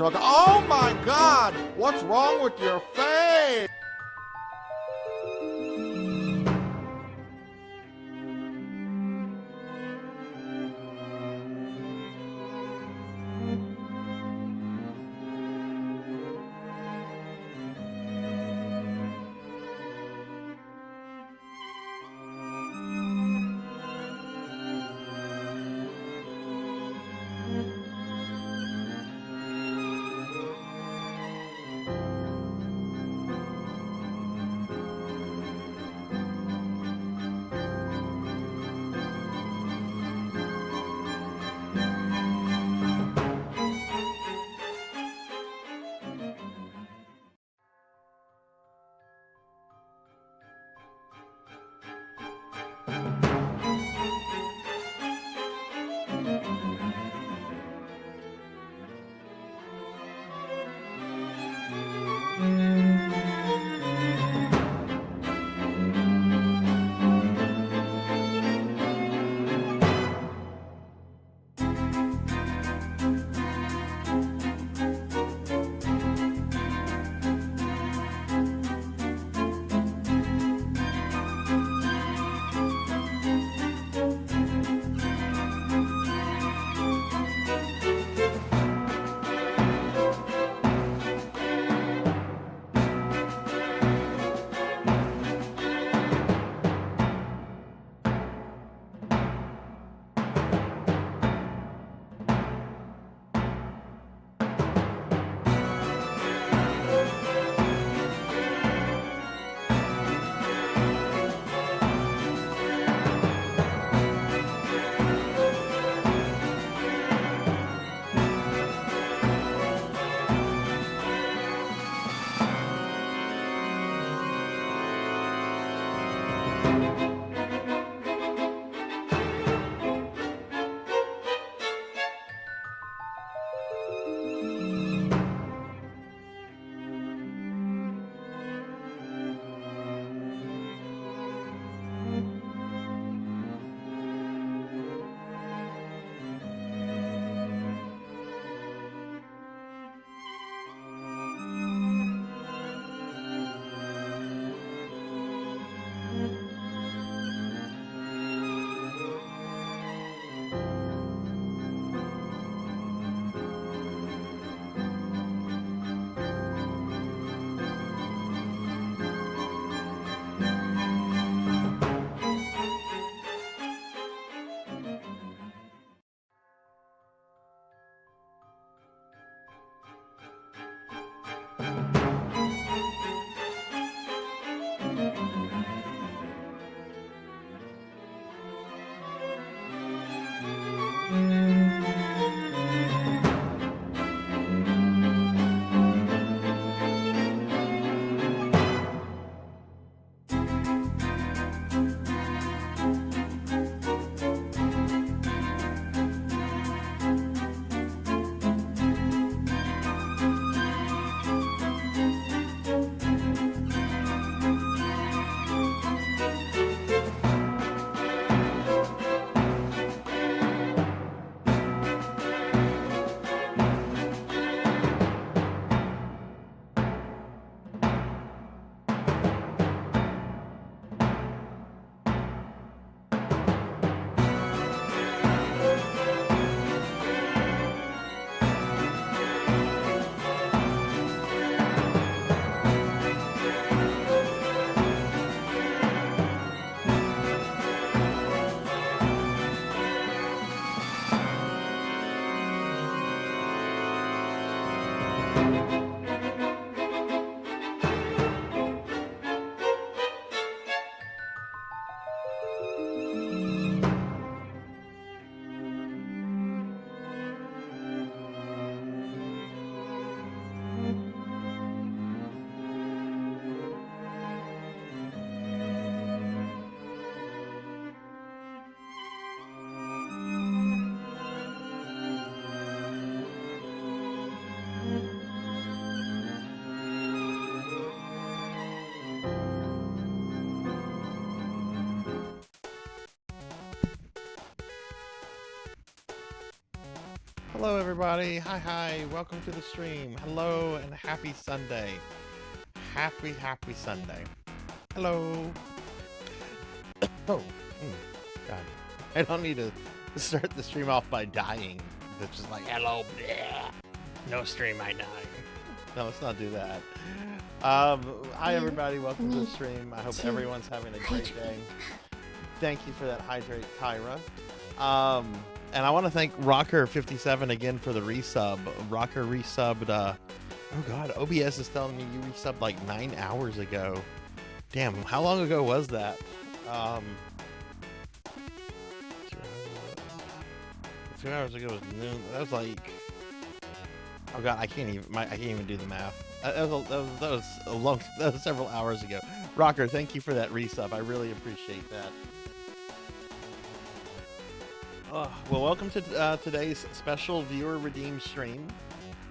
Oh my God! What's wrong with your face? Hello, everybody. Hi. Welcome to the stream. Hello and happy Sunday. Happy Sunday. Hello. Oh, God. I don't need to start the stream off by dying. It's just like, hello, bleh. No stream, I die. No, let's not do that. Hi, everybody. Welcome to the stream. I hope everyone's having a great day. Thank you for that hydrate, Kyra. And I want to thank Rocker57 again for the resub. Rocker resubbed, oh God, OBS is telling me you resubbed like 9 hours ago. Damn, how long ago was that? 2 hours ago was noon. That was like, oh God, I can't even do the math. That was several hours ago. Rocker, thank you for that resub. I really appreciate that. Well, welcome to today's special viewer redeemed stream.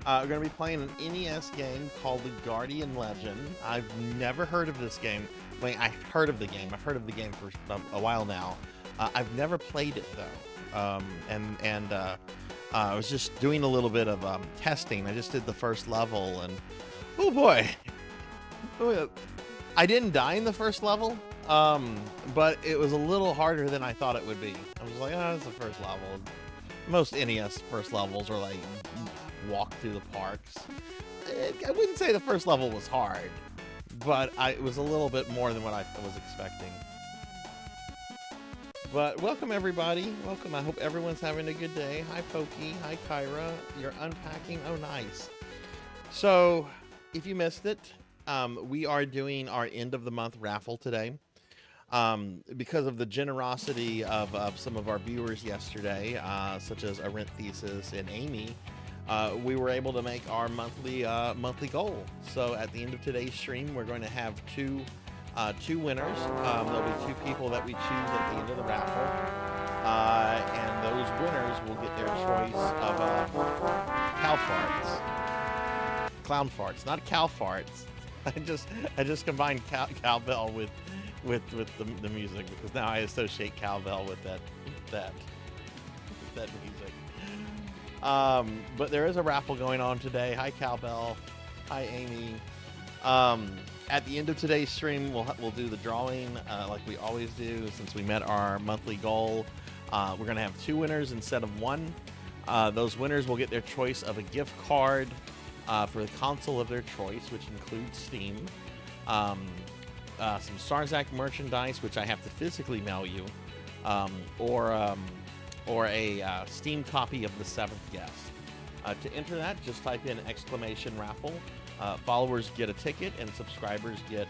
We're going to be playing an NES game called The Guardian Legend. I've never heard of this game. Wait, I've heard of the game. I've heard of the game for a while now. I've never played it though. I was just doing a little bit of testing. I just did the first level, and oh boy, I didn't die in the first level. But it was a little harder than I thought it would be. I was like, oh, it's the first level. Most NES first levels are like walk through the parks. I wouldn't say the first level was hard, but it was a little bit more than what I was expecting. But welcome everybody. Welcome. I hope everyone's having a good day. Hi Pokey. Hi Kyra. You're unpacking. Oh, nice. So if you missed it, we are doing our end of the month raffle today. Because of the generosity of some of our viewers yesterday, such as Arent Thesis and Amy, we were able to make our monthly goal. So at the end of today's stream, we're going to have two winners. There'll be two people that we choose at the end of the raffle, and those winners will get their choice of clown farts, not cow farts. I just combined cowbell with the music, because now I associate cowbell with that music. But there is a raffle going on today. Hi Cowbell. Hi Amy. At the end of today's stream, we'll do the drawing like we always do. Since we met our monthly goal, we're gonna have two winners instead of one. Those winners will get their choice of a gift card for the console of their choice, which includes Steam. Some Sarzac merchandise, which I have to physically mail you, or a Steam copy of The Seventh Guest. To enter that, just type in !raffle. Followers get a ticket, and subscribers get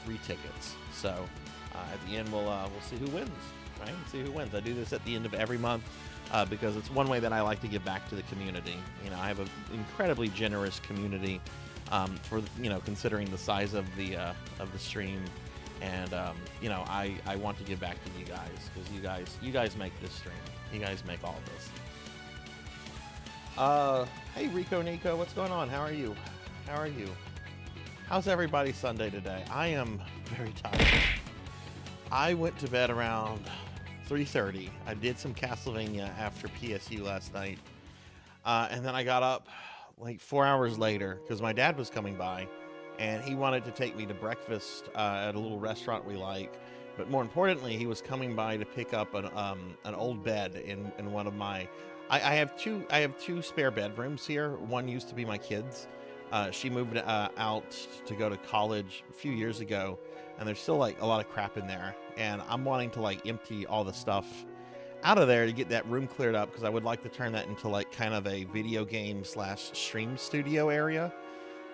3 tickets. So at the end, we'll see who wins, right? See who wins. I do this at the end of every month because it's one way that I like to give back to the community. You know, I have an incredibly generous community. For considering the size of the stream, and I want to give back to you guys, because you guys make this stream. You guys make all this. Hey Rico Nico, what's going on? How are you? How's everybody Sunday today? I am very tired. I went to bed around 3:30. I did some Castlevania after PSU last night, and then I got up like 4 hours later because my dad was coming by and he wanted to take me to breakfast at a little restaurant we like, but more importantly, he was coming by to pick up an old bed in one of my I have two spare bedrooms here. One used to be my kids. She moved out to go to college a few years ago, and there's still like a lot of crap in there, and I'm wanting to like empty all the stuff out of there to get that room cleared up, because I would like to turn that into like kind of a video game / stream studio area,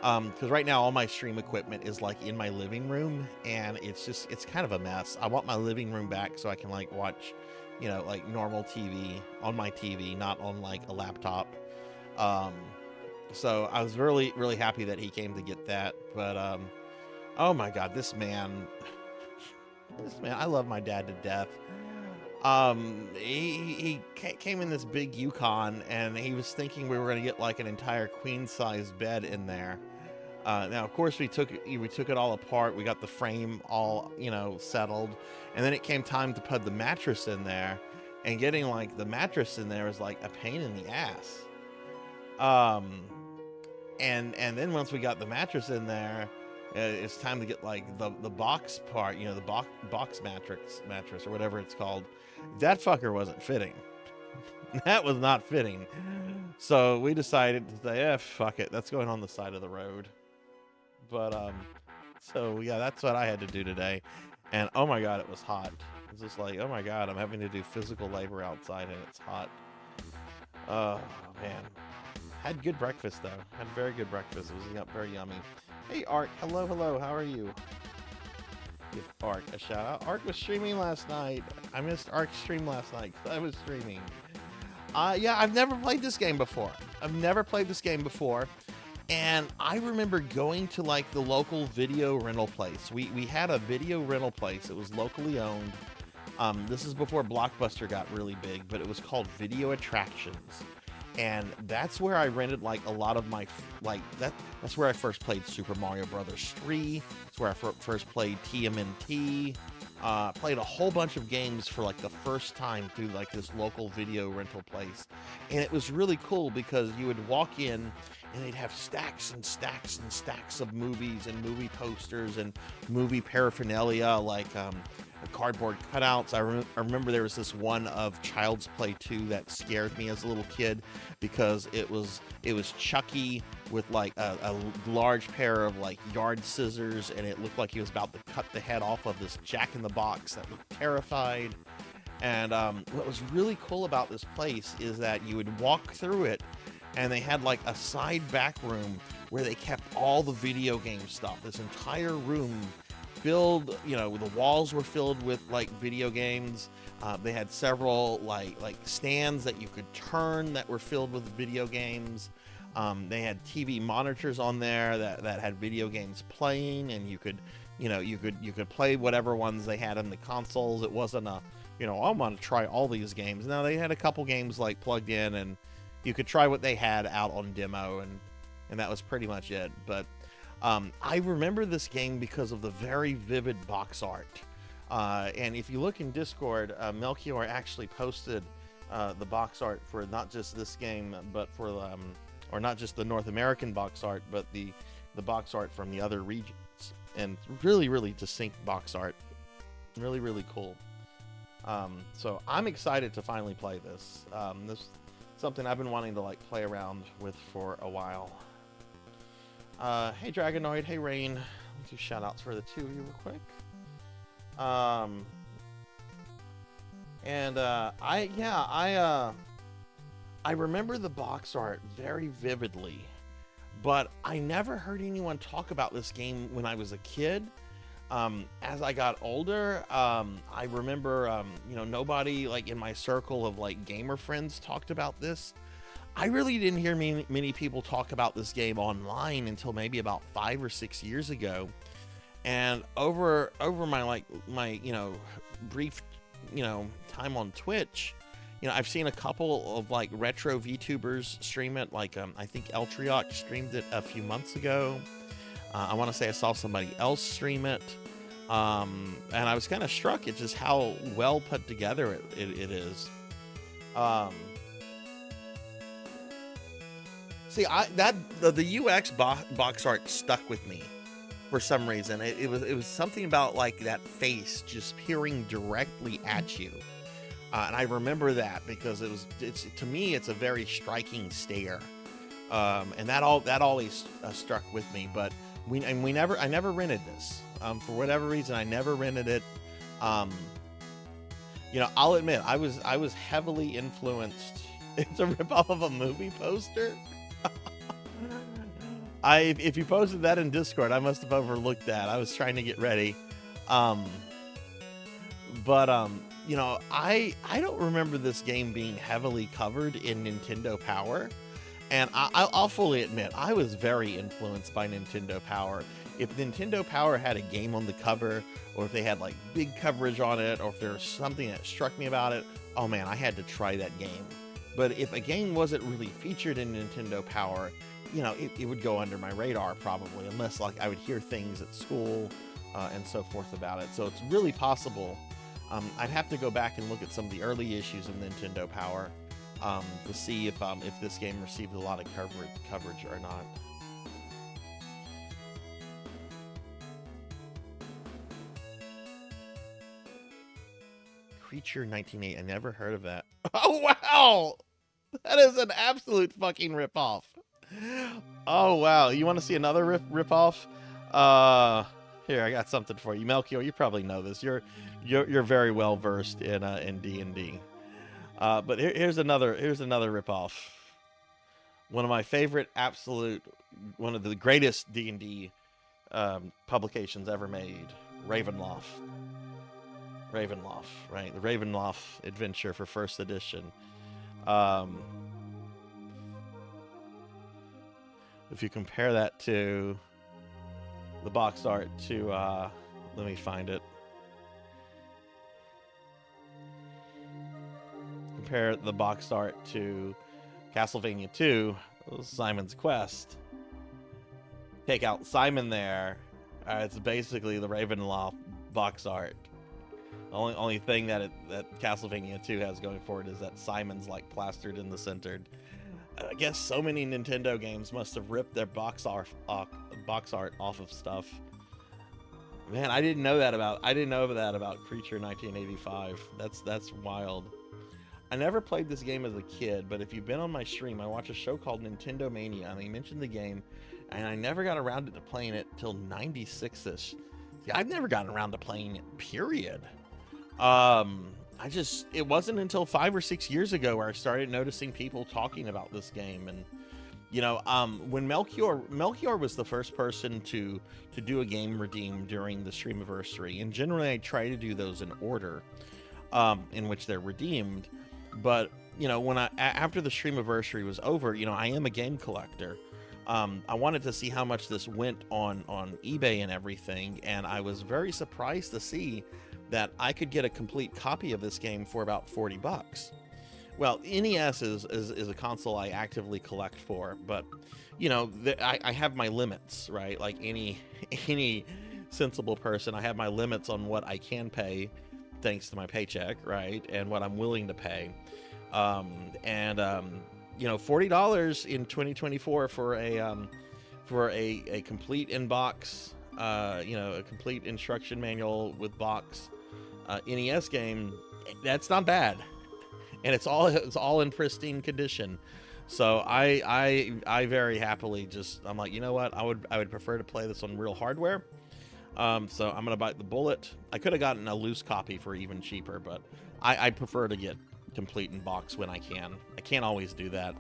because right now all my stream equipment is like in my living room, and it's kind of a mess. I want my living room back so I can like watch like normal TV on my TV, not on like a laptop. So I was really, really happy that he came to get that. But oh my god, this man, I love my dad to death. He came in this big Yukon, and he was thinking we were going to get like an entire queen size bed in there. Now of course we took it all apart. We got the frame all settled, and then it came time to put the mattress in there, and getting like the mattress in there was like a pain in the ass. And then once we got the mattress in there, it's time to get like the box part, the box mattress or whatever it's called. That fucker wasn't fitting. That was not fitting. So we decided to say, fuck it, that's going on the side of the road. But so yeah, that's what I had to do today. And oh my god, it was hot. It's just like, oh my god, I'm having to do physical labor outside and it's hot. Oh man. Had good breakfast though. Had very good breakfast. It was very yummy. Hey Art, hello, how are you? Give Art a shout out. Art was streaming last night. I missed Art's stream last night because I was streaming. Yeah, I've never played this game before. And I remember going to like the local video rental place. We had a video rental place. It was locally owned. This is before Blockbuster got really big, but it was called Video Attractions. And that's where I rented like a lot of my that's where I first played Super Mario Brothers 3. That's where I first played TMNT. Played a whole bunch of games for like the first time through like this local video rental place. And it was really cool because you would walk in and they'd have stacks and stacks and stacks of movies and movie posters and movie paraphernalia like cardboard cutouts. I remember there was this one of Child's Play 2 that scared me as a little kid because it was Chucky with like a large pair of like yard scissors, and it looked like he was about to cut the head off of this Jack in the Box that looked terrified. And what was really cool about this place is that you would walk through it and they had like a side back room where they kept all the video game stuff. This entire room filled, you know, the walls were filled with like video games. They had several like stands that you could turn that were filled with video games. They had TV monitors on there that had video games playing, and you could play whatever ones they had in the consoles. It wasn't a, you know, I want to try all these games. No, they had a couple games like plugged in, and you could try what they had out on demo, and that was pretty much it. But I remember this game because of the very vivid box art. And if you look in Discord, Melchior actually posted the box art for not just this game, but for or not just the North American box art, but the box art from the other regions. And really, really distinct box art. Really, really cool. So I'm excited to finally play this. This is something I've been wanting to like play around with for a while. Hey Dragonoid, hey Rain. Let's do shout outs for the two of you real quick. I remember the box art very vividly, but I never heard anyone talk about this game when I was a kid. As I got older, I remember, nobody like in my circle of like gamer friends talked about this. I really didn't hear many people talk about this game online until maybe about 5 or 6 years ago. And over my brief, time on Twitch, I've seen a couple of like retro VTubers stream it. Like, I think Eltrioc streamed it a few months ago. I want to say I saw somebody else stream it. And I was kind of struck at just how well put together it is. See, the UX box art stuck with me for some reason. It was something about like that face just peering directly at you, and I remember that because it's to me it's a very striking stare, and that always struck with me. But I never rented this for whatever reason. I never rented it. I'll admit I was heavily influenced. It's a ripoff of a movie poster. If you posted that in Discord, I must have overlooked that. I was trying to get ready. I don't remember this game being heavily covered in Nintendo Power. And I'll fully admit, I was very influenced by Nintendo Power. If Nintendo Power had a game on the cover, or if they had like big coverage on it, or if there was something that struck me about it, oh man, I had to try that game. But if a game wasn't really featured in Nintendo Power, it would go under my radar probably, unless like I would hear things at school and so forth about it. So it's really possible. I'd have to go back and look at some of the early issues of Nintendo Power to see if this game received a lot of coverage or not. Creature 1980. I never heard of that. Oh wow, that is an absolute fucking ripoff. Oh wow, you want to see another ripoff? Here, I got something for you, Melchior. You probably know this. You're very well versed in D&D. But here's another ripoff. One of my favorite, one of the greatest D&D publications ever made, Ravenloft, right? The Ravenloft adventure for first edition. If you compare that to the box art to, let me find it. compare the box art to Castlevania 2, Simon's Quest. Take out Simon there. It's basically the Ravenloft box art. Only thing that Castlevania 2 has going for it is that Simon's like plastered in the center. I guess so many Nintendo games must have ripped their box art off of stuff. Man, I didn't know that about Creature 1985. That's wild. I never played this game as a kid, but if you've been on my stream, I watch a show called Nintendo Mania, and they mentioned the game, and I never got around to playing it till 96ish. I've never gotten around to playing it, period. It wasn't until 5 or 6 years ago where I started noticing people talking about this game. And, when Melchior was the first person to do a game redeem during the Streamiversary, and generally I try to do those in order, in which they're redeemed. But, when after the Streamiversary was over, I am a game collector. I wanted to see how much this went on eBay and everything, and I was very surprised to see that I could get a complete copy of this game for about $40. Well, NES is a console I actively collect for, but I have my limits, right? Like any sensible person, I have my limits on what I can pay, thanks to my paycheck, right, and what I'm willing to pay. $40 in 2024 for a complete inbox, a complete instruction manual with box NES game, that's not bad, and it's all in pristine condition. So I very happily I'm like, you know what, I would prefer to play this on real hardware. So I'm gonna bite the bullet. I could have gotten a loose copy for even cheaper, but I prefer to get complete in box when I can. I can't always do that.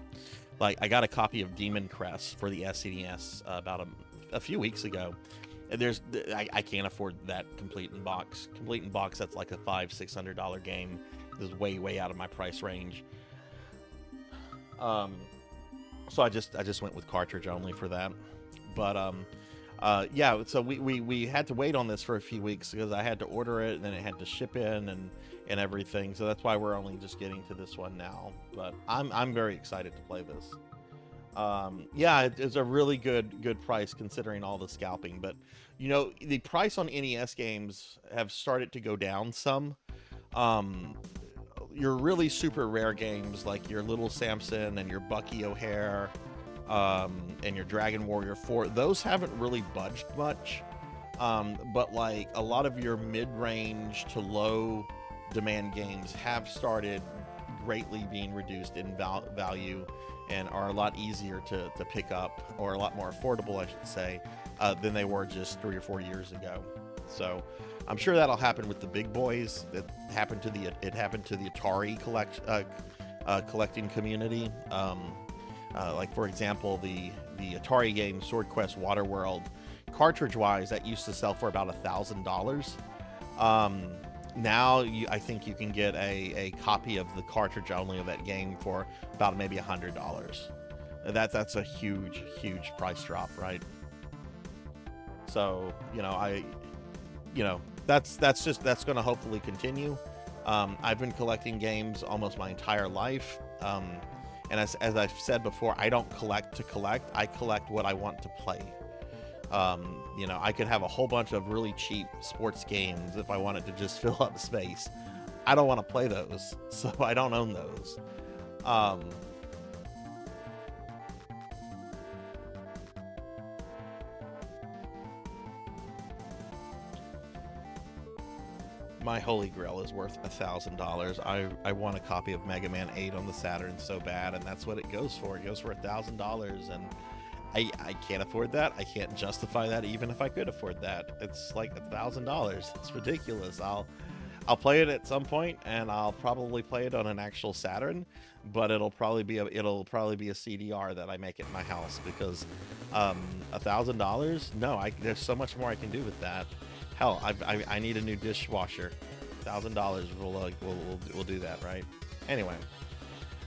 Like, I got a copy of Demon Crest for the SNES about a few weeks ago. I can't afford that complete in box. Complete in box, that's like a $500-600 game. This is way out of my price range. So I just went with cartridge only for that. But yeah, so we had to wait on this for a few weeks because I had to order it and then it had to ship in and everything. So that's why we're only just getting to this one now. But I'm very excited to play this. Yeah, it's a really good price considering all the scalping. But the price on NES games have started to go down some. Your really super rare games like your Little Samson and your Bucky O'Hare, and your Dragon Warrior 4, those haven't really budged much. But like a lot of your mid-range to low demand games have started greatly being reduced in value and are a lot easier to pick up, or a lot more affordable, I should say, than they were just 3 or 4 years ago. So I'm sure that'll happen with the big boys. It happened to the Atari collecting community. Like, for example, the Atari game Sword Quest Waterworld, cartridge-wise, that used to sell for about $1,000. Now I think you can get a copy of the cartridge only of that game for about maybe $100. That's a huge price drop, right? So that's going to hopefully continue. I've been collecting games almost my entire life. And as I've said before, I don't collect to collect. I collect what I want to play. I could have a whole bunch of really cheap sports games if I wanted to just fill up space. I don't want to play those, so I don't own those. My Holy Grail is worth $1,000. I want a copy of Mega Man 8 on the Saturn so bad, and that's what it goes for. It goes for $1,000, and I can't afford that. I can't justify that even if I could afford that. It's like $1,000. It's ridiculous. I'll play it at some point, and I'll probably play it on an actual Saturn, but it'll probably be a CDR that I make at my house, because $1,000? No, there's so much more I can do with that. Hell, I need a new dishwasher. $1,000 will do that, right? Anyway,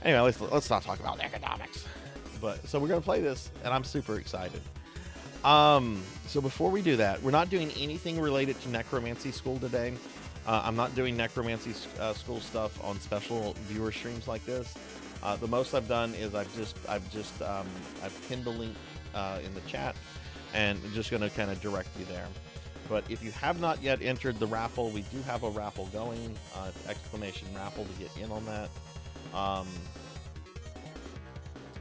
let's not talk about economics. But so we're gonna play this, and I'm super excited. So before we do that, we're not doing anything related to Necromancy School today. I'm not doing necromancy school stuff on special viewer streams like this. The most I've done is I've pinned the link in the chat, and I'm just going to kind of direct you there. But if you have not yet entered the raffle, we do have a raffle going, exclamation raffle to get in on that.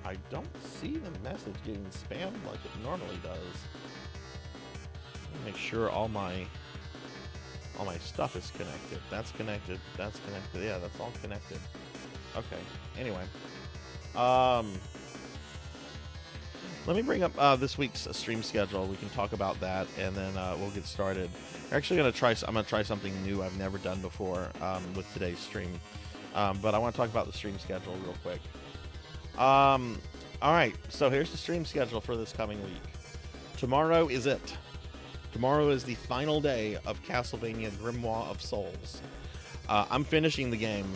I don't see the message getting spammed like it normally does. Let me make sure all my stuff is connected. That's connected. That's connected. Yeah, that's all connected. Okay. Anyway, let me bring up this week's stream schedule. We can talk about that, and then we'll get started. We're actually I'm gonna try something new I've never done before with today's stream. But I want to talk about the stream schedule real quick. All right, so here's the stream schedule for this coming week. Tomorrow is it. Tomorrow is the final day of Castlevania Grimoire of Souls. I'm finishing the game.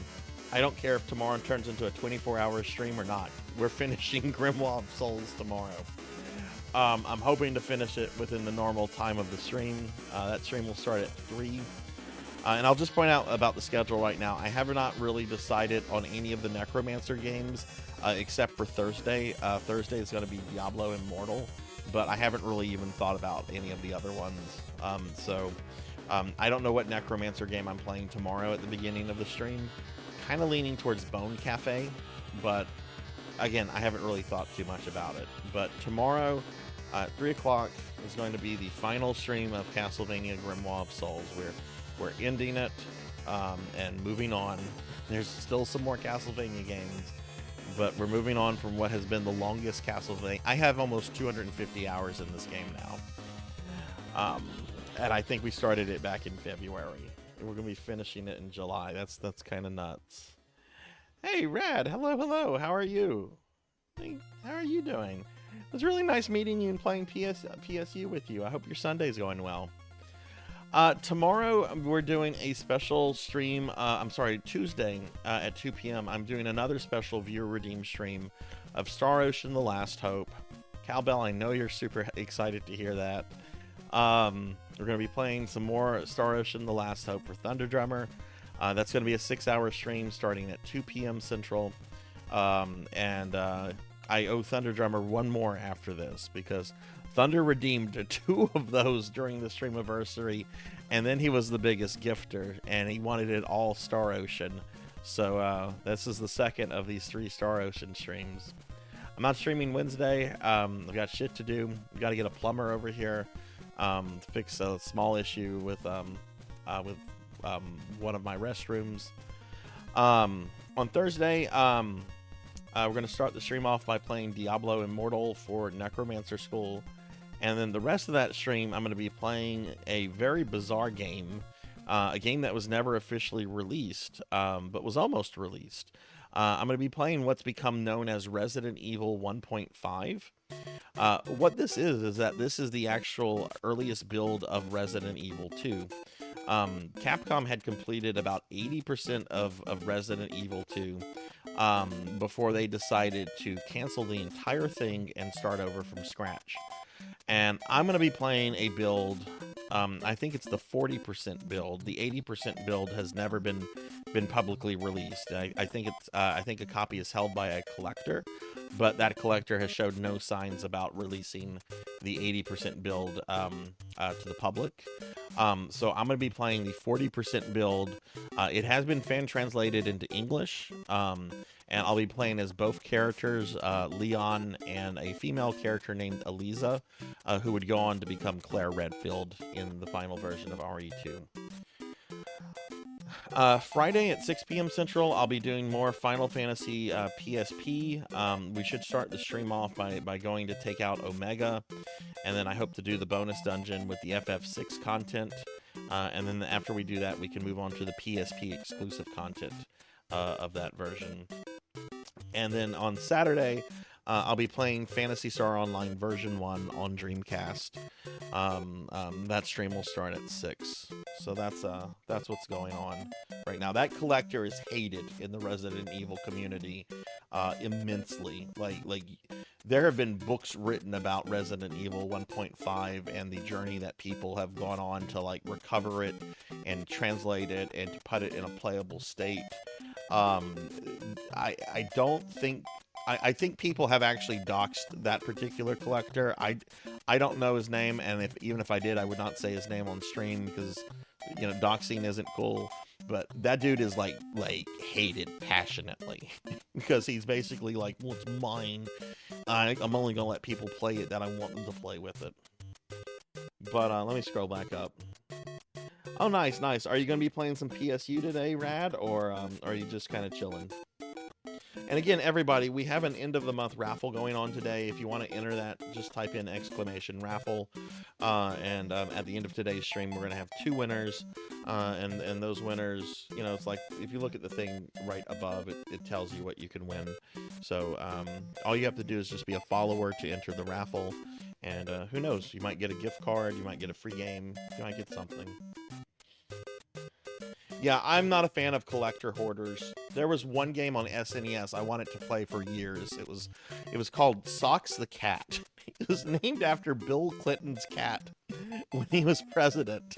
I don't care if tomorrow turns into a 24-hour stream or not. We're finishing Grimoire of Souls tomorrow. I'm hoping to finish it within the normal time of the stream. That stream will start at 3. And I'll just point out about the schedule right now. I have not really decided on any of the Necromancer games except for Thursday. Thursday is going to be Diablo Immortal, but I haven't really even thought about any of the other ones. I don't know what Necromancer game I'm playing tomorrow at the beginning of the stream. Kind of leaning towards Bone Cafe, but again, I haven't really thought too much about it. But tomorrow at 3 o'clock is going to be the final stream of Castlevania Grimoire of Souls. We're ending it and moving on. There's still some more Castlevania games, but we're moving on from what has been the longest Castlevania. I have almost 250 hours in this game now. And I think we started it back in February. And we're going to be finishing it in July. That's kind of nuts. Hey, Rad. Hello. How are you? Hey, how are you doing? It was really nice meeting you and playing PSU with you. I hope your Sunday's going well. Tomorrow we're doing a special stream. Tuesday at 2 p.m. I'm doing another special viewer redeem stream of Star Ocean: The Last Hope. Cowbell, I know you're super excited to hear that. We're going to be playing some more Star Ocean: The Last Hope for Thunder Drummer. That's going to be a 6-hour stream starting at 2 p.m. Central. I owe Thunder Drummer one more after this because Thunder redeemed 2 of those during the streamiversary, and then he was the biggest gifter, and he wanted it all Star Ocean. So this is the second of these 3 Star Ocean streams. I'm not streaming Wednesday. I've got shit to do. We've got to get a plumber over here. Fix a small issue with one of my restrooms. On Thursday, we're going to start the stream off by playing Diablo Immortal for Necromancer School. And then the rest of that stream, I'm going to be playing a very bizarre game. A game that was never officially released, but was almost released. I'm going to be playing what's become known as Resident Evil 1.5. What this is that this is the actual earliest build of Resident Evil 2. Capcom had completed about 80% of Resident Evil 2 before they decided to cancel the entire thing and start over from scratch. And I'm going to be playing a build, I think it's the 40% build. The 80% build has never been publicly released. I think a copy is held by a collector, but that collector has showed no signs about releasing the 80% build to the public. So I'm going to be playing the 40% build. It has been fan translated into English, and I'll be playing as both characters, Leon and a female character named Eliza, who would go on to become Claire Redfield in the final version of RE2. Friday at 6 p.m. Central, I'll be doing more Final Fantasy PSP. We should start the stream off by going to take out Omega, and then I hope to do the bonus dungeon with the FF6 content. And then after we do that, we can move on to the PSP exclusive content of that version. And then on Saturday, I'll be playing Phantasy Star Online version 1 on Dreamcast. That stream will start at 6. So that's what's going on right now. That collector is hated in the Resident Evil community immensely. Like there have been books written about Resident Evil 1.5 and the journey that people have gone on to like recover it and translate it and to put it in a playable state. Um, I don't think I think people have actually doxed that particular collector. I don't know his name, and even if I did, I would not say his name on stream because doxing isn't cool. But that dude is like hated passionately because he's basically like, well, it's mine. I'm only gonna let people play it that I want them to play with it. But let me scroll back up. Oh, nice, nice. Are you gonna be playing some PSU today, Rad, or are you just kind of chilling? And again, everybody, we have an end of the month raffle going on today. If you want to enter that, just type in !raffle. And at the end of today's stream, we're going to have 2 winners. And those winners, it's like, if you look at the thing right above, it tells you what you can win. So all you have to do is just be a follower to enter the raffle. And who knows, you might get a gift card, you might get a free game, you might get something. Yeah, I'm not a fan of collector hoarders. There was one game on SNES I wanted to play for years. It was called Socks the Cat. It was named after Bill Clinton's cat when he was president.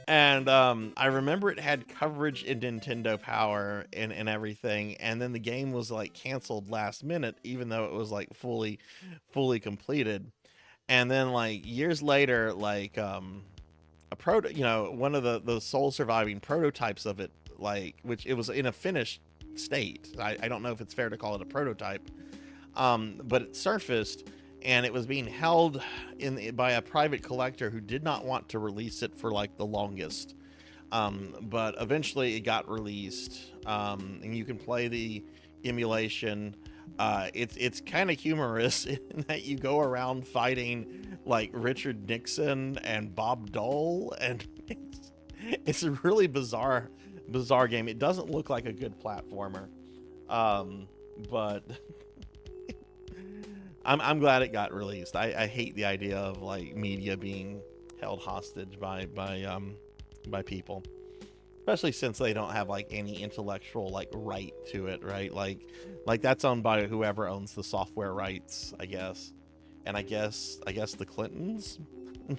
And I remember it had coverage in Nintendo Power and everything. And then the game was like canceled last minute, even though it was like fully completed. And then like years later, like one of the sole surviving prototypes of it, like, which it was in a finished state. I don't know if it's fair to call it a prototype, but it surfaced and it was being held by a private collector who did not want to release it for like the longest. But eventually it got released, and you can play the emulation. It's kind of humorous in that you go around fighting like Richard Nixon and Bob Dole, and it's a really bizarre game. It doesn't look like a good platformer, but I'm glad it got released. I hate the idea of like media being held hostage by people, especially since they don't have like any intellectual like right to it, right? Like that's owned by whoever owns the software rights, I guess. And I guess the Clintons,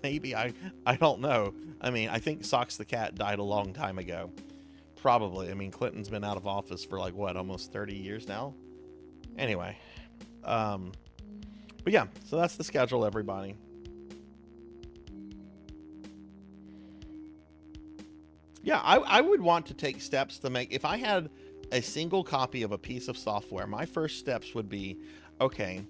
maybe. I don't know. I mean, I think Socks the Cat died a long time ago. Probably. I mean, Clinton's been out of office for like what, almost 30 years now. Anyway, but yeah, so that's the schedule, everybody. Yeah, I would want to take steps to make, if I had a single copy of a piece of software, my first steps would be, okay,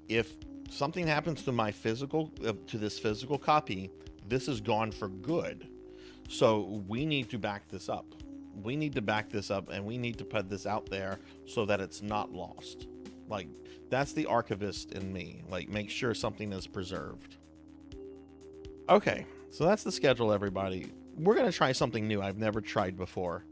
if something happens to my this physical copy, this is gone for good. So we need to back this up. We need to back this up, and we need to put this out there so that it's not lost. Like, that's the archivist in me. Like, make sure something is preserved. Okay, so that's the schedule, everybody. We're going to try something new I've never tried before.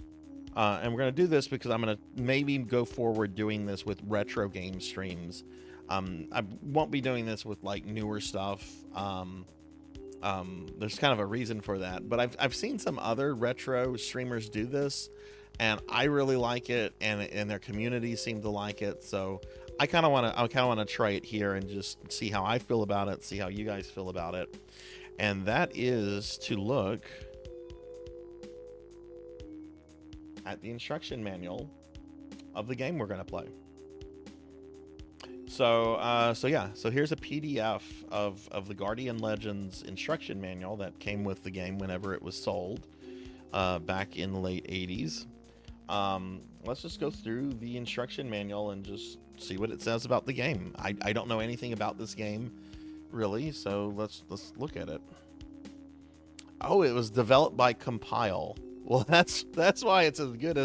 And we're going to do this because I'm going to maybe go forward doing this with retro game streams. I won't be doing this with like newer stuff. There's kind of a reason for that, but I've seen some other retro streamers do this, and I really like it, and their community seem to like it. So I kind of want to try it here and just see how I feel about it, see how you guys feel about it. And that is to look at the instruction manual of the game we're going to play. So here's a PDF of the Guardian Legends instruction manual that came with the game whenever it was sold back in the late 80s. Let's just go through the instruction manual and just see what it says about the game. I don't know anything about this game, really, so let's look at it. Oh, it was developed by Compile. Well, that's why it's as good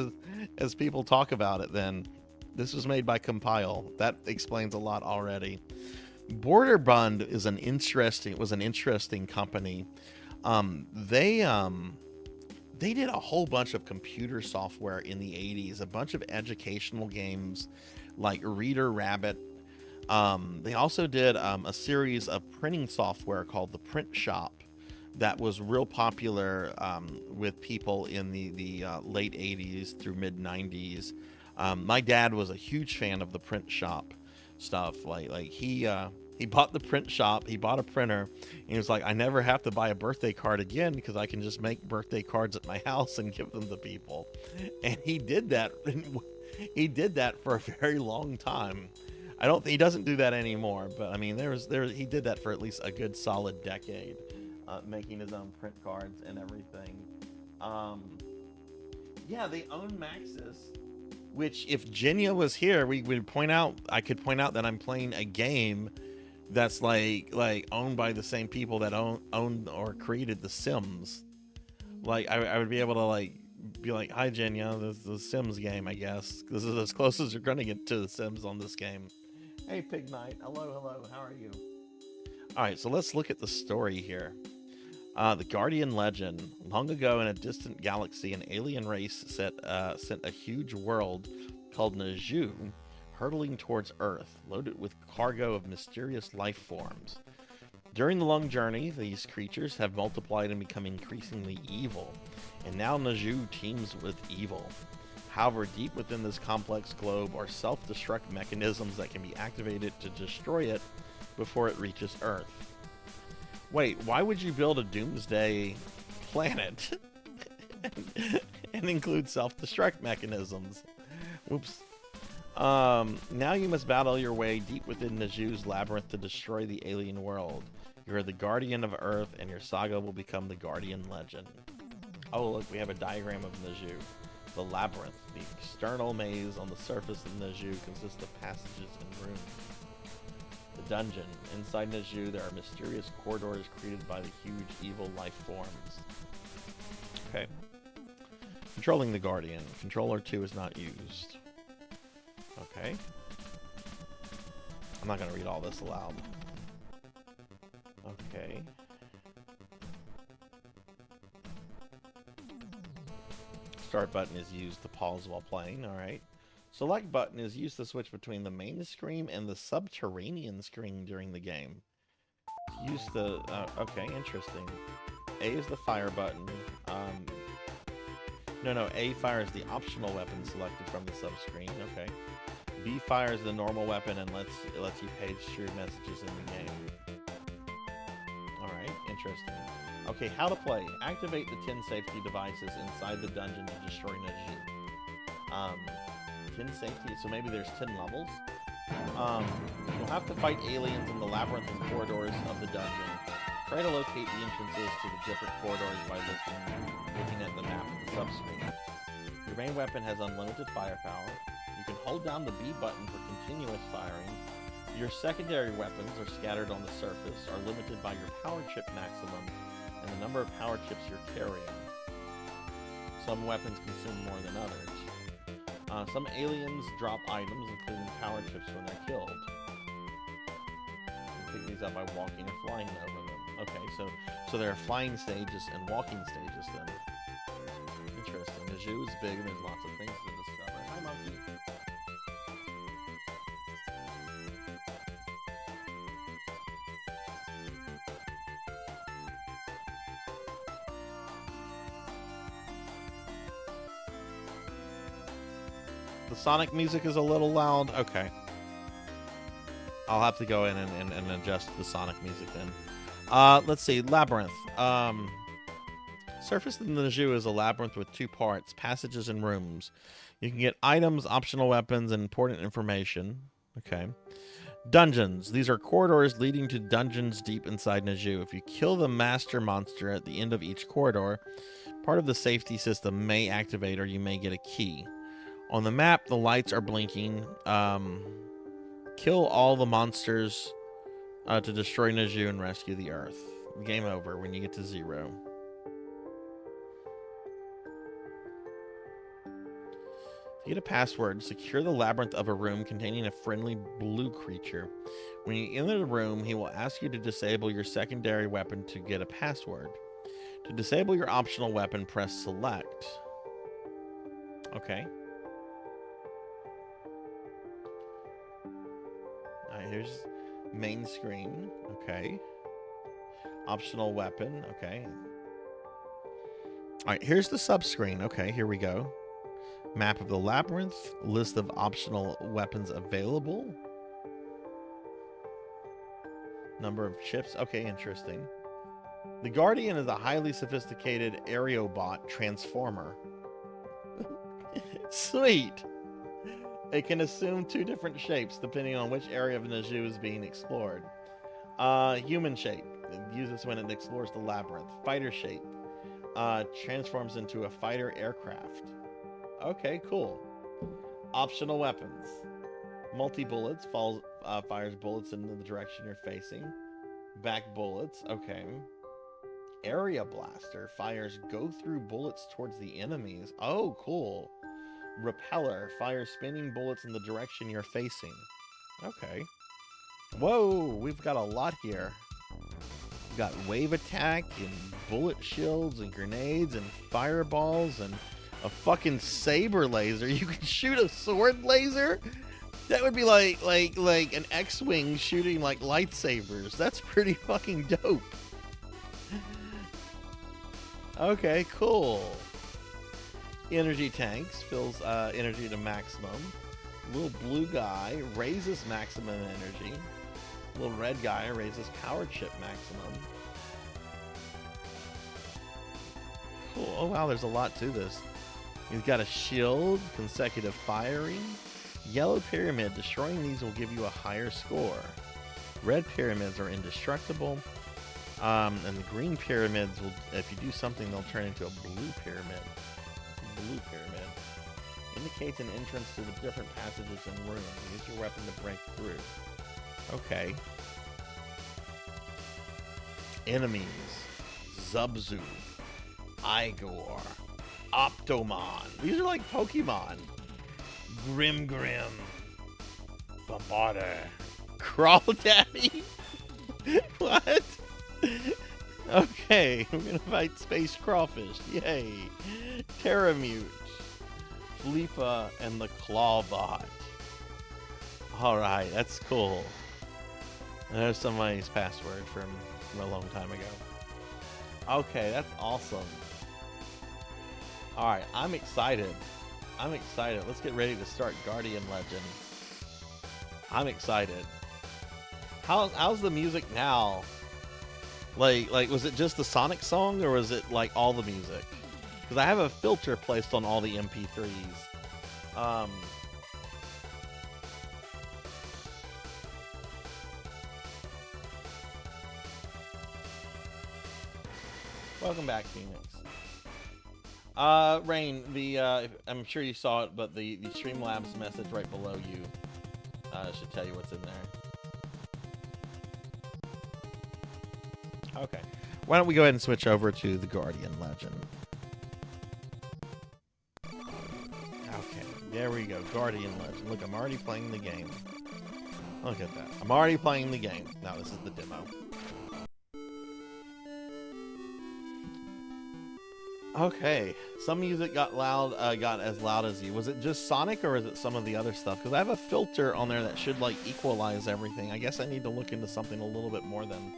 as people talk about it then. This was made by Compile. That explains a lot already. Borderbund was an interesting company. They did a whole bunch of computer software in the 80s, a bunch of educational games like Reader Rabbit. They also did a series of printing software called the Print Shop that was real popular with people in the late 80s through mid 90s. My dad was a huge fan of the Print Shop, stuff. Like he bought the print shop, he bought a printer, and he was like, I never have to buy a birthday card again because I can just make birthday cards at my house and give them to people. And he did that. He did that for a very long time. I don't. He doesn't do that anymore. But I mean, he did that for at least a good solid decade, making his own print cards and everything. Yeah, they own Maxis. Which, if Jenya was here, we would point out. I could point out that I'm playing a game that's like owned by the same people that owned or created The Sims. Like I would be able to be like, hi Jenya, this is the Sims game, I guess. This is as close as you're gonna get to The Sims on this game. Hey Pig Knight, hello, how are you? Alright, so let's look at the story here. The Guardian legend. Long ago in a distant galaxy, an alien race sent a huge world called Naju hurtling towards Earth, loaded with cargo of mysterious life forms. During the long journey, these creatures have multiplied and become increasingly evil, and now Naju teems with evil. However, deep within this complex globe are self-destruct mechanisms that can be activated to destroy it before it reaches Earth. Wait, why would you build a doomsday planet and include self-destruct mechanisms? Whoops. Now you must battle your way deep within Naju's labyrinth to destroy the alien world. You are the guardian of Earth, and your saga will become the Guardian legend. Oh, look, we have a diagram of Naju. The labyrinth. The external maze on the surface of Naju consists of passages and rooms. The dungeon. Inside Naju, there are mysterious corridors created by the huge evil life forms. Okay. Controlling the Guardian. Controller 2 is not used. Okay. I'm not going to read all this aloud. Okay. Start button is used to pause while playing. Alright. Select button is used to switch between the main screen and the subterranean screen during the game. Use the... okay, interesting. A is the fire button. No, A fires the optional weapon selected from the subscreen. Okay. B fires the normal weapon and lets you page through messages in the game. Alright, interesting. Okay, how to play. Activate the 10 safety devices inside the dungeon to destroy Naju. 10 safety, so maybe there's 10 levels. You'll have to fight aliens in the labyrinth and corridors of the dungeon. Try to locate the entrances to the different corridors by looking at the map of the subscreen. Your main weapon has unlimited firepower. You can hold down the B button for continuous firing. Your secondary weapons are scattered on the surface, are limited by your power chip maximum and the number of power chips you're carrying. Some weapons consume more than others. Some aliens drop items, including power chips, when they're killed. You pick these up by walking or flying over them. Okay, so there are flying stages and walking stages then. Interesting. Naju is big and there's lots of things to discover. Hi, monkey. The Sonic music is a little loud. Okay. I'll have to go in and adjust the Sonic music then. Let's see. Labyrinth. Surface of Naju is a labyrinth with 2 parts, passages and rooms. You can get items, optional weapons, and important information. Okay. Dungeons. These are corridors leading to dungeons deep inside Naju. If you kill the master monster at the end of each corridor, part of the safety system may activate or you may get a key. On the map, the lights are blinking. Kill all the monsters to destroy Naju and rescue the Earth. Game over when you get to 0. To get a password, secure the labyrinth of a room containing a friendly blue creature. When you enter the room, he will ask you to disable your secondary weapon to get a password. To disable your optional weapon, press select. Okay. Alright, here's main screen. Okay. Optional weapon. Okay. Alright, here's the sub-screen. Okay, here we go. Map of the labyrinth. List of optional weapons available. Number of chips. Okay, interesting. The Guardian is a highly sophisticated aerobot transformer. Sweet! It can assume 2 different shapes depending on which area of Naju is being explored. Human shape. It uses when it explores the labyrinth. Fighter shape. Transforms into a fighter aircraft. Okay, cool. Optional weapons. Multi-bullets. Fires bullets in the direction you're facing. Back bullets. Okay. Area blaster. Fires go-through bullets towards the enemies. Oh, cool. Repeller. Fires spinning bullets in the direction you're facing. Okay. Whoa, we've got a lot here. We've got wave attack and bullet shields and grenades and fireballs and a fucking saber laser. You can shoot a sword laser? That would be like an X-Wing shooting like lightsabers. That's pretty fucking dope. Okay, cool. Energy tanks fills energy to maximum. Little blue guy raises maximum energy. Little red guy raises power chip maximum. Cool. Oh wow, there's a lot to this. He's got a shield, consecutive firing. Yellow pyramid, destroying these will give you a higher score. Red pyramids are indestructible. And the green pyramids will, if you do something, they'll turn into a blue pyramid. Blue pyramid indicates an entrance to the different passages and rooms. Use your weapon to break through. Okay. Enemies. Zubzu. Igor. Optomon. These are like Pokemon. Grim. Bombarder. Crawdaddy. What? Okay, we're gonna fight space crawfish. Yay. Terramute. Fleepa and the Clawbot. Alright, that's cool. There's somebody's password from a long time ago. Okay, that's awesome. Alright, I'm excited. Let's get ready to start Guardian Legend. I'm excited. How's the music now? Like was it just the Sonic song or was it like all the music? Because I have a filter placed on all the MP3s. Welcome back, Phoenix. Rain, I'm sure you saw it, but the Streamlabs message right below you should tell you what's in there. Okay. Why don't we go ahead and switch over to the Guardian Legend. Okay, there we go. Guardian Legend. Look, I'm already playing the game. Look at that. I'm already playing the game. Now this is the demo. Okay, some music got loud, got as loud as you. Was it just Sonic or is it some of the other stuff? Because I have a filter on there that should like equalize everything. I guess I need to look into something a little bit more than.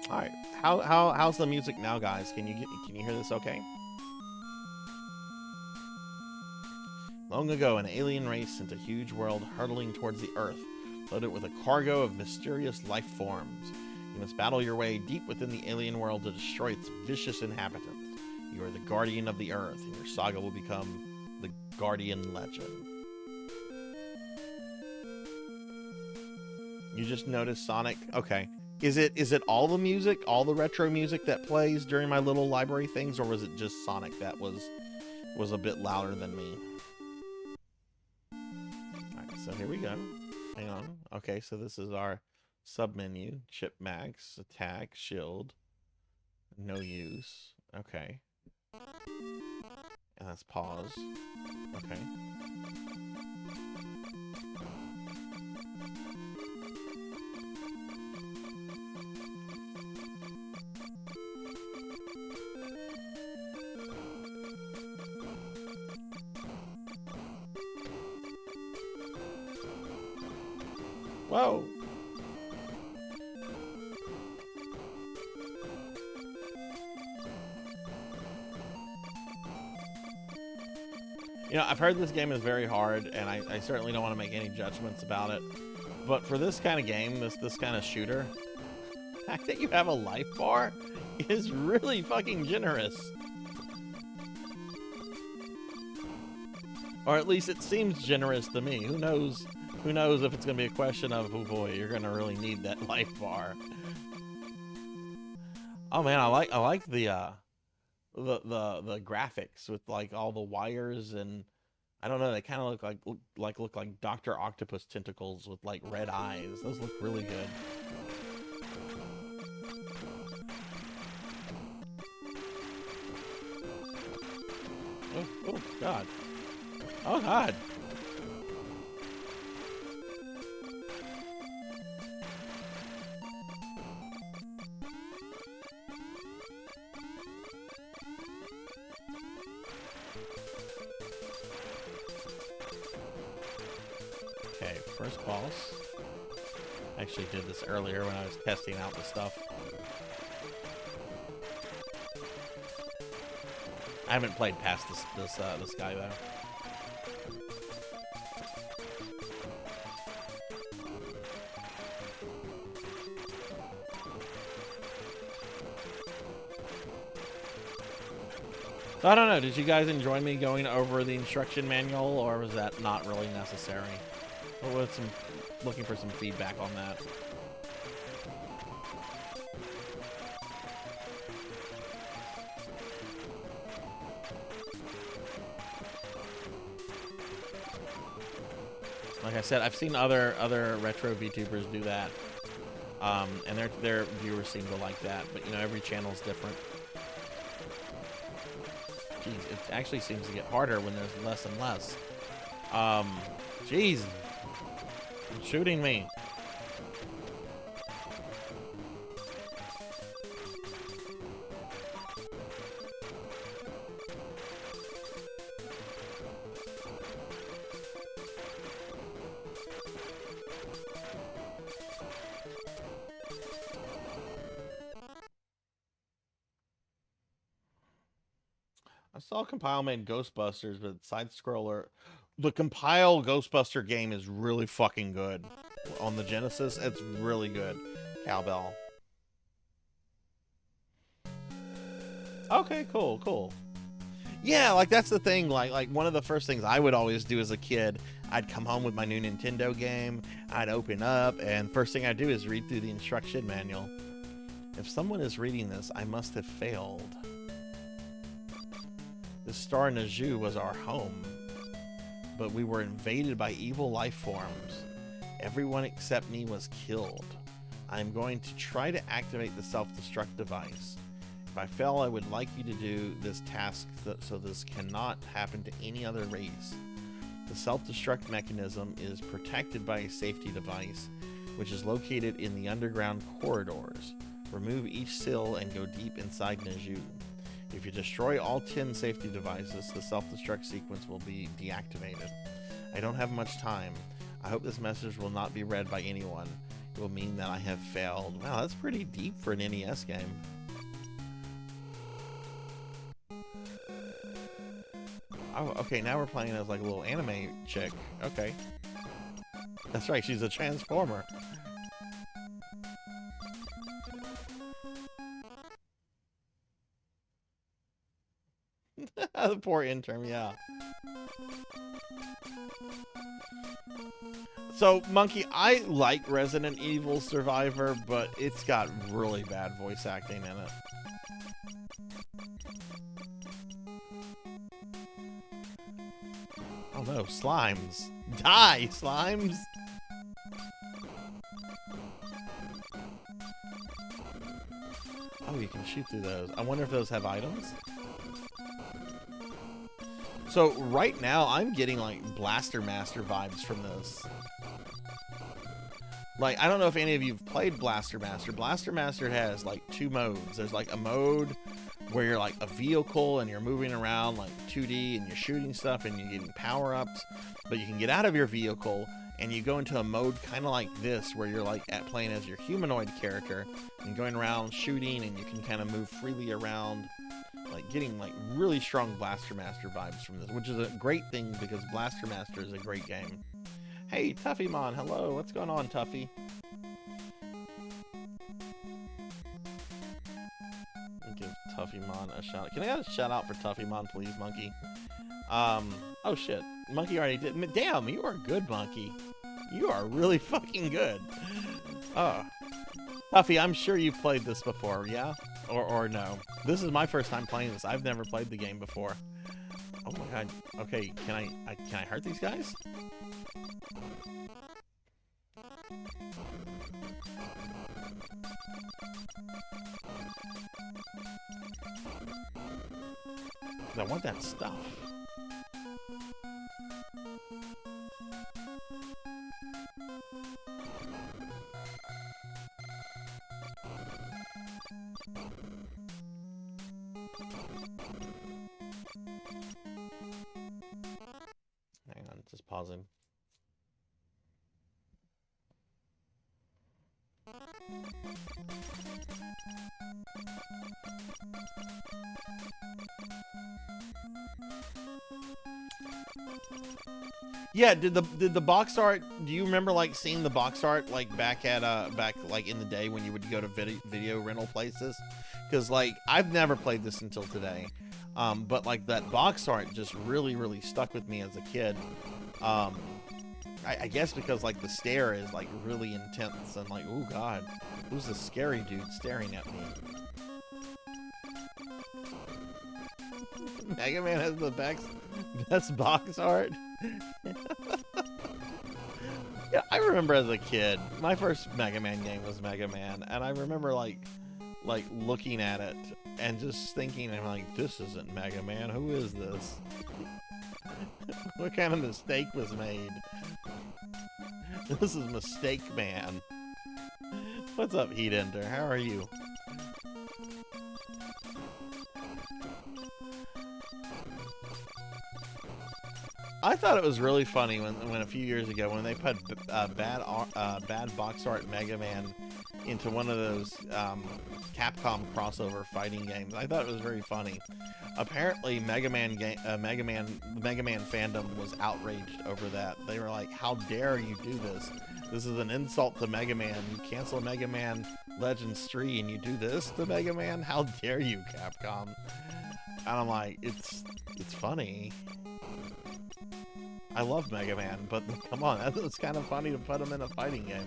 All right, how's the music now, guys? Can you hear this? Okay. Long ago, an alien race sent a huge world hurtling towards the Earth, loaded with a cargo of mysterious life forms. You must battle your way deep within the alien world to destroy its vicious inhabitants. You are the guardian of the Earth, and your saga will become the Guardian Legend. You just noticed Sonic? Okay. Is it all the music, all the retro music that plays during my little library things, or was it just Sonic that was a bit louder than me? Alright, so here we go. Hang on. Okay, so this is our submenu. Chip max, attack, shield. No use. Okay. And that's pause. Okay. Whoa! You know, I've heard this game is very hard, and I certainly don't want to make any judgments about it. But for this kind of game, this kind of shooter, the fact that you have a life bar is really fucking generous. Or at least it seems generous to me. Who knows? Who knows if it's gonna be a question of, oh boy, you're gonna really need that life bar. Oh man, I like the graphics with like all the wires, and I don't know, they kind of look like Dr. Octopus tentacles with like red eyes. Those look really good. Oh god. Oh god. Okay, first boss. I actually did this earlier when I was testing out the stuff. I haven't played past this guy though. So I don't know, did you guys enjoy me going over the instruction manual, or was that not really necessary? Or was looking for some feedback on that. Like I said, I've seen other retro VTubers do that, and their viewers seem to like that. But you know, every channel's different. Jeez, it actually seems to get harder when there's less and less. Jeez, it's shooting me. I saw Compile made Ghostbusters, but side scroller. The Compile Ghostbuster game is really fucking good. On the Genesis, it's really good. Cowbell. Okay, cool. Yeah, like that's the thing. Like one of the first things I would always do as a kid, I'd come home with my new Nintendo game, I'd open up, and first thing I'd do is read through the instruction manual. If someone is reading this, I must have failed. The star Naju was our home, but we were invaded by evil life forms. Everyone except me was killed. I am going to try to activate the self-destruct device. If I fail, I would like you to do this task so this cannot happen to any other race. The self-destruct mechanism is protected by a safety device, which is located in the underground corridors. Remove each sill and go deep inside Naju. If you destroy all 10 safety devices, the self-destruct sequence will be deactivated. I don't have much time. I hope this message will not be read by anyone. It will mean that I have failed. Wow, that's pretty deep for an NES game. Oh, okay, now we're playing as like a little anime chick. Okay. That's right, she's a transformer. The poor intern, yeah. So, Monkey, I like Resident Evil Survivor, but it's got really bad voice acting in it. Oh no, slimes. Die, slimes! Oh, you can shoot through those. I wonder if those have items? So right now, I'm getting like Blaster Master vibes from this. Like, I don't know if any of you have played Blaster Master. Blaster Master has like two modes. There's like a mode where you're like a vehicle and you're moving around like 2D and you're shooting stuff and you're getting power-ups. But you can get out of your vehicle and you go into a mode kind of like this where you're like playing as your humanoid character and going around shooting, and you can kind of move freely around like getting like really strong Blaster Master vibes from this, which is a great thing because Blaster Master is a great game. Hey, Tuffymon, hello. What's going on, Tuffy? Give Tuffymon a shout. Can I get a shout out for Tuffymon, please, Monkey? Oh shit, Monkey already did. Damn, you are good, Monkey. You are really fucking good. Oh, Tuffy, I'm sure you've played this before, yeah? Or no? This is my first time playing this. I've never played the game before. Oh my god. Okay, can I hurt these guys? I want that stuff. Hang on, just pausing. Yeah, did the box art, do you remember like seeing the box art like back like in the day when you would go to video rental places? Because like I've never played this until today. But like that box art just really stuck with me as a kid. I guess because like the stare is like really intense and like, oh god, who's the scary dude staring at me? Mega Man has the best box art. Yeah, I remember as a kid, my first Mega Man game was Mega Man, and I remember like looking at it and just thinking, I'm like, this isn't Mega Man. Who is this? What kind of mistake was made? This is Mistake Man. What's up, Heat Ender? How are you? I thought it was really funny when a few years ago when they put bad box art Mega Man into one of those Capcom crossover fighting games. I thought it was very funny. Apparently, Mega Man fandom was outraged over that. They were like, "How dare you do this? This is an insult to Mega Man. You cancel Mega Man Legends 3 and you do this to Mega Man? How dare you, Capcom?" And I'm like, it's funny. I love Mega Man, but come on, it's kind of funny to put him in a fighting game.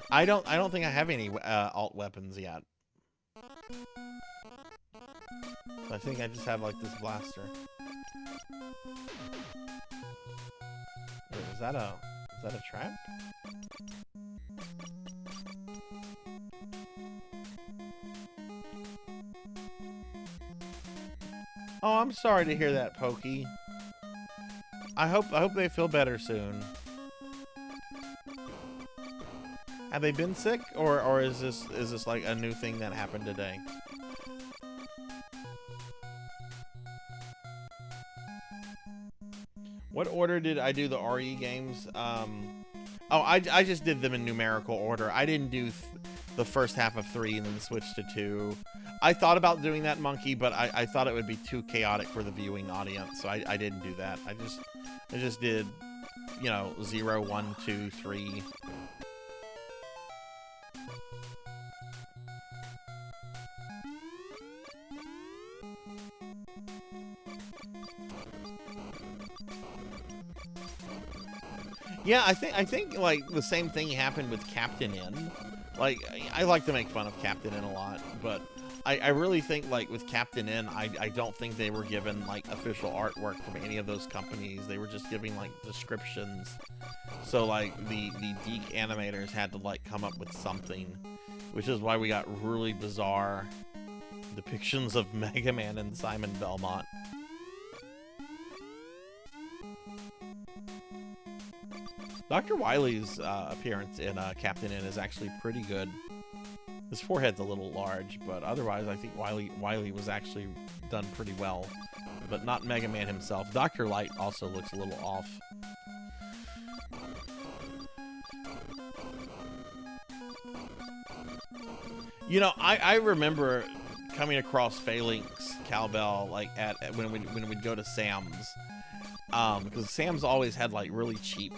I don't think I have any alt weapons yet. I think I just have like this blaster. Wait, is that a trap? Oh, I'm sorry to hear that, Pokey. I hope they feel better soon. Have they been sick, or is this like a new thing that happened today? What order did I do the RE games? Oh, I just did them in numerical order. I didn't do the first half of 3 and then switch to 2. I thought about doing that, Monkey, but I thought it would be too chaotic for the viewing audience, so I didn't do that. I just did, you know, 0, 1, 2, 3. Yeah, I think like the same thing happened with Captain N. Like, I like to make fun of Captain N a lot, but I really think like with Captain N, I don't think they were given like official artwork from any of those companies. They were just giving like descriptions. So like the Deke animators had to like come up with something, which is why we got really bizarre depictions of Mega Man and Simon Belmont. Dr. Wily's appearance in Captain N is actually pretty good. His forehead's a little large, but otherwise I think Wily was actually done pretty well. But not Mega Man himself. Dr. Light also looks a little off. You know, I remember coming across Phalanx cowbell like when we'd go to Sam's, because Sam's always had like really cheap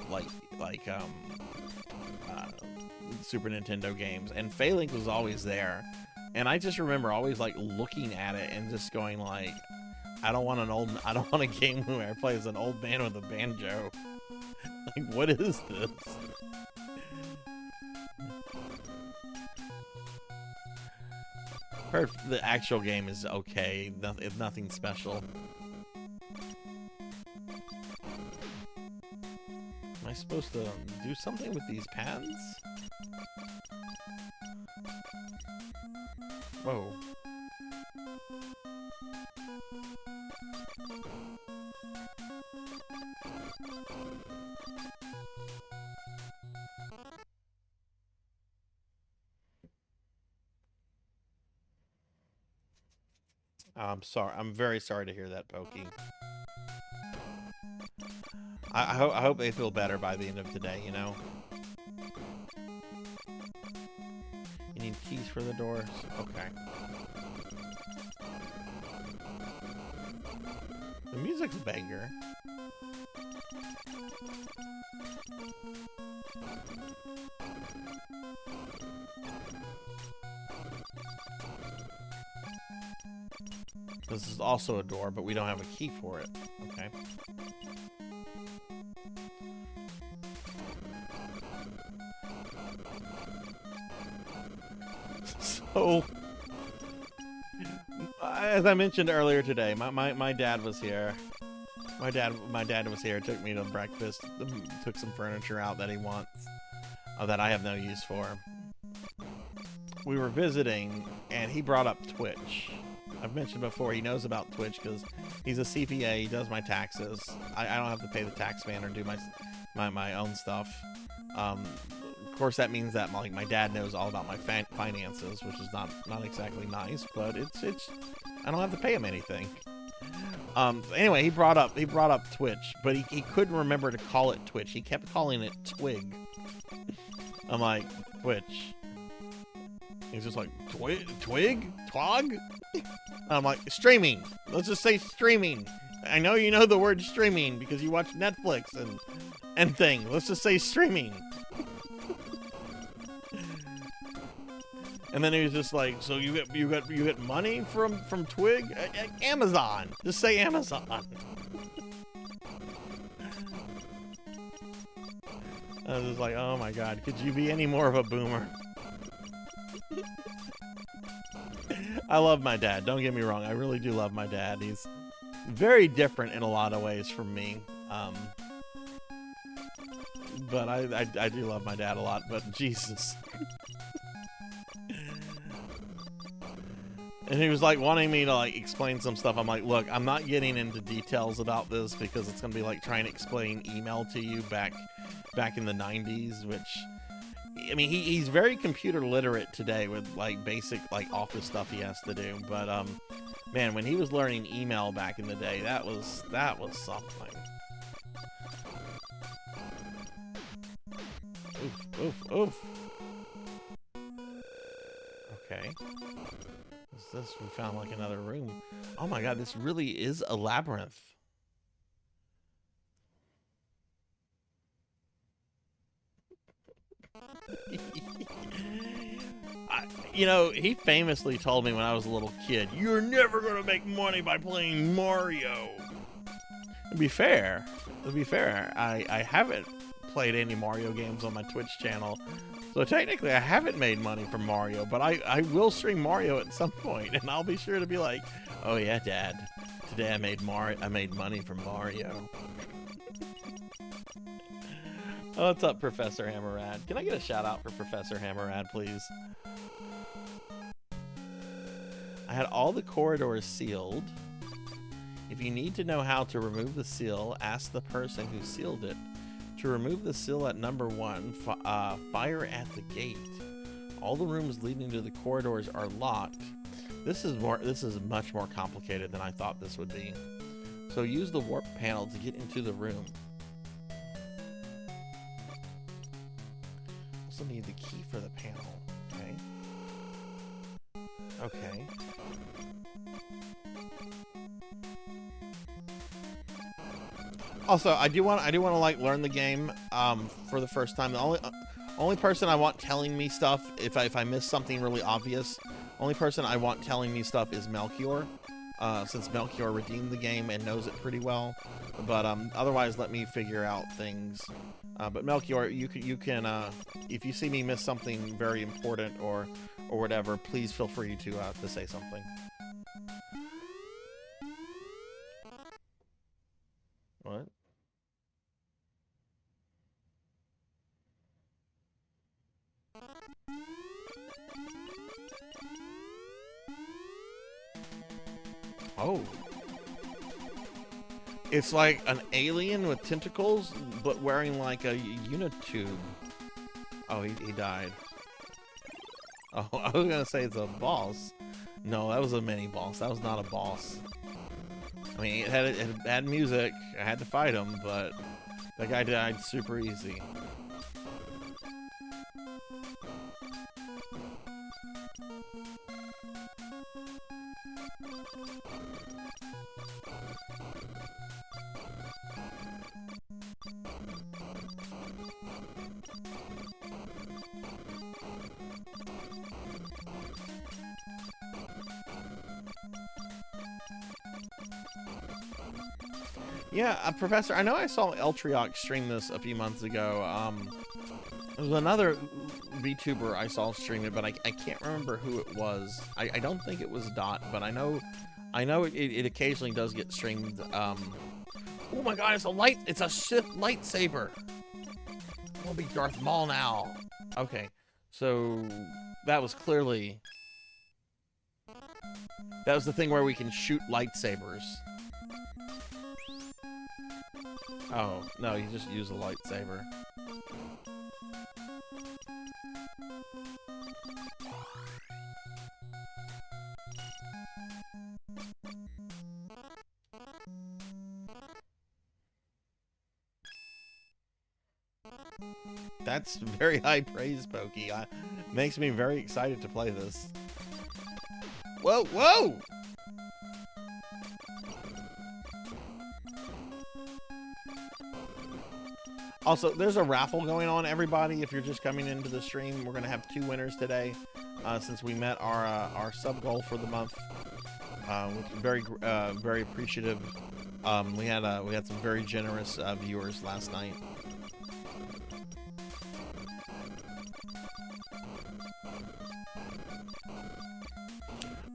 Super Nintendo games, and Phalanx was always there, and I just remember always like looking at it and just going like, I don't want a game where I play as an old man with a banjo. Like, what is this? Heard the actual game is okay, nothing special. Am I supposed to do something with these pads? Whoa. I'm sorry. I'm very sorry to hear that, Pokey. I hope they feel better by the end of today, you know? You need keys for the doors? Okay. The music's a banger. This is also a door, but we don't have a key for it. Okay. So, as I mentioned earlier today, my dad was here. My dad was here, took me to breakfast, took some furniture out that he wants, that I have no use for. We were visiting, and he brought up Twitch. I've mentioned before, he knows about Twitch because he's a CPA, he does my taxes. I don't have to pay the tax man or do my own stuff. Of course, that means that my dad knows all about my finances, which is not exactly nice, but it's I don't have to pay him anything. Anyway, he brought up Twitch, but he couldn't remember to call it Twitch. He kept calling it Twig. I'm like, Twitch. He's just like, Twig? Twog? I'm like, streaming. Let's just say streaming. I know you know the word streaming because you watch Netflix and thing. Let's just say streaming. And then he was just like, so you get money from Twig? Amazon. Just say Amazon. I was just like, oh my god, could you be any more of a boomer? I love my dad, don't get me wrong, I really do love my dad. He's very different in a lot of ways from me. But I do love my dad a lot, but Jesus. And he was like wanting me to like explain some stuff. I'm like, look, I'm not getting into details about this because it's gonna be like trying to explain email to you back in the 90s, which, I mean, he's very computer literate today with like basic like office stuff he has to do. But man, when he was learning email back in the day, that was something. Oof, oof, oof. Okay. What's this? We found like another room. Oh my god, this really is a labyrinth. You know, he famously told me when I was a little kid, you're never gonna make money by playing Mario. To be fair, I haven't played any Mario games on my Twitch channel, so technically I haven't made money from Mario, but I will stream Mario at some point, and I'll be sure to be like, oh yeah, Dad, today I made money from Mario. Oh, what's up, Professor Hammerad? Can I get a shout out for Professor Hammerad, please? I had all the corridors sealed. If you need to know how to remove the seal, ask the person who sealed it. To remove the seal at number 1, fire at the gate. All the rooms leading to the corridors are locked. This is much more complicated than I thought this would be. So use the warp panel to get into the room. Also need the key for the panel. Okay. Okay. Also, I do want to like learn the game for the first time. The only person I want telling me stuff if I miss something really obvious, only person I want telling me stuff is Melchior, since Melchior redeemed the game and knows it pretty well. But otherwise, let me figure out things. But Melchior, you can if you see me miss something very important or whatever, please feel free to say something. What? Oh. It's like an alien with tentacles, but wearing like a unitube. Oh, he died. Oh, I was gonna say it's a boss. No, that was a mini boss. That was not a boss. I mean, it had music. I had to fight him, but that guy died super easy. Yeah, Professor, I know I saw Eltriox stream this a few months ago. There was another VTuber I saw stream it, but I can't remember who it was. I don't think it was Dot, but I know it occasionally does get streamed. Oh my god, it's a Sith lightsaber! I'll be Darth Maul now. Okay, so that was clearly... That was the thing where we can shoot lightsabers. Oh, no, you just use a lightsaber. That's very high praise, Pokey. Makes me very excited to play this. Whoa, whoa! Also, there's a raffle going on, everybody. If you're just coming into the stream, we're gonna have 2 winners today, since we met our sub goal for the month, which is very appreciative. We had some very generous viewers last night.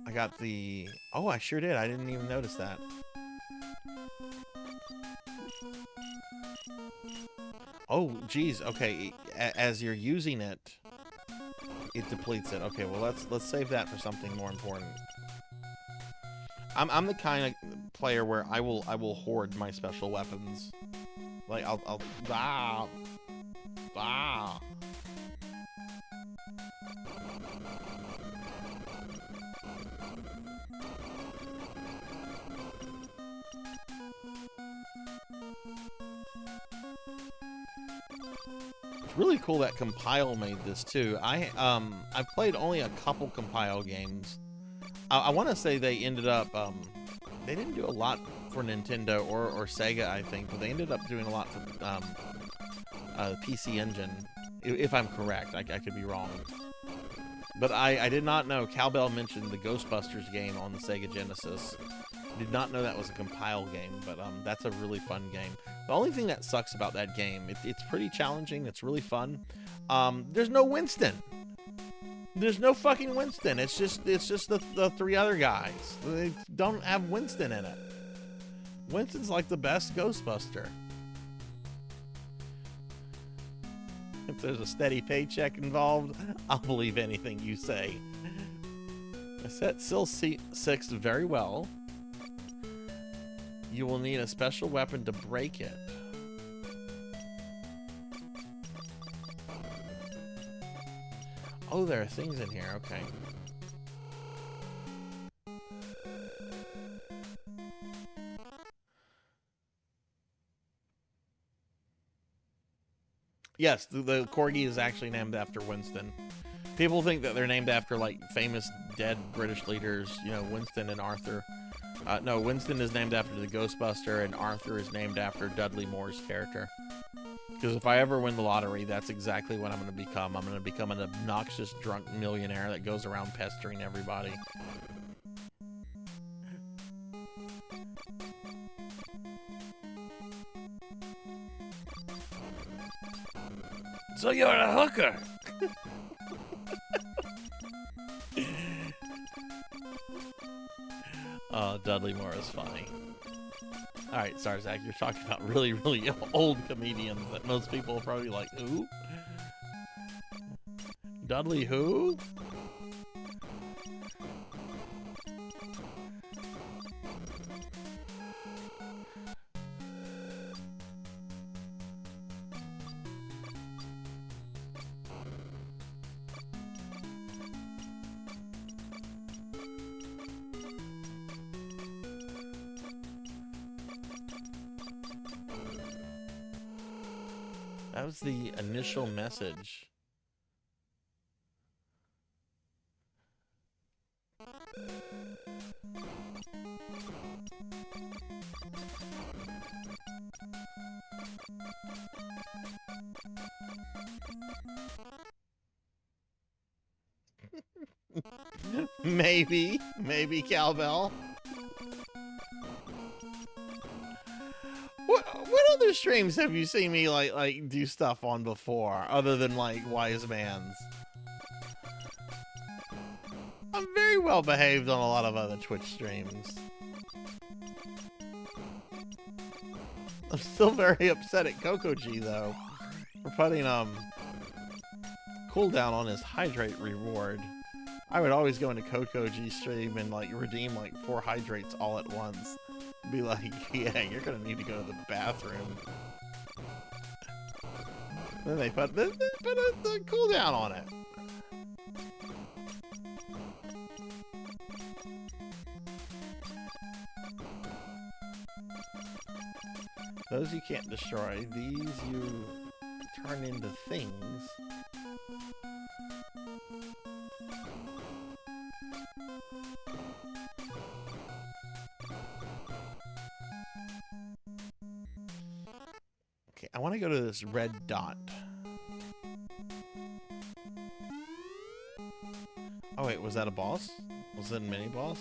I got the... Oh, I sure did. I didn't even notice that. Oh, geez. Okay, as you're using it, it depletes it. Okay, well let's save that for something more important. I'm the kind of player where I will hoard my special weapons. Like I'll It's really cool that Compile made this too. I've played only a couple Compile games. I want to say they ended up they didn't do a lot for Nintendo or Sega, I think, but they ended up doing a lot for PC Engine, if I'm correct. I could be wrong. But I did not know. Cowbell mentioned the Ghostbusters game on the Sega Genesis. Did not know that was a Compile game, but that's a really fun game. The only thing that sucks about that game, it's pretty challenging. It's really fun. There's no Winston. There's no fucking Winston. It's just the 3 other guys. They don't have Winston in it. Winston's like the best Ghostbuster. If there's a steady paycheck involved, I'll believe anything you say. I set Sil 6 very well. You will need a special weapon to break it. Oh, there are things in here. Okay. Yes, the corgi is actually named after Winston. People think that they're named after like famous dead British leaders, you know, Winston and Arthur. No, Winston is named after the Ghostbuster, and Arthur is named after Dudley Moore's character. Because if I ever win the lottery, that's exactly what I'm going to become. I'm going to become an obnoxious drunk millionaire that goes around pestering everybody. So you're a hooker. Oh, Dudley Moore is funny. All right, Sarzac, you're talking about really, really old comedians that most people are probably like, who? Dudley who? That was the initial message. Maybe cowbell. What other streams have you seen me like do stuff on before, other than like Wise Man's? I'm very well behaved on a lot of other Twitch streams. I'm still very upset at Coco G though for putting cooldown on his hydrate reward. I would always go into Coco G stream and like redeem like 4 hydrates all at once. Be like, yeah, you're gonna need to go to the bathroom. Then they put the cooldown on it. Those you can't destroy. These you turn into things. Okay, I want to go to this red dot. Oh wait, was that a boss? Was that a mini boss?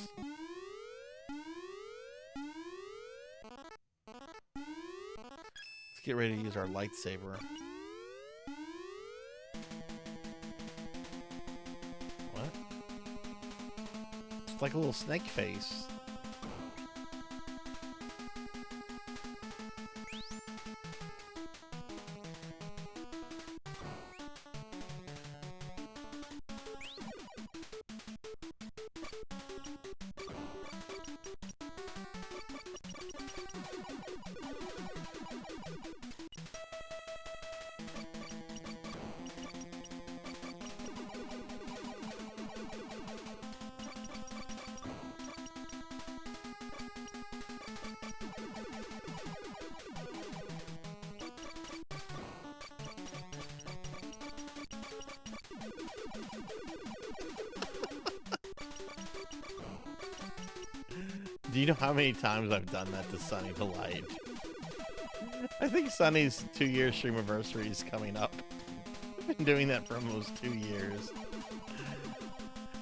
Let's get ready to use our lightsaber. What? It's like a little snake face. Do you know how many times I've done that to Sunny Delight? I think Sunny's 2-year stream anniversary is coming up. I've been doing that for almost 2 years.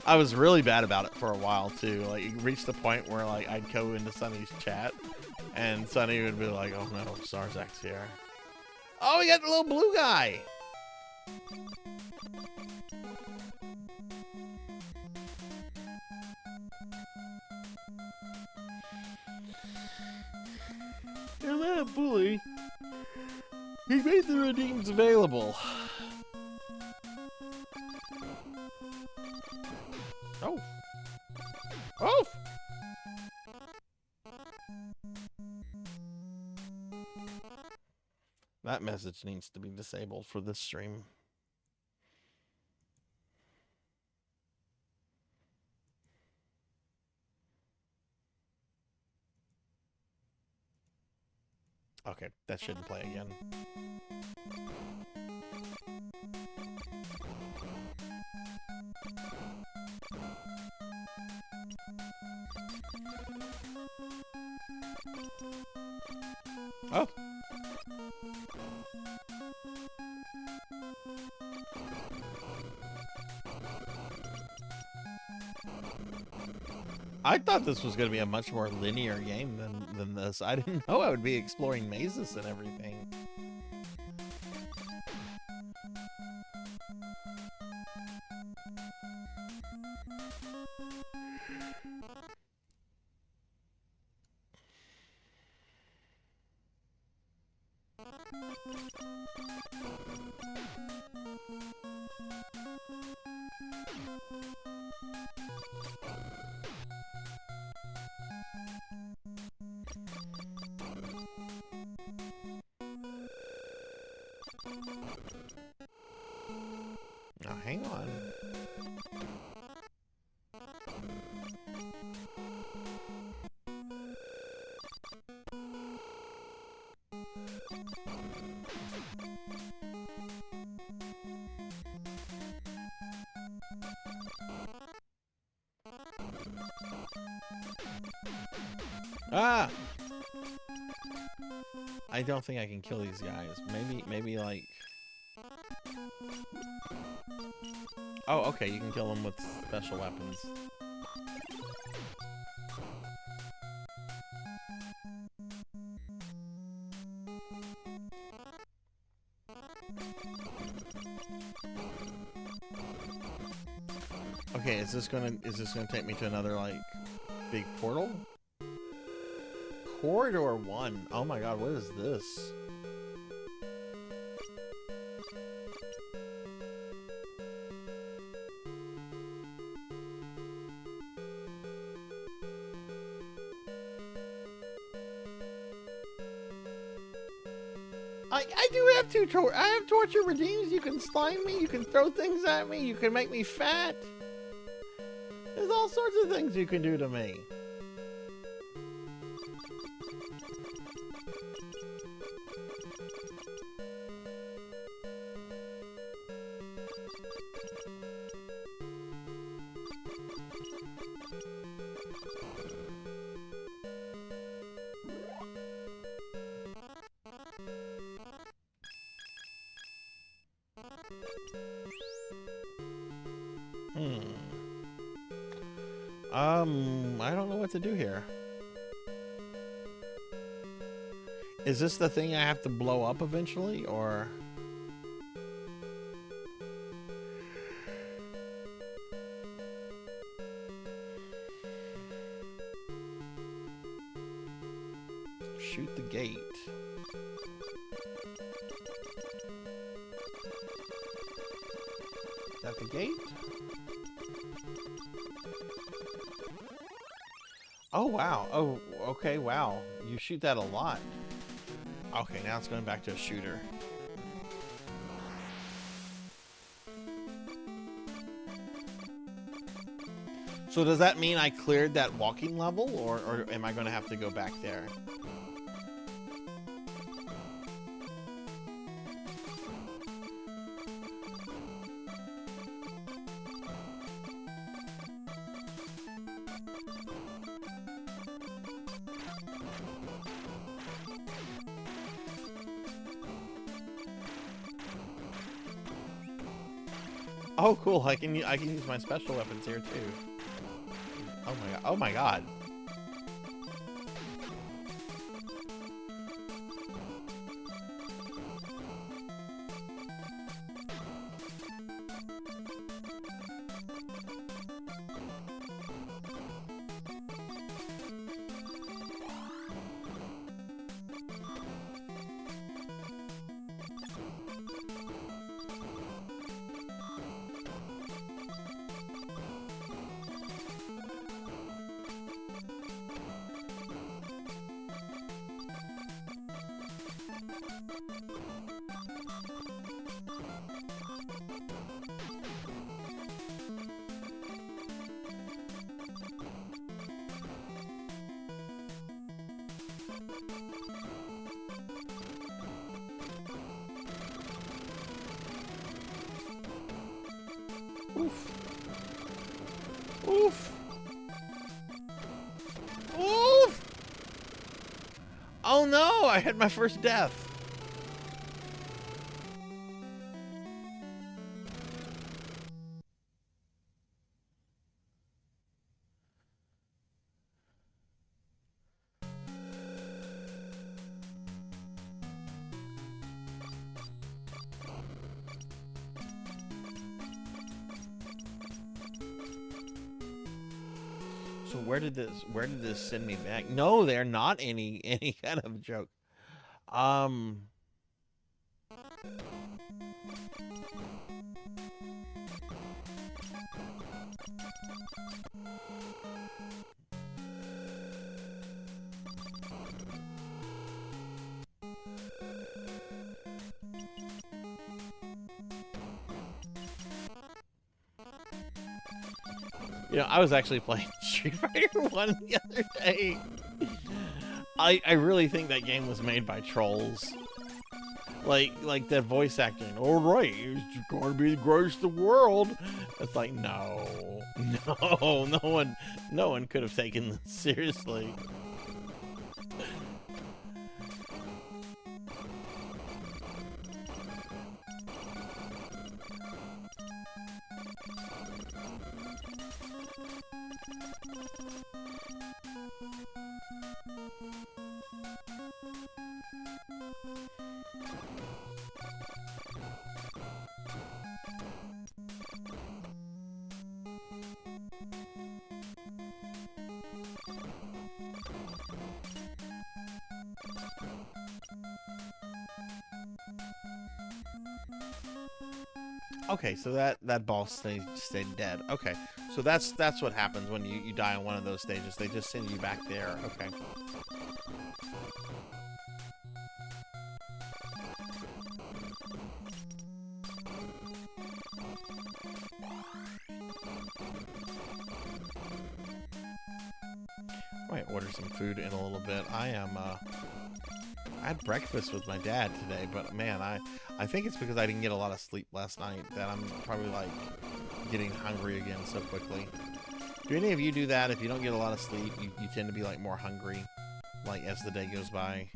I was really bad about it for a while too. Like it reached the point where like I'd go into Sunny's chat and Sunny would be like, "Oh no, Sarzac's here." Oh, we got the little blue guy. You're that bully. He made the redeems available. Oh. Oh! That message needs to be disabled for this stream. Okay, that shouldn't play again. Oh. I thought this was going to be a much more linear game than this. I didn't know I would be exploring mazes and everything. Now, hang on. Ah! I don't think I can kill these guys. Maybe like... Oh, okay, you can kill them with special weapons. Okay, is this gonna take me to another like big portal? Corridor 1. Oh my god, what is this? I have torture redeems. You can slime me, you can throw things at me, you can make me fat. There's all sorts of things you can do to me. I don't know what to do here. Is this the thing I have to blow up eventually, or? Shoot the gate. Is that the gate? Oh, wow. Oh, okay, wow. You shoot that a lot. Okay, now it's going back to a shooter. So does that mean I cleared that walking level, or am I going to have to go back there? Oh, cool! I can use my special weapons here too. Oh my god! Oh my god! Oof. Oof. I had my first death. So where did this send me back? No, they're not any kind of joke. You know, I was actually playing Street Fighter 1 the other day. I really think that game was made by trolls. Like that voice acting. All right, it's going to be the greatest of the world. It's like, no, no one could have taken this seriously. Okay, so that boss stayed dead. Okay, so that's what happens when you die on one of those stages. They just send you back there. Okay. Might order some food in a little bit. I had breakfast with my dad today, but man, I think it's because I didn't get a lot of sleep last night that I'm probably like getting hungry again so quickly. Do any of you do that? If you don't get a lot of sleep, you tend to be like more hungry, like as the day goes by.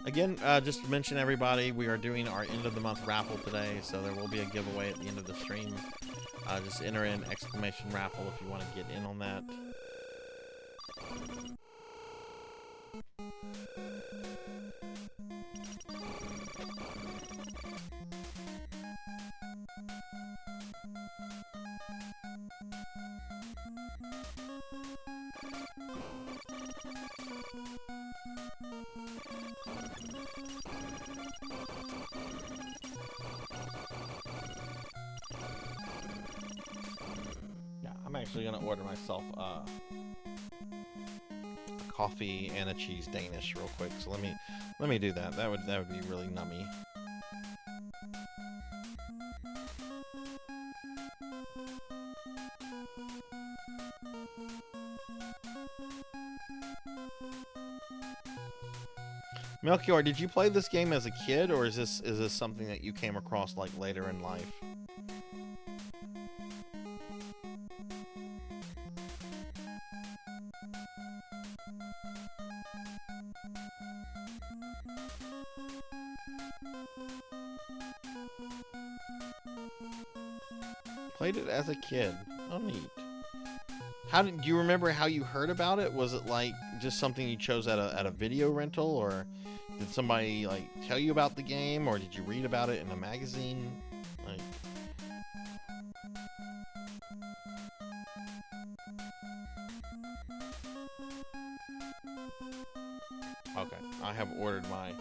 Again, just to mention everybody, we are doing our end of the month raffle today, so there will be a giveaway at the end of the stream. Just enter in exclamation raffle if you want to get in on that. I'm actually gonna order myself a coffee and a cheese Danish real quick. So let me do that. That would be really nummy. Melchior, did you play this game as a kid, or is this something that you came across like later in life? Played it as a kid. Oh, neat. Do you remember how you heard about it? Was it like just something you chose at a video rental, or did somebody like tell you about the game, or did you read about it in a magazine? Like, okay, I have ordered my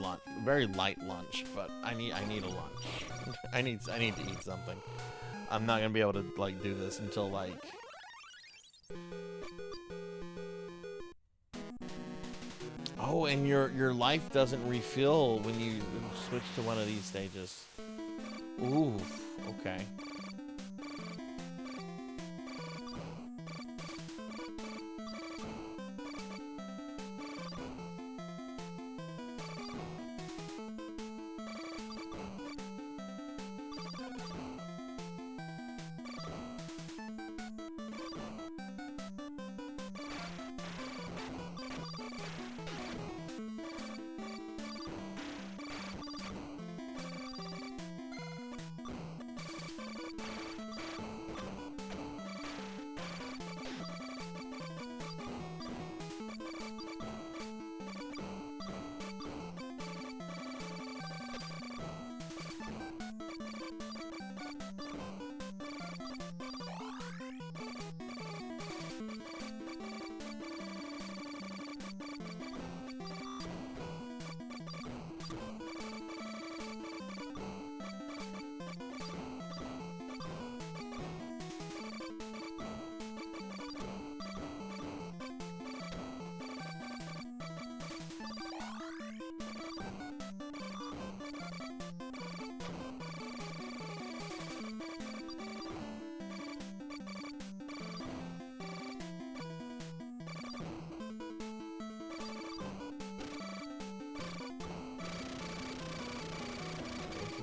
lunch, very light lunch, but I need a lunch. I need to eat something. I'm not gonna be able to like do this until like oh, and your life doesn't refill when you switch to one of these stages. Ooh, okay.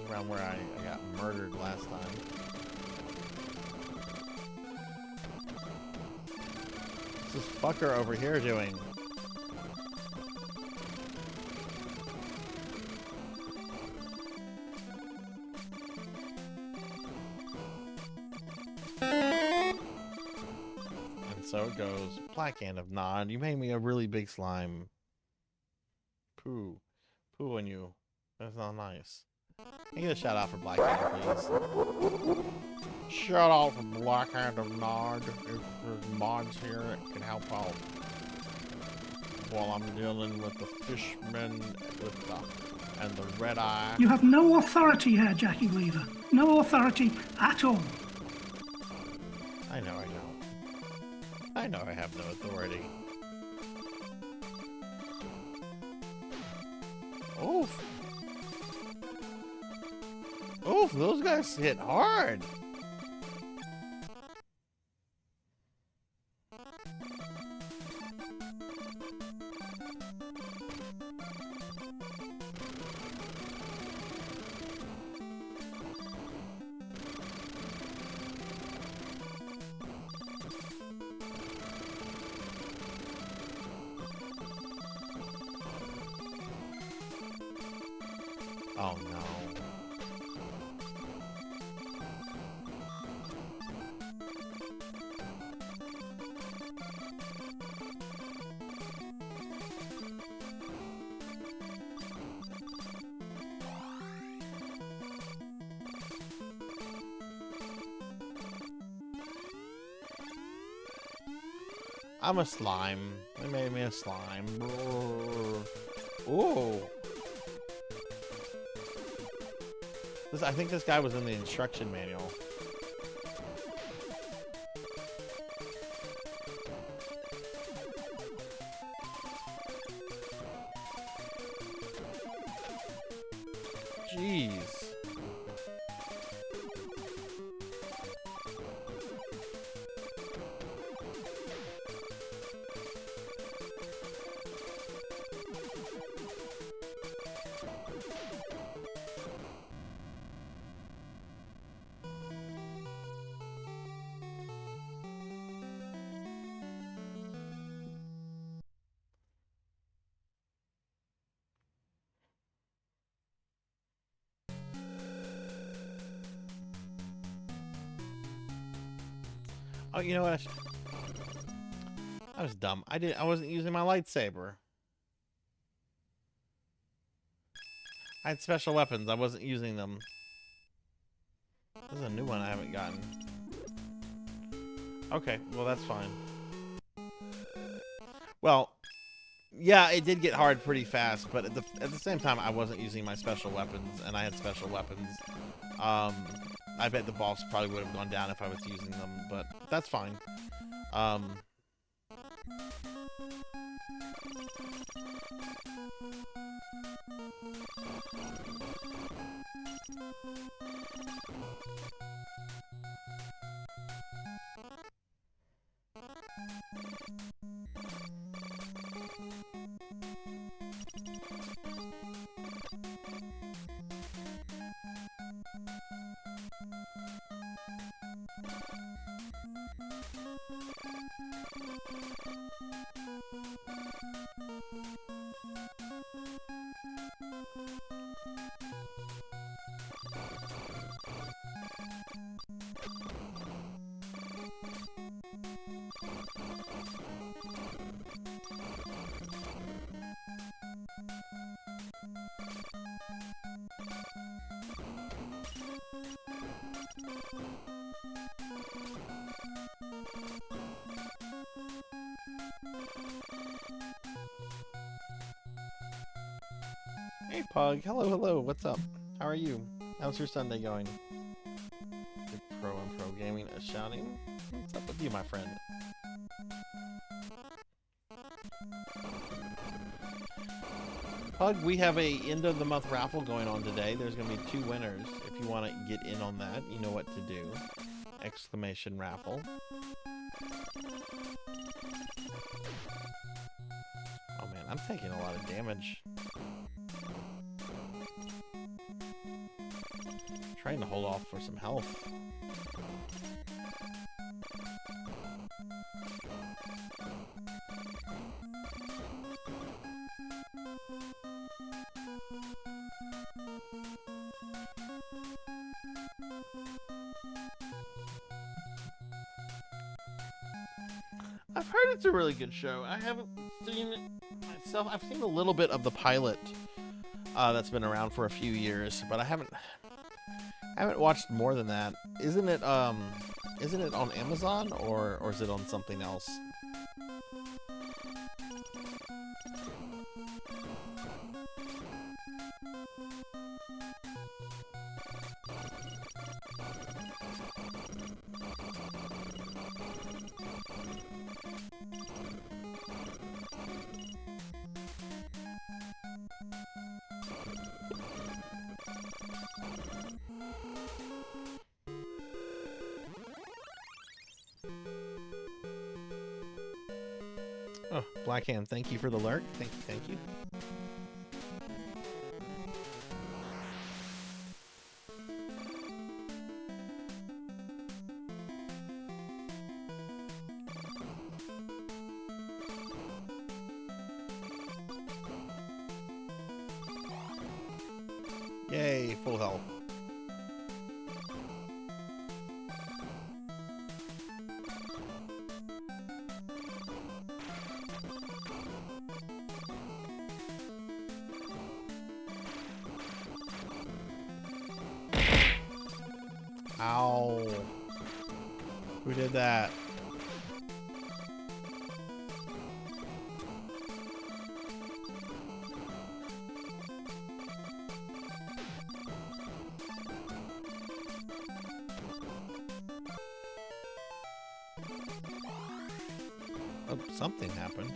around where I got murdered last time. What's this fucker over here doing? And so it goes. Black Hand of Nod. You made me a really big slime. Poo. Poo on you. That's not nice. Can you get a shout out for Black Hand, please? Shout out for Black Hand of Nod. If there's mods here that can help out while I'm dealing with the fishmen and the red eye. You have no authority here, Jackie Weaver. No authority at all. I know. I know I have no authority. Oof. Oof, those guys hit hard. Oh no. I'm a slime. They made me a slime. Ooh. I think this guy was in the instruction manual. Jeez. Oh, you know what? I was dumb. I wasn't using my lightsaber. I had special weapons. I wasn't using them. This is a new one I haven't gotten. Okay, well that's fine. Well, yeah, it did get hard pretty fast, but at the same time, I wasn't using my special weapons, and I had special weapons. I bet the boss probably would have gone down if I was using them, but that's fine. Hey Pug, hello, what's up? How are you? How's your Sunday going? Good pro and pro gaming is shouting. What's up with you, my friend? Pug, we have a end of the month raffle going on today. There's going to be 2 winners. If you want to get in on that, you know what to do. Exclamation raffle. Oh man, I'm taking a lot of damage. trying to hold off for some health. I've heard it's a really good show. I haven't seen it myself. I've seen a little bit of the pilot that's been around for a few years, but I haven't watched more than that. Isn't it on Amazon or is it on something else? Oh, Blackhand, thank you for the lurk. Thank you. Yay, full health. Ow. Who did that? Oh, something happened.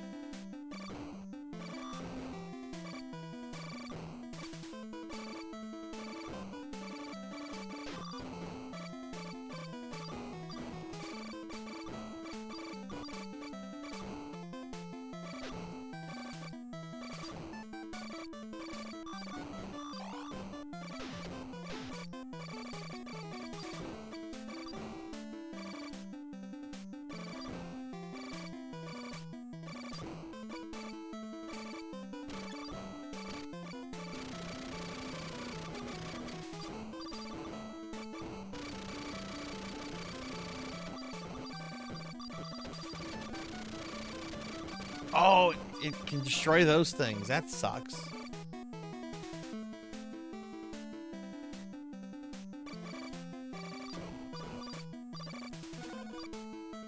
Oh, it can destroy those things. That sucks.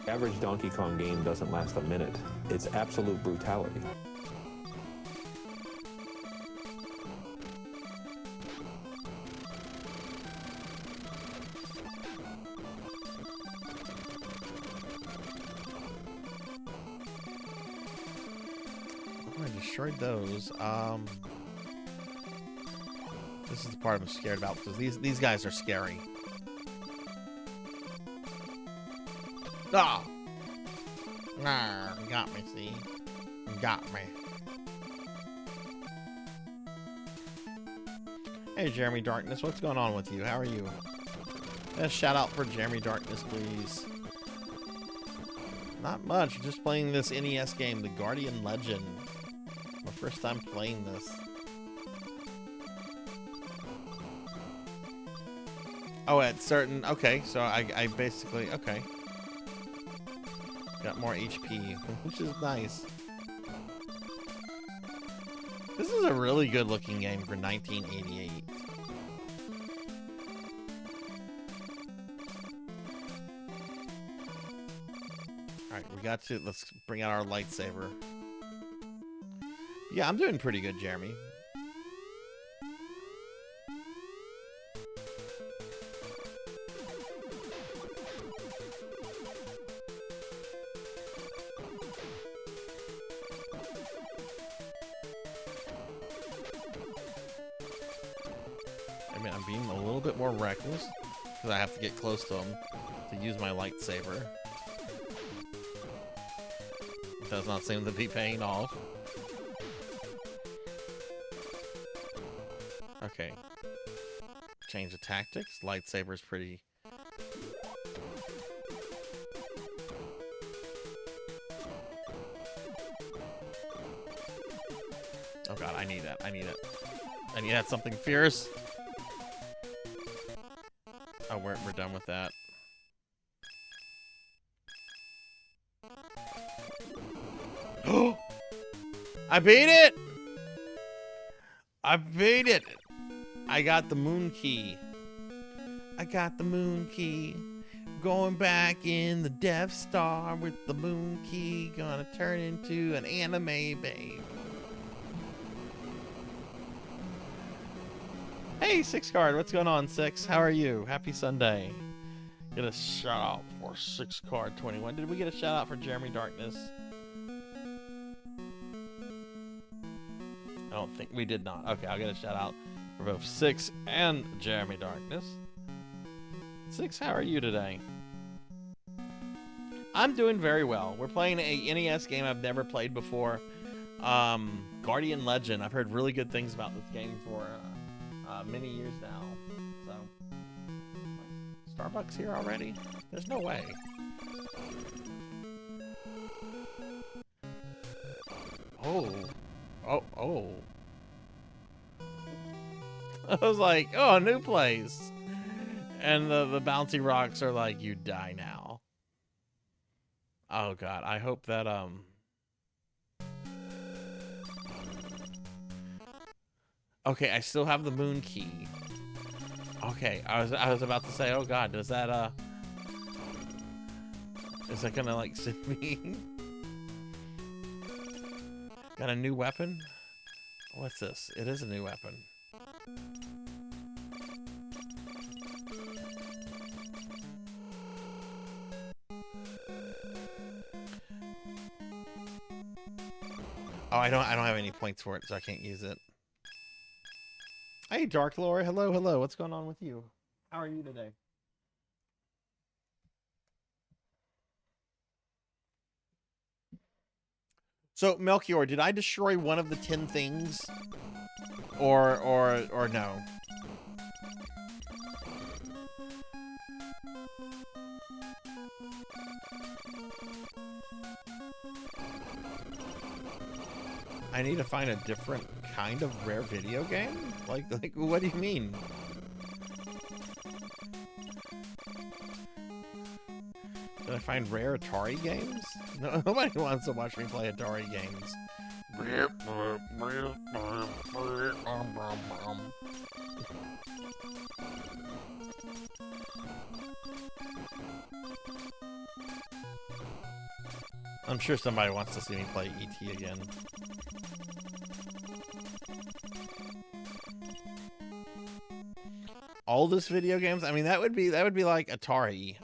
The average Donkey Kong game doesn't last a minute. It's absolute brutality. I destroyed those. This is the part I'm scared about because these guys are scary. Ah! Nah, you got me, see? You got me. Hey, Jeremy Darkness, what's going on with you? How are you? A shout out for Jeremy Darkness, please. Not much, just playing this NES game, The Guardian Legend. My first time playing this. Oh, at certain... Okay, so I basically... Okay. Got more HP, which is nice. This is a really good looking game for 1988. Alright, we got to... Let's bring out our lightsaber. Yeah, I'm doing pretty good, Jeremy. I mean, I'm being a little bit more reckless because I have to get close to him to use my lightsaber. It does not seem to be paying off. Okay. Change of tactics. Lightsaber's pretty... Oh god, I need that. I need it. I need that something fierce. Oh, we're done with that. Oh! I beat it! I beat it! I got the moon key. I got the moon key. Going back in the Death Star with the moon key. Gonna turn into an anime babe. Hey, Six Card, what's going on, Six? How are you? Happy Sunday. Get a shout out for 6 Card 21. Did we get a shout out for Jeremy Darkness? I don't think we did not. Okay, I'll get a shout out for both 6 and Jeremy Darkness. 6, how are you today? I'm doing very well. We're playing a NES game I've never played before. Guardian Legend. I've heard really good things about this game for many years now. So, Starbucks here already? There's no way. Oh. Oh. I was like, oh, a new place. And the bouncy rocks are like, you die now. Oh god, I hope that okay, I still have the moon key. Okay, I was about to say, oh god, does that is that gonna like send me? Got a new weapon? What's this? It is a new weapon. Oh, I don't have any points for it, so I can't use it. Hey, Dark Lord. Hello. What's going on with you? How are you today? So, Melchior, did I destroy one of the 10 things? Or no? I need to find a different kind of rare video game? Like, what do you mean? Did I find rare Atari games? No, nobody wants to watch me play Atari games. I'm sure somebody wants to see me play ET again. Oldest video games? I mean, that would be like Atari.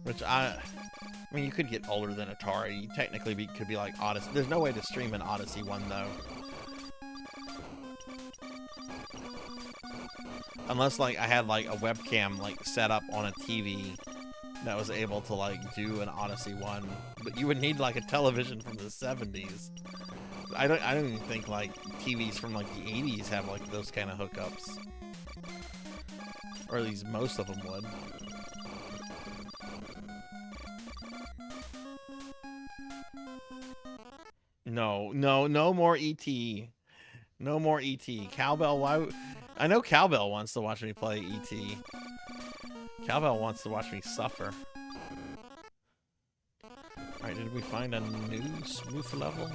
Which I mean, you could get older than Atari. You technically could be like Odyssey. There's no way to stream an Odyssey one though. Unless like I had like a webcam like set up on a TV that was able to like do an Odyssey one, but you would need like a television from the 70s. I don't even think like TVs from like the 80s have like those kind of hookups. Or at least most of them would. No more ET. No more ET. Cowbell, why? I know Cowbell wants to watch me play ET. Cowbell wants to watch me suffer. Alright, did we find a new smooth level?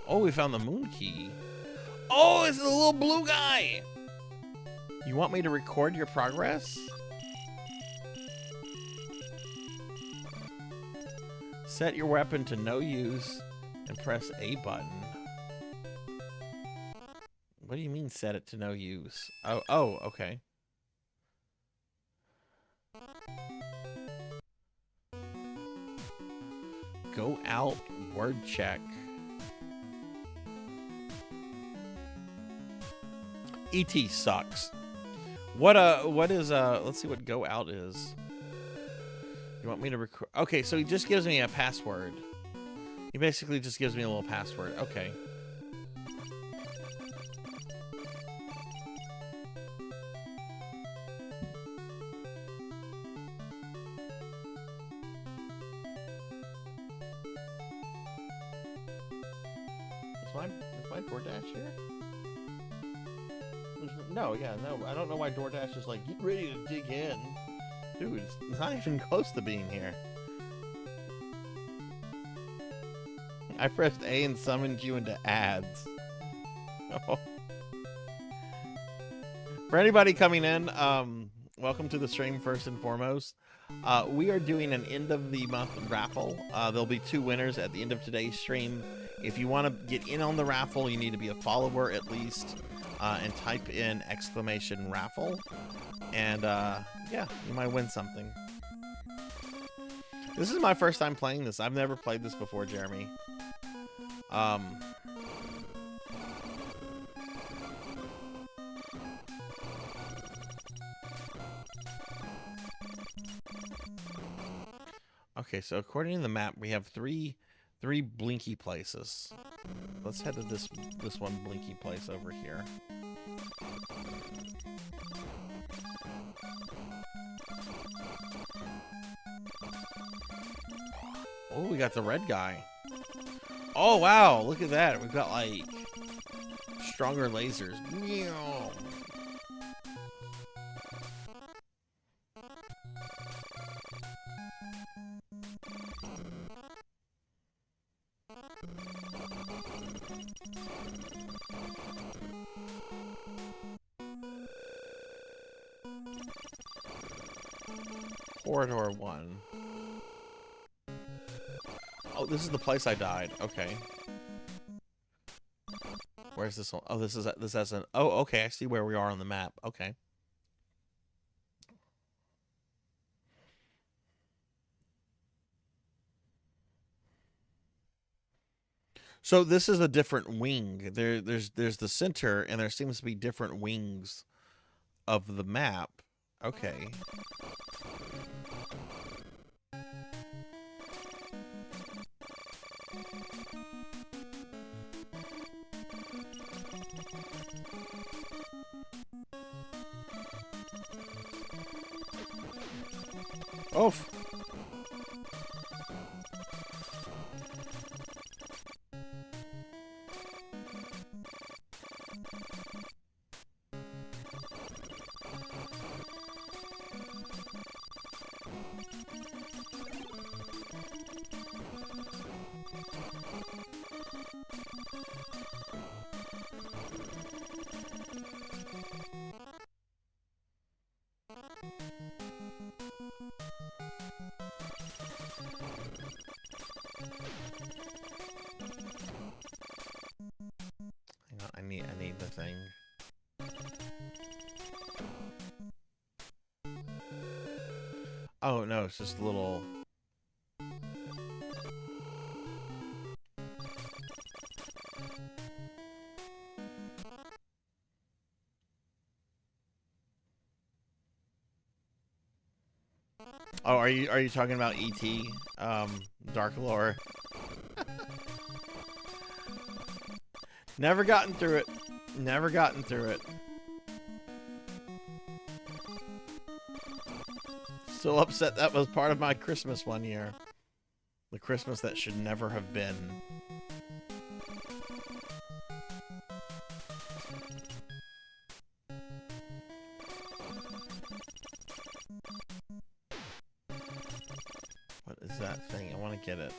Oh, we found the moon key. Oh, it's the little blue guy! You want me to record your progress? Set your weapon to no use and press A button. What do you mean set it to no use? Oh, okay. Go out, word check. ET sucks. What is let's see what go out is. You want me to record? Okay, so he just gives me a password. He basically just gives me a little password. Okay. Is my DoorDash here? No, yeah, no. I don't know why DoorDash is like, get ready to dig in. Dude, it's not even close to being here. I pressed A and summoned you into ads. Oh. For anybody coming in, welcome to the stream first and foremost. We are doing an end of the month raffle. There'll be 2 winners at the end of today's stream. If you want to get in on the raffle, you need to be a follower at least, and type in !raffle. And yeah, you might win something. This is my first time playing this. I've never played this before, Jeremy. Okay, so according to the map, we have three blinky places. Let's head to this one blinky place over here. Oh, we got the red guy. Oh, wow, look at that. We've got, like, stronger lasers. Meow. Corridor 1. Oh, this is the place I died. Okay. Where's this one? Oh, this has an... Oh, okay. I see where we are on the map. Okay. So this is a different wing. There's the center, and there seems to be different wings of the map. Okay. Oh. Hang on, I need the thing. Oh no, it's just a little. Oh, are you talking about ET? Dark Lore. Never gotten through it. Never gotten through it. Still upset that was part of my Christmas one year. The Christmas that should never have been. What is that thing? I want to get it.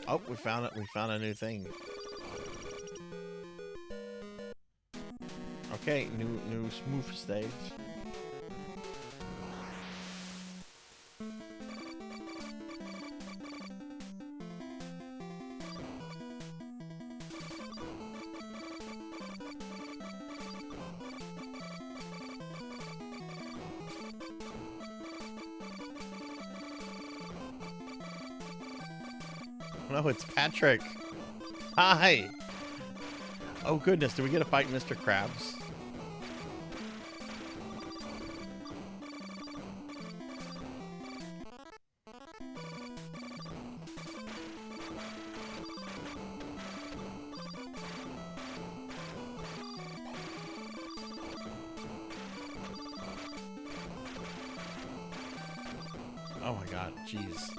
Oh, we found it. We found a new thing. Okay, new smooth stage. No, it's Patrick. Hi. Oh goodness, did we get to fight Mr. Krabs? Oh my god, jeez.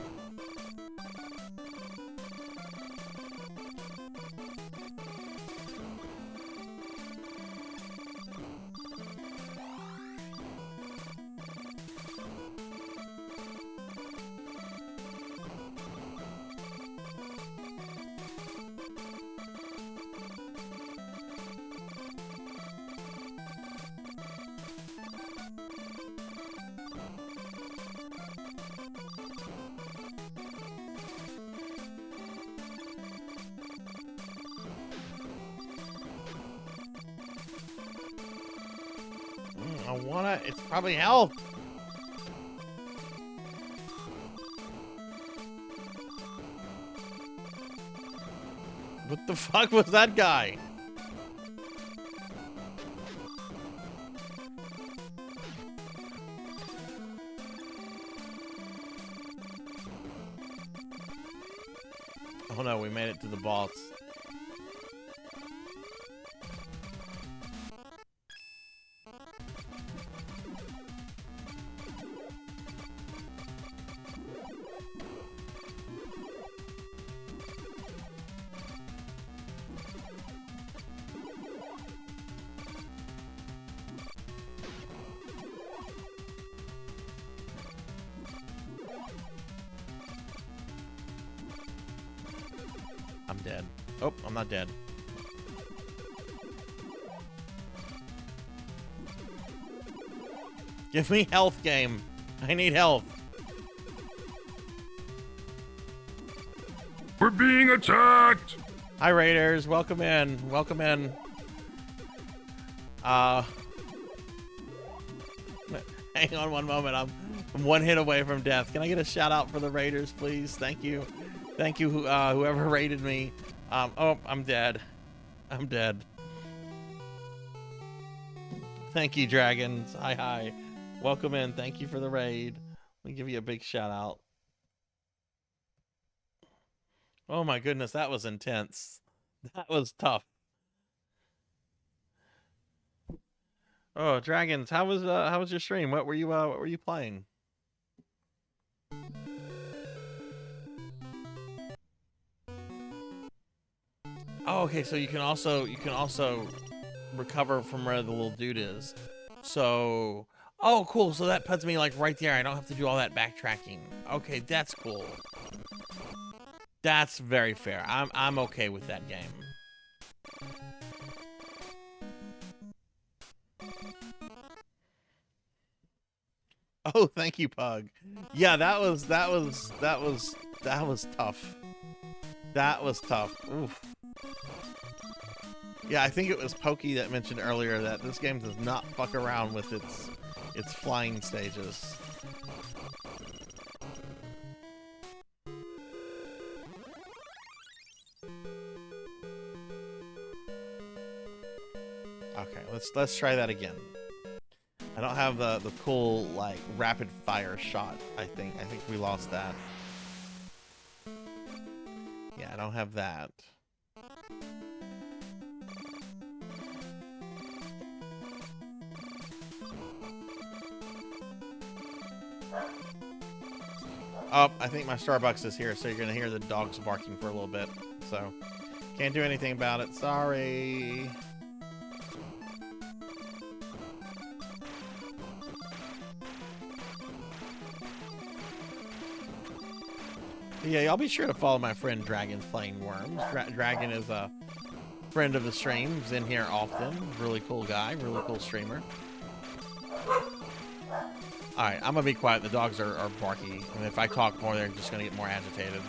I wanna, it's probably health. What the fuck was that guy? Oh no, we made it to the boss. I'm dead. Oh, I'm not dead. Give me health, game. I need health. We're being attacked! Hi, Raiders. Welcome in. Welcome in. Hang on one moment. I'm one hit away from death. Can I get a shout out for the Raiders, please? Thank you. Thank you, whoever raided me. Oh, I'm dead. I'm dead. Thank you, dragons. Hi, hi. Welcome in. Thank you for the raid. Let me give you a big shout out. Oh my goodness, that was intense. That was tough. Oh, dragons, how was your stream? What were you playing? Oh, okay, so you can also recover from where the little dude is. So, oh, cool. So that puts me like right there. I don't have to do all that backtracking. Okay, that's cool. That's very fair. I'm okay with that game. Oh, thank you, Pug. Yeah, that was tough. That was tough. Oof. Yeah, I think it was Pokey that mentioned earlier that this game does not fuck around with its flying stages. Okay, let's try that again. I don't have the cool like rapid fire shot. I think we lost that. Yeah, I don't have that. Oh, I think my Starbucks is here, so you're gonna hear the dogs barking for a little bit. So, can't do anything about it. Sorry. Yeah, y'all be sure to follow my friend Dragon's Playing Worms. Dragon is a friend of the stream. He's in here often. Really cool guy. Really cool streamer. Alright, I'm gonna be quiet. The dogs are barky. And if I talk more, they're just gonna get more agitated.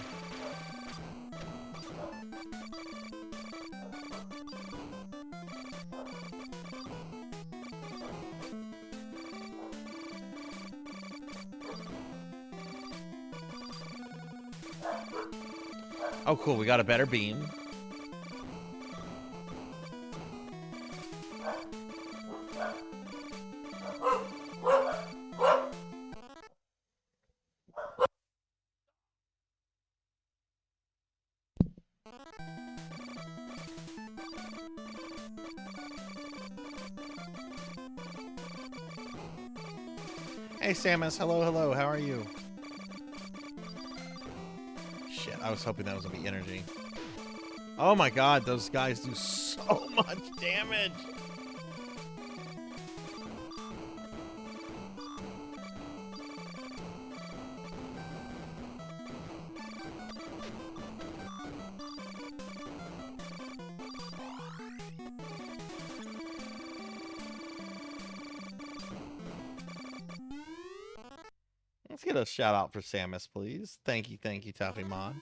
Oh, cool. We got a better beam. Hey, Samus. Hello, hello. How are you? I was hoping that was gonna be energy. Oh my god, those guys do so much damage. Let's get a shout out for Samus, please. Thank you, Toffee Mon.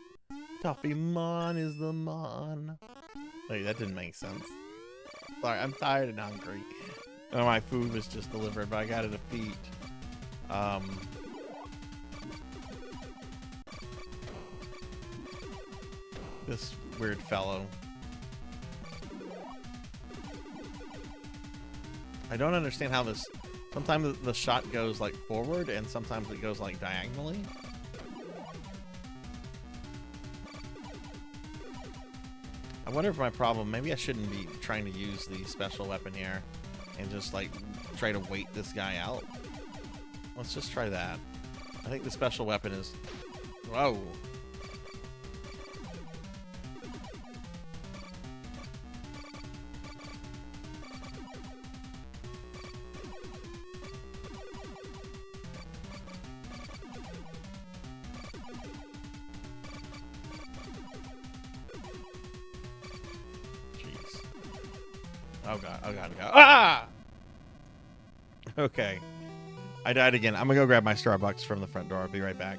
Toffee Mon is the Mon. Wait, that didn't make sense. Sorry, I'm tired and hungry. Oh, my food was just delivered, but I got to defeat. This weird fellow. I don't understand how this. Sometimes the shot goes like forward, and sometimes it goes like diagonally. I wonder if my problem. Maybe I shouldn't be trying to use the special weapon here, and just like try to wait this guy out. Let's just try that. I think the special weapon is. Whoa. Oh god, oh god, oh god. Ah! Okay. I died again. I'm gonna go grab my Starbucks from the front door. I'll be right back.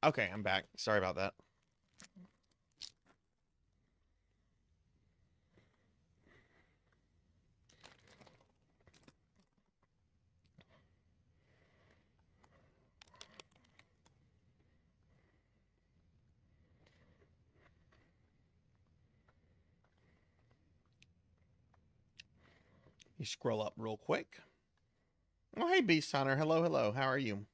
Okay, I'm back. Sorry about that. You scroll up real quick. Oh, hey, Beast Hunter. Hello, hello. How are you?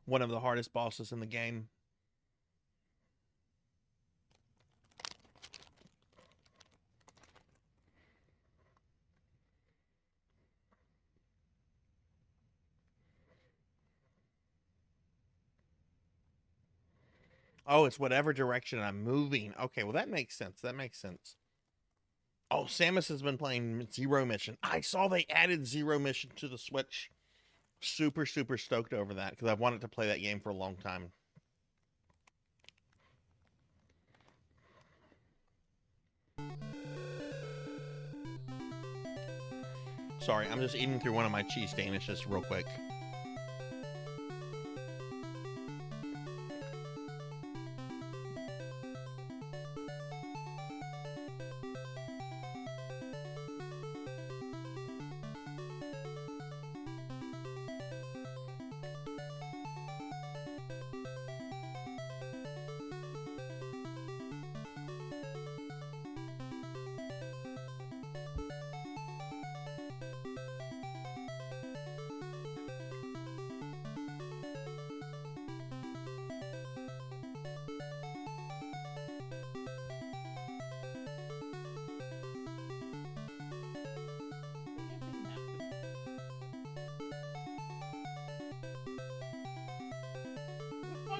One of the hardest bosses in the game. Oh, it's whatever direction I'm moving. Okay, well, that makes sense. That makes sense. Oh, Samus has been playing Zero Mission. I saw they added Zero Mission to the Switch. Super, super stoked over that because I've wanted to play that game for a long time. Sorry, I'm just eating through one of my cheese danishes real quick.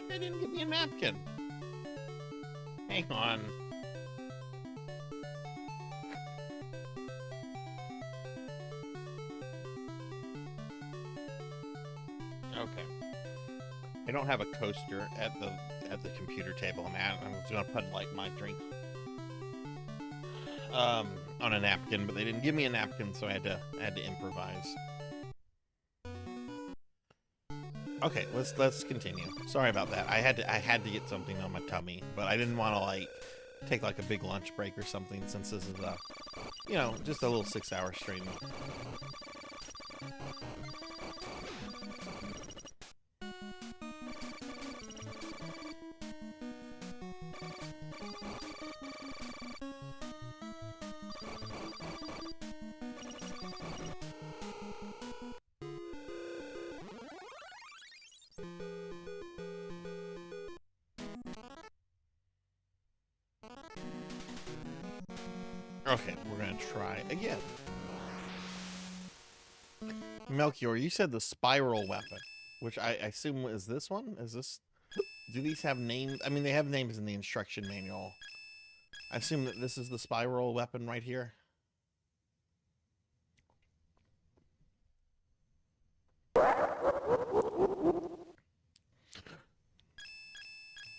They didn't give me a napkin. Hang on. Okay. I don't have a coaster at the computer table I'm at. I was gonna put like my drink on a napkin, but they didn't give me a napkin, so I had to improvise. Okay, let's continue. Sorry about that. I had to get something on my tummy, but I didn't want to like take like a big lunch break or something since this is You know, just a little 6-hour stream. Okay, we're gonna try again. Melchior, you said the spiral weapon, which I assume is this one? Is this... Do these have names? I mean, they have names in the instruction manual. I assume that this is the spiral weapon right here.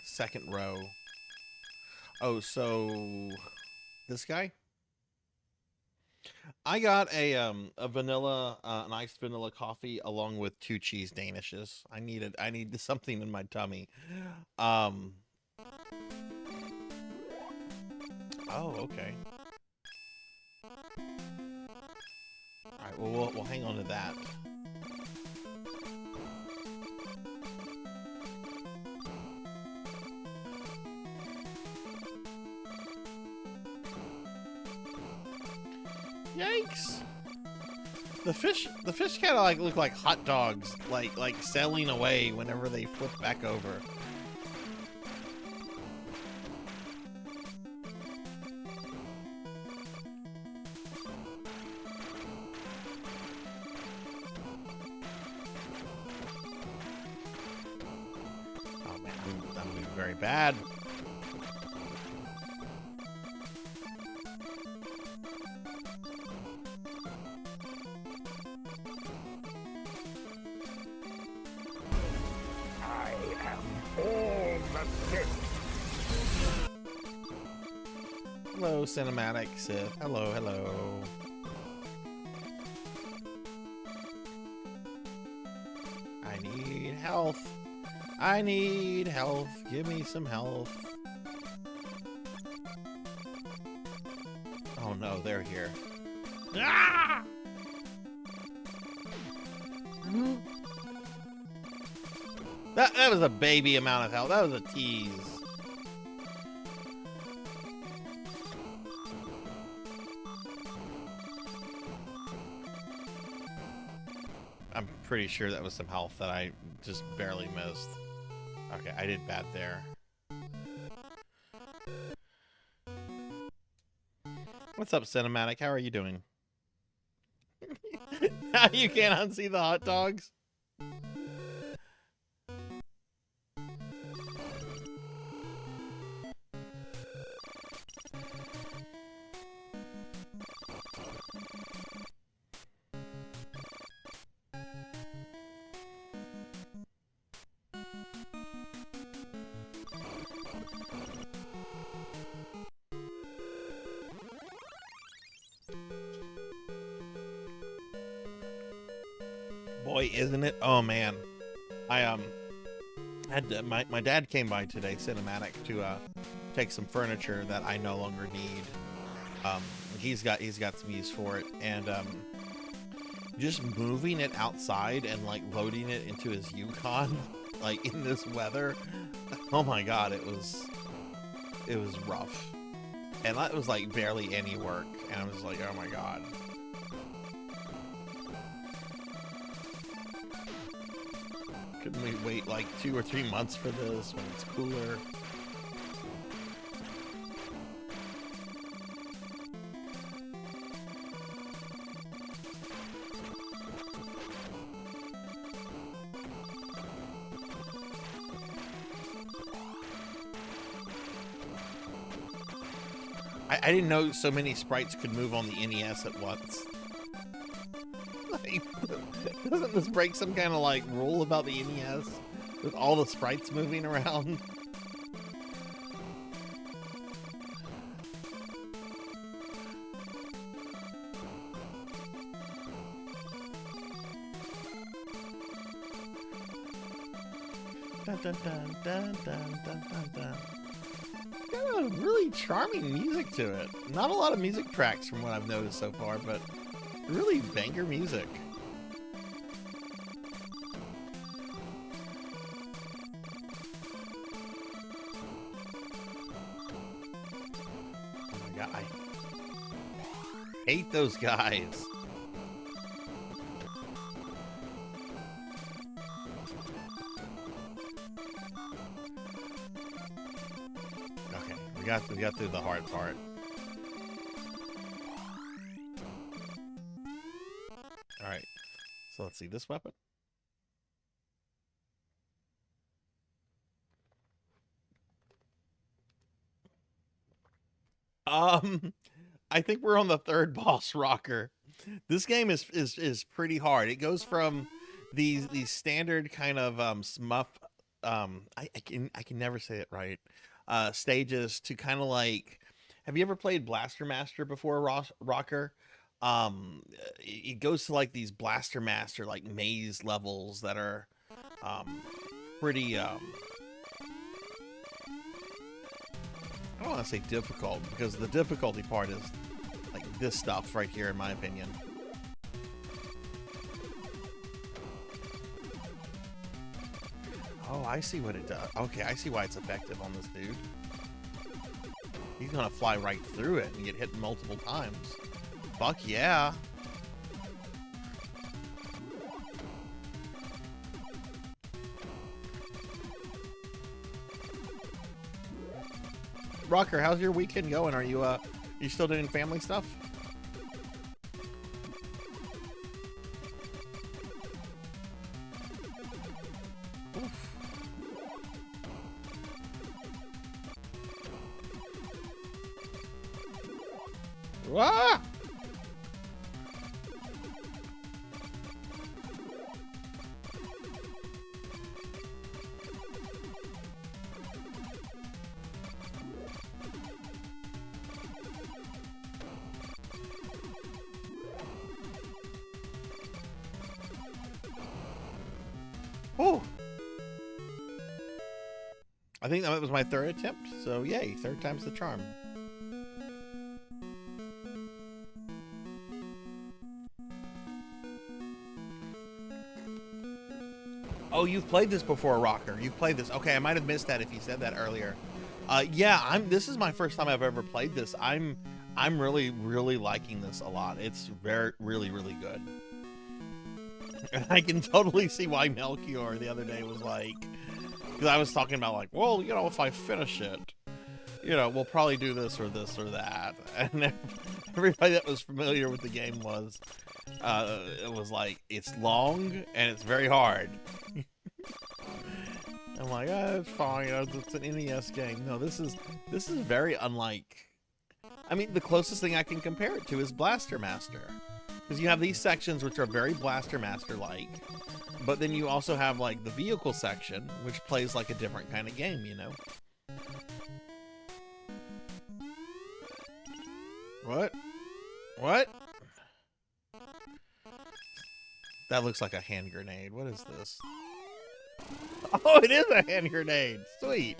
Second row. Oh, so... This guy? I got a vanilla, an iced vanilla coffee along with 2 cheese danishes. I need something in my tummy. Oh, okay. All right, well, we'll hang on to that. Yikes! The fish kind of like look like hot dogs, like sailing away whenever they flip back over. Oh man, I'm doing very bad. Hello, Cinematic Sith. Hello, hello. I need health. I need health. Give me some health. Oh no, they're here. Ah! That was a baby amount of health. That was a tease. I'm pretty sure that was some health that I just barely missed. Okay, I did bad there. What's up, Cinematic? How are you doing? You can't unsee the hot dogs? Boy, isn't it? Oh man, I had my dad came by today, Cinematic, to take some furniture that I no longer need. He's got some use for it, and just moving it outside and like loading it into his Yukon, like in this weather. Oh my God, it was rough, and that was like barely any work, and I was like, oh my God. Couldn't we wait like 2 or 3 months for this when it's cooler? I didn't know so many sprites could move on the NES at once. Like, doesn't this break some kind of like rule about the NES with all the sprites moving around? Dun, dun, dun, dun, dun, dun, dun, dun. got a really charming music to it. Not a lot of music tracks from what I've noticed so far, but really banger music. Oh my god, I hate those guys. Okay, we got through the hard part. All right, so let's see this weapon. I think we're on the third boss, Rocker. This game is pretty hard. It goes from these standard kind of smuff I can never say it right stages to kind of like, have you ever played Blaster Master before, Rocker? It goes to like these Blaster Master like maze levels that are pretty I don't want to say difficult, because the difficulty part is like this stuff right here, in my opinion. Oh, I see what it does. Okay, I see why it's effective on this dude. He's gonna fly right through it and get hit multiple times. Fuck yeah. Rocker, how's your weekend going? Are you still doing family stuff? Oof. Ah! Oh, I think that was my third attempt, so yay, third time's the charm. Oh, you've played this before, Rocker. You've played this. Okay, I might have missed that if you said that earlier. Yeah, this is my first time I've ever played this. I'm really liking this a lot. It's really good. And I can totally see why Melchior the other day was like, because I was talking about like, well, you know, if I finish it, you know, we'll probably do this or that. And everybody that was familiar with the game was, it was like, it's long and it's very hard. I'm like, oh, it's fine. It's an NES game. No, this is very unlike. I mean, the closest thing I can compare it to is Blaster Master. Because you have these sections which are very Blaster Master-like, but then you also have like the vehicle section, which plays like a different kind of game, you know? What? What? That looks like a hand grenade. What is this? Oh, it is a hand grenade. Sweet.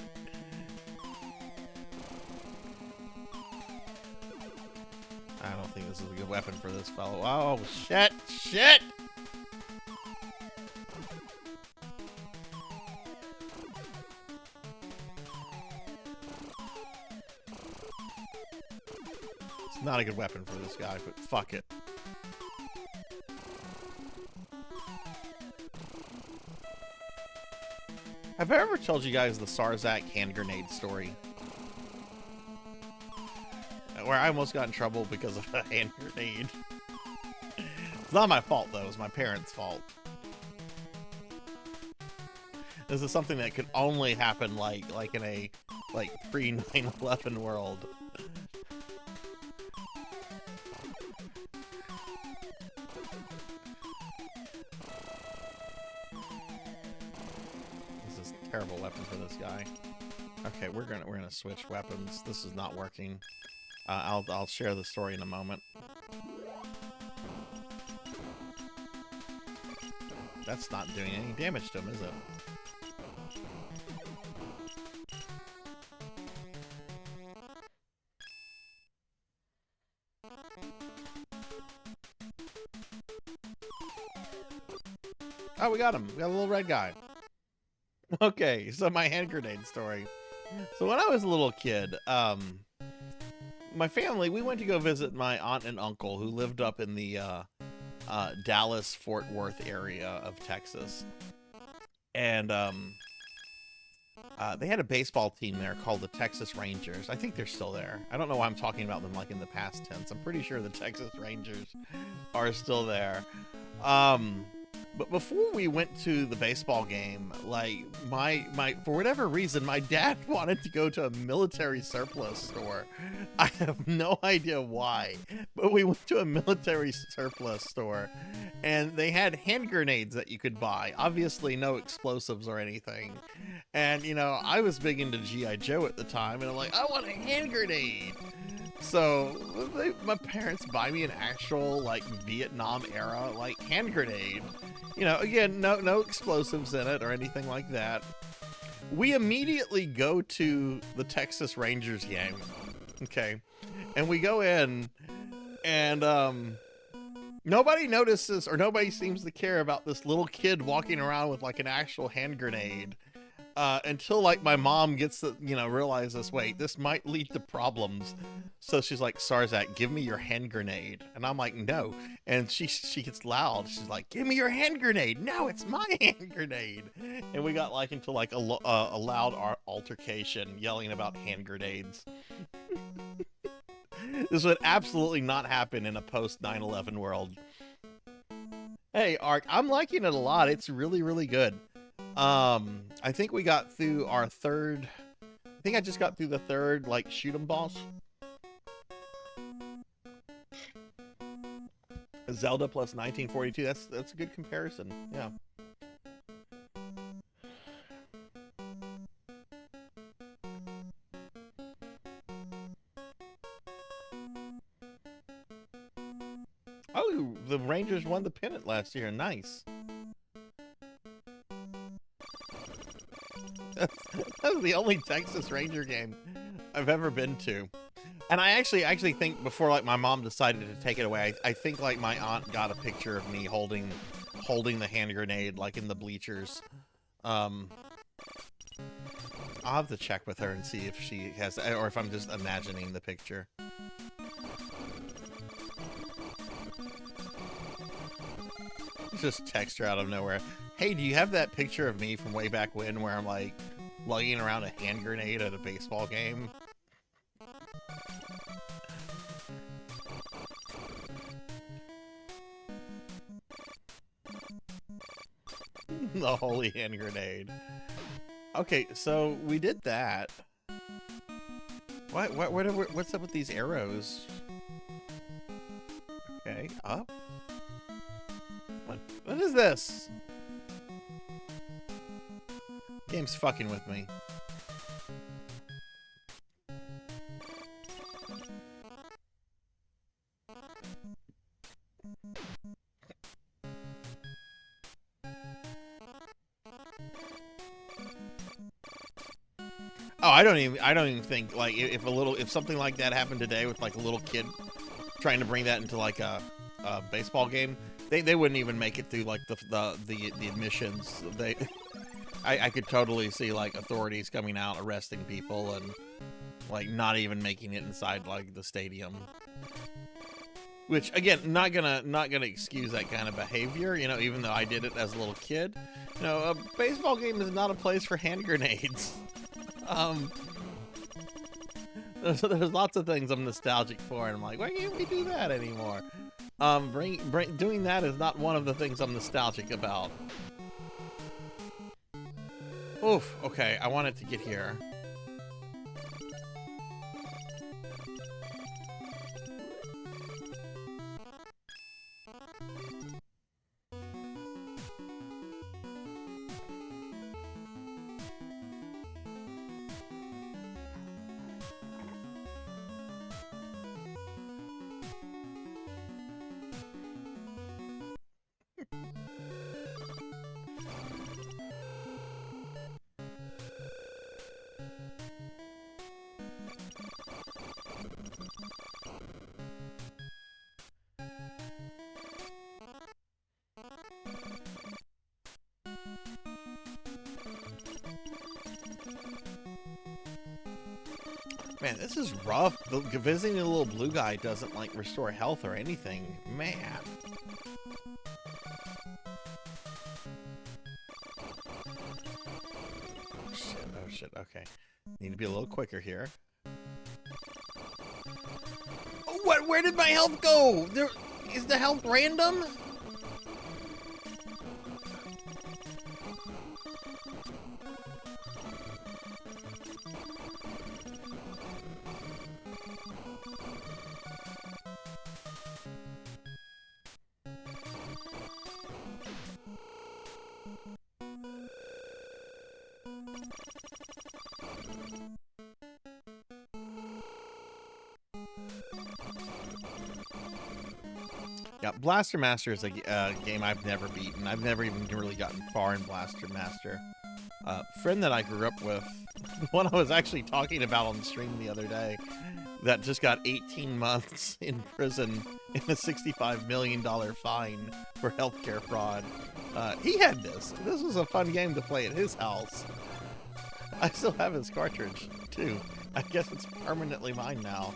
I don't think this is a good weapon for this fellow. Oh, shit! Shit! It's not a good weapon for this guy, but fuck it. Have I ever told you guys the Sarzac hand grenade story? Where I almost got in trouble because of a hand grenade. It's not my fault, though. It's my parents' fault. This is something that could only happen like in a pre-9/11 world. This is a terrible weapon for this guy. Okay, we're gonna switch weapons. This is not working. I'll share the story in a moment. That's not doing any damage to him, is it? Oh, we got him. We got a little red guy. Okay, so my hand grenade story. So when I was a little kid, my family, we went to go visit my aunt and uncle who lived up in the Dallas-Fort Worth area of Texas. And they had a baseball team there called the Texas Rangers. I think they're still there. I don't know why I'm talking about them like in the past tense. I'm pretty sure the Texas Rangers are still there. But before we went to the baseball game, like my for whatever reason, my dad wanted to go to a military surplus store. I have no idea why, but we went to a military surplus store and they had hand grenades that you could buy. Obviously no explosives or anything. And you know, I was big into G.I. Joe at the time and I'm like, I want a hand grenade. So my parents buy me an actual like Vietnam era like hand grenade. You know, again, no explosives in it or anything like that. We immediately go to the Texas Rangers game. Okay. And we go in and nobody notices or nobody seems to care about this little kid walking around with like an actual hand grenade. Until like my mom gets to, you know, realizes, wait, this might lead to problems. So she's like, Sarzac, give me your hand grenade. And I'm like, no. And she gets loud. She's like, give me your hand grenade. No, it's my hand grenade. And we got like into like a loud altercation yelling about hand grenades. This would absolutely not happen in a post 9/11 world. Hey, Ark, I'm liking it a lot. It's really, really good. I think we got through our third, I think I just got through the third, like, shoot 'em boss. Zelda plus 1942, that's a good comparison, yeah. Oh, the Rangers won the pennant last year, nice. That's the only Texas Ranger game I've ever been to. And I actually think before like my mom decided to take it away, I think like my aunt got a picture of me holding the hand grenade like in the bleachers. I'll have to check with her and see if she has, or if I'm just imagining the picture. Just text her out of nowhere. Hey, do you have that picture of me from way back when where I'm like lugging around a hand grenade at a baseball game? The holy hand grenade. Okay, so we did that. What's up with these arrows? Okay, up. What is this? Game's fucking with me. Oh, I don't even think like if something like that happened today with like a little kid trying to bring that into like a baseball game, they wouldn't even make it through like the admissions. I could totally see like authorities coming out arresting people and like not even making it inside like the stadium. Which again, not gonna excuse that kind of behavior, you know, even though I did it as a little kid. You know, a baseball game is not a place for hand grenades. There's lots of things I'm nostalgic for, and I'm like, why can't we do that anymore? Doing that is not one of the things I'm nostalgic about. Oof, okay, I wanted to get here. Man, this is rough. Visiting the little blue guy doesn't, like, restore health or anything. Man. Oh shit, okay. Need to be a little quicker here. Oh, what? Where did my health go? Is the health random? Yeah, Blaster Master is a game I've never beaten. I've never even really gotten far in Blaster Master. Friend that I grew up with, one I was actually talking about on stream the other day, that just got 18 months in prison and a $65 million fine for healthcare fraud. He had this. This was a fun game to play at his house. I still have his cartridge, too. I guess it's permanently mine now.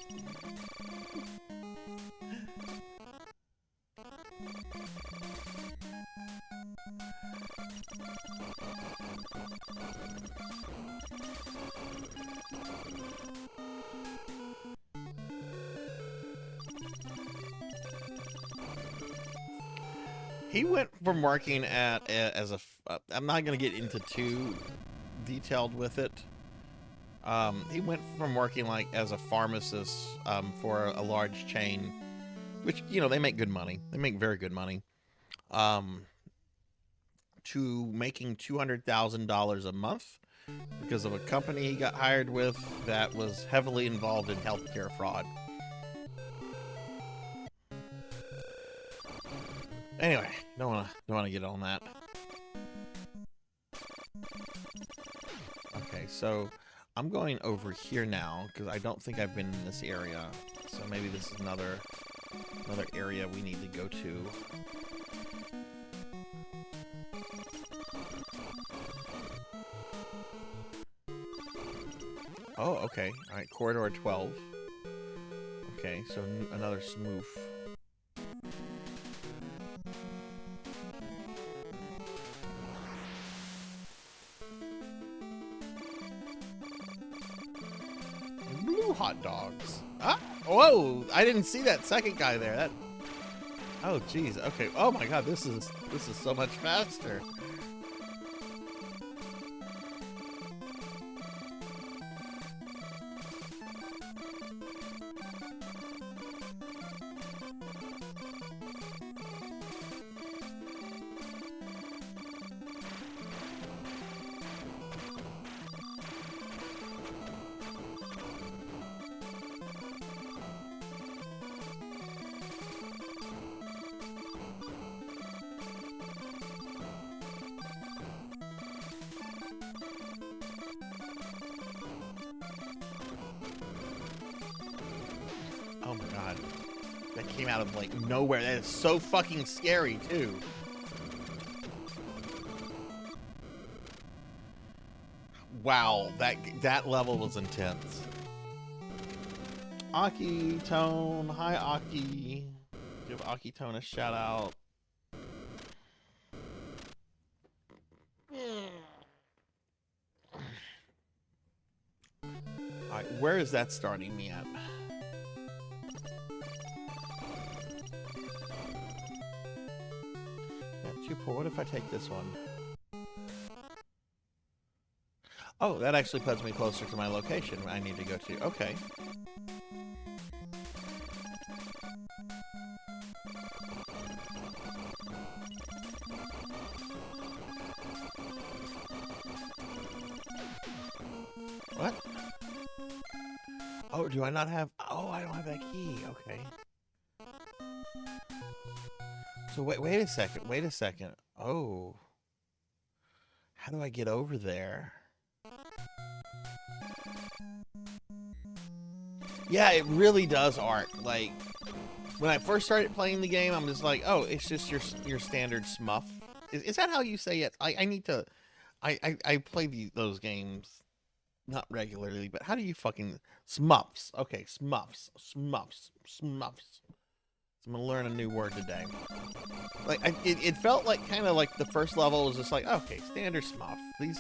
He went from working at as a I'm not going to get into too detailed with it. He went from working like as a pharmacist for a large chain, which, you know, they make good money. They make very good money. To making $200,000 a month because of a company he got hired with that was heavily involved in healthcare fraud. Anyway, don't wanna get on that. Okay, so I'm going over here now because I don't think I've been in this area. So maybe this is another area we need to go to. Oh, okay. All right, corridor 12. Okay, so another smooth. Blue hot dogs. Ah! Whoa! I didn't see that second guy there. That. Oh, jeez. Okay. Oh my God. This is so much faster. Oh my God. That came out of like nowhere. That is so fucking scary too. Wow, that level was intense. Aki Tone, hi Aki. Give Aki Tone a shout out. Alright, where is that starting me at? What if I take this one? Oh, that actually puts me closer to my location I need to go to. Okay. What? Oh, do I not have... Oh, I don't have that key. Okay. So wait a second. Oh. How do I get over there? Yeah, it really does arc. Like, when I first started playing the game, I'm just like, oh, it's just your standard smuff. Is that how you say it? I need to... I play those games not regularly, but how do you fucking Smuffs? Okay, Smuffs. I'm gonna learn a new word today. Like it felt like kind of like the first level was just like, okay, standard Smuff. These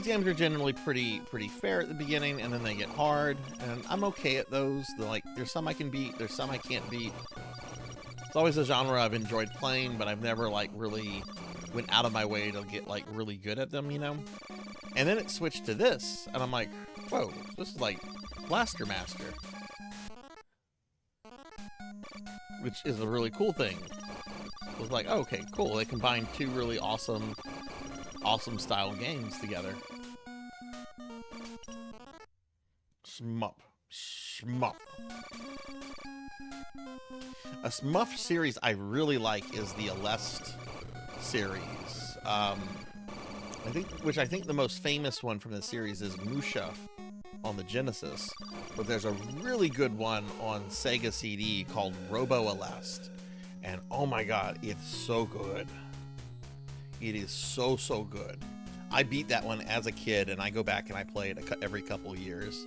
games are generally pretty fair at the beginning, and then they get hard, and I'm okay at those. Like there's some I can beat, there's some I can't beat. It's always a genre I've enjoyed playing, but I've never like really went out of my way to get like really good at them, you know? And then it switched to this, and I'm like, whoa, this is like Blaster Master. Which is a really cool thing. It was like, oh, okay, cool. They combined two really awesome style games together. Shmup. A Smuff series I really like is the Aleste series. I think the most famous one from the series is Musha on the Genesis, but there's a really good one on Sega CD called Robo Aleste, and oh my god, it's so good. It is so good. I beat that one as a kid, and I go back and I play it every couple years.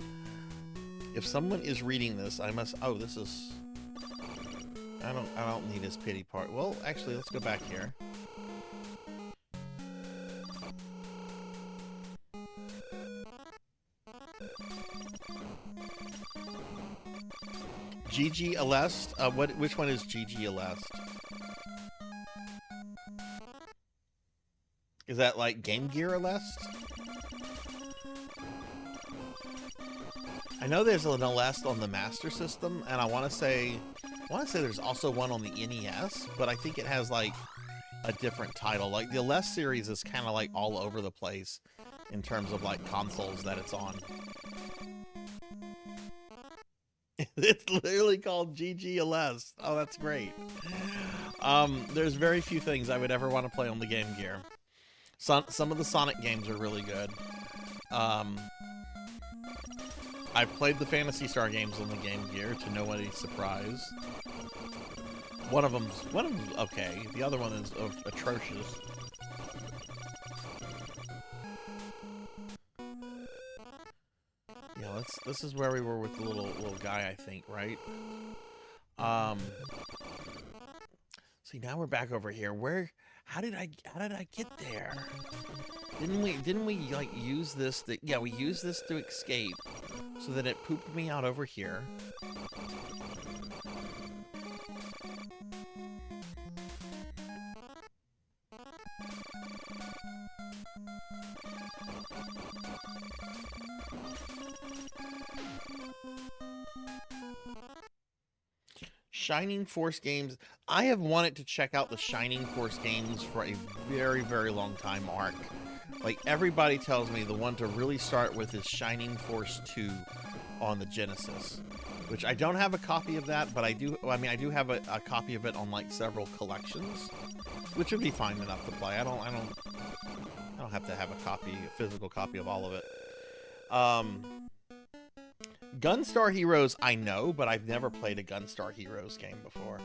If someone is reading this, I must. Oh, this is. I don't need his pity part. Well, actually, let's go back here. GG Aleste? Which one is GG Aleste? Is that like Game Gear Aleste? I know there's an Aleste on the Master System, and I want to say there's also one on the NES, but I think it has like a different title. Like the Aleste series is kind of like all over the place in terms of like consoles that it's on. It's literally called GG Aleste. Oh, that's great. There's very few things I would ever want to play on the Game Gear. Some of the Sonic games are really good. I've played the Phantasy Star games on the Game Gear to nobody's surprise. One of them's okay. The other one is atrocious. Yeah, this is where we were with the little guy, I think, right? See, now we're back over here. How did I get there? Didn't we like use this yeah, we used this to escape so that it pooped me out over here. Shining Force games. I have wanted to check out the Shining Force games for a very, very long time, Mark. Like, everybody tells me the one to really start with is Shining Force 2 on the Genesis. Which I don't have a copy of that, but I do have a copy of it on, like, several collections. Which would be fine enough to play. I don't have to have a physical copy of all of it. Gunstar Heroes, I know, but I've never played a Gunstar Heroes game before.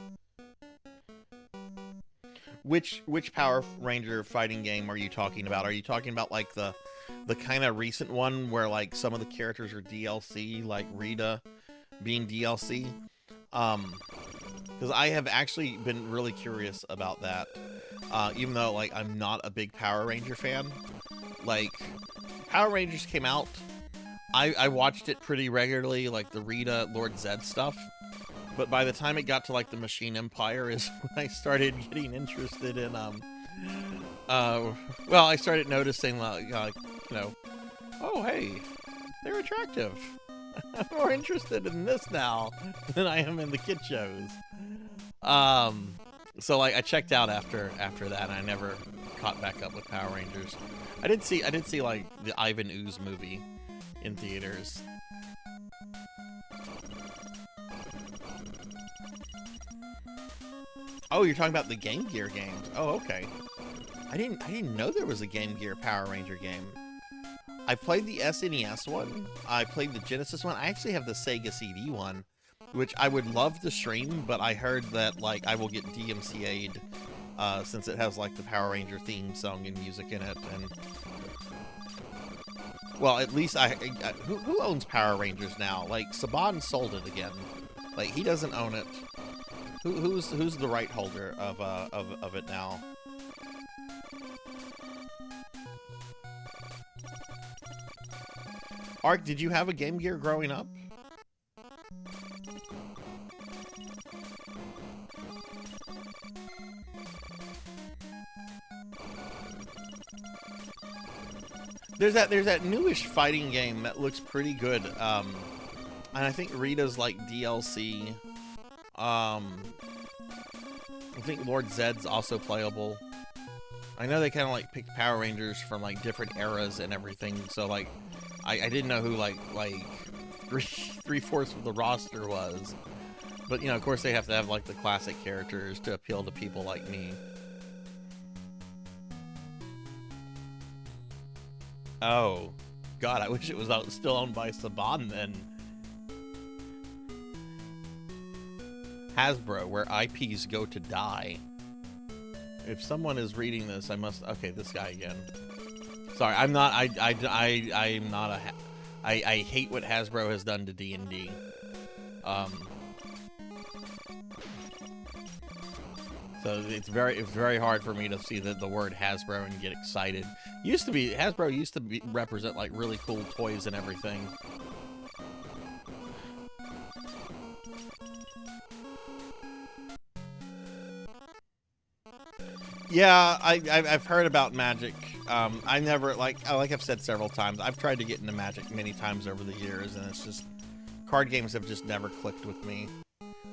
Which Power Ranger fighting game are you talking about? Are you talking about like the kind of recent one where like some of the characters are DLC, like Rita being DLC? Because I have actually been really curious about that. Even though like I'm not a big Power Ranger fan. Like Power Rangers came out, I watched it pretty regularly, like the Rita, Lord Zed stuff. But by the time it got to like the Machine Empire is when I started getting interested in well, I started noticing like you know, oh hey, they're attractive. I'm more interested in this now than I am in the kid shows. So like I checked out after that, and I never caught back up with Power Rangers. I did see like the Ivan Ooze movie in theaters. Oh, you're talking about the Game Gear games. Oh, okay. I didn't know there was a Game Gear Power Ranger game. I played the SNES one. I played the Genesis one. I actually have the Sega CD one, which I would love to stream, but I heard that like I will get DMCA'd since it has like the Power Ranger theme song and music in it, and Well, at least who owns Power Rangers now? Like, Saban sold it again. Like, he doesn't own it. Who's the right holder of it now? Ark, did you have a Game Gear growing up? There's that newish fighting game that looks pretty good. And I think Rita's like DLC. I think Lord Zed's also playable. I know they kind of like picked Power Rangers from like different eras and everything. So like, I didn't know who like three-fourths of the roster was. But you know, of course they have to have like the classic characters to appeal to people like me. Oh, God, I wish it was still owned by Saban then. Hasbro, where IPs go to die. If someone is reading this, I must... Okay, this guy again. Sorry, I'm not... I'm not a... I hate what Hasbro has done to D&D. So it's very hard for me to see the word Hasbro and get excited. Hasbro used to represent like really cool toys and everything. Yeah, I've heard about Magic. I never like I've said several times, I've tried to get into Magic many times over the years, and it's just card games have just never clicked with me.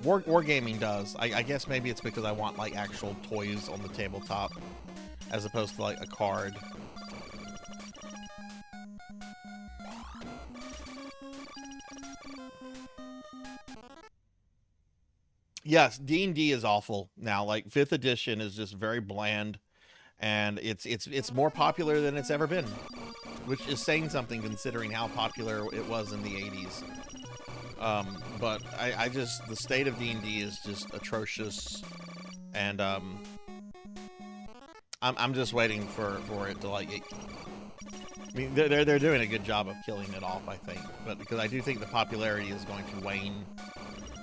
Wargaming does. I guess maybe it's because I want like actual toys on the tabletop as opposed to like a card. Yes, D&D is awful now. Like 5th edition is just very bland, and it's more popular than it's ever been, which is saying something considering how popular it was in the 80s. But I just, the state of D&D is just atrocious, and I'm just waiting for it to like. I mean, they're doing a good job of killing it off, I think, but because I do think the popularity is going to wane.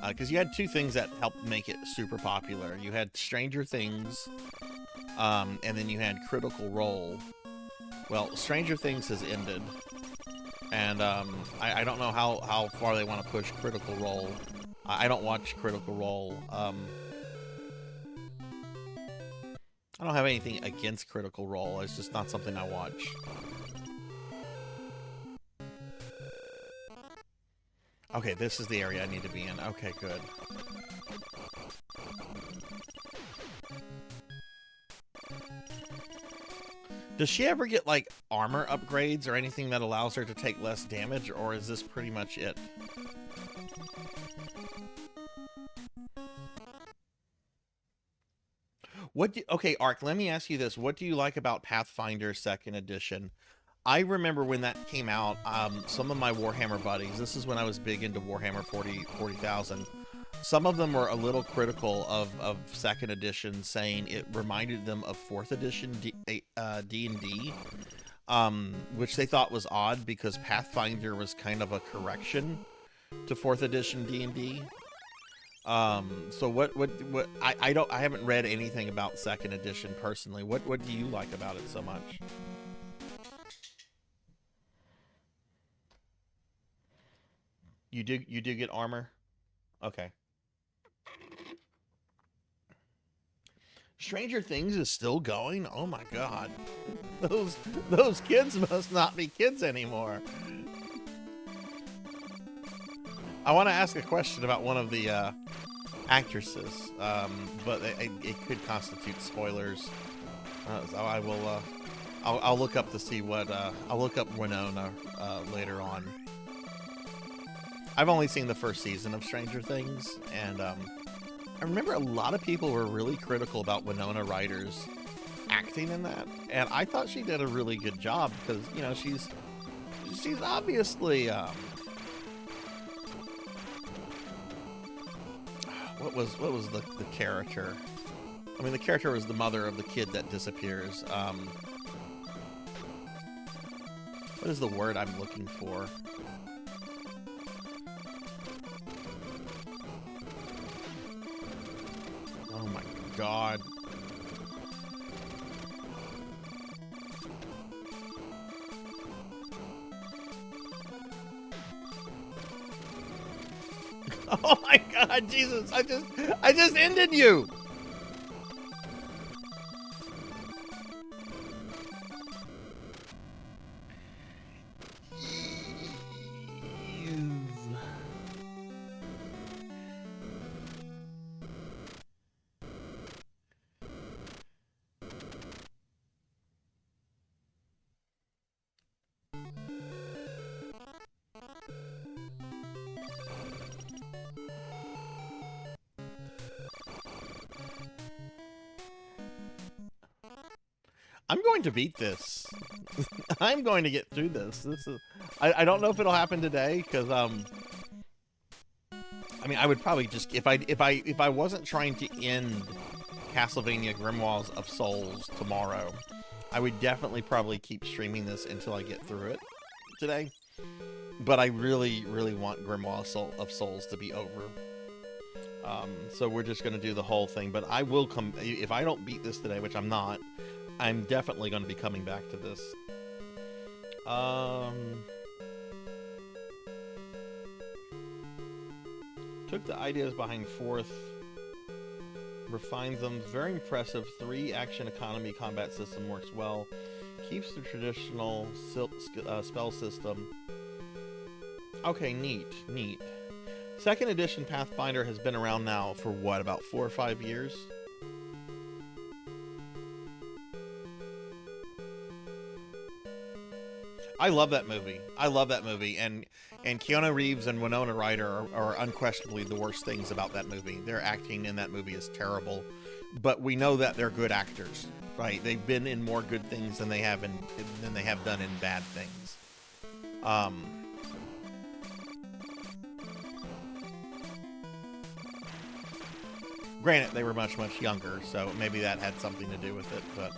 Because you had two things that helped make it super popular. You had Stranger Things, and then you had Critical Role. Well, Stranger Things has ended, and I don't know how far they want to push Critical Role. I don't watch Critical Role. I don't have anything against Critical Role. It's just not something I watch. Okay, this is the area I need to be in. Okay, good. Does she ever get, like, armor upgrades or anything that allows her to take less damage, or is this pretty much it? Okay, Ark, let me ask you this. What do you like about Pathfinder 2nd Edition? I remember when that came out, some of my Warhammer buddies, this is when I was big into Warhammer 40,000, some of them were a little critical of 2nd edition, saying it reminded them of 4th edition D&D, which they thought was odd because Pathfinder was kind of a correction to 4th edition D&D. So I haven't read anything about 2nd edition personally. What do you like about it so much? You do get armor? Okay. Stranger Things is still going? Oh my god. Those kids must not be kids anymore. I want to ask a question about one of the actresses, but it could constitute spoilers. So I will I'll look up to see what I'll look up Winona later on. I've only seen the first season of Stranger Things, and I remember a lot of people were really critical about Winona Ryder's acting in that, and I thought she did a really good job because, you know, she's obviously what was the character? I mean, the character was the mother of the kid that disappears. What is the word I'm looking for? Oh my god. Oh my god, Jesus, I just ended you. I'm going to beat this. I'm going to get through this. This is. I don't know if it'll happen today because I mean I would probably just if I wasn't trying to end Castlevania Grimoires of Souls tomorrow, I would definitely probably keep streaming this until I get through it today. But I really want Grimoires of Souls to be over. So we're just going to do the whole thing. But I will come if I don't beat this today, which I'm not. I'm definitely going to be coming back to this. Took the ideas behind fourth, refined them. Very impressive. 3 action economy combat system works well. Keeps the traditional spell system. Okay, neat. Second edition Pathfinder has been around now for what, about 4 or 5 years? I love that movie. And Keanu Reeves and Winona Ryder are unquestionably the worst things about that movie. Their acting in that movie is terrible, but we know that they're good actors, right? They've been in more good things than they have done in bad things. Granted, they were much younger, so maybe that had something to do with it, but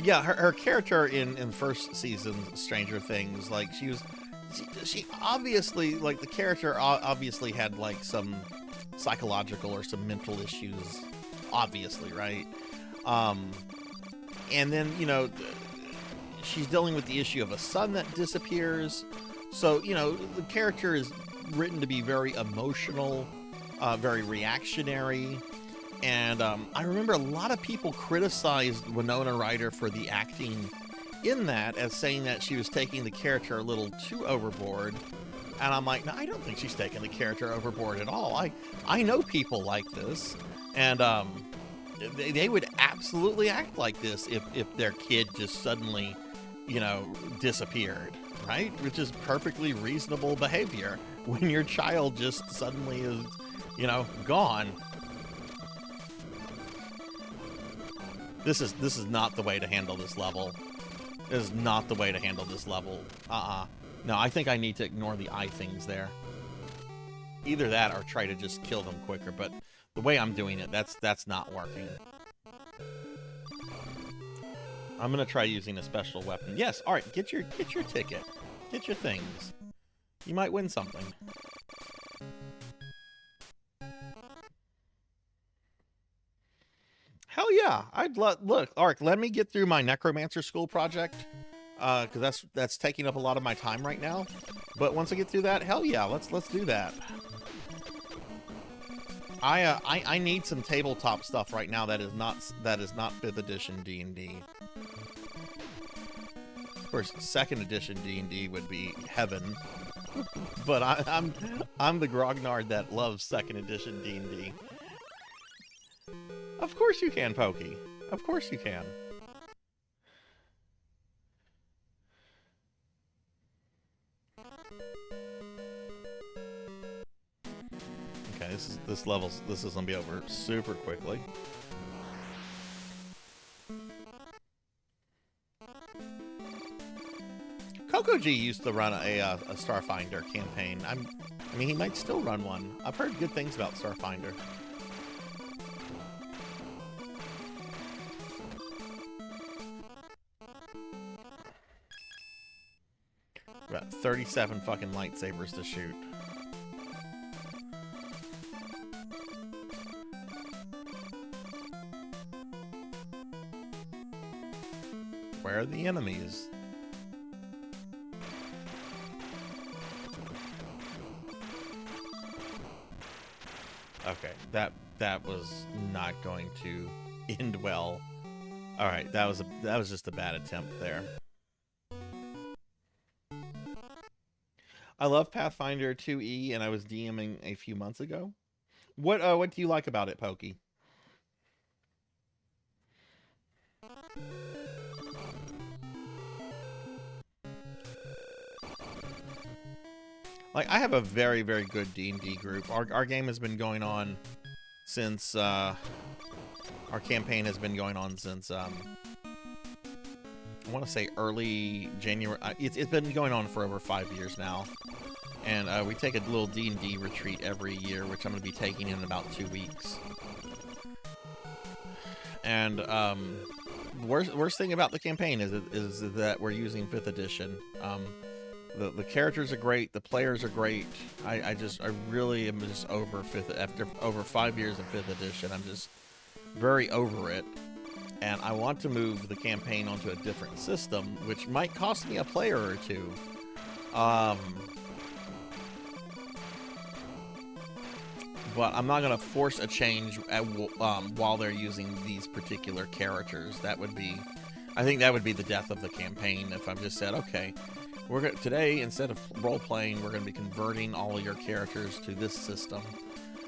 yeah, her character in the first season, Stranger Things, like she obviously, like the character obviously had like some psychological or some mental issues, obviously, right? And then, you know, she's dealing with the issue of a son that disappears. So, you know, the character is written to be very emotional, very reactionary. And I remember a lot of people criticized Winona Ryder for the acting in that, as saying that she was taking the character a little too overboard. And I'm like, no, I don't think she's taking the character overboard at all. I know people like this, and they would absolutely act like this if their kid just suddenly, you know, disappeared, right? Which is perfectly reasonable behavior when your child just suddenly is, you know, gone. This is not the way to handle this level. This is not the way to handle this level. No, I think I need to ignore the eye things there. Either that or try to just kill them quicker, but the way I'm doing it, that's not working. I'm gonna try using a special weapon. Yes, alright, get your ticket. Get your things. You might win something. Hell yeah, I'd look, Ark, let me get through my Necromancer School project, because that's taking up a lot of my time right now. But once I get through that, hell yeah, let's do that. I need some tabletop stuff right now that is not 5th edition D&D. Of course, 2nd edition D&D would be heaven, but I'm the grognard that loves 2nd edition D&D. Of course you can, Pokey. Of course you can. Okay, this is gonna be over super quickly. Coco G used to run a Starfinder campaign. I mean, he might still run one. I've heard good things about Starfinder. 37 fucking lightsabers to shoot. Where are the enemies? Okay, that was not going to end well. All right, that was just a bad attempt there. I love Pathfinder 2E, and I was DMing a few months ago. What do you like about it, Pokey? Like, I have a very, very good D&D group. Our game has been going on since, our campaign has been going on since, I want to say early January. It's been going on for over 5 years now. And we take a little D&D retreat every year, which I'm going to be taking in about 2 weeks. And worst thing about the campaign is that we're using 5th edition. The characters are great, the players are great. I really am just over 5th after over 5 years of 5th edition. I'm just very over it, and I want to move the campaign onto a different system, which might cost me a player or two. But I'm not going to force a change while they're using these particular characters. I think that would be the death of the campaign if I've just said, okay, today, instead of role-playing, we're going to be converting all of your characters to this system.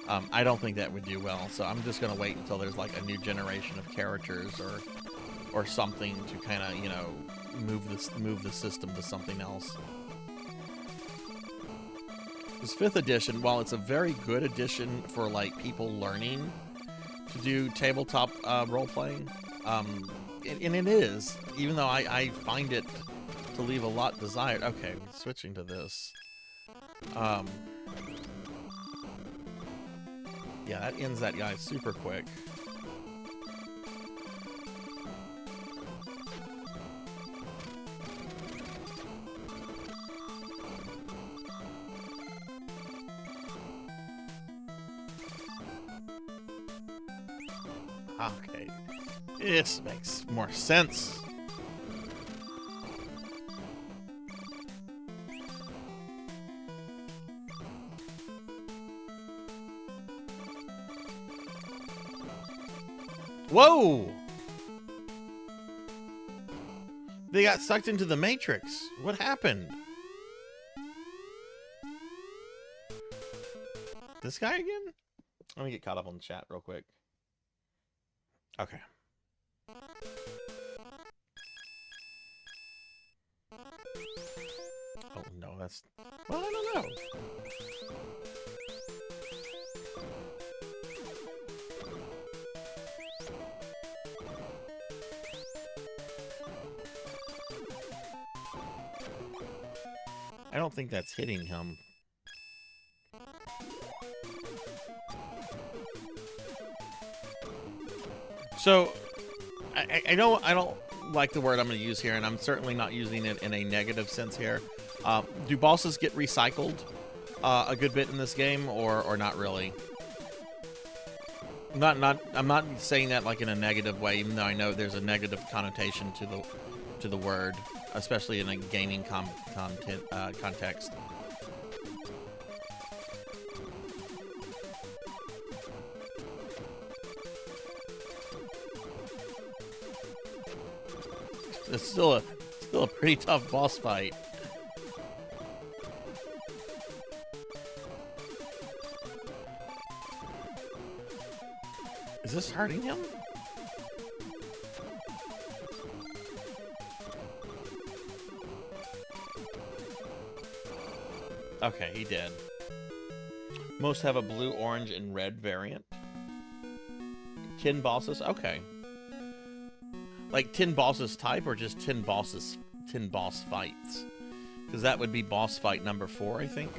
I don't think that would do well, so I'm just going to wait until there's like a new generation of characters or something to kind of, you know, move the system to something else. This 5th edition, while it's a very good edition for like people learning to do tabletop role-playing, and it is, even though I find it to leave a lot desired. Okay, switching to this. Yeah, that ends that guy super quick. Okay, this makes more sense. Whoa! They got sucked into the Matrix. What happened? This guy again? Let me get caught up on the chat real quick. Okay. Oh, no, that's... Well, I don't know. I don't think that's hitting him. So, I don't like the word I'm going to use here, and I'm certainly not using it in a negative sense here. Do bosses get recycled a good bit in this game, or not really? I'm not saying that like in a negative way, even though I know there's a negative connotation to the word, especially in a gaming context. It's still a pretty tough boss fight. Is this hurting him? Okay, he did. Most have a blue, orange, and red variant. 10 bosses? Okay. Like 10 bosses type, or just 10 boss fights? Because that would be boss fight number 4, I think.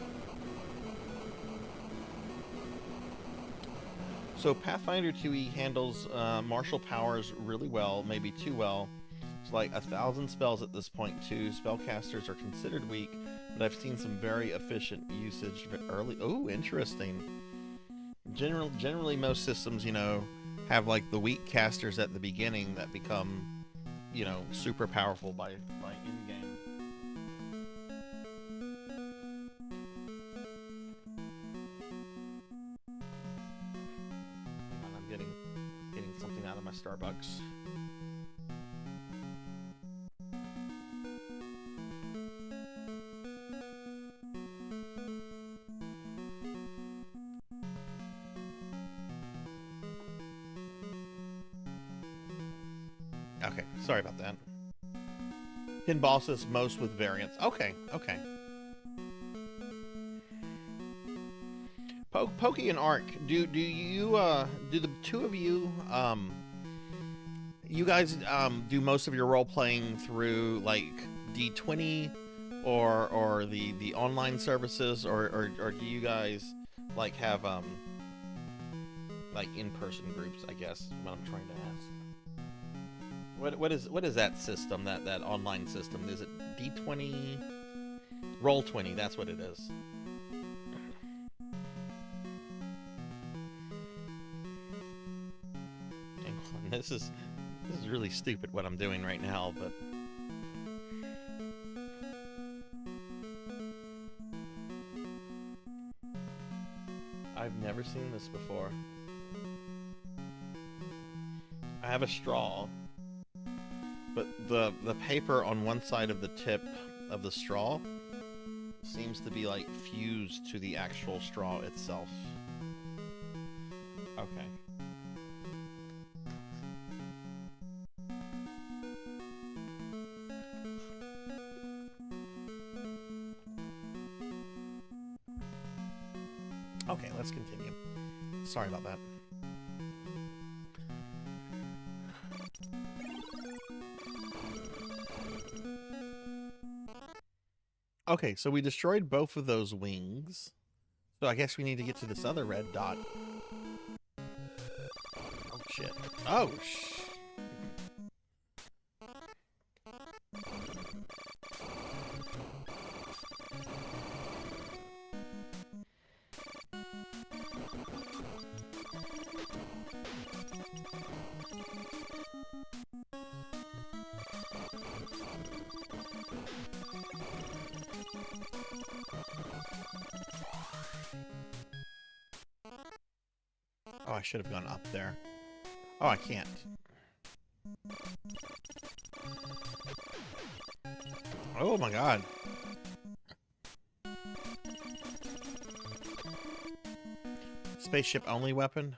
So Pathfinder 2E handles martial powers really well, maybe too well. It's like 1,000 spells at this point too. Spellcasters are considered weak, but I've seen some very efficient usage early. Oh, interesting. Generally, most systems, you know, have like the weak casters at the beginning that become, you know, super powerful by end game. I'm getting something out of my Starbucks. Okay, sorry about that. Pin bosses most with variants. Okay, okay. Pokey and Ark, do you do the two of you you guys do most of your role playing through like D20 or the online services, or do you guys like have like in-person groups, I guess is what I'm trying to ask. What is that system, that online system? Is it D20? Roll20, that's what it is. This is really stupid what I'm doing right now, but I've never seen this before. I have a straw, but the paper on one side of the tip of the straw seems to be like fused to the actual straw itself. Okay. Okay, let's continue. Sorry about that. Okay, so we destroyed both of those wings. So I guess we need to get to this other red dot. Oh, shit. Oh, Oh, I should have gone up there. Oh, I can't. Oh my god. Spaceship only weapon?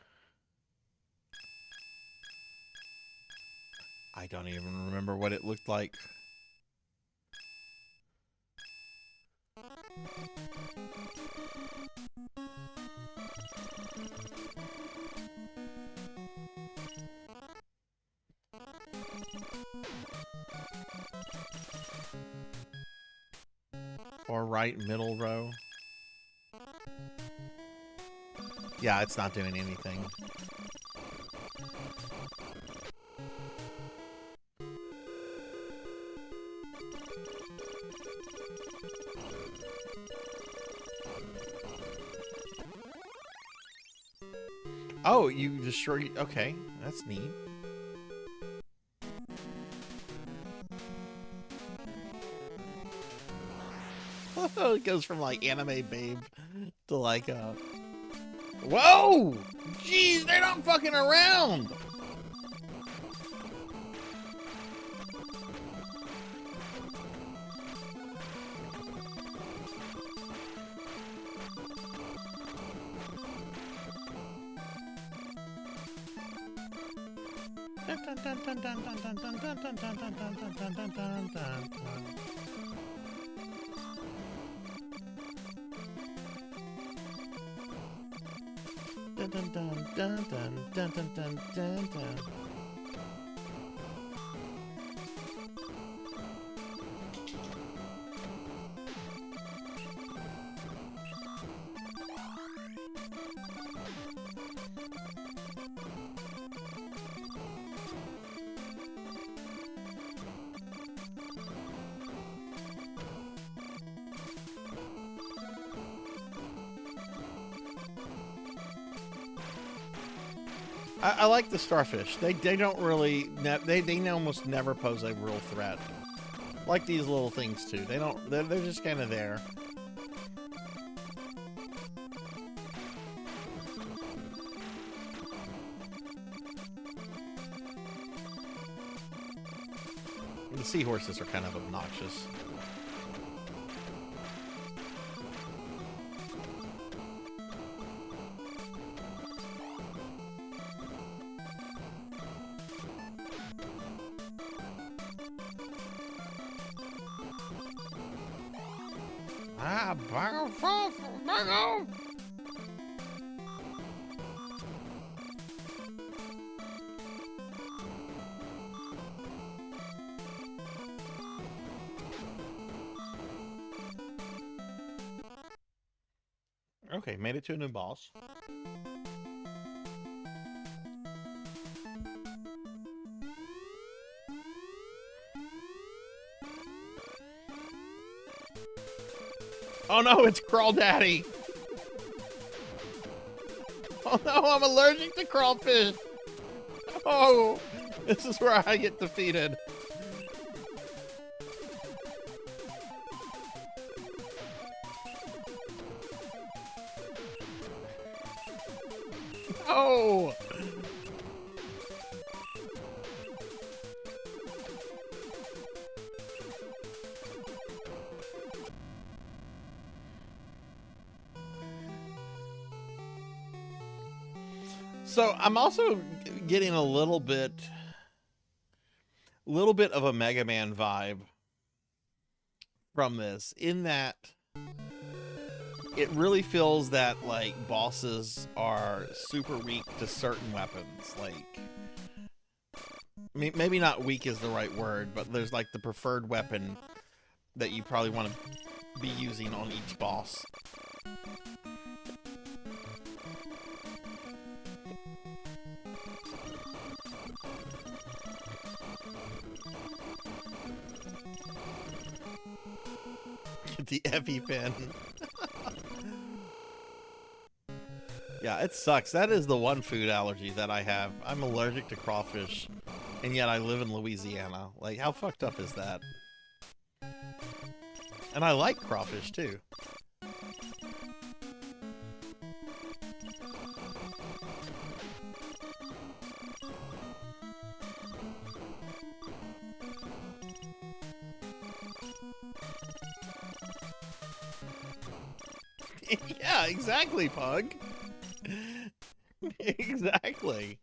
I don't even remember what it looked like. Or right middle row. Yeah, it's not doing anything. Oh, you destroy... Okay, that's neat. It goes from like anime babe to like whoa! Jeez, they're not fucking around! Dun, dun, dun, dun, dun, dun, dun, dun, dun. I like the starfish. They don't really they almost never pose a real threat. Like these little things too. They're just kind of there. The seahorses are kind of obnoxious. Okay, made it to a new boss. Oh no, it's Crawl Daddy! Oh no, I'm allergic to crawfish! Oh, this is where I get defeated. Oh! So I'm also getting a little bit of a Mega Man vibe from this, in that it really feels that like bosses are super weak to certain weapons. Like, maybe not weak is the right word, but there's like the preferred weapon that you probably want to be using on each boss. The ENVTuber. Yeah, it sucks. That is the one food allergy that I have. I'm allergic to crawfish, and yet I live in Louisiana. Like, how fucked up is that? And I like crawfish, too. Yeah, exactly, Pug. Exactly.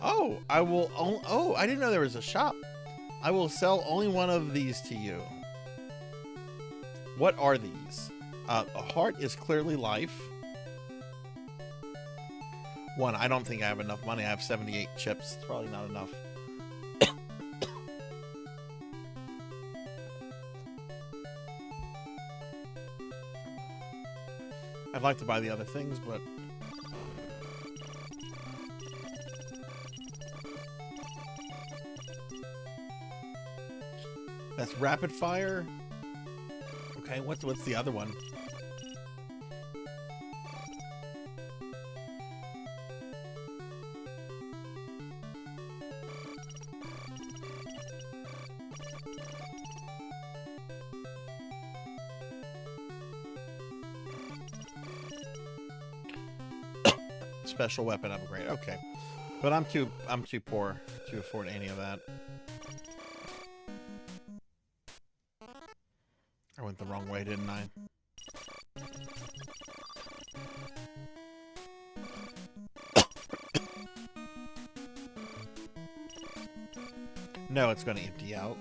Oh, I will. Oh, I didn't know there was a shop. I will sell only one of these to you. What are these? A heart is clearly life. One, I don't think I have enough money. I have 78 chips. It's probably not enough. I'd like to buy the other things, but... That's rapid fire? Okay, what's the other one? Special weapon upgrade. Okay, but I'm too poor to afford any of that. I went the wrong way, didn't I? No, it's going to empty out.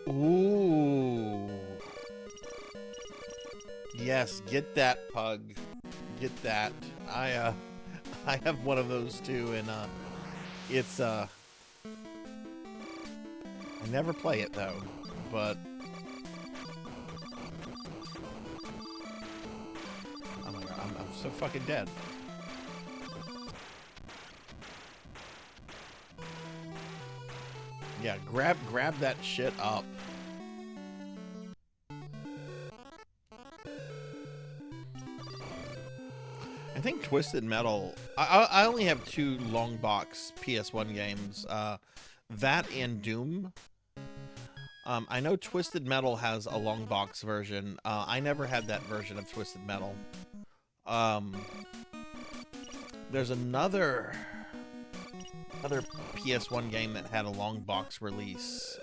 Ooh. Yes, get that, Pug. Get that. I have one of those too, and it's I never play it though, but so fucking dead. Yeah, grab that shit up. I think Twisted Metal. I only have 2 long box PS1 games. That and Doom. I know Twisted Metal has a long box version. I never had that version of Twisted Metal. There's another PS1 game that had a long box release.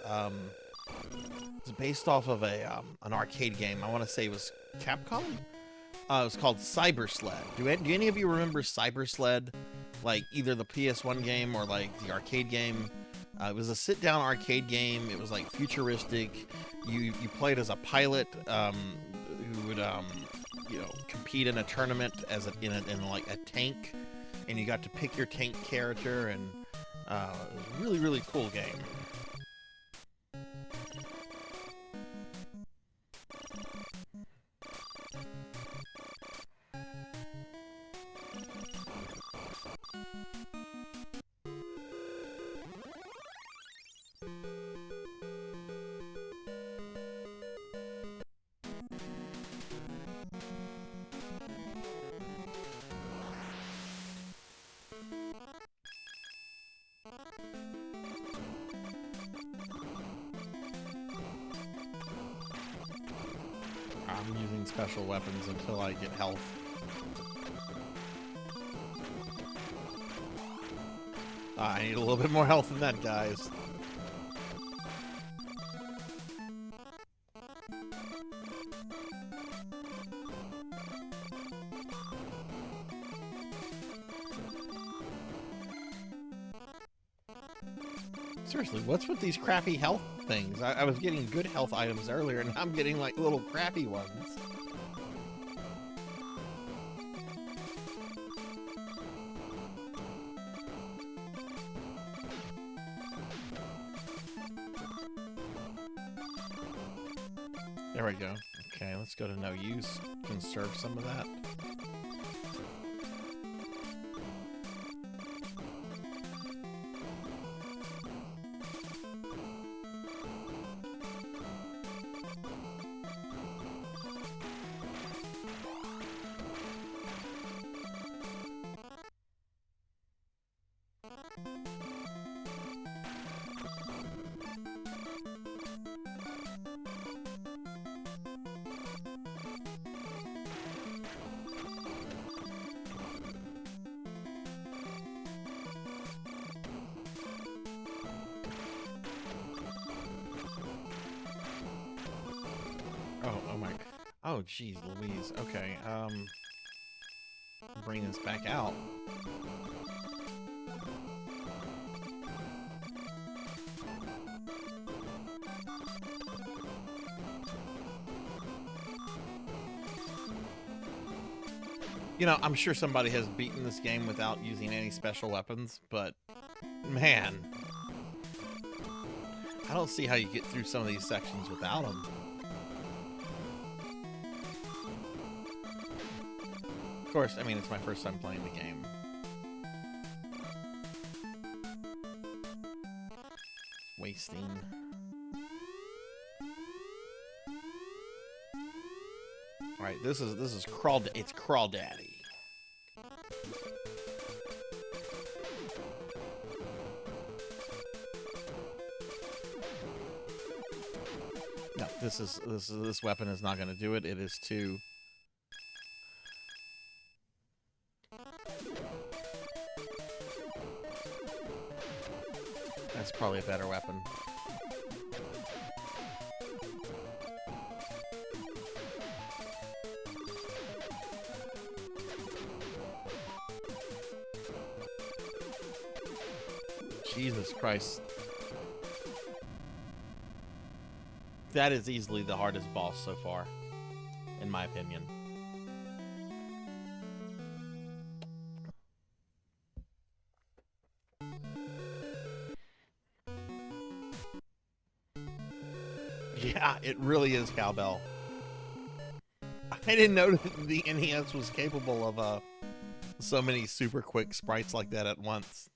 It's based off of an arcade game. I want to say it was Capcom. It was called Cyber Sled. Do any of you remember Cyber Sled? Like either the PS1 game or like the arcade game. It was a sit-down arcade game. It was like futuristic. You played as a pilot who would compete in a tournament as in like a tank, and you got to pick your tank character, and it was a really, really cool game. I'm using special weapons until I get health. I need a little bit more health than that, guys. Seriously, what's with these crappy health things? I was getting good health items earlier, and I'm getting, like, little crappy ones. There we go. Okay, let's go to no use. Conserve some of that. Oh my. Oh, geez, Louise. Okay, bring this back out. You know, I'm sure somebody has beaten this game without using any special weapons, but man, I don't see how you get through some of these sections without them. Of course, I mean, it's my first time playing the game. Wasting. All right, this is it's Crawdaddy. No, this weapon is not going to do it. It is too. That's probably a better weapon. Jesus Christ. That is easily the hardest boss so far, in my opinion. Yeah, it really is cowbell. I didn't know that the NES was capable of so many super quick sprites like that at once.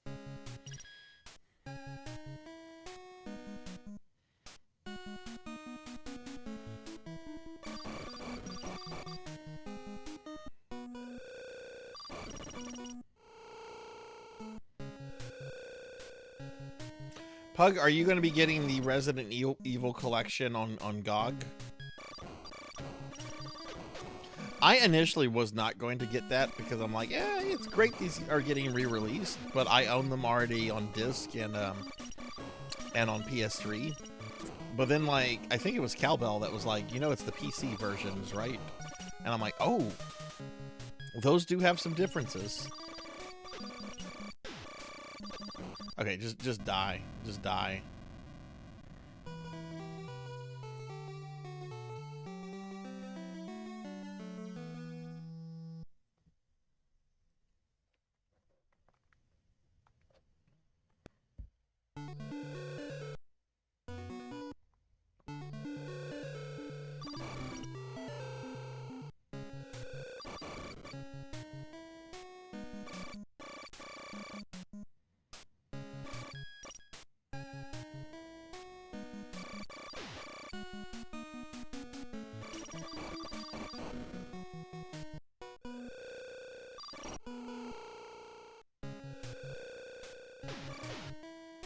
Pug, are you going to be getting the Resident Evil collection on GOG? I initially was not going to get that because I'm like, yeah, it's great these are getting re-released, but I own them already on disc and on PS3. But then, like, I think it was Cowbell that was like, you know, it's the PC versions, right? And I'm like, oh, those do have some differences. Okay, just die. Just die.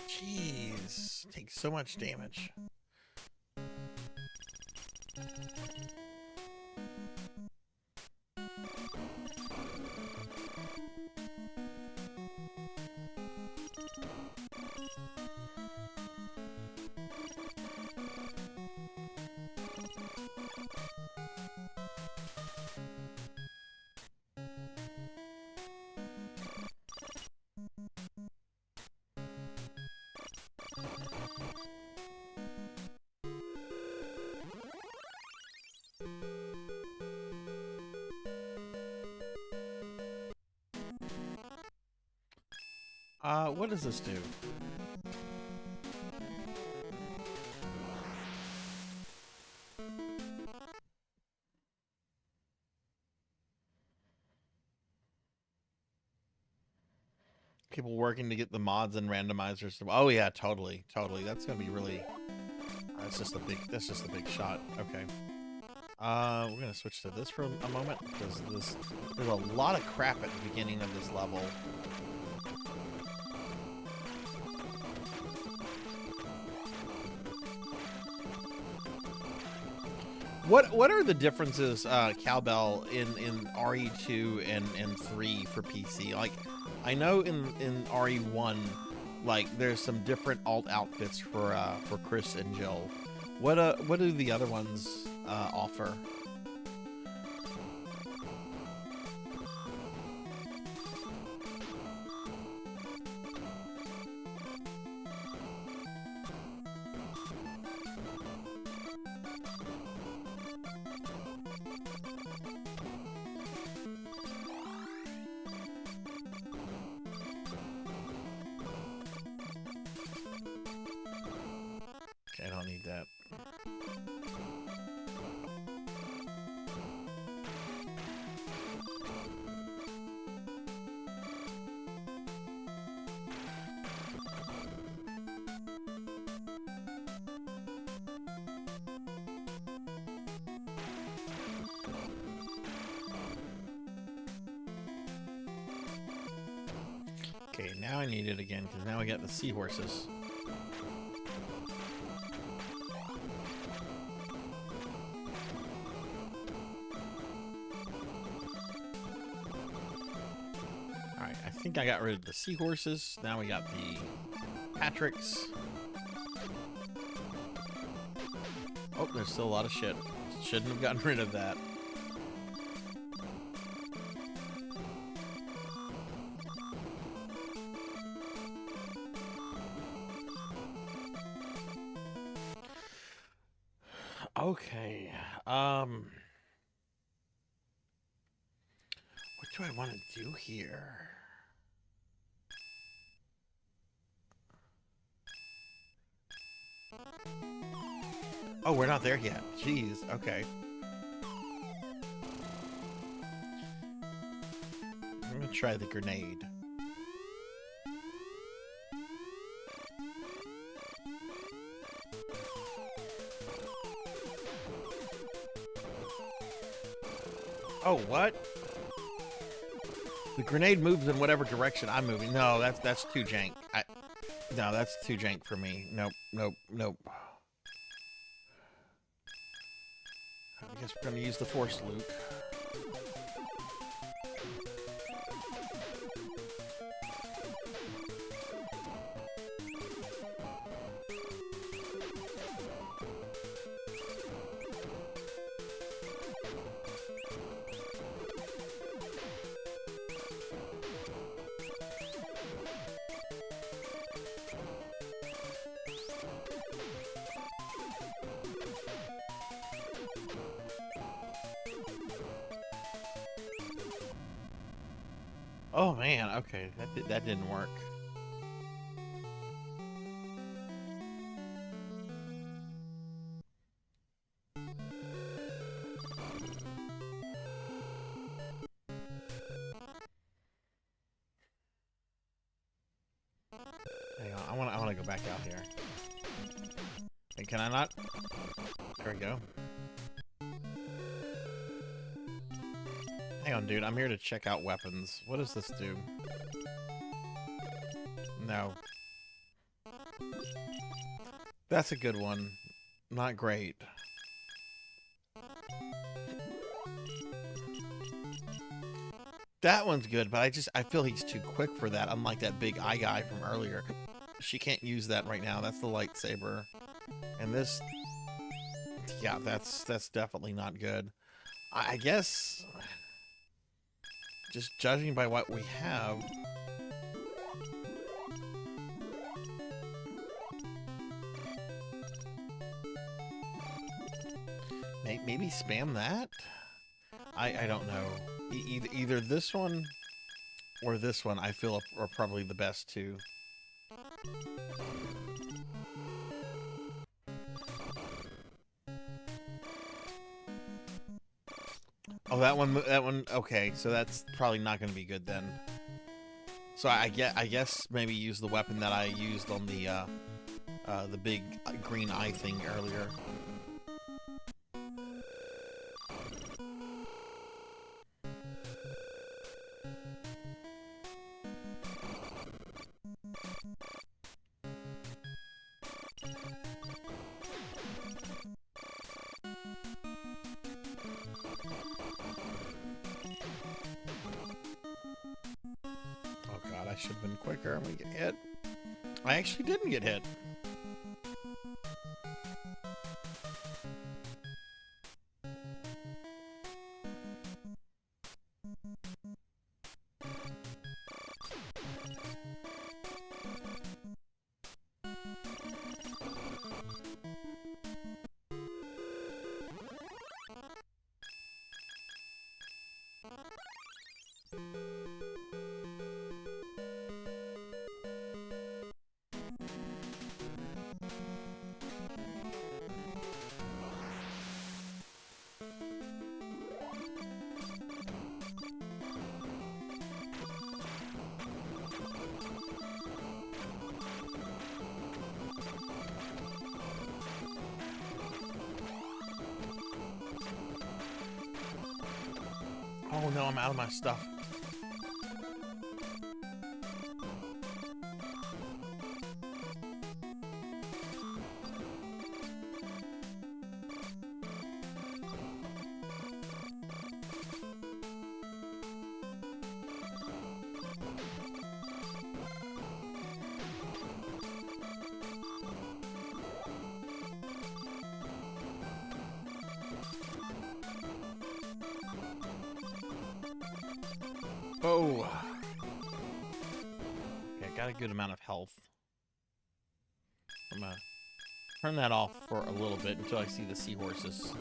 Jeez, takes so much damage. What does this do? People working to get the mods and randomizers. Oh yeah, totally. That's gonna be really. That's just a big shot. Okay. We're gonna switch to this for a moment because there's a lot of crap at the beginning of this level. What are the differences, Cowbell, in RE2 and 3 for PC? Like, I know in RE1, like there's some different alt outfits for Chris and Jill. What do the other ones offer? I don't need that. Okay, now I need it again because now we got the seahorses. I think I got rid of the seahorses. Now we got the Patricks. Oh, there's still a lot of shit. Shouldn't have gotten rid of that. Okay. What do I want to do here? Oh, we're not there yet. Jeez. Okay. me try the grenade. Oh, what? The grenade moves in whatever direction I'm moving. No, that's too jank. No, that's too jank for me. Nope, nope, nope. I guess we're gonna use the force loop. Oh man, okay, that didn't work. Hang on, I wanna go back out here. Hey, can I not? There we go. Hang on, dude. I'm here to check out weapons. What does this do? No. That's a good one. Not great. That one's good, but I feel he's too quick for that, unlike that big eye guy from earlier. She can't use that right now. That's the lightsaber. And this... Yeah, that's definitely not good. I guess... Just judging by what we have... Maybe spam that? I don't know. Either this one or this one I feel are probably the best two. Oh, that one, okay, so that's probably not going to be good then. So I guess maybe use the weapon that I used on the big green eye thing earlier. I should have been quicker and we get hit. I actually didn't get hit. Oh no, I'm out of my stuff. Oh. Okay, I got a good amount of health. I'm gonna turn that off for a little bit until I see the seahorses.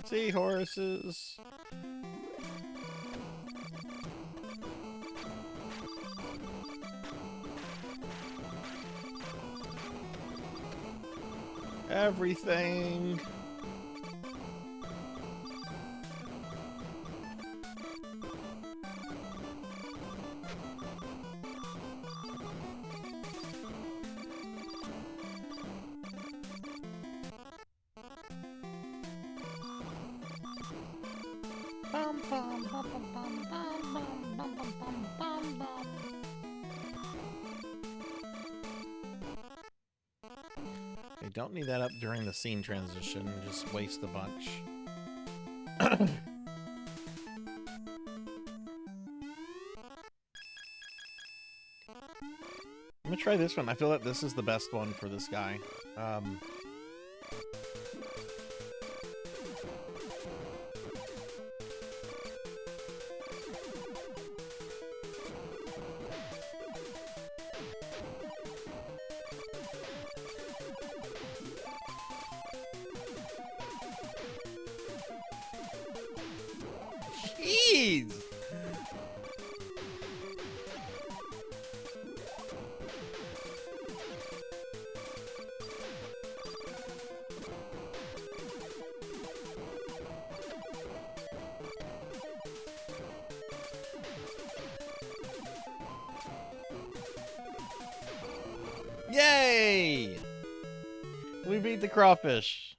Seahorses. Everything. Bum, bum, bum, bum, bum, bum, bum, bum, bum, bum, bum. Okay, don't need that up during the scene transition. Just waste a bunch. I'm gonna try this one. I feel like this is the best one for this guy. Jeez! Yay! We beat the crawfish.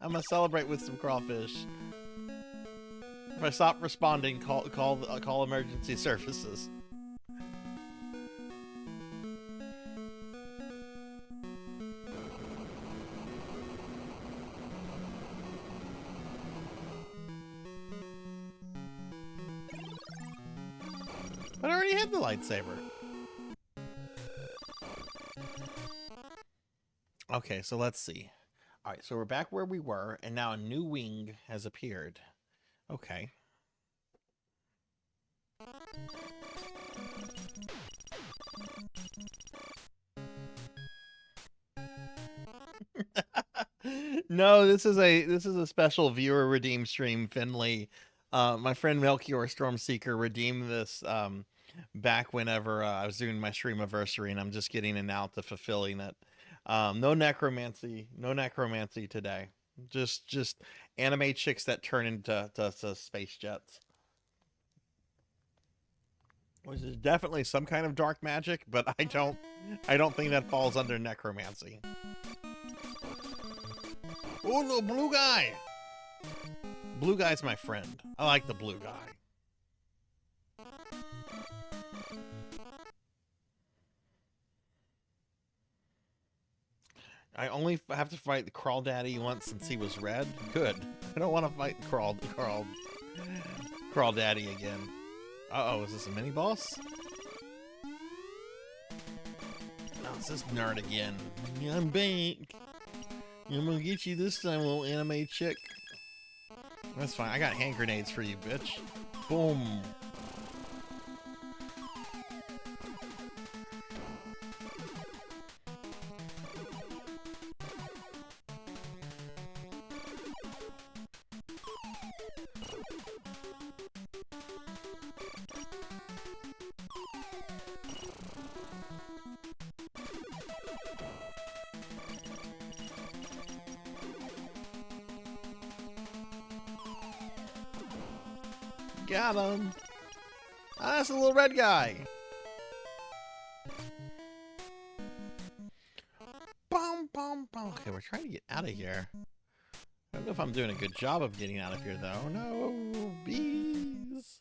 I'm gonna celebrate with some crawfish. If I stop responding, call emergency services. But I already had the lightsaber. Okay, so let's see. All right, so we're back where we were, and now a new wing has appeared. Okay. No, this is a special viewer redeem stream, Finley. My friend Melchior Stormseeker redeemed this back whenever I was doing my stream anniversary, and I'm just getting it out to fulfilling it. No necromancy today. Just anime chicks that turn into space jets. Which is definitely some kind of dark magic, but I don't think that falls under necromancy. Oh, the blue guy! Blue guy's my friend. I like the blue guy. I only have to fight the Crawl Daddy once since he was red. Good. I don't want to fight Crawl Daddy again. Uh-oh, is this a mini boss? No, it's this nerd again. I'm back. I'm gonna get you this time, little anime chick. That's fine. I got hand grenades for you, bitch. Boom. Got him. Ah, that's a little red guy. Boom, boom, boom. Okay, we're trying to get out of here. I don't know if I'm doing a good job of getting out of here, though. No, bees.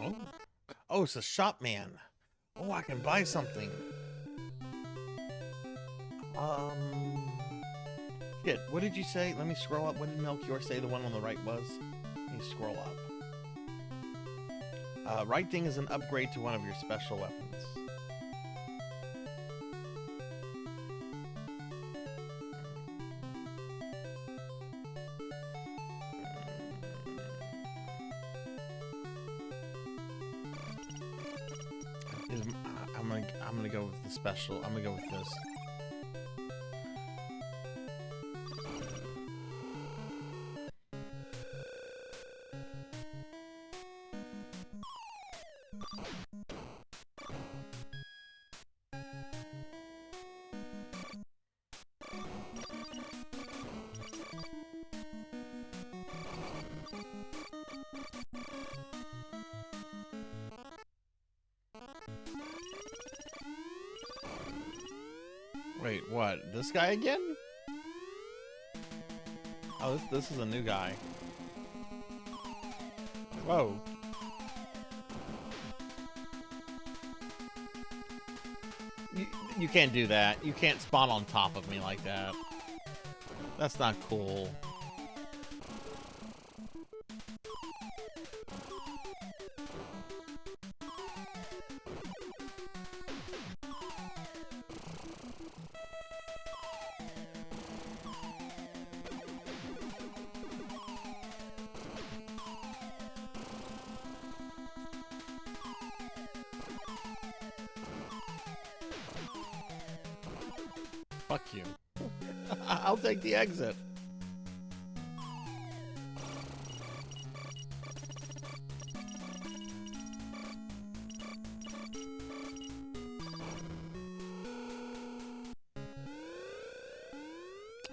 Oh. Oh, it's a shop man. Oh, I can buy something. Shit, what did you say? Let me scroll up. What did Melchior say the one on the right was? Let me scroll up. Right thing is an upgrade to one of your special weapons. I'm gonna go with the special. I'm gonna go with this. Wait, what? This guy again? Oh, this is a new guy. Whoa. You can't do that. You can't spawn on top of me like that. That's not cool. Fuck you. I'll take the exit.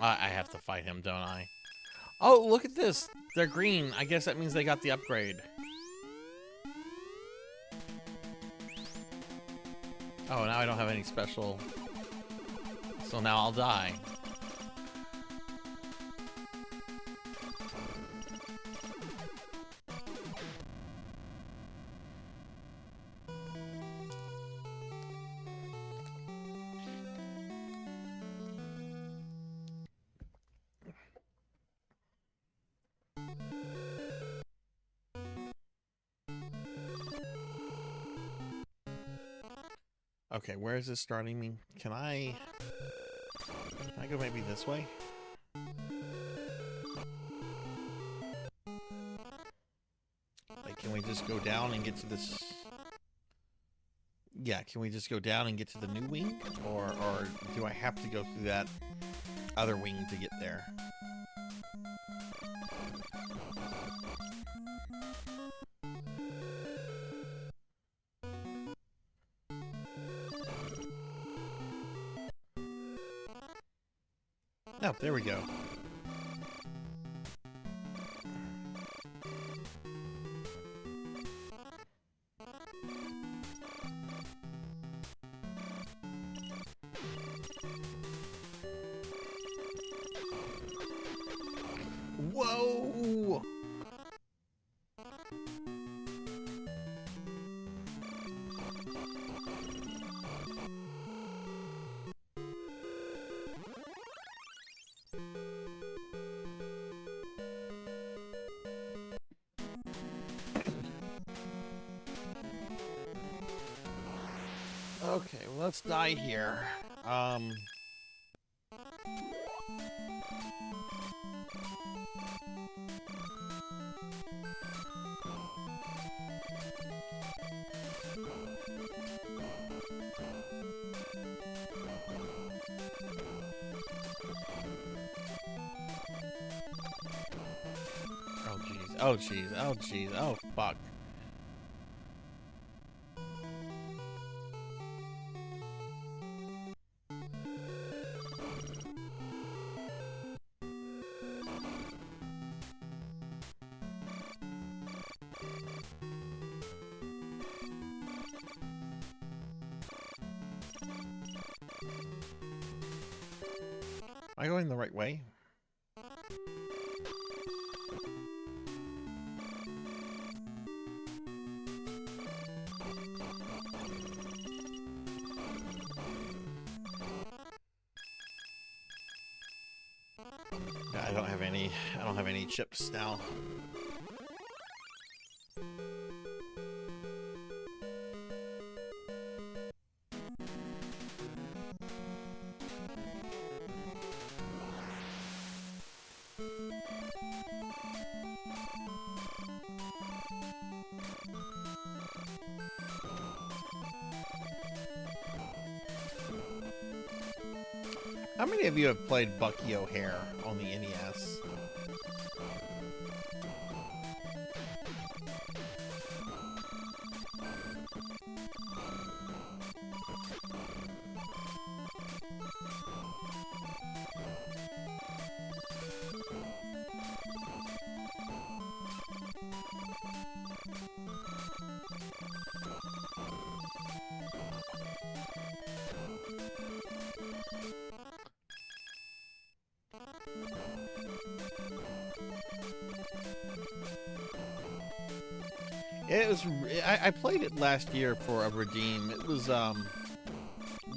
I have to fight him, don't I? Oh, look at this. They're green. I guess that means they got the upgrade. Oh, now I don't have any special. So now I'll die. Okay, where is this starting me? Can I go maybe this way? Like, can we just go down and get to this? Yeah, can we just go down and get to the new wing? Or do I have to go through that other wing to get there? Oh, there we go. Whoa! Okay, well, let's die here. Oh, jeez. Oh, jeez. Oh, jeez. Oh, fuck. Am I going the right way? Yeah, I don't have any chips now. How many of you have played Bucky O'Hare on the NES? It was. I played it last year for a redeem. It was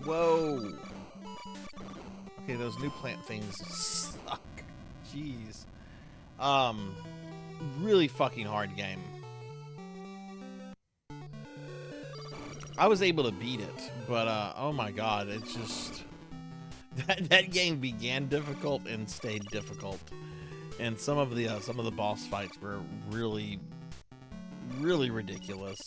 Whoa. Okay, those new plant things suck. Jeez. Really fucking hard game. I was able to beat it, but oh my god, it's just that game began difficult and stayed difficult, and some of the boss fights were really ridiculous.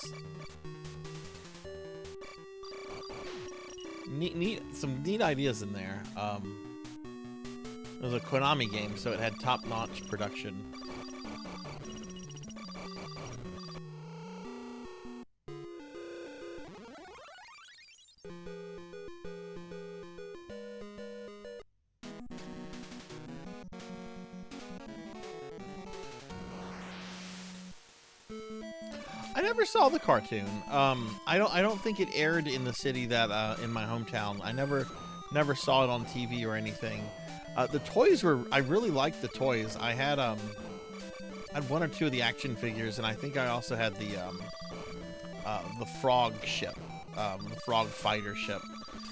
Some neat ideas in there. It was a Konami game, so it had top-notch production. I never saw the cartoon. I don't think it aired in the city that in my hometown. I never saw it on TV or anything. The toys were. I really liked the toys. I had one or two of the action figures, and I think I also had the frog ship, the frog fighter ship,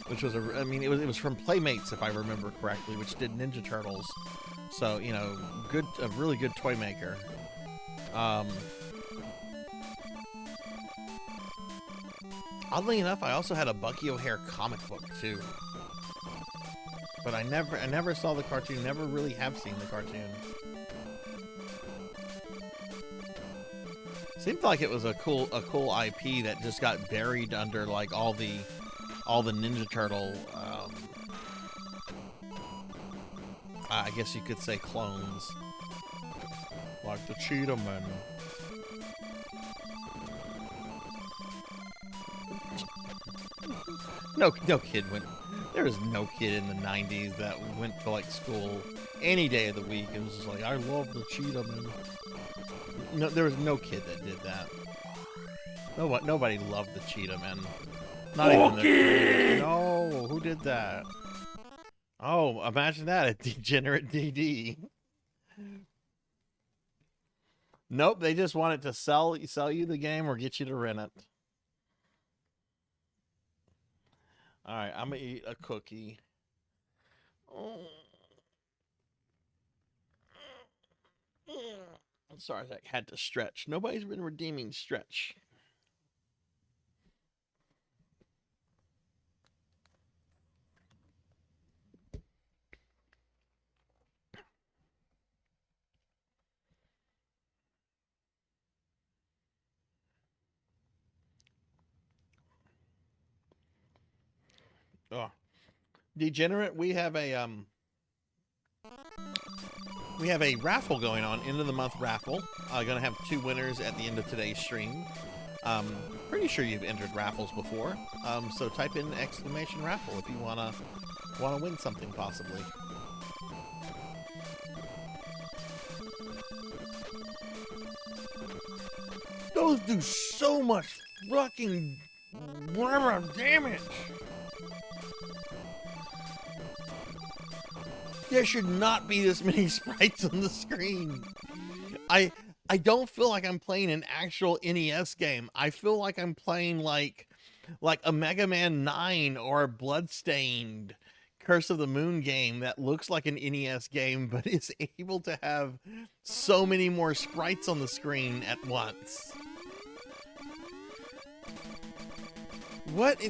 which was I mean, it was from Playmates, if I remember correctly, which did Ninja Turtles. So, you know, a really good toy maker. Oddly enough, I also had a Bucky O'Hare comic book too, but I never saw the cartoon. Never really have seen the cartoon. Seemed like it was a cool IP that just got buried under like all the Ninja Turtle. I guess you could say clones, like the Cheetah Man. No kid went. There was no kid in the 90s that went to like school any day of the week and was just like, I love the Cheetah Man. No, there was no kid that did that. Nobody loved the Cheetah Man. Not even the. No, who did that? Oh, imagine that, a degenerate DD. Nope, they just wanted to sell you the game or get you to rent it. All right, I'm gonna eat a cookie. I'm sorry, I had to stretch. Nobody's been redeeming stretch. Oh, degenerate. We have a raffle going on, end of the month raffle. Gonna have 2 winners at the end of today's stream. Pretty sure you've entered raffles before. So type in exclamation raffle if you wanna win something possibly. Those do so much fucking damage. There should not be this many sprites on the screen. I don't feel like I'm playing an actual NES game. I feel like I'm playing like a Mega Man 9 or a Bloodstained Curse of the Moon game that looks like an NES game, but is able to have so many more sprites on the screen at once. What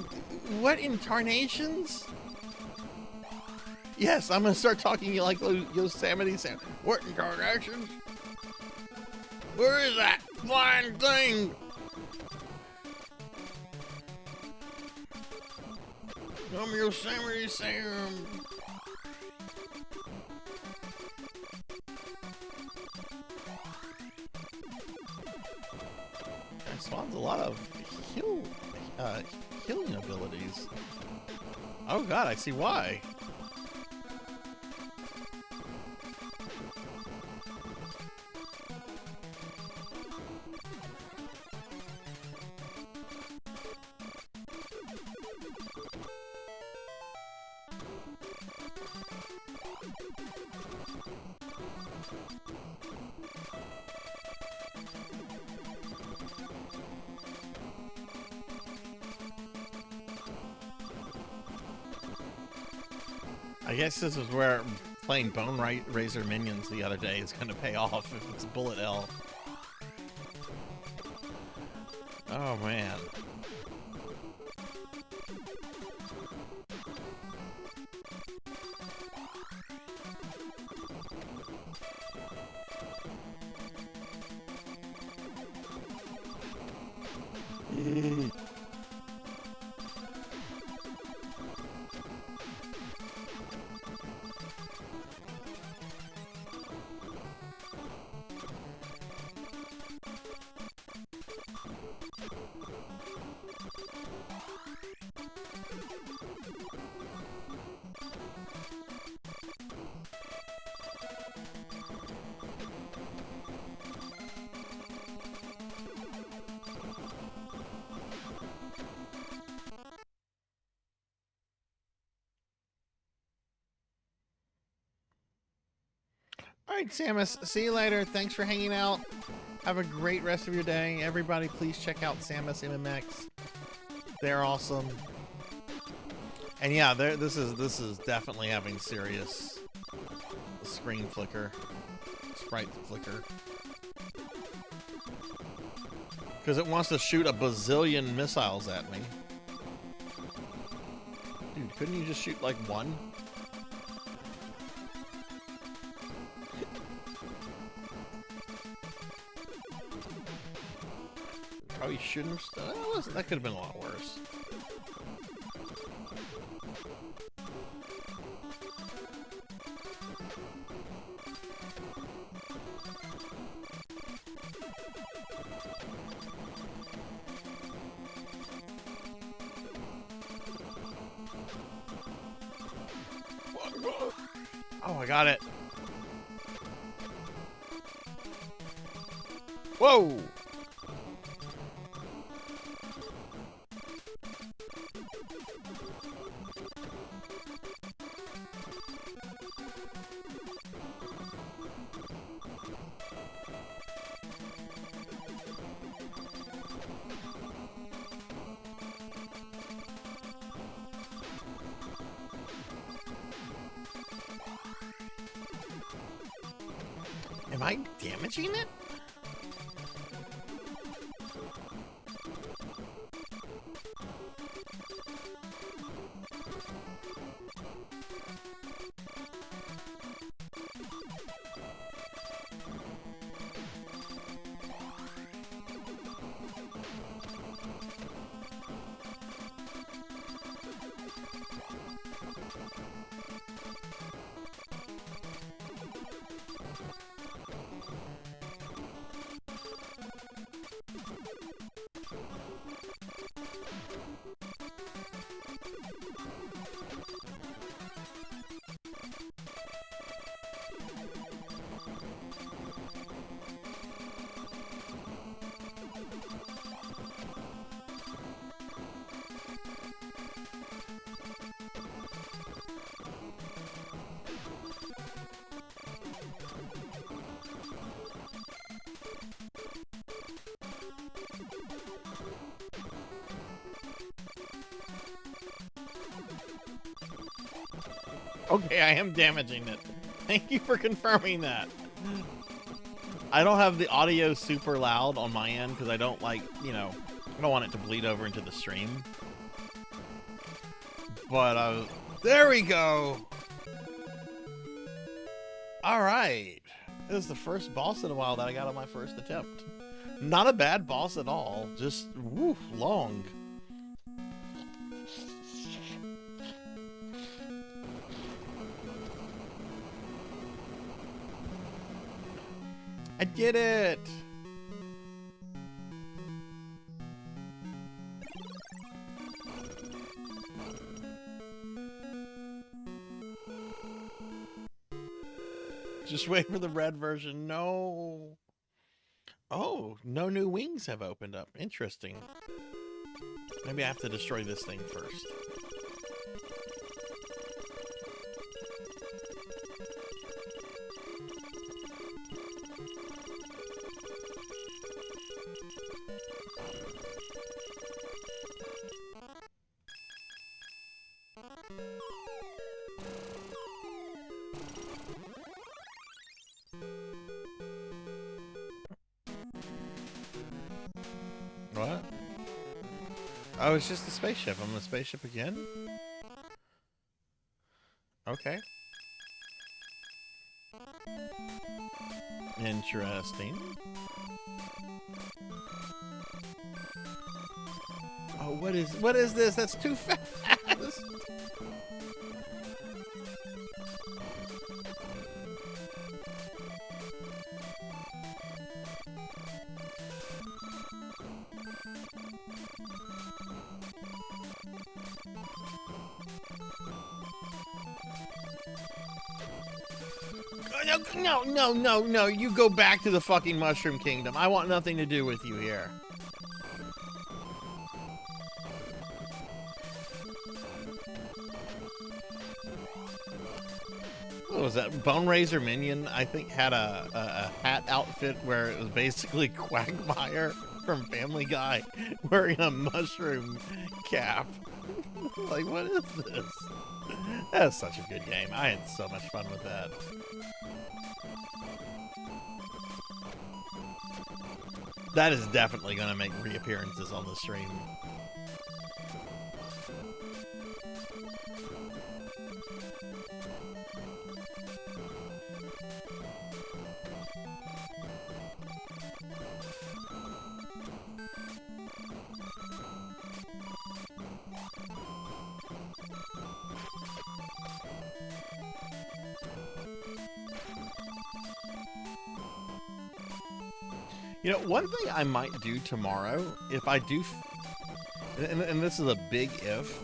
in tarnations? Yes, I'm gonna start talking like Yosemite Sam. What in tarnations? Where is that flying thing? I'm Yosemite Sam. spawns a lot of healing abilities. Oh god, I see why. I guess this is where playing Bone Razor minions the other day is going to pay off if it's bullet L. Oh man. All right, Samus, see you later. Thanks for hanging out. Have a great rest of your day. Everybody, please check out Samus MMX. They're awesome. And yeah, this is definitely having serious screen flicker, sprite flicker. Because it wants to shoot a bazillion missiles at me. Dude, couldn't you just shoot like one? Probably shouldn't have. That could have been a lot worse. Oh, I got it. Whoa! Am I damaging it? Okay, I am damaging it. Thank you for confirming that. I don't have the audio super loud on my end because I don't like, you know, I don't want it to bleed over into the stream. But, there we go. All right. This is the first boss in a while that I got on my first attempt. Not a bad boss at all. Just, woof, long. I did it! Just wait for the red version. No. Oh, no new wings have opened up. Interesting. Maybe I have to destroy this thing first. What? Oh, it's just the spaceship. I'm the spaceship again? Okay. Interesting. Oh, what is this? That's too fast. No, you go back to the fucking Mushroom Kingdom. I want nothing to do with you here. What was that? Bone Razor Minion, I think, had a hat outfit where it was basically Quagmire from Family Guy wearing a mushroom cap. Like, what is this? That's such a good game. I had so much fun with that. That is definitely going to make reappearances on the stream. You know, one thing I might do tomorrow, if I do, and this is a big if,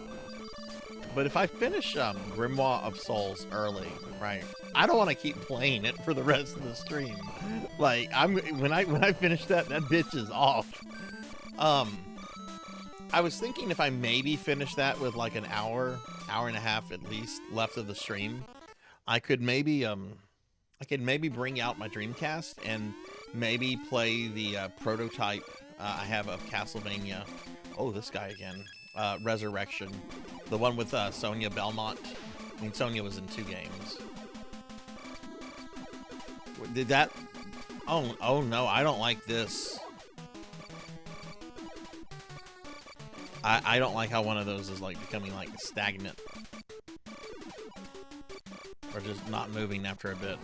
but if I finish Grimoire of Souls early, right, I don't want to keep playing it for the rest of the stream. Like, when I finish that bitch is off. I was thinking if I maybe finish that with like an hour and a half at least left of the stream, I could maybe bring out my Dreamcast and maybe play the prototype I have of Castlevania. Oh, this guy again. Resurrection. The one with Sonia Belmont. I mean, Sonia was in 2 games. Did that... Oh no, I don't like this. I don't like how one of those is like becoming like stagnant. Or just not moving after a bit.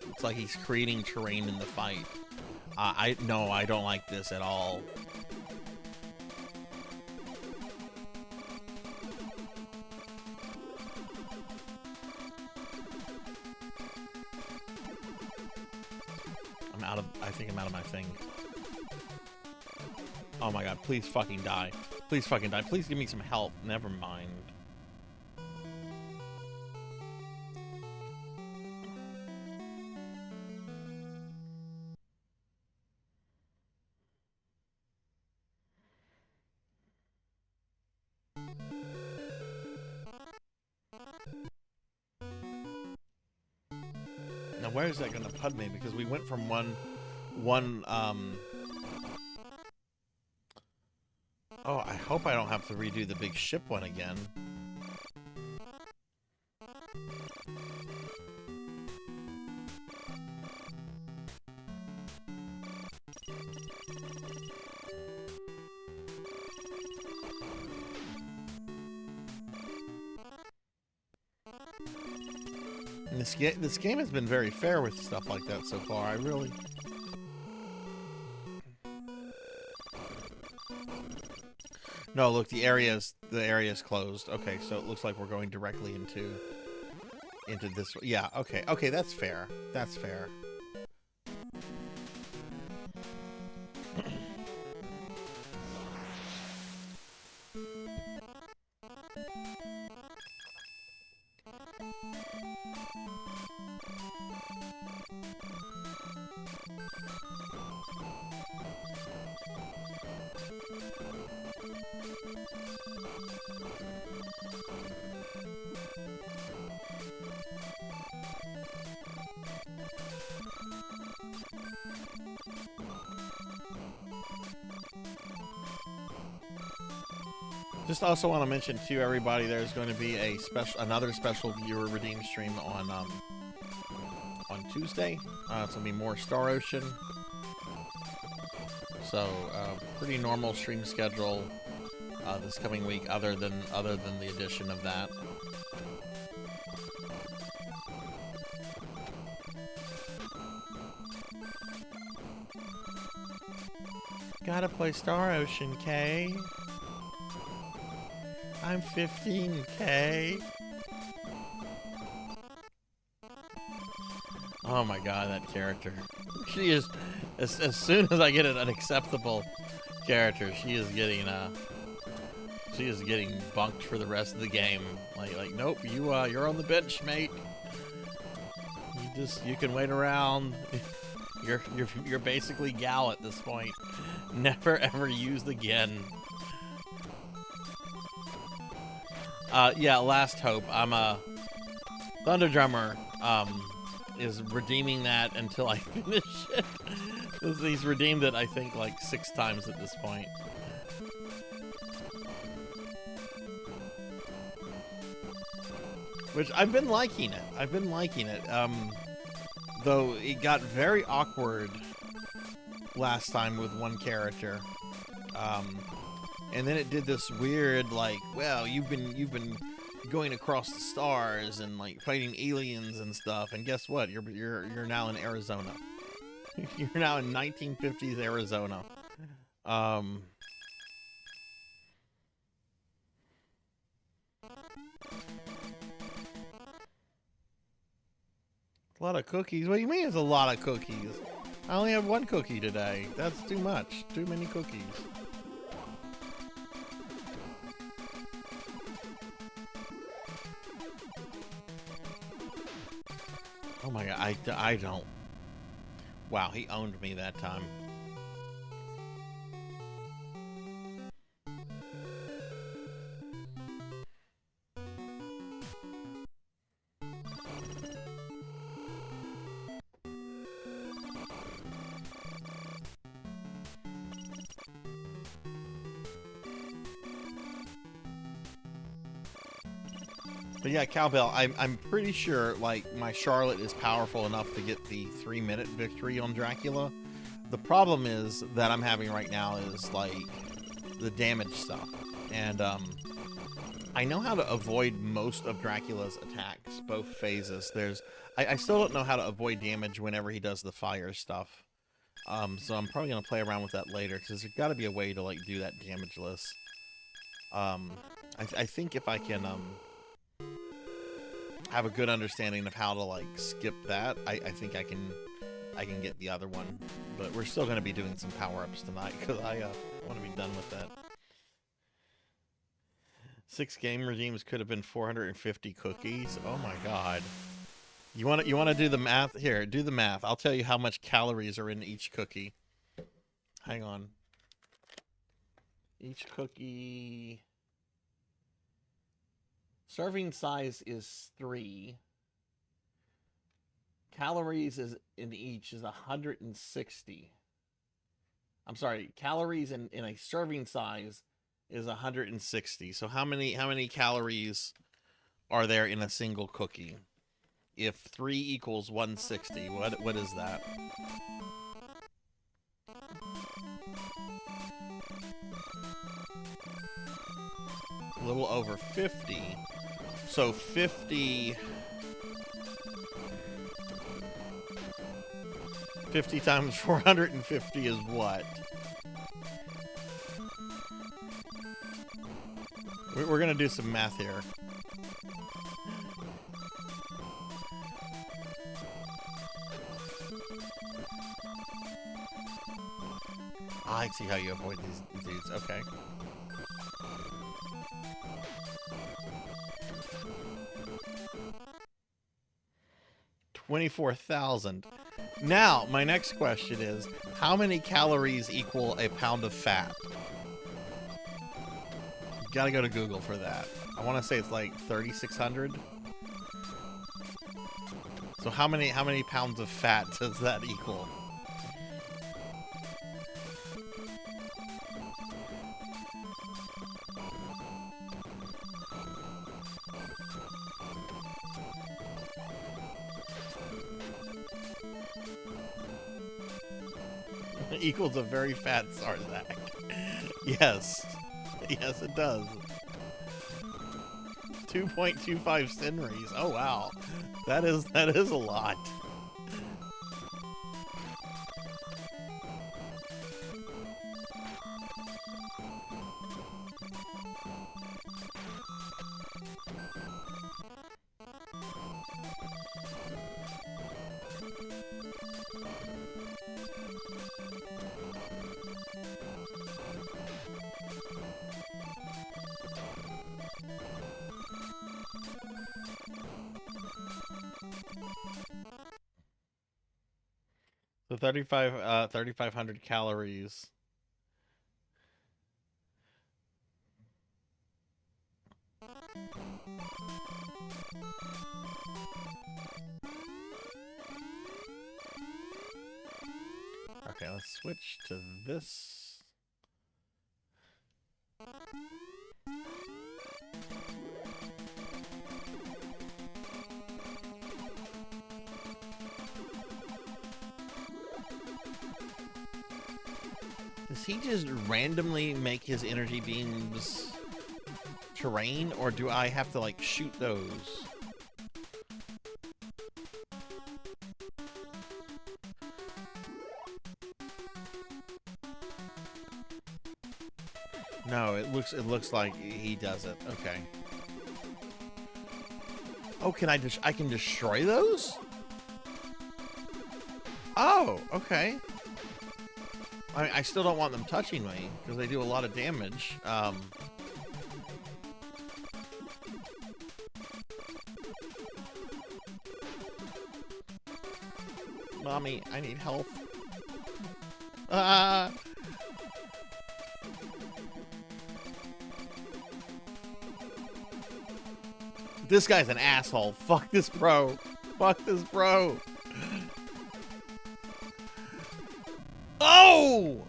It's like he's creating terrain in the fight. No, I don't like this at all. I think I'm out of my thing. Oh my god, please fucking die. Please fucking die. Please give me some help. Never mind. Now where is that going to put me? Because we went from one oh, I hope I don't have to redo the big ship one again. And this game has been very fair with stuff like that so far. I really... No, look, the area's closed. Okay, so it looks like we're going directly into this. Yeah, okay. Okay, that's fair. That's fair. Just also want to mention to everybody, there's going to be a another special viewer redeem stream on Tuesday. It's gonna be more Star Ocean. So pretty normal stream schedule this coming week, other than the addition of that. Gotta play Star Ocean, K. I'm 15K. Oh my god, that character. She is, as soon as I get an acceptable character, she is getting bunked for the rest of the game. Like nope, you're on the bench, mate. You can wait around. You're basically Gal at this point. Never ever used again. Yeah, last hope. I'm a Thunder Drummer is redeeming that until I finish it. He's redeemed it, I think, like 6 times at this point. Which I've been liking it. Though it got very awkward last time with one character. And then it did this weird, like, well, you've been going across the stars and like fighting aliens and stuff, and guess what? You're now in Arizona. You're now in 1950s Arizona. A lot of cookies? What do you mean it's a lot of cookies? I only have 1 cookie today. That's too much. Too many cookies. Oh my god, I don't. Wow, he owned me that time. But yeah, Cowbell, I'm pretty sure, like, my Charlotte is powerful enough to get the 3-minute victory on Dracula. The problem is that I'm having right now is, like, the damage stuff. And, I know how to avoid most of Dracula's attacks, both phases. I still don't know how to avoid damage whenever he does the fire stuff. So I'm probably going to play around with that later, because there's got to be a way to, like, do that damageless. I think if I can, have a good understanding of how to like skip that, I think I can get the other one, but we're still going to be doing some power-ups tonight because I want to be done with that. 6 game redeems could have been 450 cookies. Oh my god. You want to do the math? Here, do the math. I'll tell you how much calories are in each cookie. Hang on. Each cookie, serving size is 3. Calories is in each is 160. I'm sorry, calories in a serving size is 160. So how many calories are there in a single cookie? If 3 equals 160, what is that? A little over 50. So 50 times 450 is what? We're gonna do some math here. I see how you avoid these dudes. Okay. 24,000. Now, my next question is, how many calories equal a pound of fat? Gotta go to Google for that. I want to say it's like 3,600. So how many pounds of fat does that equal? Equals a very fat Sarzac. Yes. Yes, it does. 2.25 Senries. Oh wow. That is a lot. So 3,500 calories. Okay, let's switch to this. Does he just randomly make his energy beams terrain, or do I have to, like, shoot those? No, it looks like he does it. Okay. Oh, I can destroy those? Oh, okay. I still don't want them touching me because they do a lot of damage. Mommy, I need help. This guy's an asshole. Fuck this bro. Fuck this bro. Oh!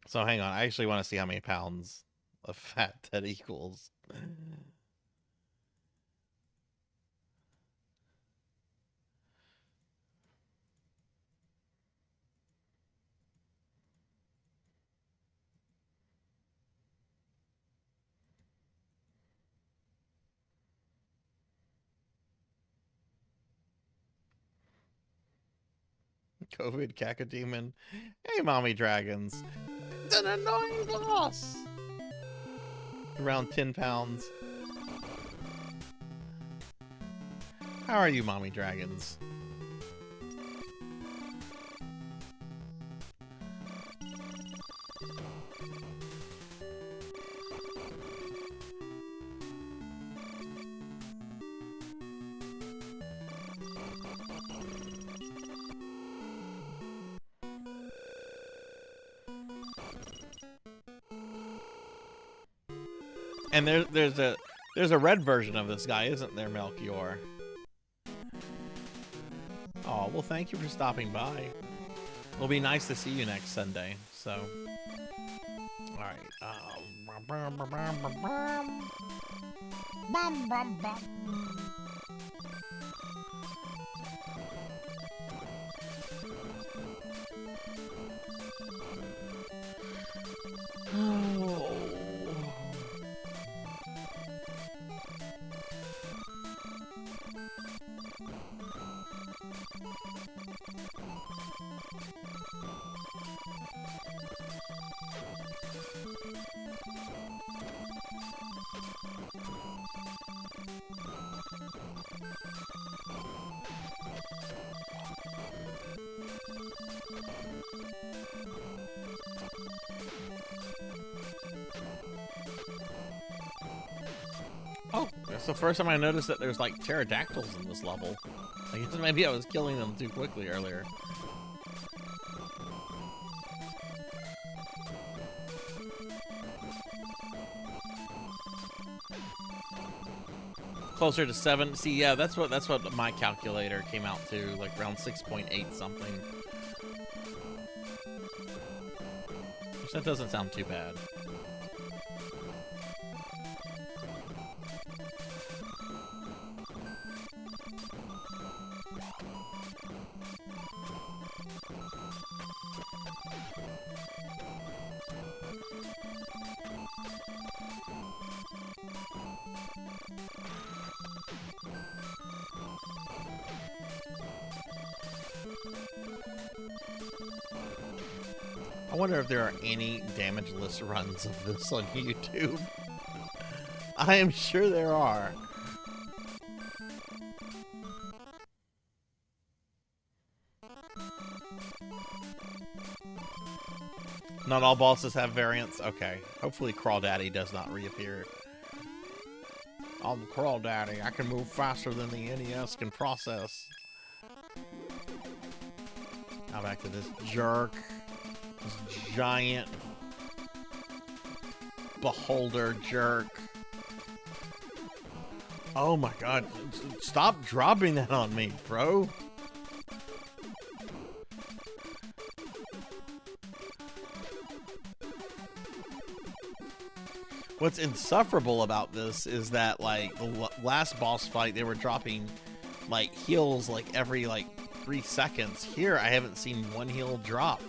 So hang on, I actually want to see how many pounds of fat that equals. COVID cacodemon. Hey, mommy dragons. It's an annoying boss. Around 10 pounds. How are you, mommy dragons? And there's a red version of this guy, isn't there, Melchior? Oh, well, thank you for stopping by. It'll be nice to see you next Sunday. So, all right. Oh, that's the first time I noticed that there's like pterodactyls in this level. I guess maybe I was killing them too quickly earlier. Closer to 7. See, yeah, that's what my calculator came out to, like around 6.8 something. Which that doesn't sound too bad. I wonder if there are any damageless runs of this on YouTube. I am sure there are. Not all bosses have variants? Okay. Hopefully Crawdaddy does not reappear. I'm Crawdaddy. I can move faster than the NES can process. Now back to this jerk. This giant beholder jerk. Oh my god. Stop dropping that on me, bro. What's insufferable about this is that, like, the last boss fight, they were dropping, like, heals, like, every, like, 3 seconds. Here, I haven't seen one heal dropped.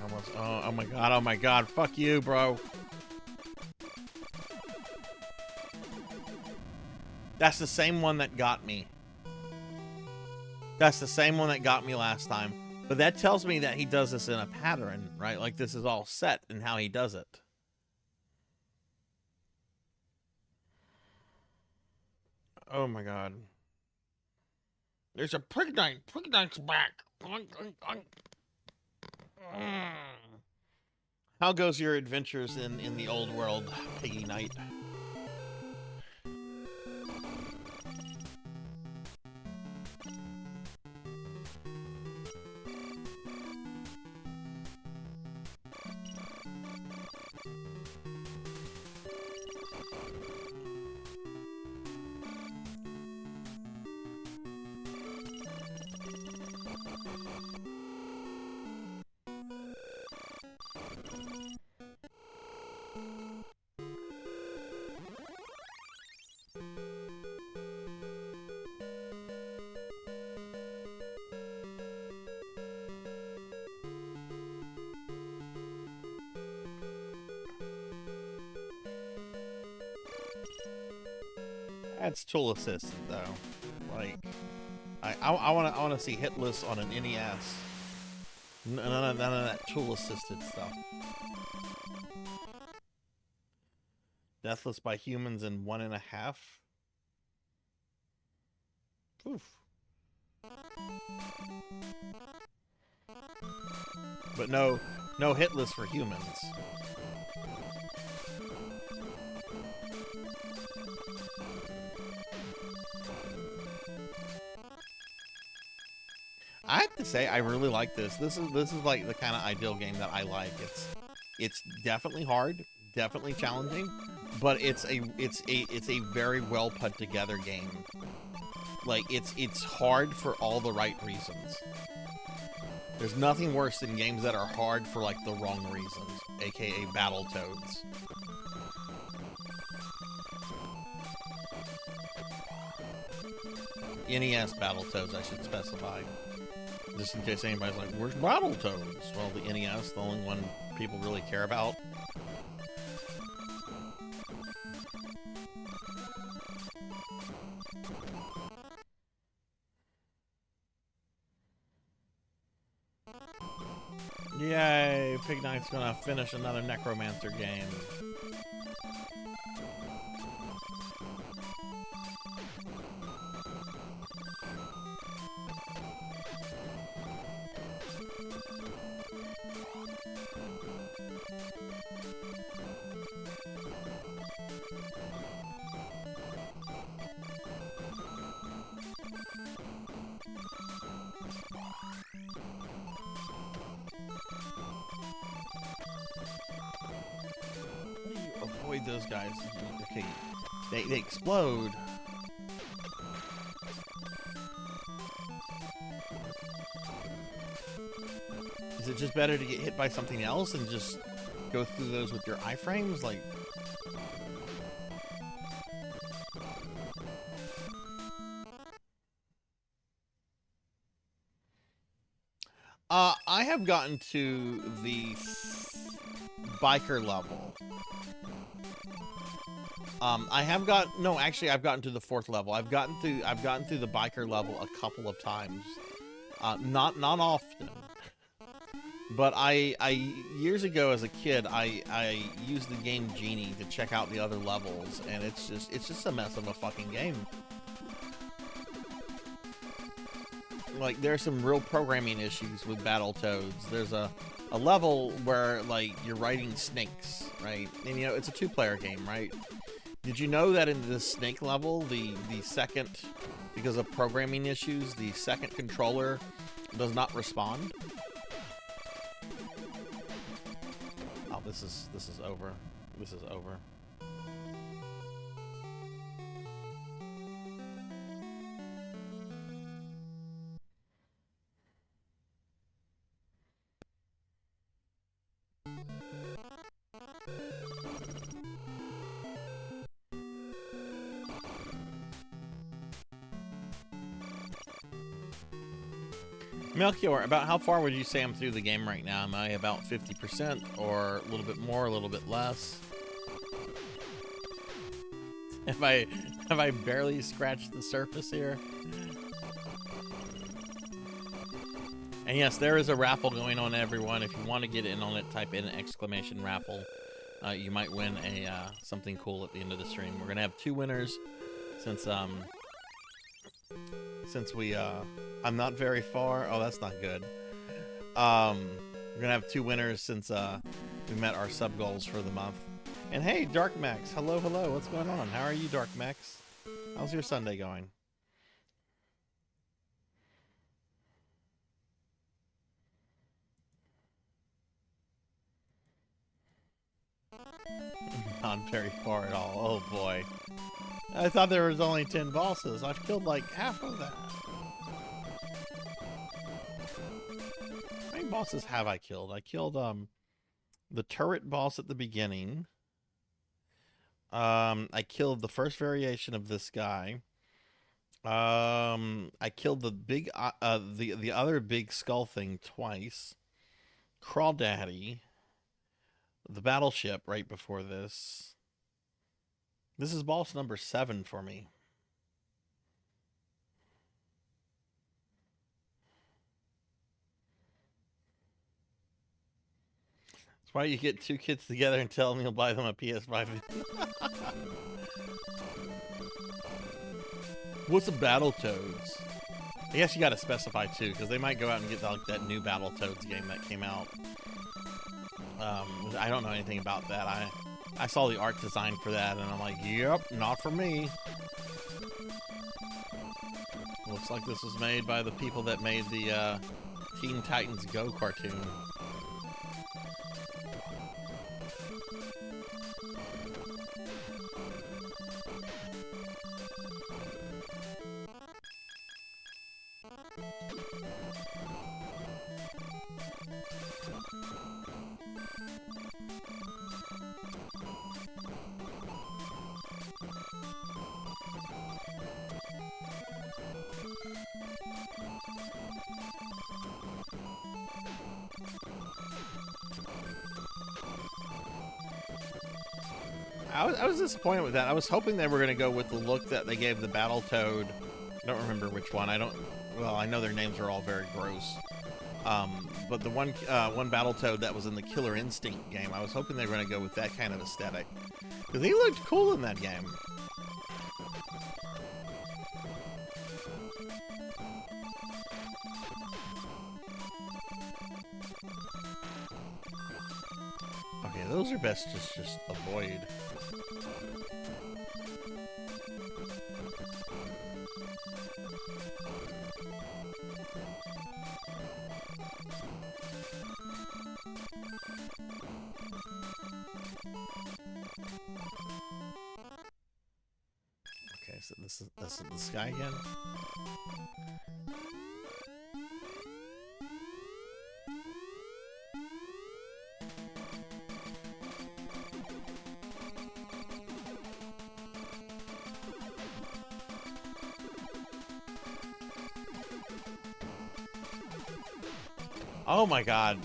Almost, oh my god, fuck you, bro. That's the same one that got me. That's the same one that got me last time. But that tells me that he does this in a pattern, right? Like this is all set in how he does it. Oh my god. There's a Prignite. Prignite's back. How goes your adventures in the old world, Piggy Knight? That's tool assisted though. Like, I want to see hitless on an NES. None of that tool assisted stuff. Deathless by humans in 1.5. Oof. But no hitless for humans. I have to say, I really like this. This is like the kind of ideal game that I like. It's definitely hard, definitely challenging, but it's a very well put together game. Like it's hard for all the right reasons. There's nothing worse than games that are hard for like the wrong reasons, aka Battletoads. NES Battletoads, I should specify. Just in case anybody's like, where's Battletoads? Well, the NES, the only one people really care about. Yay! Pig Knight's gonna finish another Necromancer game. Avoid those guys. Okay, they explode. Is it just better to get hit by something else and just go through those with your iframes? Like, I have gotten to the biker level. I've gotten to the 4th level. I've gotten through the biker level a couple of times. Not often. But I years ago as a kid, I used the game Genie to check out the other levels, and it's just a mess of a fucking game. Like, there's some real programming issues with Battletoads. There's a level where, like, you're riding snakes, right? And, you know, it's a 2-player game, right? Did you know that in the snake level, the second, because of programming issues, the second controller does not respond? Oh, this is over. This is over. Melchior, about how far would you say I'm through the game right now? Am I about 50% or a little bit more, a little bit less? Have I barely scratched the surface here? And yes, there is a raffle going on, everyone. If you want to get in on it, type in @ raffle. You might win a something cool at the end of the stream. We're gonna have 2 winners since I'm not very far. Oh, that's not good. We're gonna have 2 winners since we met our sub goals for the month. And hey, Dark Max, hello, what's going on? How are you, Dark Max? How's your Sunday going? Not very far at all. Oh boy. I thought there was only 10 bosses. I've killed like half of that. How many bosses have I killed? I killed the turret boss at the beginning. I killed the first variation of this guy. I killed the big the other big skull thing twice. Crawdaddy. The battleship right before this. This is boss number 7 for me. That's why you get 2 kids together and tell them you'll buy them a PS5. What's a Battletoads? I guess you gotta specify too, because they might go out and get like that new Battletoads game that came out. I don't know anything about that. I saw the art design for that, and I'm like, yep, not for me. Looks like this was made by the people that made the Teen Titans Go cartoon. I was disappointed with that. I was hoping they were going to go with the look that they gave the Battletoad. I don't remember which one. Well, I know their names are all very gross. But the one Battletoad that was in the Killer Instinct game, I was hoping they were going to go with that kind of aesthetic. Because he looked cool in that game. Okay, those are best just avoid. Okay, so this is this guy again. Oh my god.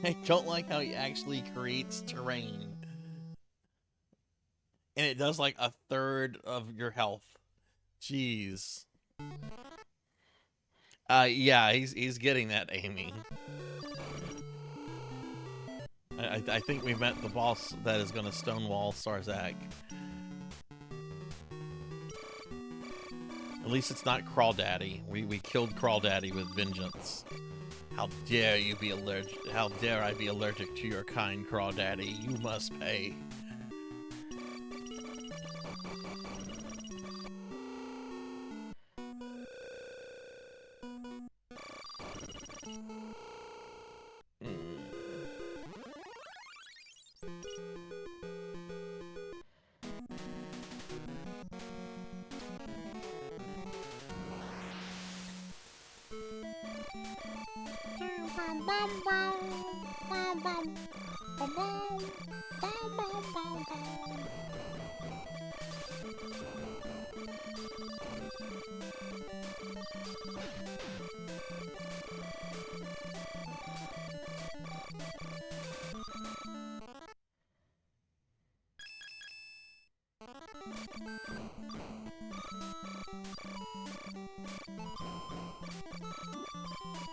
I don't like how he actually creates terrain. And it does like a third of your health. Jeez. Yeah, he's getting that, Amy. I think we met the boss that is gonna stonewall Sarzac. At least it's not Crawdaddy. We killed Crawdaddy with vengeance. How dare you be allergic? How dare I be allergic to your kind, Crawdaddy? You must pay.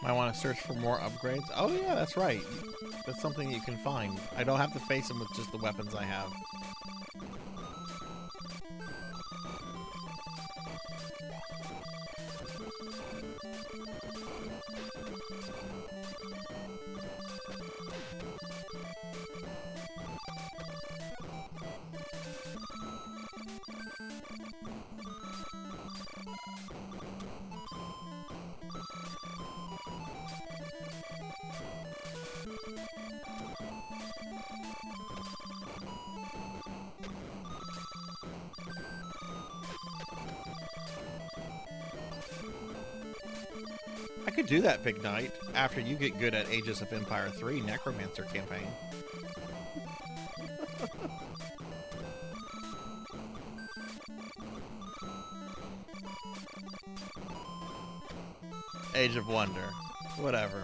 I want to search for more upgrades. Oh yeah, that's right. That's something you can find. I don't have to face him with just the weapons I have. I could do that, Big Knight, after you get good at Ages of Empire 3 Necromancer campaign. Age of Wonder. Whatever.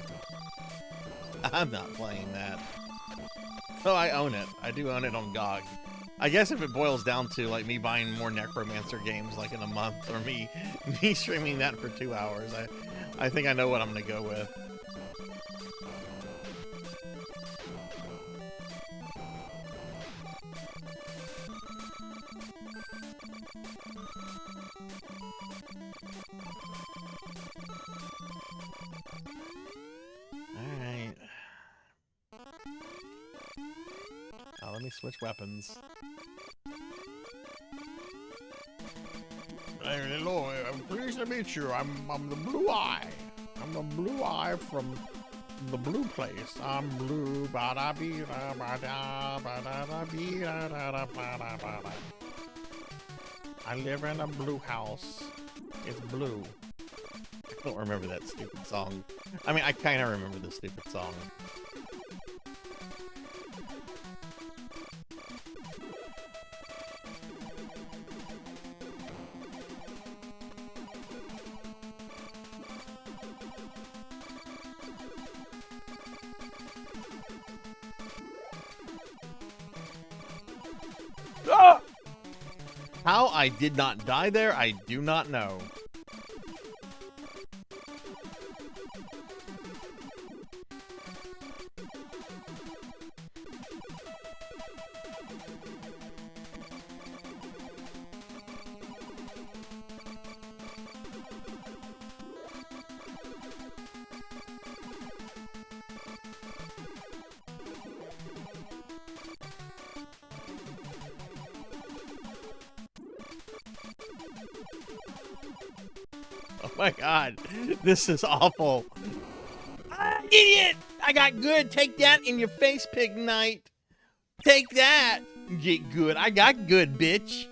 I'm not playing that. Oh, I own it. I do own it on GOG. I guess if it boils down to like me buying more Necromancer games like in a month, or me streaming that for 2 hours, I think I know what I'm gonna go with. Alright. Now let me switch weapons. Hey, hello, I'm pleased to meet you. I'm the Blue Eye. I'm the Blue Eye from the Blue Place. I'm blue. Ba da bee da ba da ba da da bee da da da ba da ba da. I live in a blue house. It's blue. don't remember that stupid song. I mean, I kind of remember the stupid song. Ah! How I did not die there, I do not know. Oh my god, this is awful. Ah, idiot! I got good. Take that in your face, Pig Knight. Take that. Get good. I got good, bitch.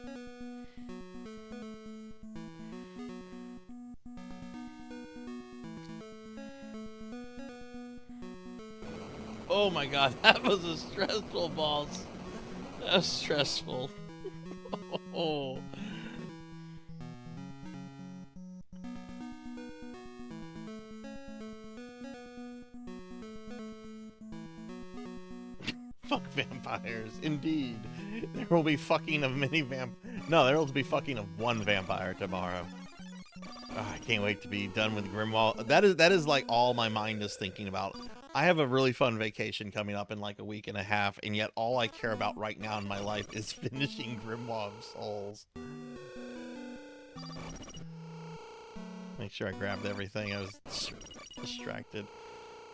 Oh my god, that was a stressful boss. That was stressful. Oh. Fuck vampires, indeed. There will be fucking of many No, there will be fucking of one vampire tomorrow. Oh, I can't wait to be done with Grimwall. That is like all my mind is thinking about. I have a really fun vacation coming up in like a week and a half, and yet all I care about right now in my life is finishing Grimwall of Souls. Make sure I grabbed everything. I was distracted.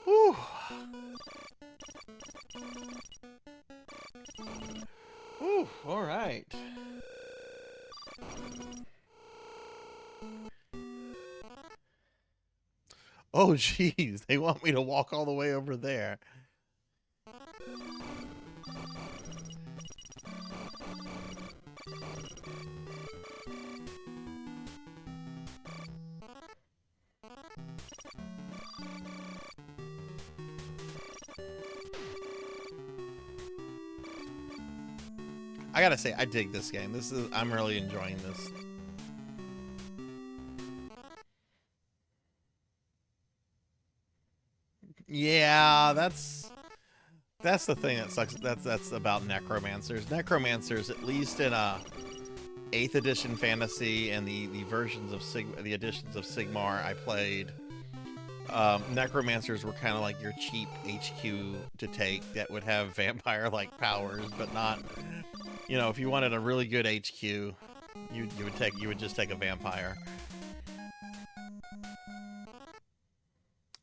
Whew. Ooh, all right. Oh, jeez. They want me to walk all the way over there. I gotta say, I dig this game. I'm really enjoying this. Yeah, that's the thing that sucks. That's about necromancers. Necromancers, at least in 8th edition fantasy and the versions of the editions of Sigmar I played, necromancers were kind of like your cheap HQ to take that would have vampire-like powers, but not. You know, if you wanted a really good HQ, you would just take a vampire.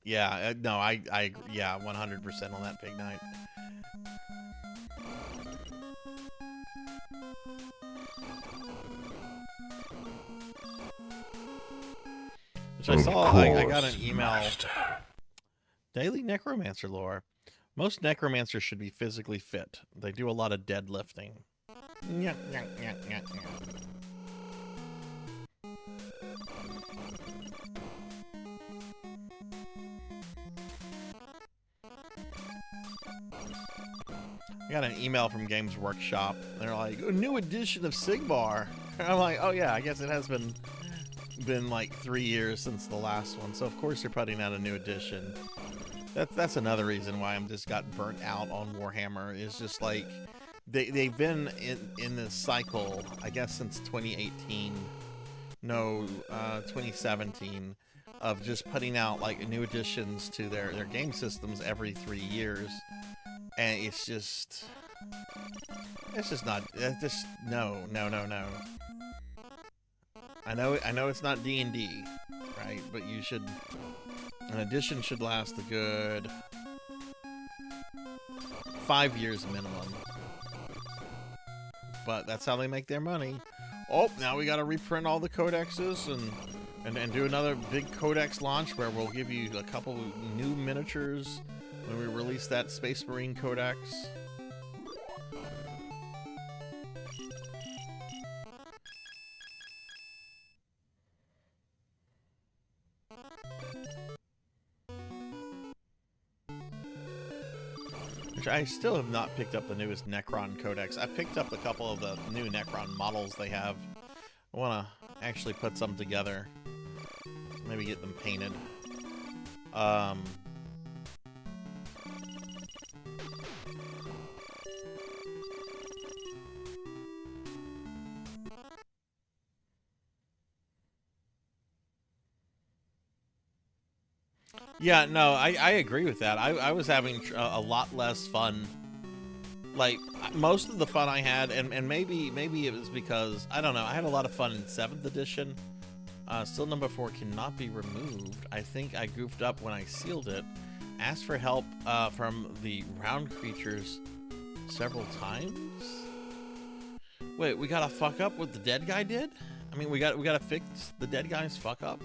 Yeah, no, I yeah, 100% on that, Pig Knight. Which I saw, I got an email. Master. Daily Necromancer lore. Most necromancers should be physically fit. They do a lot of deadlifting. Nyah, nyah, nyah, nyah, nyah. I got an email from Games Workshop. They're like, a new edition of Sigmar. And I'm like, oh yeah, I guess it has been like 3 years since the last one. So of course they're putting out a new edition. That's another reason why I'm just got burnt out on Warhammer. Is just like they've been in this cycle, I guess, since 2018. No, 2017, of just putting out like new additions to their game systems every 3 years, and it's just not. Just no. I know it's not D&D, right? But you should. An edition should last a good 5 years minimum. But that's how they make their money. Oh, now we got to reprint all the codexes and do another big codex launch where we'll give you a couple new miniatures when we release that Space Marine codex. Which I still have not picked up the newest Necron Codex. I've picked up a couple of the new Necron models they have. I want to actually put some together. Maybe get them painted. Yeah, no, I agree with that. I was having a lot less fun. Like, most of the fun I had, and maybe it was because, I don't know, I had a lot of fun in 7th edition. Still number 4 cannot be removed. I think I goofed up when I sealed it. Asked for help from the round creatures several times. Wait, we gotta fuck up what the dead guy did? I mean, we gotta fix the dead guy's fuck up?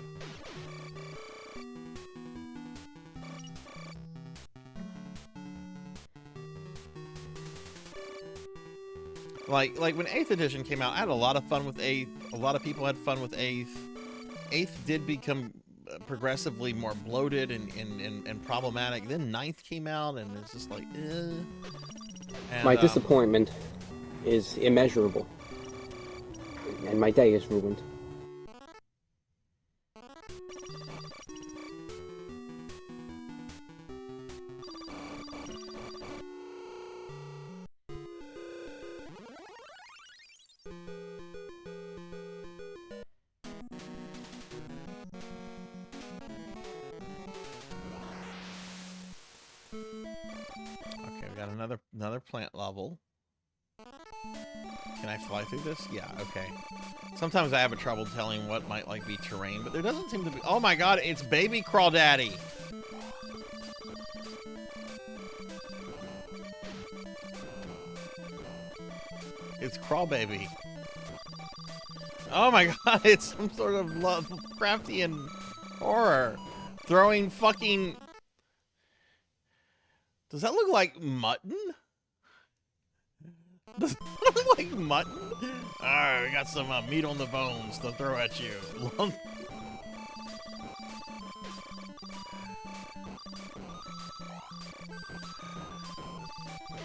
Like when 8th edition came out, I had a lot of fun with 8th. A lot of people had fun with 8th. 8th did become progressively more bloated and problematic. Then 9th came out, and it's just like, eh. And, my disappointment is immeasurable, and my day is ruined. Okay, we got another plant level. Can I fly through this? Yeah, okay. Sometimes I have a trouble telling what might like be terrain, but there doesn't seem to be. Oh my god, it's baby Crawdaddy. It's Crawbaby. Oh my god, it's some sort of Lovecraftian horror. Throwing fucking... Does that look like mutton? Does that look like mutton? Alright, we got some meat on the bones to throw at you.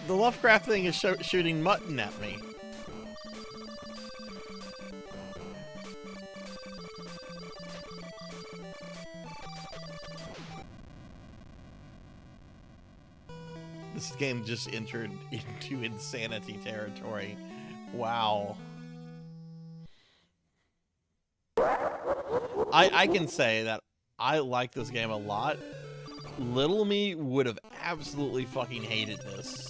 The Lovecraft thing is shooting mutton at me. This game just entered into insanity territory. Wow. I can say that I like this game a lot. Little me would have absolutely fucking hated this.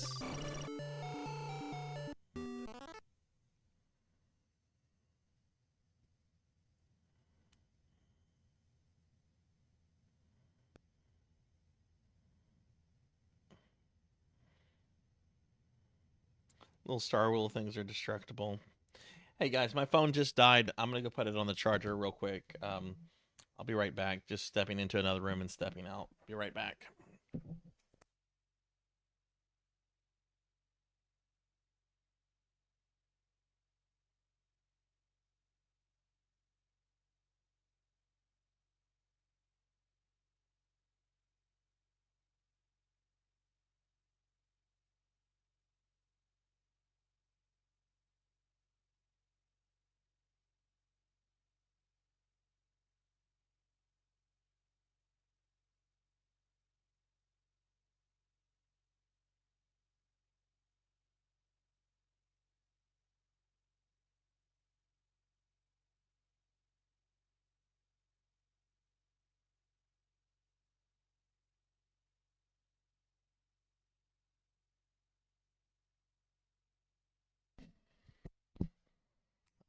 Little Star Wheel things are destructible. Hey guys, my phone just died. I'm gonna go put it on the charger real quick. I'll be right back. Just stepping into another room and stepping out. Be right back.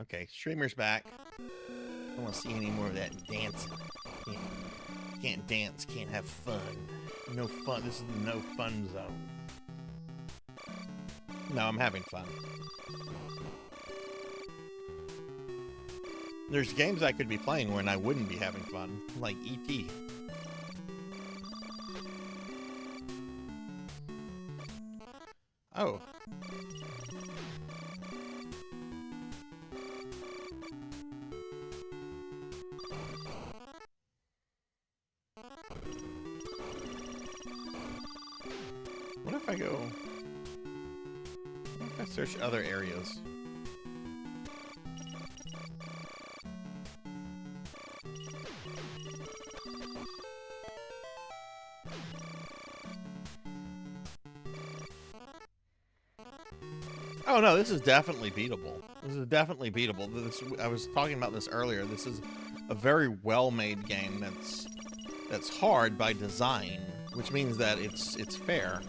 Okay, streamer's back. I don't want to see any more of that dancing. Can't dance, can't have fun. No fun. This is the no fun zone. No, I'm having fun. There's games I could be playing when I wouldn't be having fun, like E.T. Oh. What if I go... What if I search other areas? Oh no, this is definitely beatable. This is definitely beatable. I was talking about this earlier. This is a very well-made game that's hard by design, which means that it's fair.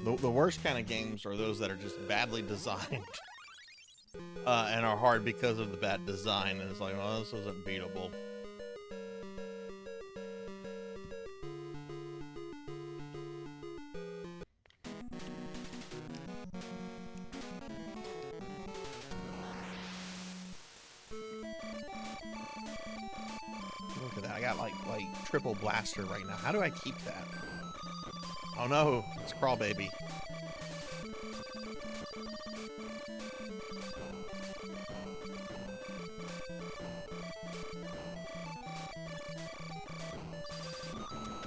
The worst kind of games are those that are just badly designed and are hard because of the bad design. And it's like, oh, this isn't beatable. Look at that. I got like triple blaster right now. How do I keep that? Oh no, it's Crawl Baby.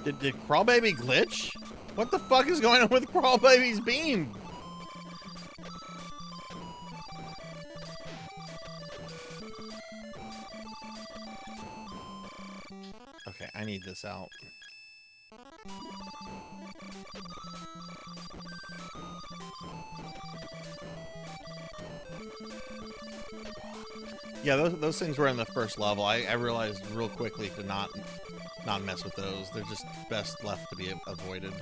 Did Crawl Baby glitch? What the fuck is going on with Crawl Baby's beam? Okay, I need this out. Yeah, those things were in the first level. I realized real quickly to not mess with those. They're just best left to be avoided.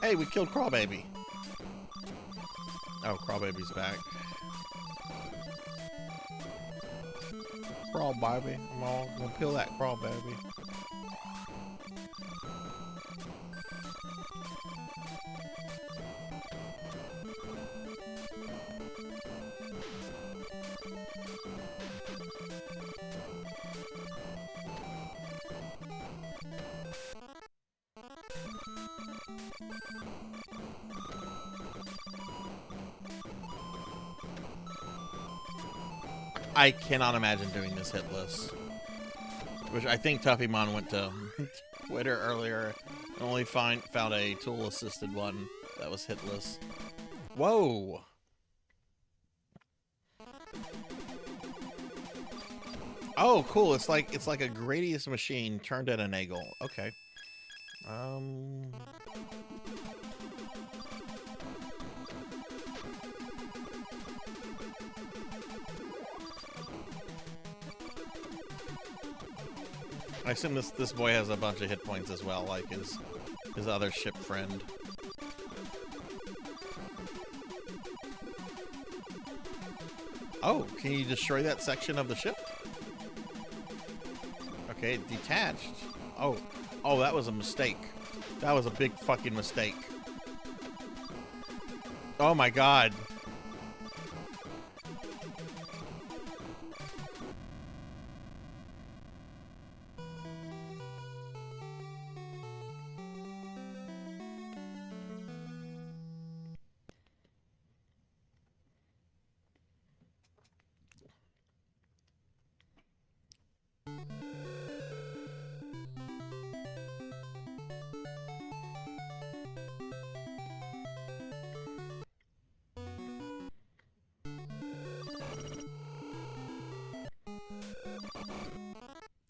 Hey, we killed Crawl Baby. Oh, Crawl Baby's back. Crawl Baby. I'm all gonna peel that Crawl Baby. I cannot imagine doing this hitless. Which I think Tuffymon went to Twitter earlier and only found a tool-assisted one that was hitless. Whoa! Oh, cool! It's like a Gradius machine turned at an angle. Okay. I assume this boy has a bunch of hit points as well, like his other ship friend. Oh, can you destroy that section of the ship? Okay, detached. Oh, that was a mistake. That was a big fucking mistake. Oh my god.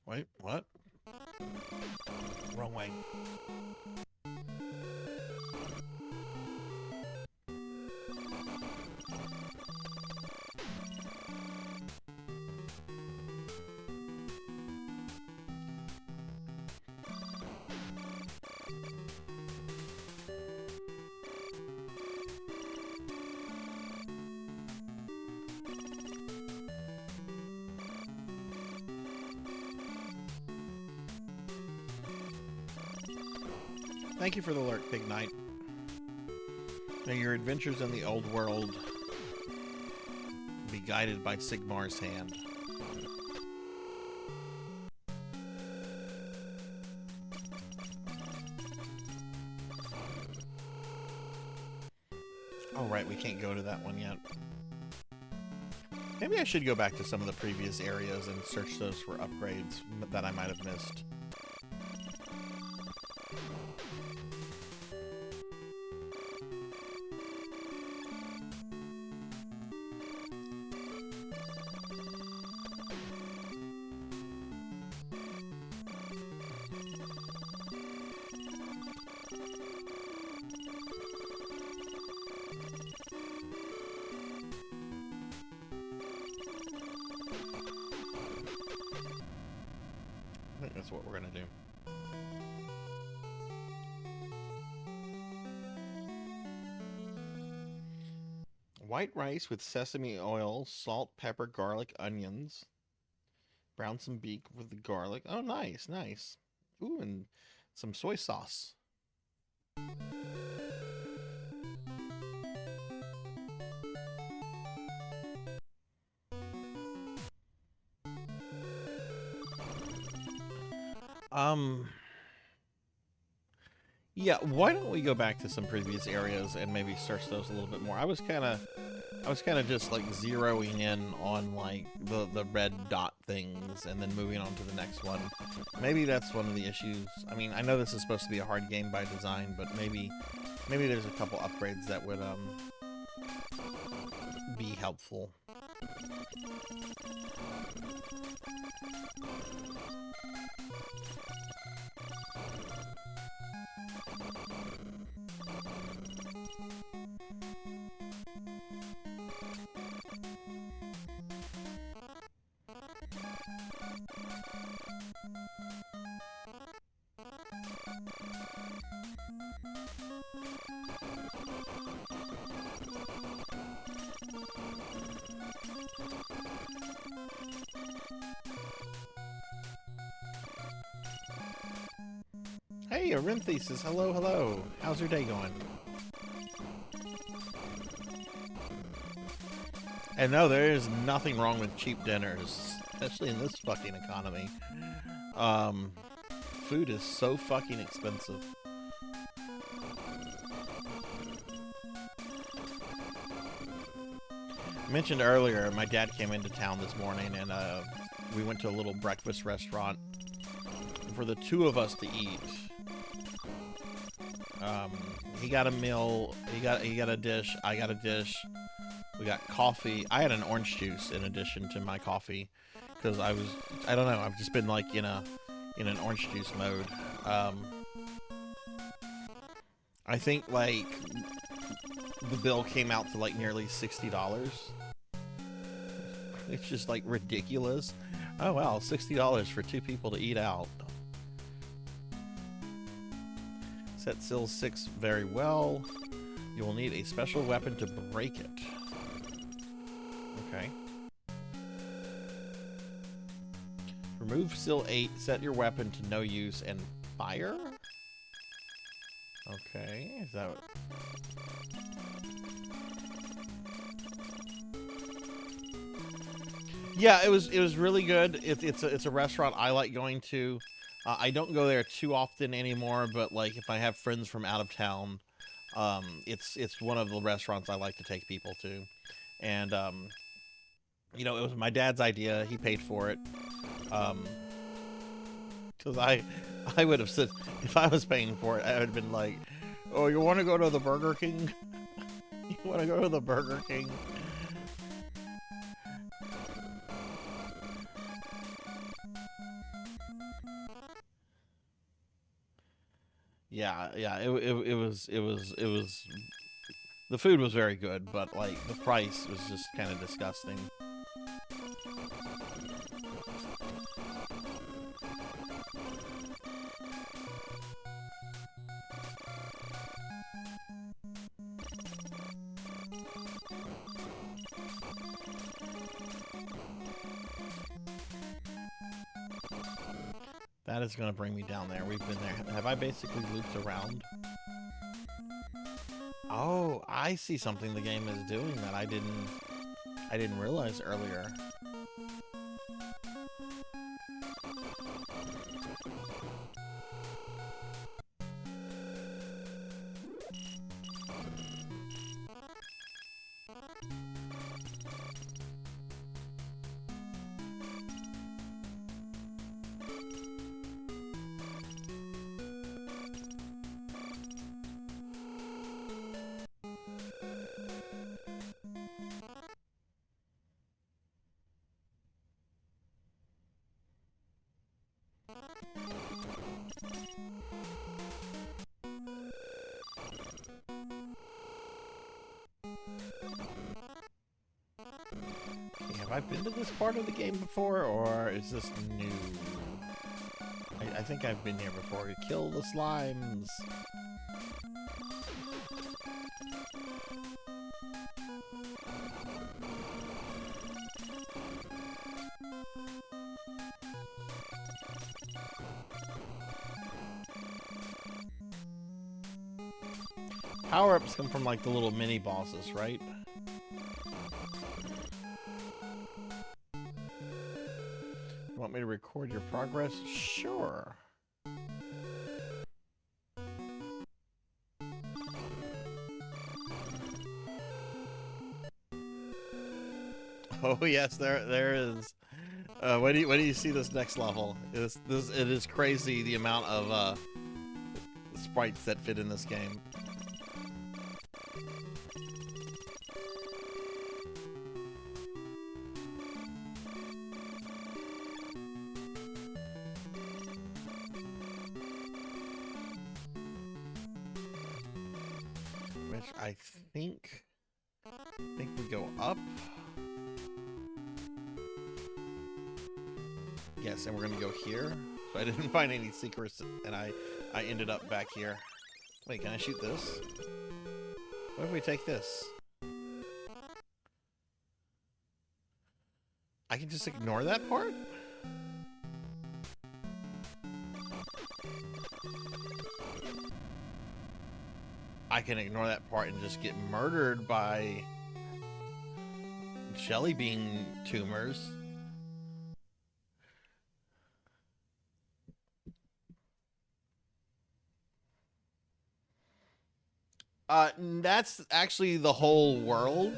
Wait, what? Wrong way. Thank you for the alert, Big Knight. May your adventures in the old world be guided by Sigmar's hand. Oh, right, we can't go to that one yet. Maybe I should go back to some of the previous areas and search those for upgrades that I might have missed. what we're gonna do. White rice with sesame oil, salt, pepper, garlic, onions. Brown some beef with the garlic. Oh, nice, nice. Ooh, and some soy sauce. Yeah, why don't we go back to some previous areas and maybe search those a little bit more? I was kind of just like zeroing in on like the red dot things and then moving on to the next one. Maybe that's one of the issues. I mean, I know this is supposed to be a hard game by design, but maybe there's a couple upgrades that would be helpful. Hey, Arinthe says hello, hello. How's your day going? And no, there is nothing wrong with cheap dinners, especially in this fucking economy. Food is so fucking expensive. I mentioned earlier, my dad came into town this morning and we went to a little breakfast restaurant for the two of us to eat. He got a meal, he got a dish, I got a dish. We got coffee. I had an orange juice in addition to my coffee because I don't know, I've just been like in an orange juice mode. I think like the bill came out to like nearly $60. It's just like ridiculous. Oh wow, $60 for two people to eat out. Set Sil 6 very well. You will need a special weapon to break it. Okay. Remove Sil 8, set your weapon to no use, and fire? Okay, is that what... Yeah, it was really good. It's a restaurant I like going to. I don't go there too often anymore, but like if I have friends from out of town, it's one of the restaurants I like to take people to. And you know, it was my dad's idea. He paid for it. Because I would have said, if I was paying for it, I would have been like, oh, you want to go to the Burger King? You want to go to the Burger King? Yeah, it was, the food was very good, but like the price was just kind of disgusting. That is going to bring me down there. We've been there. Have I basically looped around? Oh, I see something the game is doing that I didn't realize earlier. Have I been to this part of the game before, or is this new? I think I've been here before. Kill the slimes. Power-ups come from like the little mini bosses, right? You want me to record your progress? Sure. Oh yes, there is. When do you see this next level? It is crazy the amount of sprites that fit in this game. Which I think we go up. Yes, and we're gonna go here. So I didn't find any secrets, and I ended up back here. Wait, can I shoot this? What if we take this? I can just ignore that part? I can ignore that part and just get murdered by jelly bean tumors. That's actually the whole world.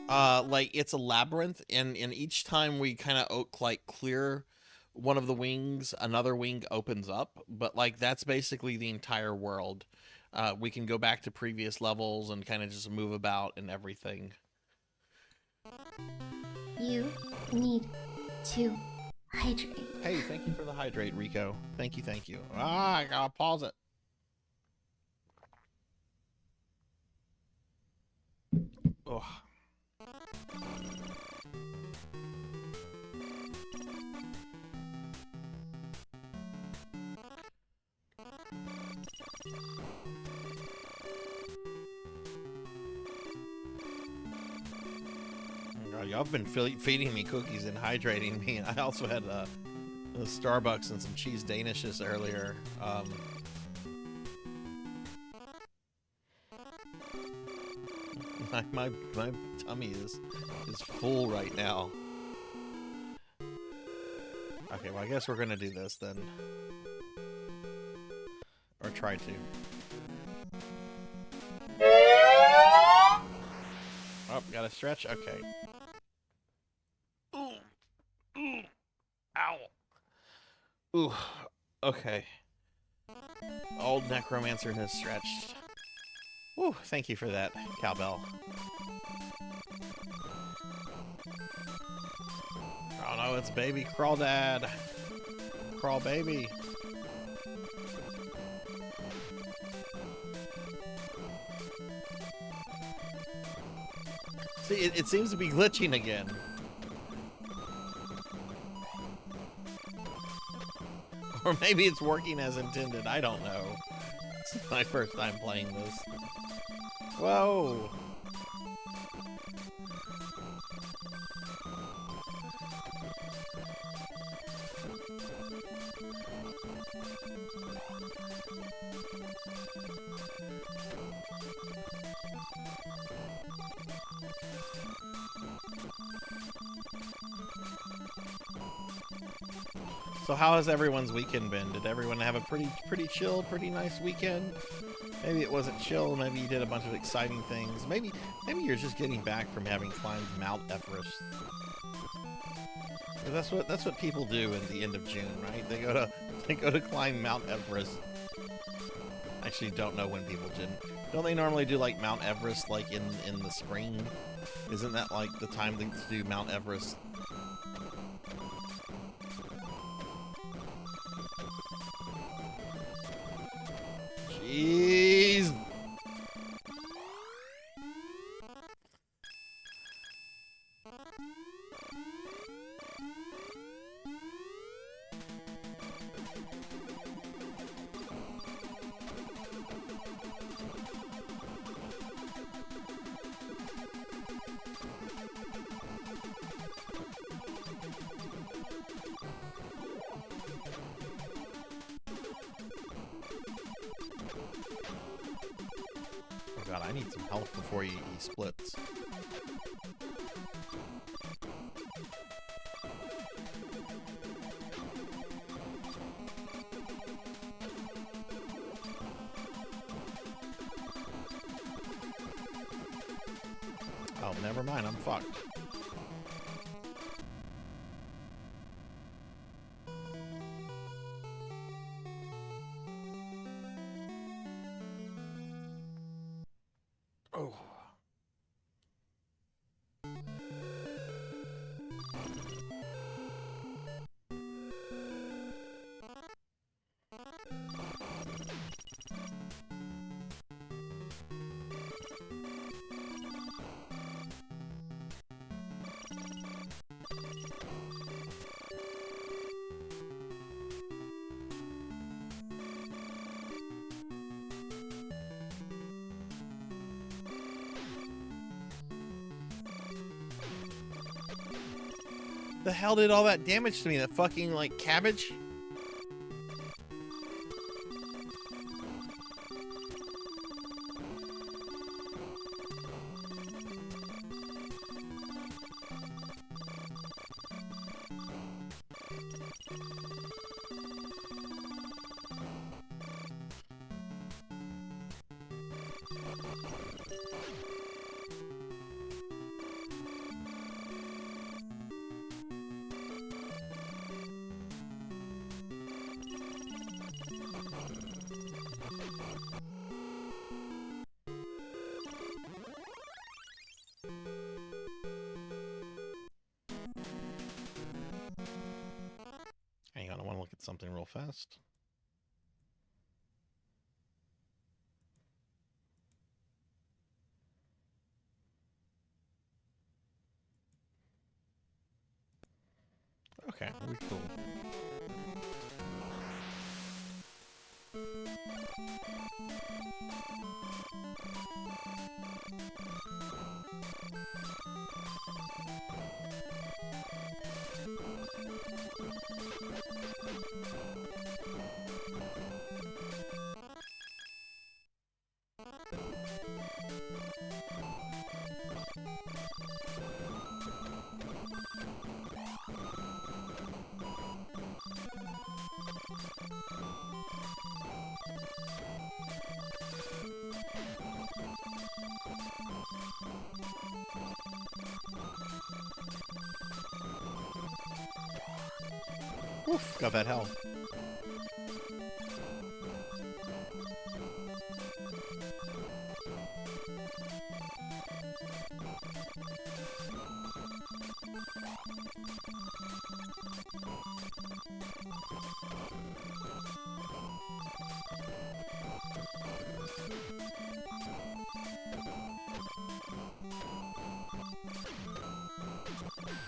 Like it's a labyrinth, and each time we kind of like clear one of the wings, another wing opens up. But like that's basically the entire world. We can go back to previous levels and kind of just move about and everything. You need to hydrate. Hey, thank you for the hydrate, Rico. Thank you, thank you. Ah, I gotta pause it. Oh. God, y'all have been feeding me cookies and hydrating me. I also had a Starbucks and some cheese Danishes earlier. My tummy is full right now. Okay, well I guess we're gonna do this then, or try to. Oh, gotta stretch. Okay. Ooh, ooh, ow. Ooh. Okay. Old necromancer has stretched. Woo, thank you for that, cowbell. Oh no, it's baby Crawdad. Crawl baby. See, it seems to be glitching again. Or maybe it's working as intended, I don't know. It's my first time playing this. Whoa! So how has everyone's weekend been? Did everyone have a pretty chill, pretty nice weekend? Maybe it wasn't chill, maybe you did a bunch of exciting things. Maybe you're just getting back from having climbed Mount Everest. But that's what people do at the end of June, right? They go to climb Mount Everest. Actually, don't know when people don't they normally do like Mount Everest like in the spring? Isn't that like the time to do Mount Everest? Jeez. God, I need some health before he splits. Oh, never mind, I'm fucked. Oh. The hell did all that damage to me? That fucking, like, cabbage? Hang on, I want to look at something real fast. Okay, that'd be cool. Oof, got that health.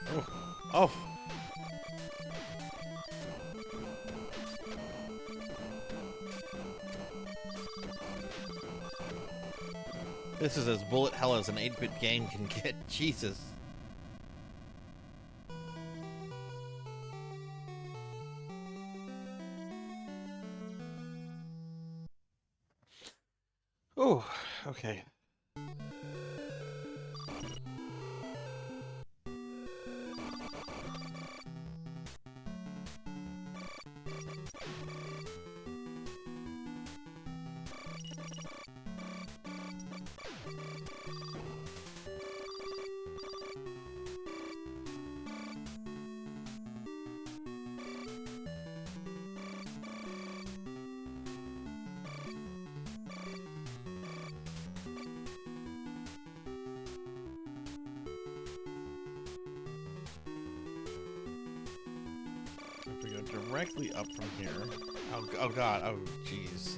Oh. Oh. This is as bullet hell as an 8-bit game can get. Jesus. Oh, okay. If we go directly up from here. Oh god, oh jeez.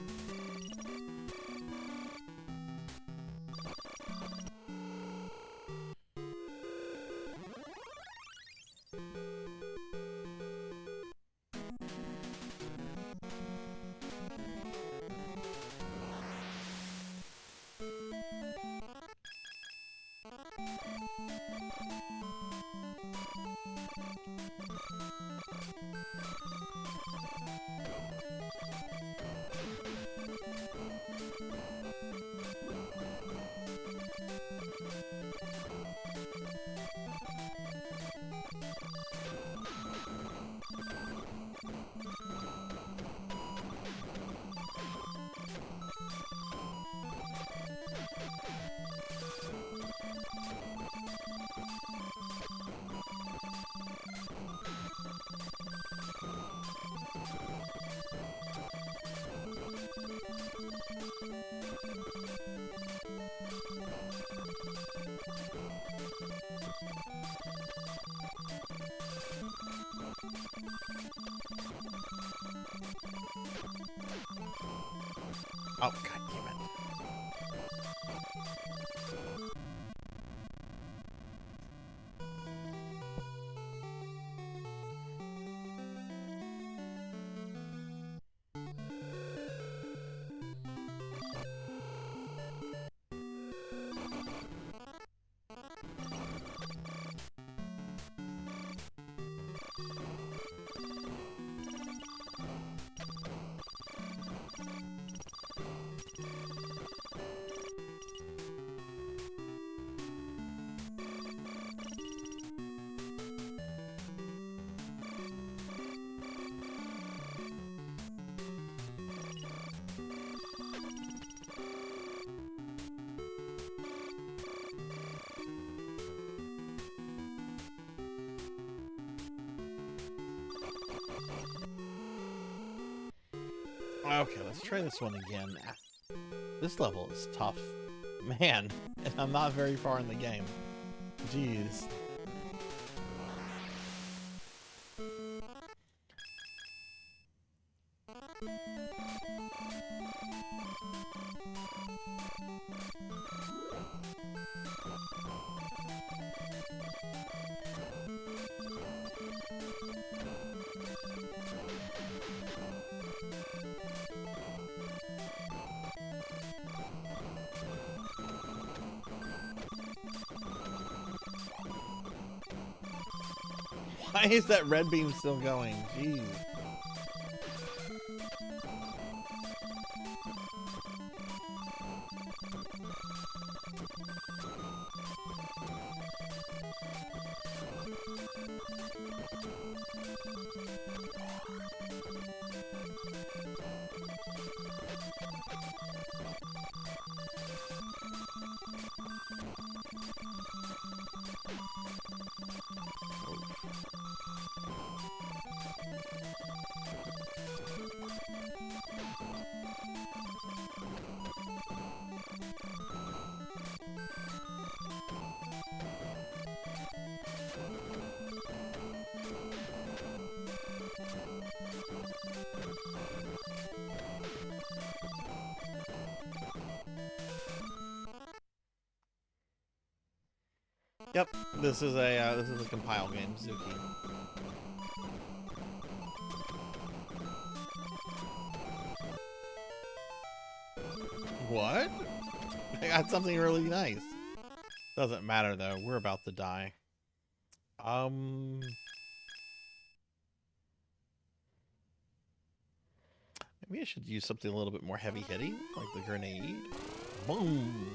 Oh, god damn it. Okay, let's try this one again. This level is tough. Man, and I'm not very far in the game. Jeez. Why is that red beam still going? Jeez. Yep, this is a compile game, Zuki. What? I got something really nice. Doesn't matter though. We're about to die. Maybe I should use something a little bit more heavy-hitting, like the grenade. Boom.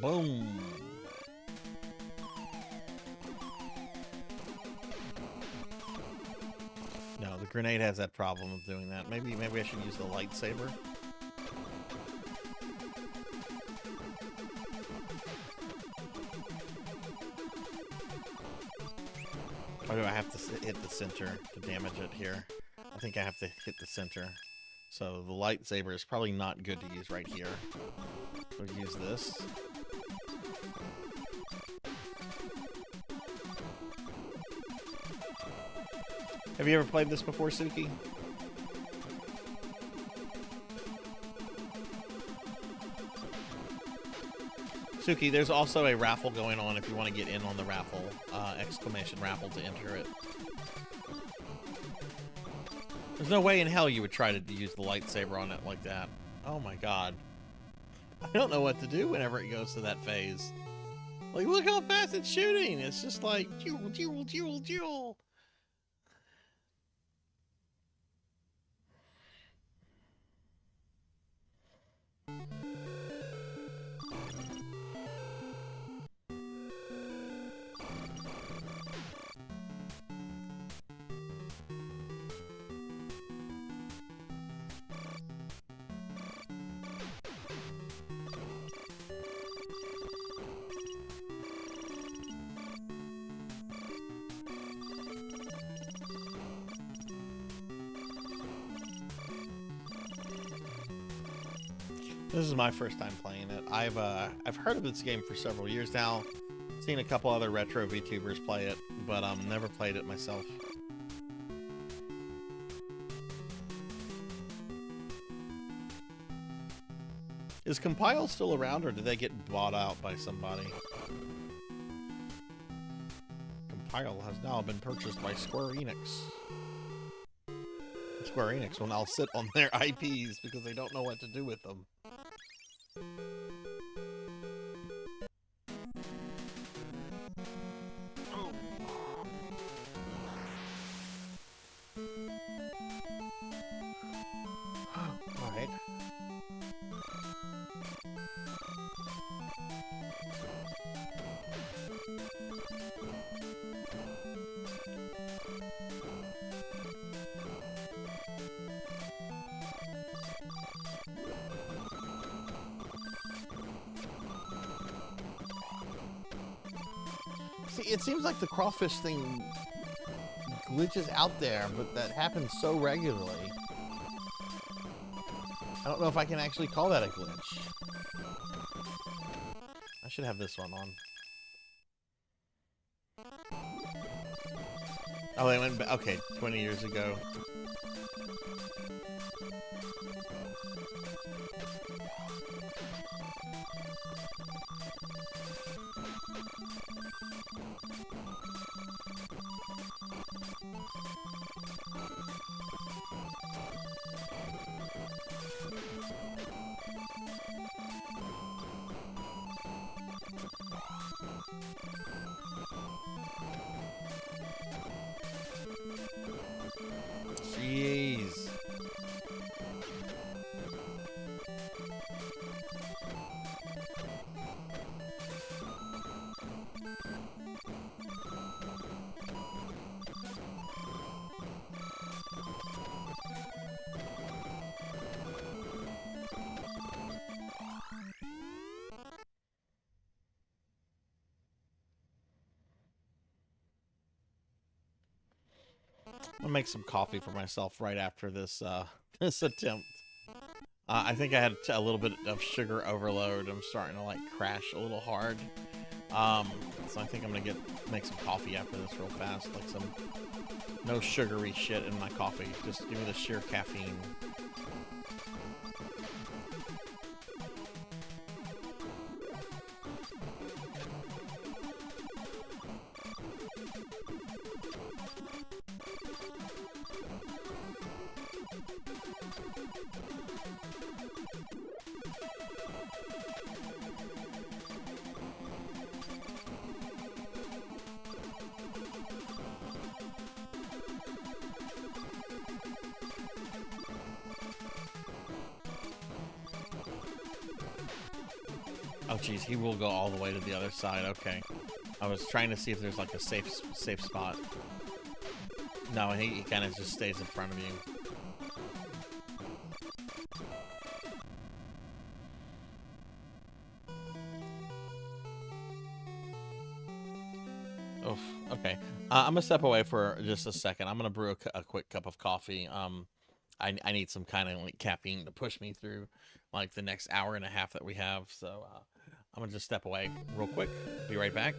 Boom. No, the grenade has that problem of doing that. Maybe I should use the lightsaber. Or do I have to hit the center to damage it here? I think I have to hit the center. So the lightsaber is probably not good to use right here. We'll use this. Have you ever played this before, Suki? Suki, there's also a raffle going on if you want to get in on the raffle. Exclamation raffle to enter it. There's no way in hell you would try to use the lightsaber on it like that. Oh my god. I don't know what to do whenever it goes to that phase. Like, look how fast it's shooting. It's just like, jewel, jewel, jewel, jewel. This is my first time playing it. I've heard of this game for several years now. Seen a couple other retro VTubers play it, but never played it myself. Is Compile still around, or did they get bought out by somebody? Compile has now been purchased by Square Enix. Square Enix will now sit on their IPs because they don't know what to do with them. Alright. See, it seems like the crawfish thing glitches out there, but that happens so regularly. I don't know if I can actually call that a glitch. I should have this one on. Oh, they went back. Okay, 20 years ago. Jeez. I'll make some coffee for myself right after this this attempt. I think I had a little bit of sugar overload. I'm starting to like crash a little hard. So I think I'm gonna make some coffee after this real fast, like some no sugary shit in my coffee. Just give me the sheer caffeine. Oh geez, he will go all the way to the other side. Okay, I was trying to see if there's like a safe spot. No, he kind of just stays in front of you. Oof. Okay, I'm gonna step away for just a second. I'm gonna brew a quick cup of coffee. I need some kind of like caffeine to push me through like the next hour and a half that we have. So I'm gonna just step away real quick. Be right back.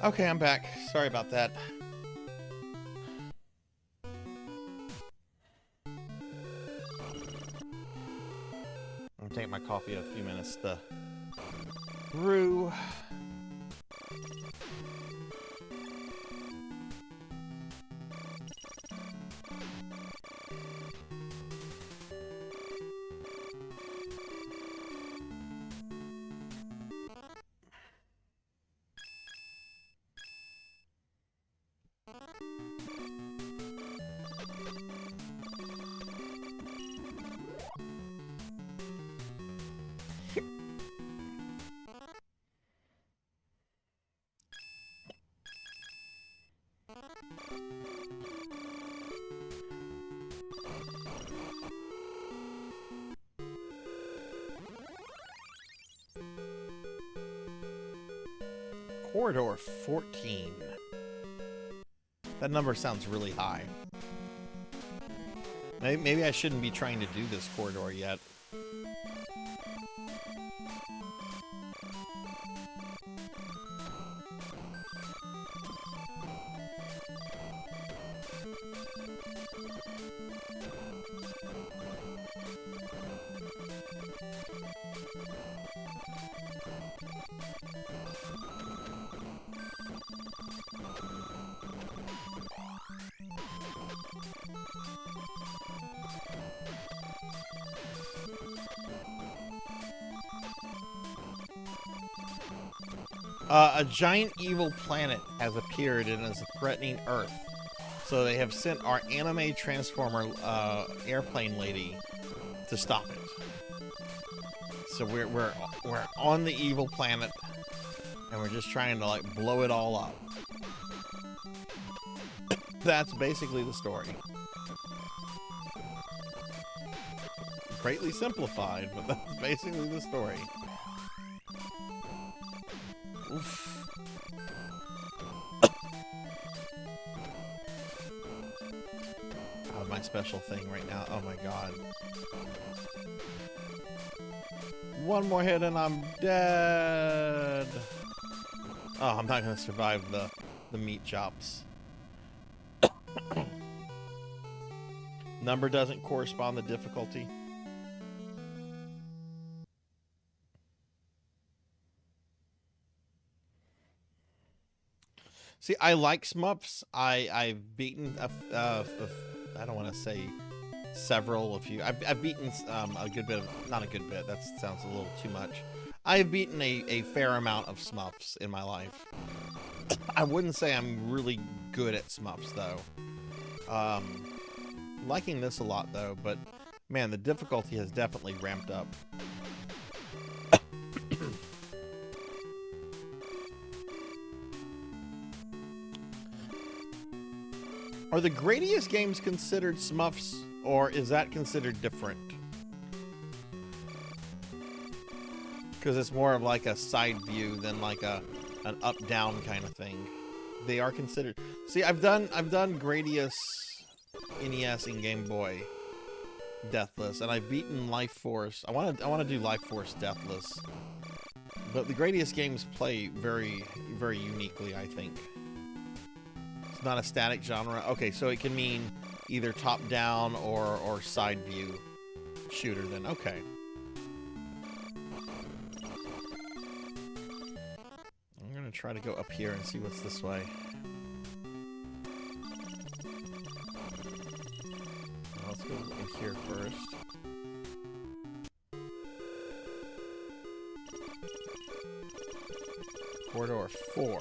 Okay, I'm back. Sorry about that. I'm taking my coffee in a few minutes to brew. Corridor 14. That number sounds really high. Maybe I shouldn't be trying to do this corridor yet. A giant evil planet has appeared and is threatening Earth. So they have sent our anime transformer airplane lady to stop it. So we're on the evil planet and we're just trying to like blow it all up. That's basically the story. Greatly simplified, but that's basically the story. Oof. Out of my special thing right now. Oh my god. One more hit and I'm dead. Oh, I'm not gonna survive the meat chops. Number doesn't correspond to difficulty. See, I like Smurfs. I've beaten I don't want to say several, a few. I've beaten a good bit of, not a good bit. That sounds a little too much. I've beaten a fair amount of Smurfs in my life. I wouldn't say I'm really good at Smurfs though. Liking this a lot though, but man, the difficulty has definitely ramped up. Are the Gradius games considered Smurfs, or is that considered different? Because it's more of like a side view than like an up-down kind of thing. They are considered. See, I've done Gradius NES and Game Boy Deathless, and I've beaten Life Force. I want to do Life Force Deathless, but the Gradius games play very, very uniquely, I think. Not a static genre. Okay, so it can mean either top-down or side view shooter then. Okay. I'm gonna try to go up here and see what's this way. Let's go in here first. Corridor 4.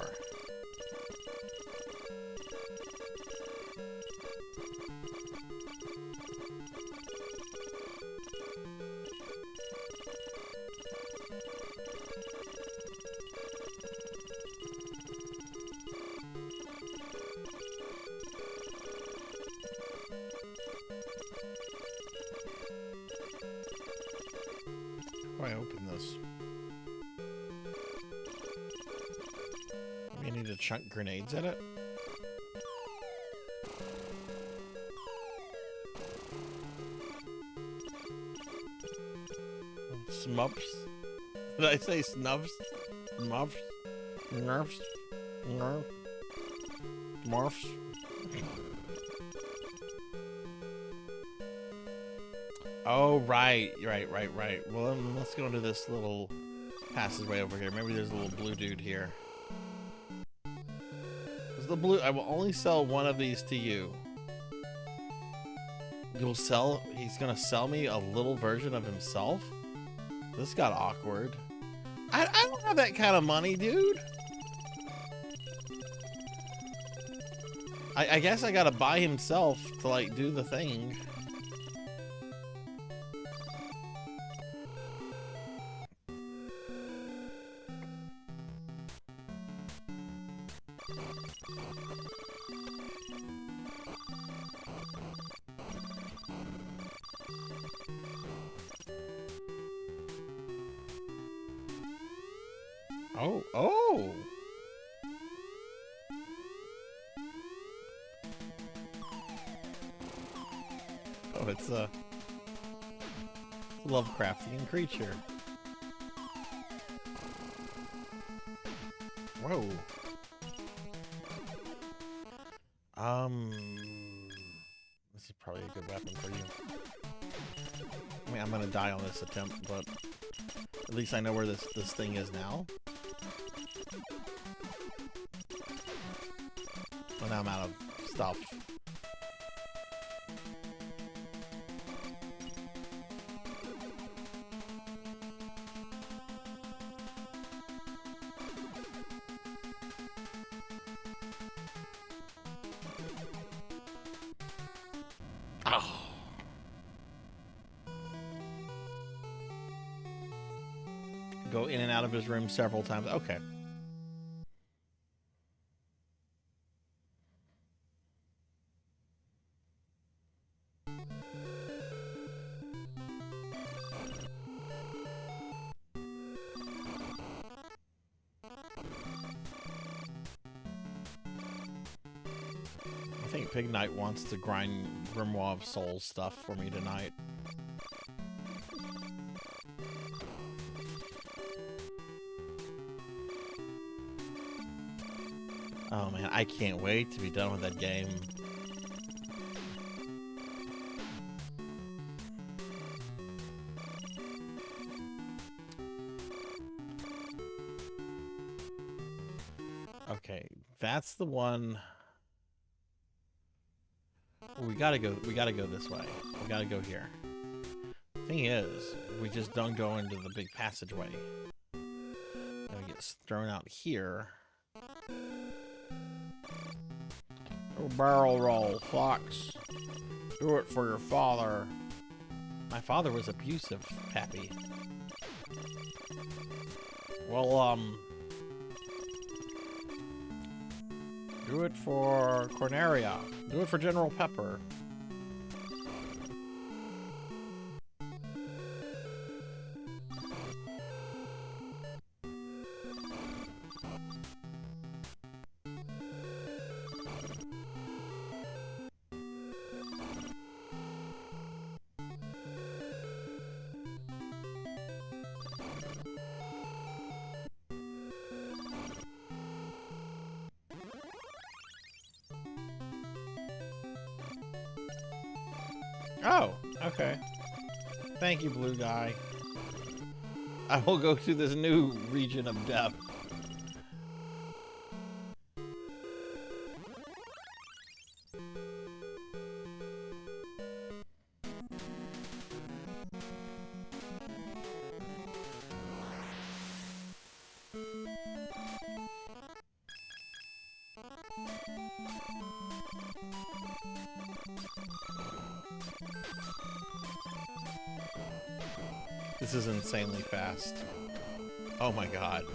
How do I open this? Maybe I need to chunk grenades at it? Smurfs? Did I say snuffs? Smurfs? Nerfs? Morph. Morphs. Oh, right. Well, then let's go into this little passageway over here. Maybe there's a little blue dude here. Is the blue? I will only sell one of these to you. He's gonna sell me a little version of himself? This got awkward. I don't have that kind of money, dude. I guess I gotta buy himself to, like, do the thing. Oh! Oh, it's a Lovecraftian creature. Whoa. This is probably a good weapon for you. I mean, I'm gonna die on this attempt, but at least I know where this thing is now. Well, now I'm out of stuff. Oh. Go in and out of his room several times. Okay. I think Pig Knight wants to grind Grimoire of Souls stuff for me tonight. Oh man, I can't wait to be done with that game. Okay, that's the one. We gotta go this way. We gotta go here. Thing is, we just don't go into the big passageway. And we get thrown out here. Oh, barrel roll, Fox. Do it for your father. My father was abusive, Pappy. Well, do it for Corneria. Do it for General Pepper. Oh, okay. Thank you, blue guy. I will go to this new region of death. This is insanely fast. Oh my god.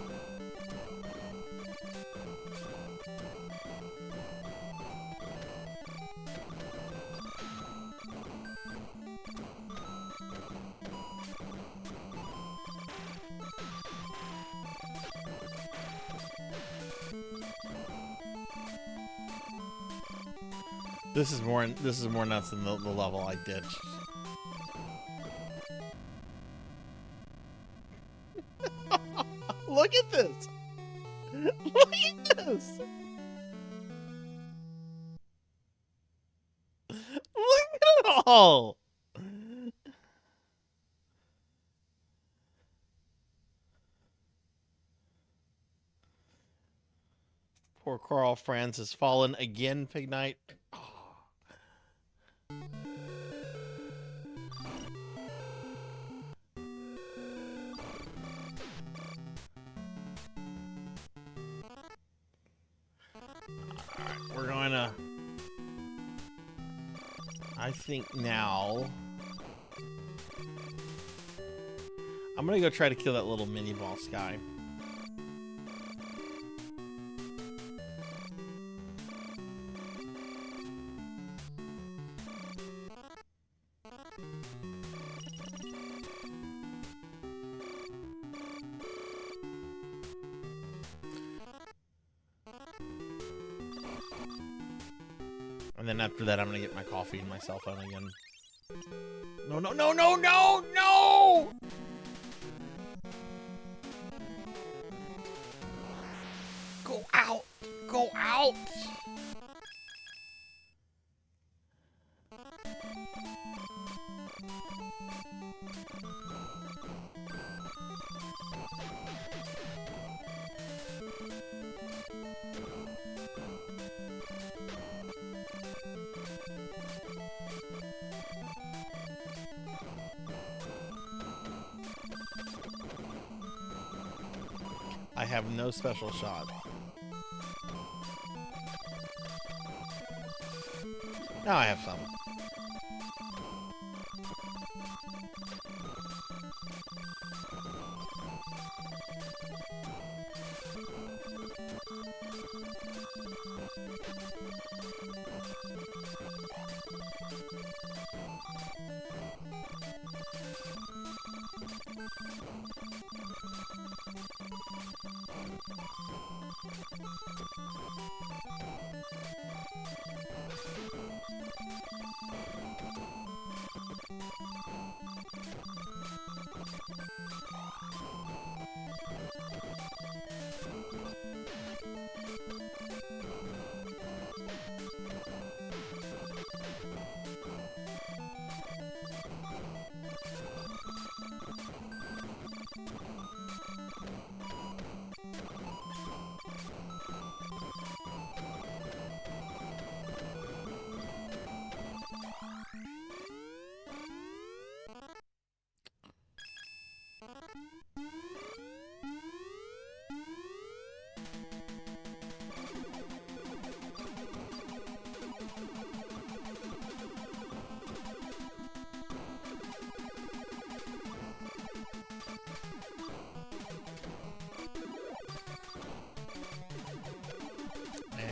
This is more nuts than the level I ditched. Look at this! Look at this! this? Look at it all. Poor Carl Franz has fallen again, Pig Knight. Oh. Alright, we're going to... I think now... I'm going to go try to kill that little mini boss guy. And then after that, I'm gonna get my coffee and my cell phone again. No, no, no, no, no, no! Go out! Go out! I have no special shot. Now I have some.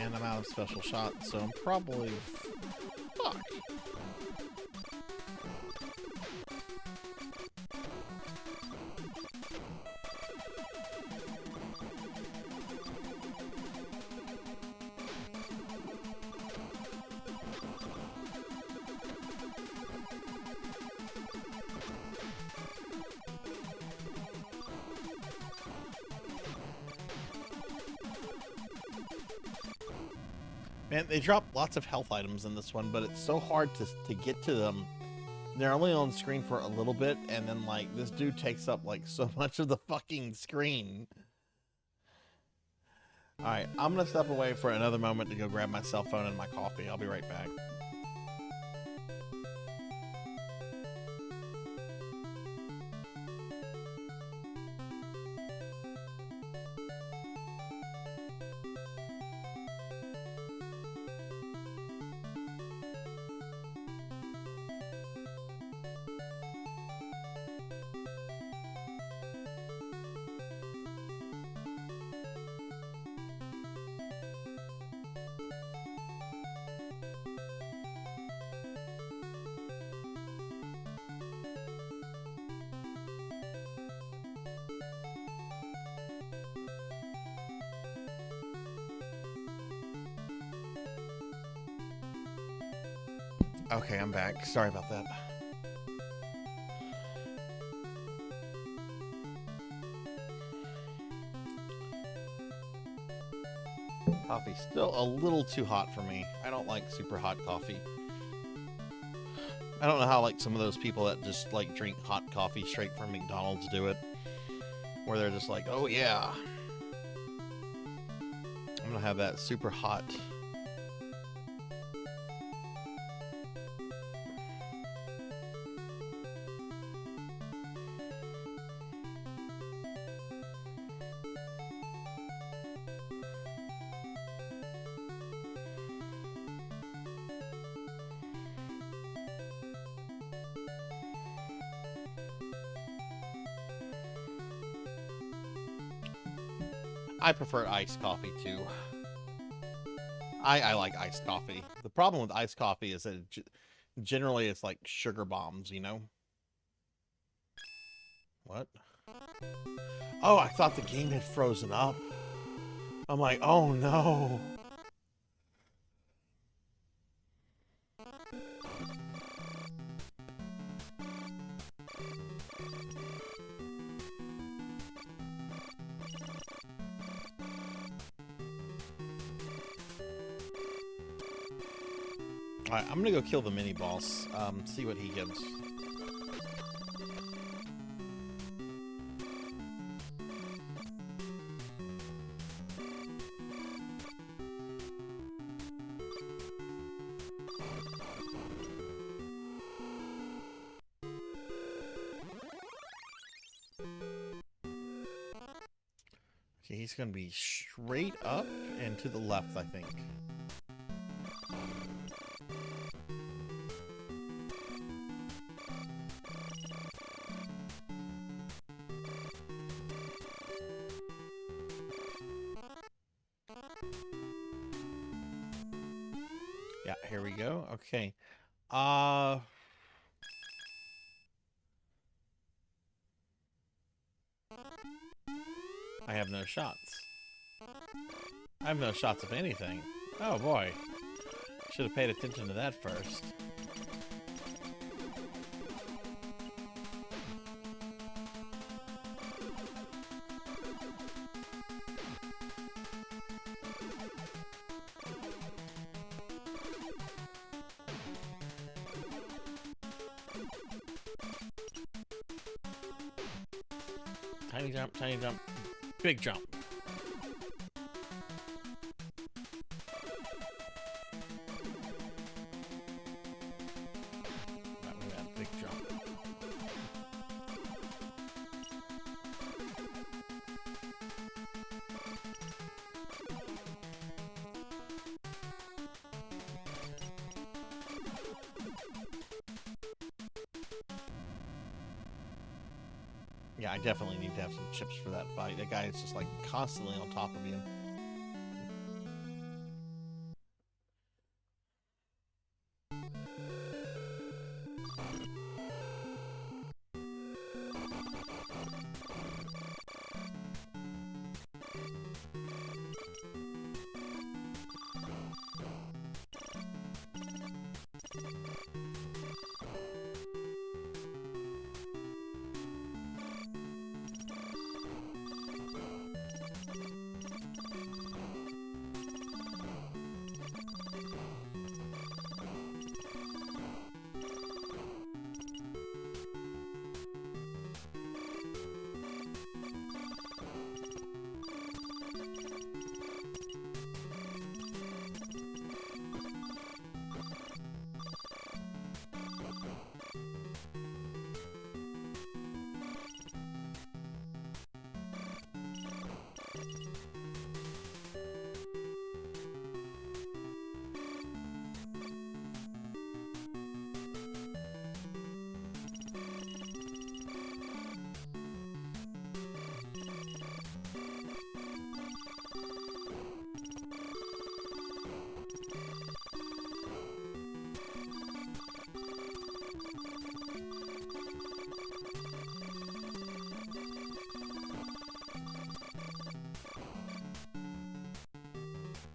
And I'm out of special shots, so I'm probably fucked. Man, they drop lots of health items in this one, but it's so hard to get to them. They're only on screen for a little bit, and then, like, this dude takes up, like, so much of the fucking screen. Alright, I'm gonna step away for another moment to go grab my cell phone and my coffee. I'll be right back. Okay, I'm back. Sorry about that. Coffee's still a little too hot for me. I don't like super hot coffee. I don't know how like some of those people that just like drink hot coffee straight from McDonald's do it. Where they're just like, oh yeah. I'm gonna have that super hot. I prefer iced coffee too. I like iced coffee. The problem with iced coffee is that generally it's like sugar bombs, you know? What? Oh, I thought the game had frozen up. I'm like, oh no. Alright, I'm gonna go kill the mini boss, see what he gives. Okay, he's gonna be straight up and to the left, I think. Yeah, here we go. Okay. I have no shots. I have no shots of anything. Oh boy. Should have paid attention to that first. Tiny jump, big jump. Big jump. Yeah, I definitely need to have some chips for that fight. That guy is just like constantly on top of you.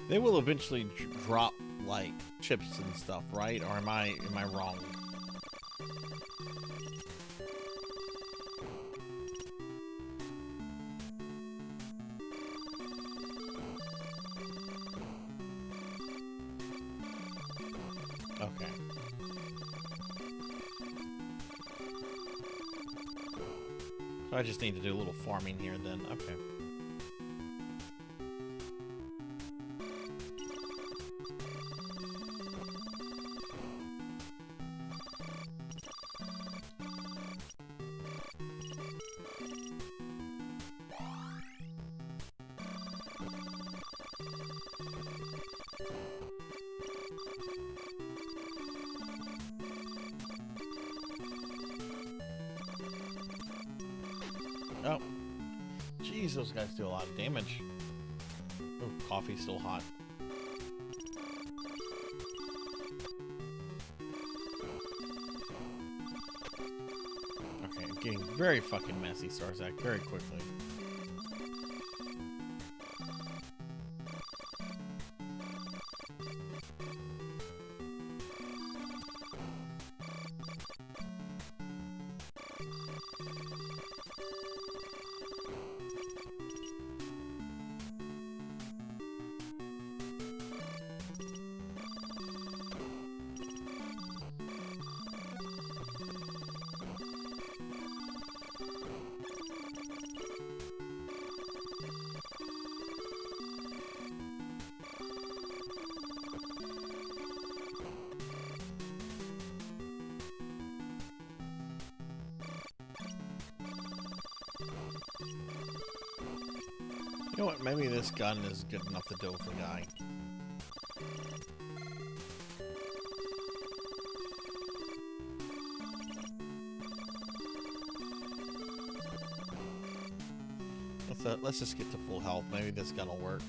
They will eventually drop like chips and stuff, right? Or am I wrong? Okay. So I just need to do a little farming here then. Okay. Oh. Jeez, those guys do a lot of damage. Oh, coffee's still hot. Okay, getting very fucking messy, Sarzac, very quickly. You know what? Maybe this gun is good enough to deal with the guy. Let's just get to full health. Maybe this gun will work.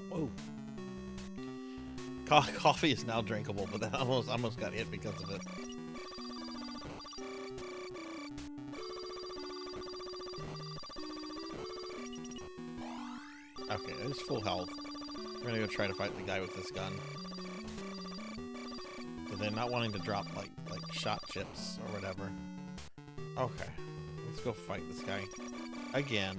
Whoa. Coffee is now drinkable, but that almost got hit because of it. Okay, it's full health. We're gonna go try to fight the guy with this gun. But they're not wanting to drop like shot chips or whatever. Okay, let's go fight this guy again.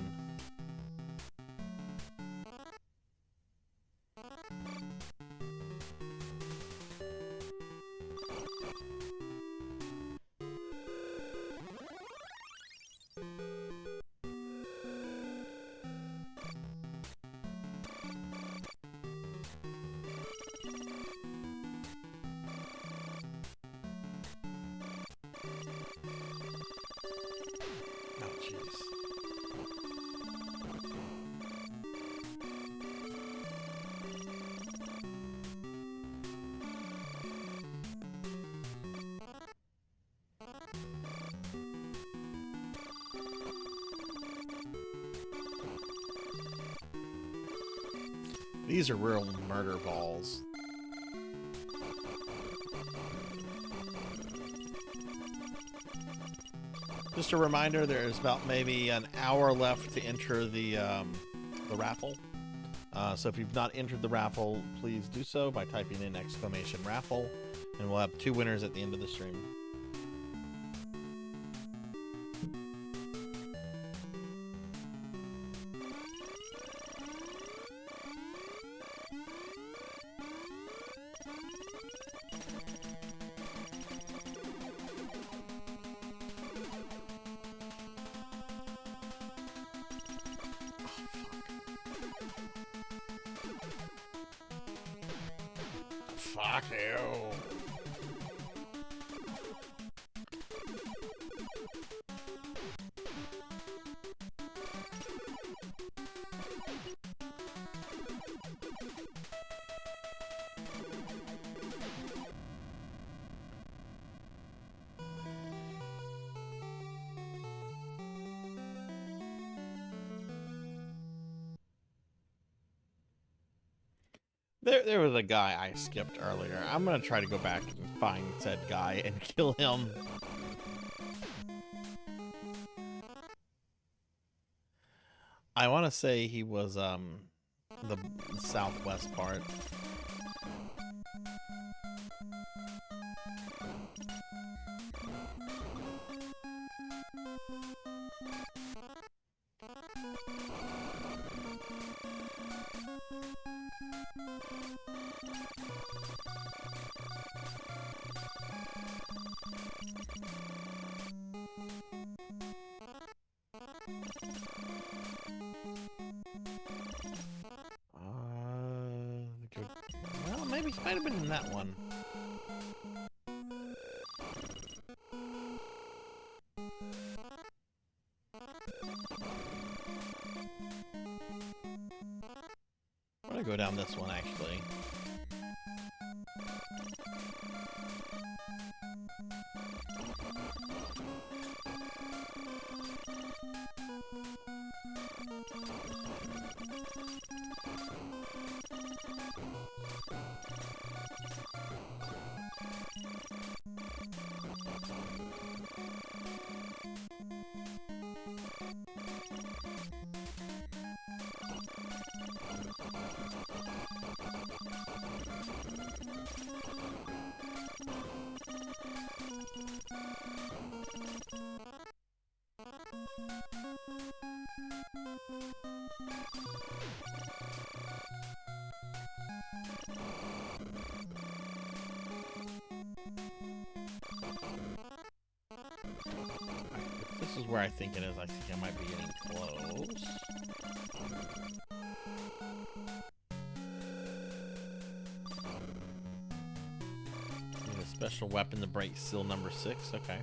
These are real murder balls. Just a reminder, there's about maybe an hour left to enter the raffle. So if you've not entered the raffle, please do so by typing in !raffle, and we'll have 2 winners at the end of the stream. Fuck you. There was a guy I skipped earlier. I'm gonna try to go back and find said guy and kill him. I want to say he was the southwest part. Well, maybe he might have been in that one. I'm gonna go down this one actually. This is where I think it is. I think I might be getting close. Need a special weapon to break seal number 6. Okay.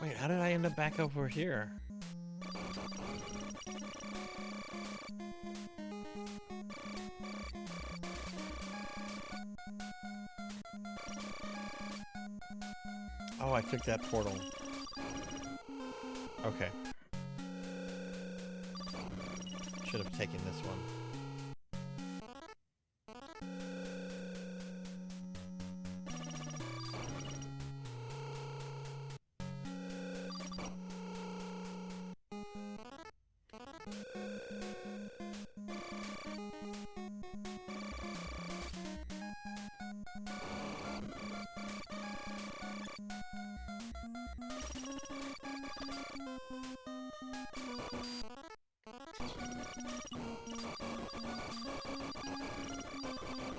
Wait, how did I end up back over here? Oh, I took that portal. Okay. Should have taken this one.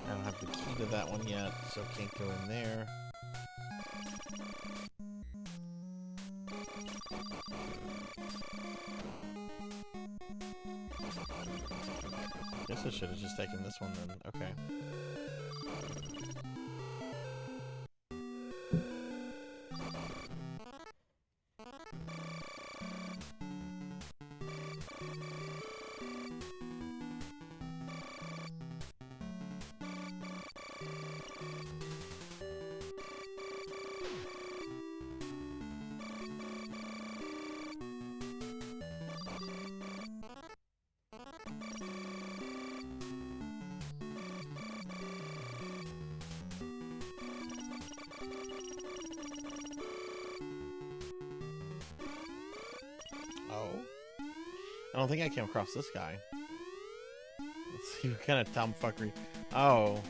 I don't have the key to that one yet, so can't go in there. Guess I should have just taken this one then. Okay. I don't think I came across this guy. Let's see what kind of tomfuckery. Oh.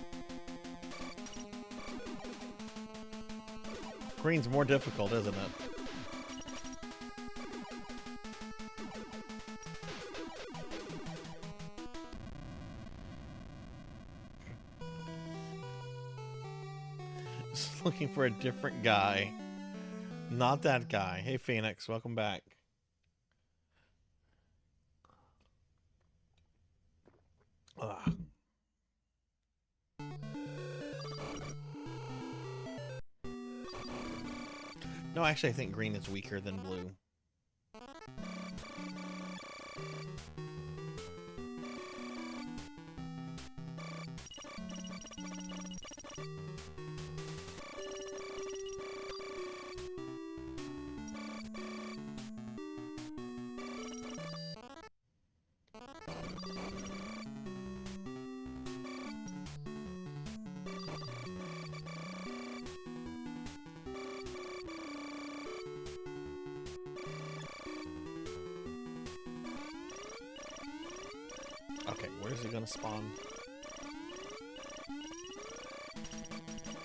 Green's more difficult, isn't it? Just looking for a different guy. Not that guy. Hey, Phoenix, welcome back. Ugh. No, actually, I think green is weaker than blue. Okay, where's he gonna spawn?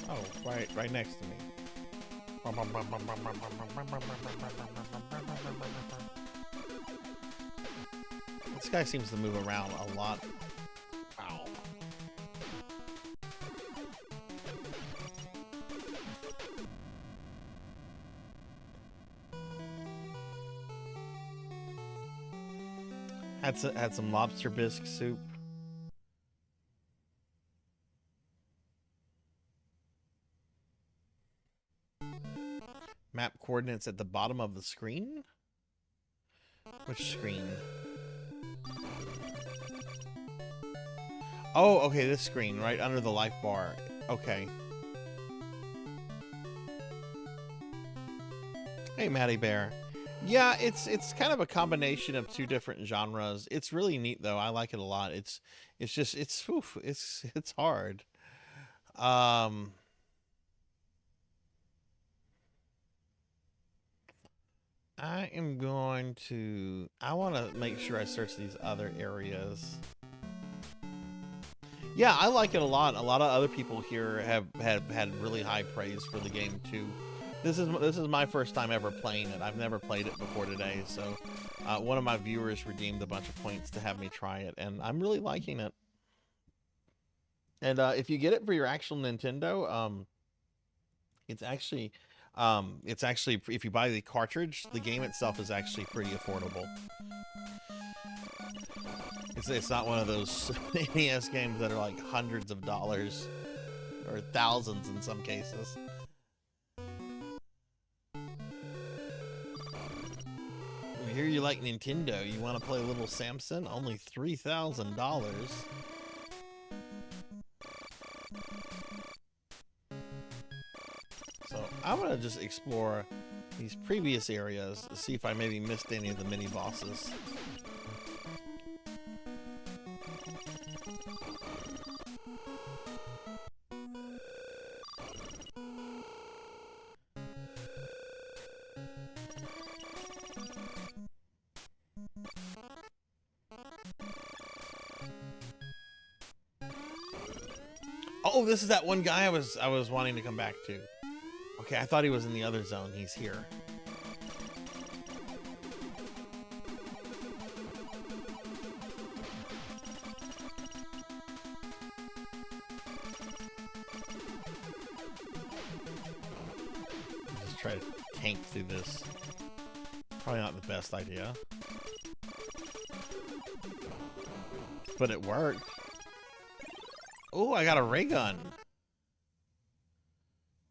Oh, right next to me. This guy seems to move around a lot. Wow. Had some lobster bisque soup. Map coordinates at the bottom of the screen? Which screen? Oh, okay, this screen, right under the life bar. Okay. Hey, Matty Bear. Yeah, it's kind of a combination of two different genres. It's really neat though. I like it a lot. It's hard. I want to make sure I search these other areas. Yeah, I like it a lot. A lot of other people here have had really high praise for the game too. This is my first time ever playing it. I've never played it before today, so one of my viewers redeemed a bunch of points to have me try it, and I'm really liking it. And if you get it for your actual Nintendo, it's actually if you buy the cartridge, the game itself is actually pretty affordable. It's not one of those NES games that are like hundreds of dollars or thousands in some cases. I hear you like Nintendo. You want to play a little Samson? Only $3,000. So I'm gonna just explore these previous areas to see if I maybe missed any of the mini bosses. Oh, this is that one guy I was wanting to come back to. Okay, I thought he was in the other zone. He's here. Just try to tank through this. Probably not the best idea. But it worked. Oh, I got a ray gun.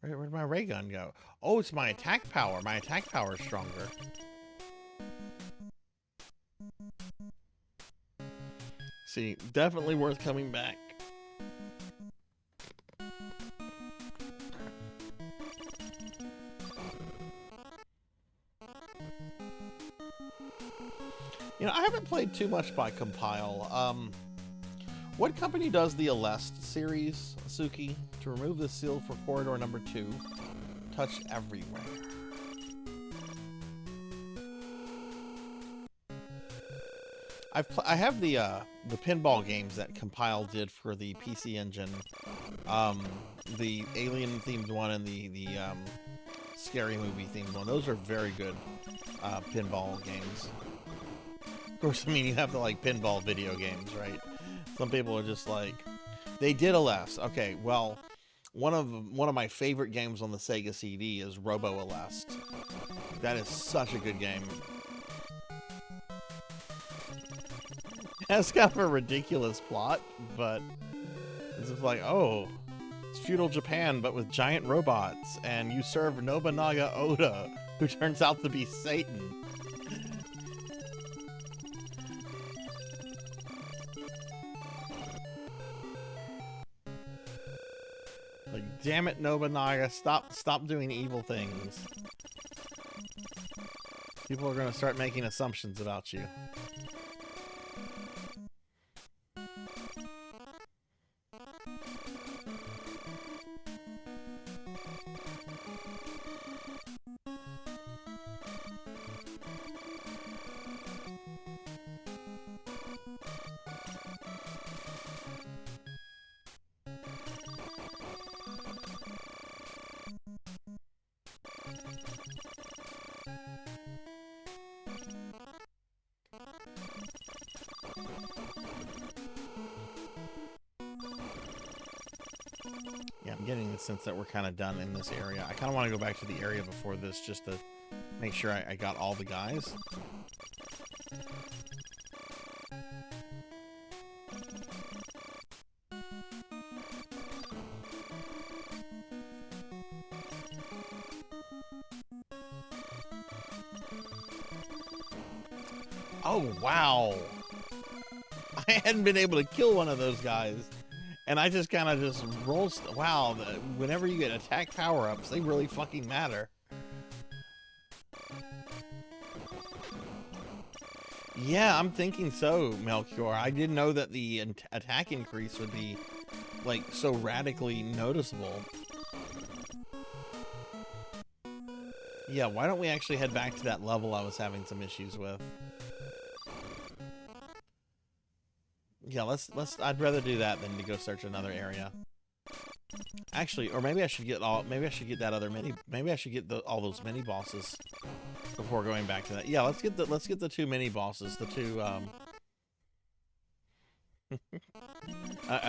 Where'd my ray gun go? Oh, it's my attack power. My attack power is stronger. See, definitely worth coming back. You know, I haven't played too much by Compile. What company does the Aleste series, Suki? To remove the seal for corridor number 2, touch everywhere. I have the pinball games that Compile did for the PC Engine, the Alien themed one and the Scary Movie themed one. Those are very good pinball games. Of course, I mean you have to like pinball video games, right? Some people are just like, they did Aleste. Okay, well, one of my favorite games on the Sega CD is Robo Aleste. That is such a good game. It has kind of a ridiculous plot, but it's just like, oh, It's feudal Japan, but with giant robots, and you serve Nobunaga Oda, who turns out to be Satan. Like, damn it, Nobunaga, stop doing evil things. People are gonna start making assumptions about you. Yeah, I'm getting the sense that we're kind of done in this area. I kind of want to go back to the area before this just to make sure I got all the guys. Oh, wow. I hadn't been able to kill one of those guys. And I just kind of just roll. Wow, whenever you get attack power-ups, they really fucking matter. Yeah, I'm thinking so, Melchior. I didn't know that the attack increase would be, like, so radically noticeable. Yeah, why don't we actually head back to that level I was having some issues with? Yeah, I'd rather do that than to go search another area. Actually, or maybe I should get that other maybe I should get all those mini bosses before going back to that. Yeah, let's get the two mini bosses, the two I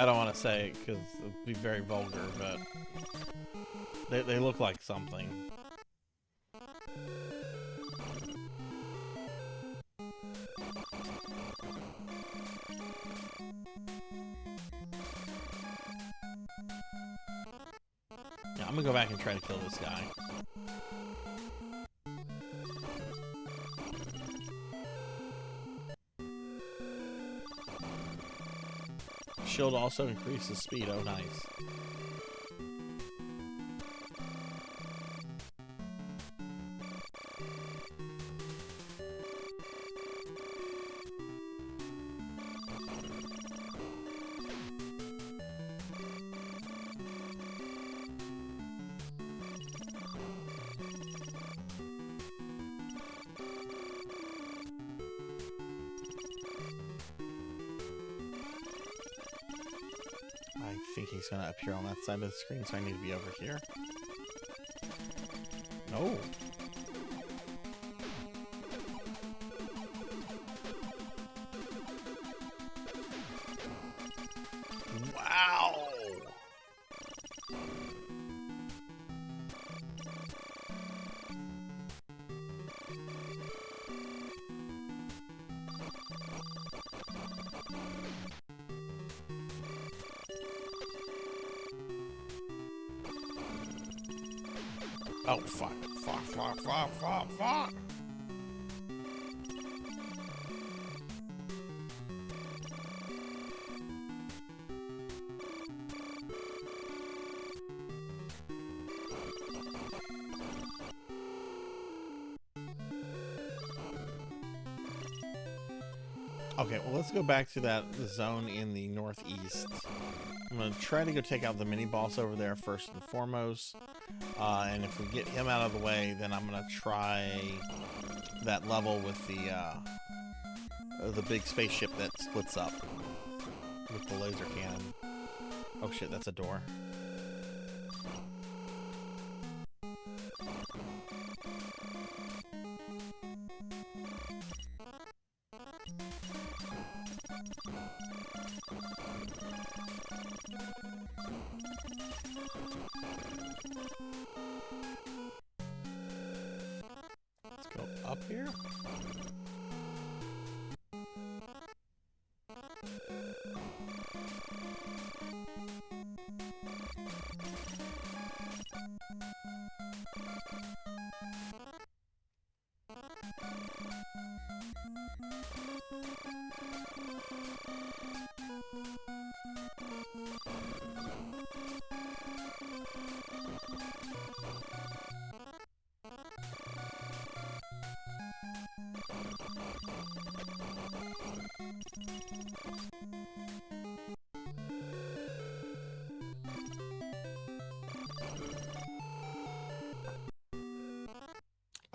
don't want to say it because it'd be very vulgar, but they look like something. Yeah, I'm gonna go back and try to kill this guy. Shield also increases speed. Oh, nice. I think he's gonna appear on that side of the screen, so I need to be over here. No. Wow. Oh, fuck. Fuck. Okay, well, let's go back to that zone in the northeast. I'm going to try to go take out the mini-boss over there first and foremost. And if we get him out of the way, then I'm going to try that level with the big spaceship that splits up with the laser cannon. Oh shit, that's a door. Let's go up here.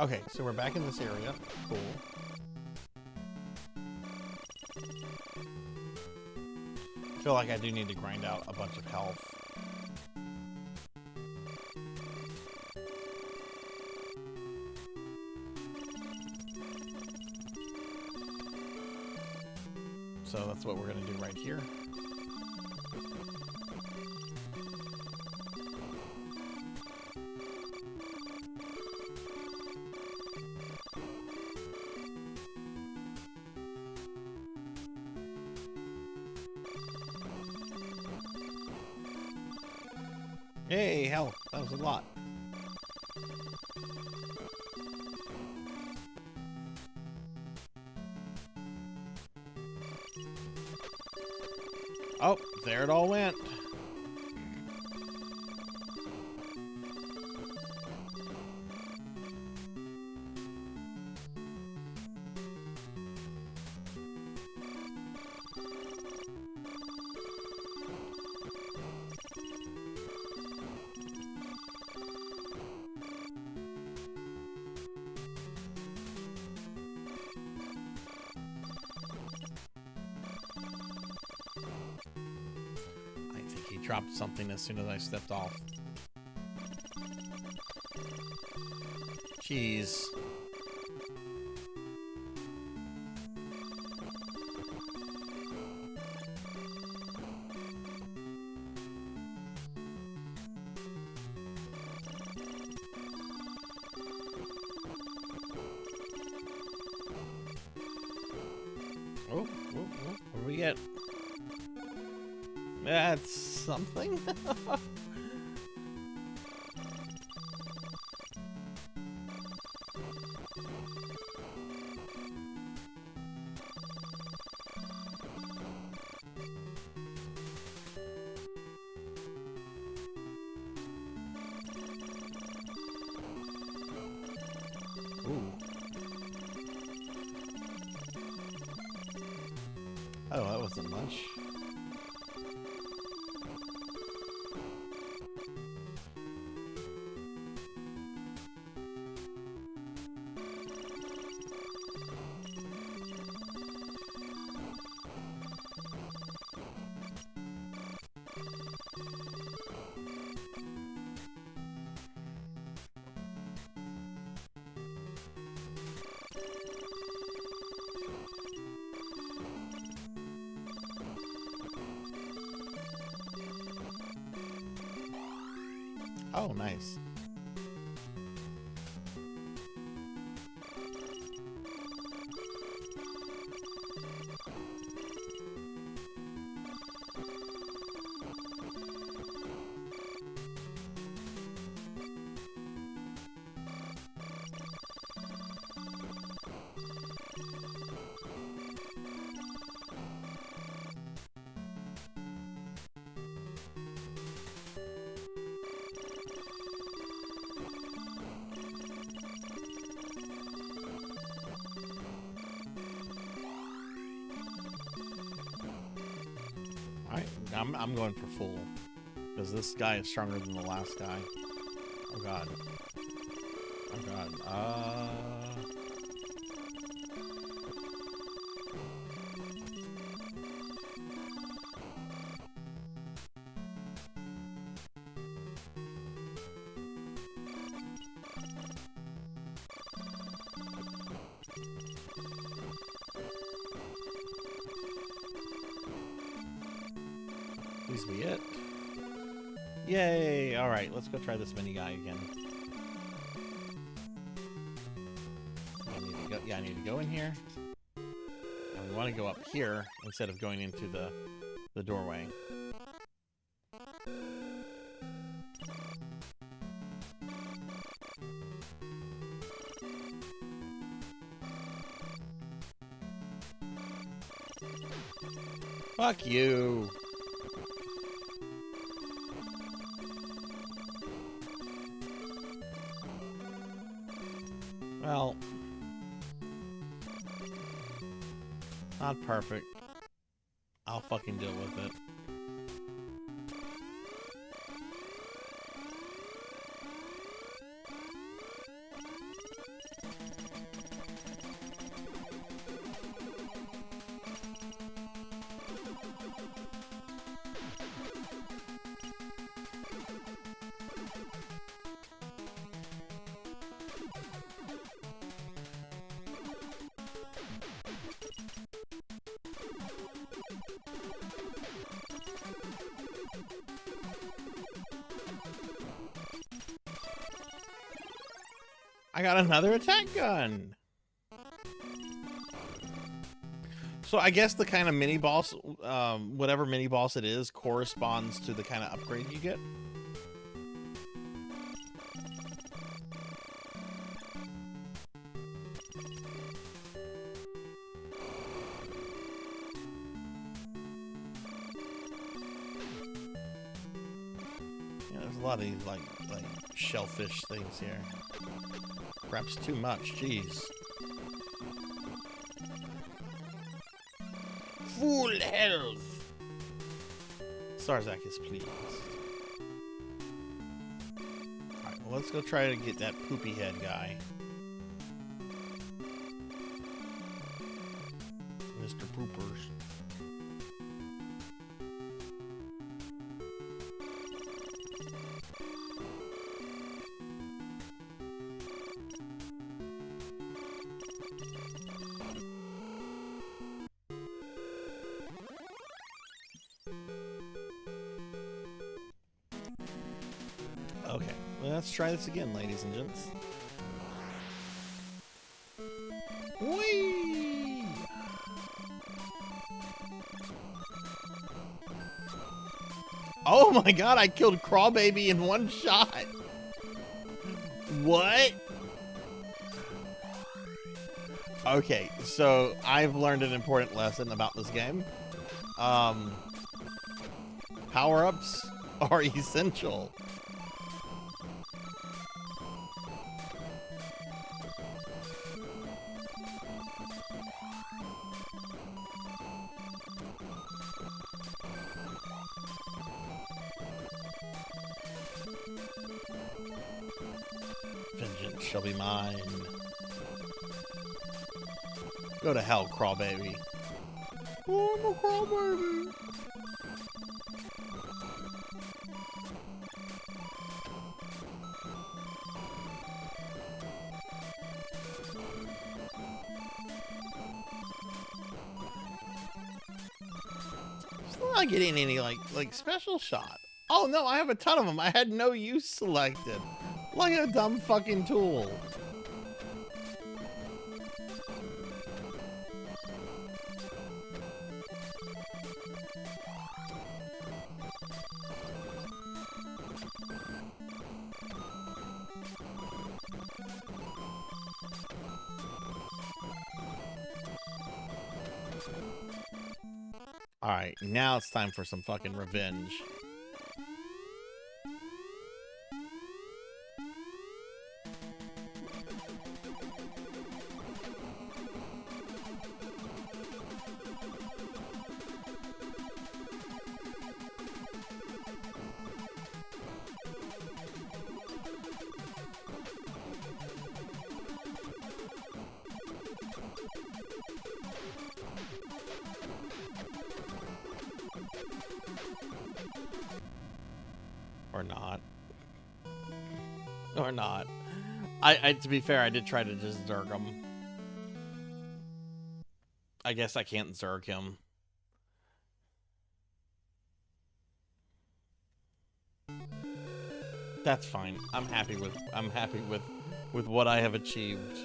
Okay, so we're back in this area. Cool. I feel like I do need to grind out a bunch of health. So that's what we're going to do right here. Hey, hell, that was a lot. Oh, there it all went. Dropped something as soon as I stepped off. Jeez. Oh, what do we get? That's something. Ooh. Oh, that wasn't much. Oh, nice. I'm going for full, because this guy is stronger than the last guy. Oh god. Oh god. Please be it. Yay! Alright, let's go try this mini guy again. I need to go in here. And want to go up here instead of going into the doorway. Fuck you. Well, not perfect. I'll fucking deal with it. I got another attack gun. So I guess the kind of mini boss, whatever mini boss it is, corresponds to the kind of upgrade you get. Yeah, there's a lot of these like shellfish things here. Perhaps too much, jeez. Full health! Sarzac is pleased. Alright, well, let's go try to get that poopy head guy. Mr. Poopers. Okay, well, let's try this again, ladies and gents. Whee! Oh my god, I killed Crawbaby in one shot! What? Okay, so I've learned an important lesson about this game. Power-ups are essential. Vengeance shall be mine. Go to hell, Crawbaby. Oh, I'm a Crawbaby. Still not getting any like special shot. Oh no, I have a ton of them. I had no use selected. Like a dumb fucking tool. Alright, now it's time for some fucking revenge. Or not. Or not. I to be fair, I did try to just zerg him. I guess I can't zerg him. That's fine. I'm happy with what I have achieved.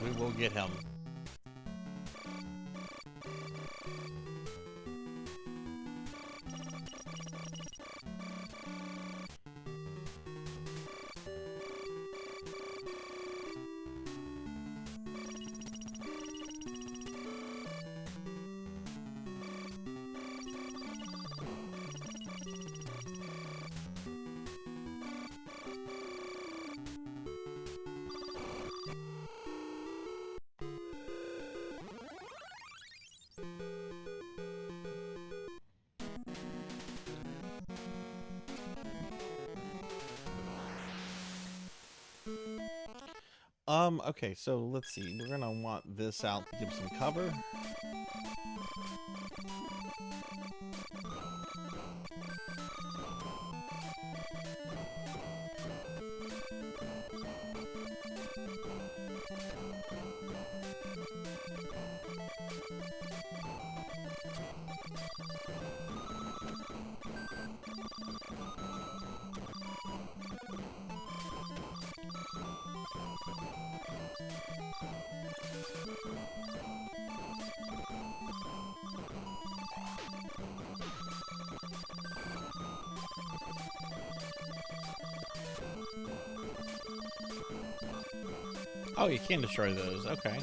We will get him. Okay, so let's see. We're gonna want this out to give some cover. Oh, you can destroy those. Okay.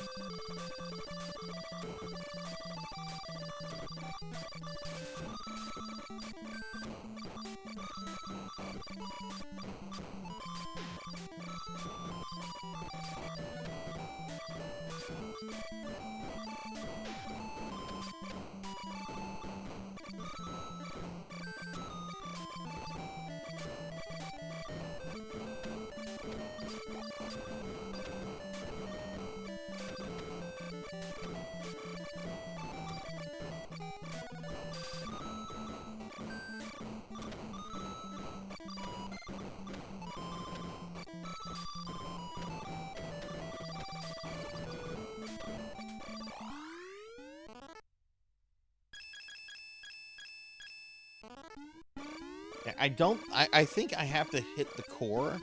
I think I have to hit the core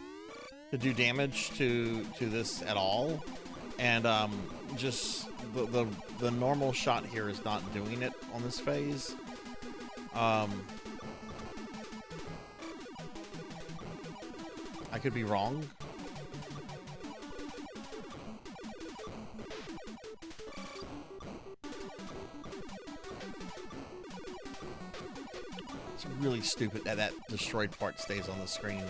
to do damage to this at all, and just the normal shot here is not doing it on this phase. I could be wrong. It's really stupid that that destroyed part stays on the screen.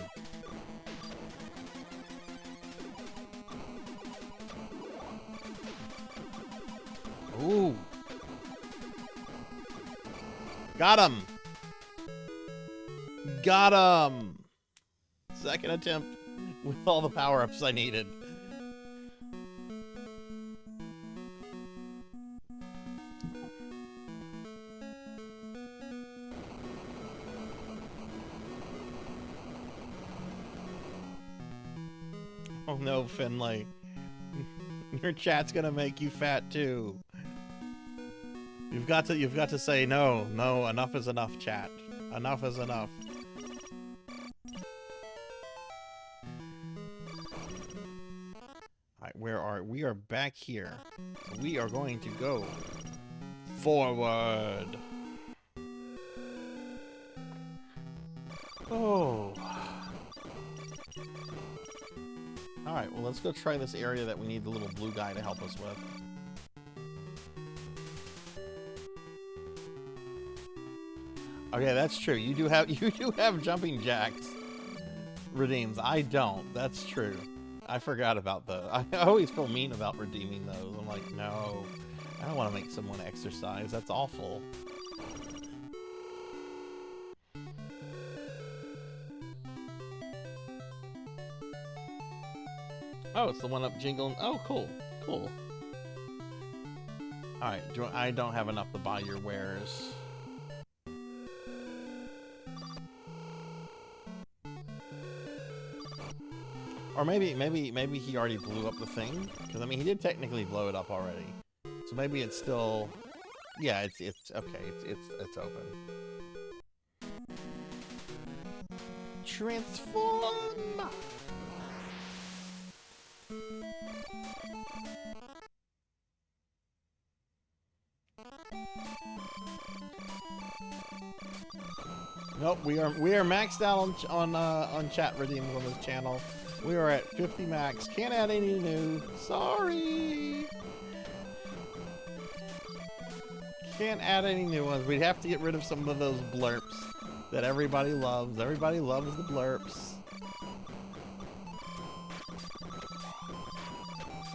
Ooh. Got him. Got him. Second attempt with all the power-ups I needed. Oh no, Finlay. Your chat's gonna make you fat too. You've got to say no, enough is enough, chat. Enough is enough. Alright, we are back here. We are going to go forward. Oh. Alright, well let's go try this area that we need the little blue guy to help us with. Okay, that's true. You do have jumping jacks redeems. I don't. That's true. I forgot about those. I always feel mean about redeeming those. I'm like, no, I don't want to make someone exercise. That's awful. Oh, it's the one up jingling. Oh, cool, cool. All right, I don't have enough to buy your wares. Or maybe he already blew up the thing, because I mean he did technically blow it up already. So maybe it's still, yeah, it's okay. It's open. Transform. Nope, we are maxed out on chat redeems on this channel. We are at 50 max. Can't add any new. Sorry. Can't add any new ones. We'd have to get rid of some of those blurps that everybody loves. Everybody loves the blurps.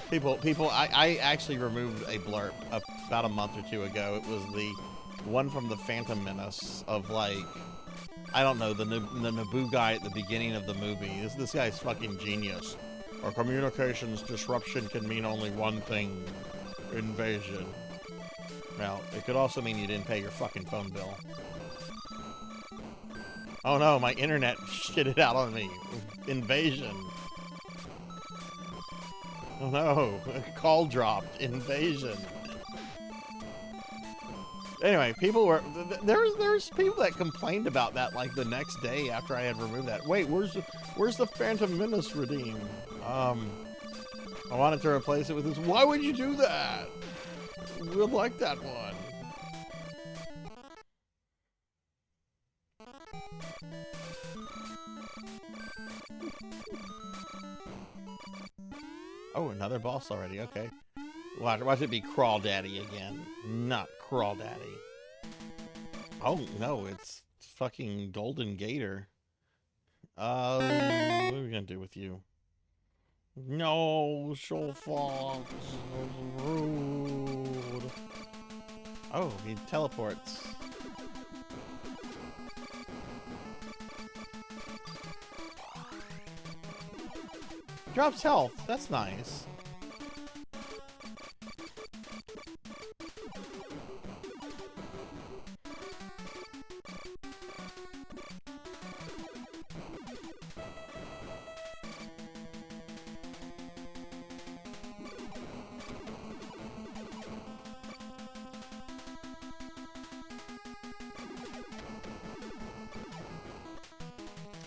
People, I actually removed a blurb about a month or two ago. It was the one from the Phantom Menace of like, I don't know, the Naboo guy at the beginning of the movie. This guy's fucking genius. A communications disruption can mean only one thing. Invasion. Well, it could also mean you didn't pay your fucking phone bill. Oh no, my internet shitted out on me. Invasion. Oh no, call dropped. Invasion. Anyway, people were there's people that complained about that like the next day after I had removed that. Wait, where's the Phantom Menace redeem? I wanted to replace it with this. Why would you do that? We would like that one. Oh, another boss already. Okay. Watch it be Crawdaddy again. Not Crawdaddy. Oh, no, it's fucking Golden Gator. What are we gonna do with you? No, Shoal Fox. Rude. Oh, he teleports. Drops health. That's nice.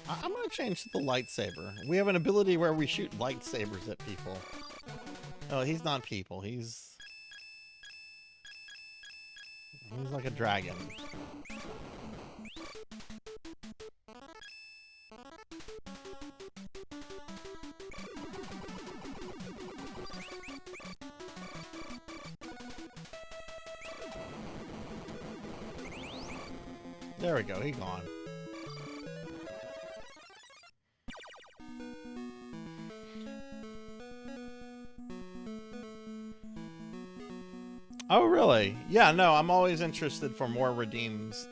I'm gonna change to the lightsaber. We have an ability where we shoot lightsabers at people. Oh, he's not people. He's like a dragon. There we go. He's gone. Oh, really? Yeah, no, I'm always interested for more redeems.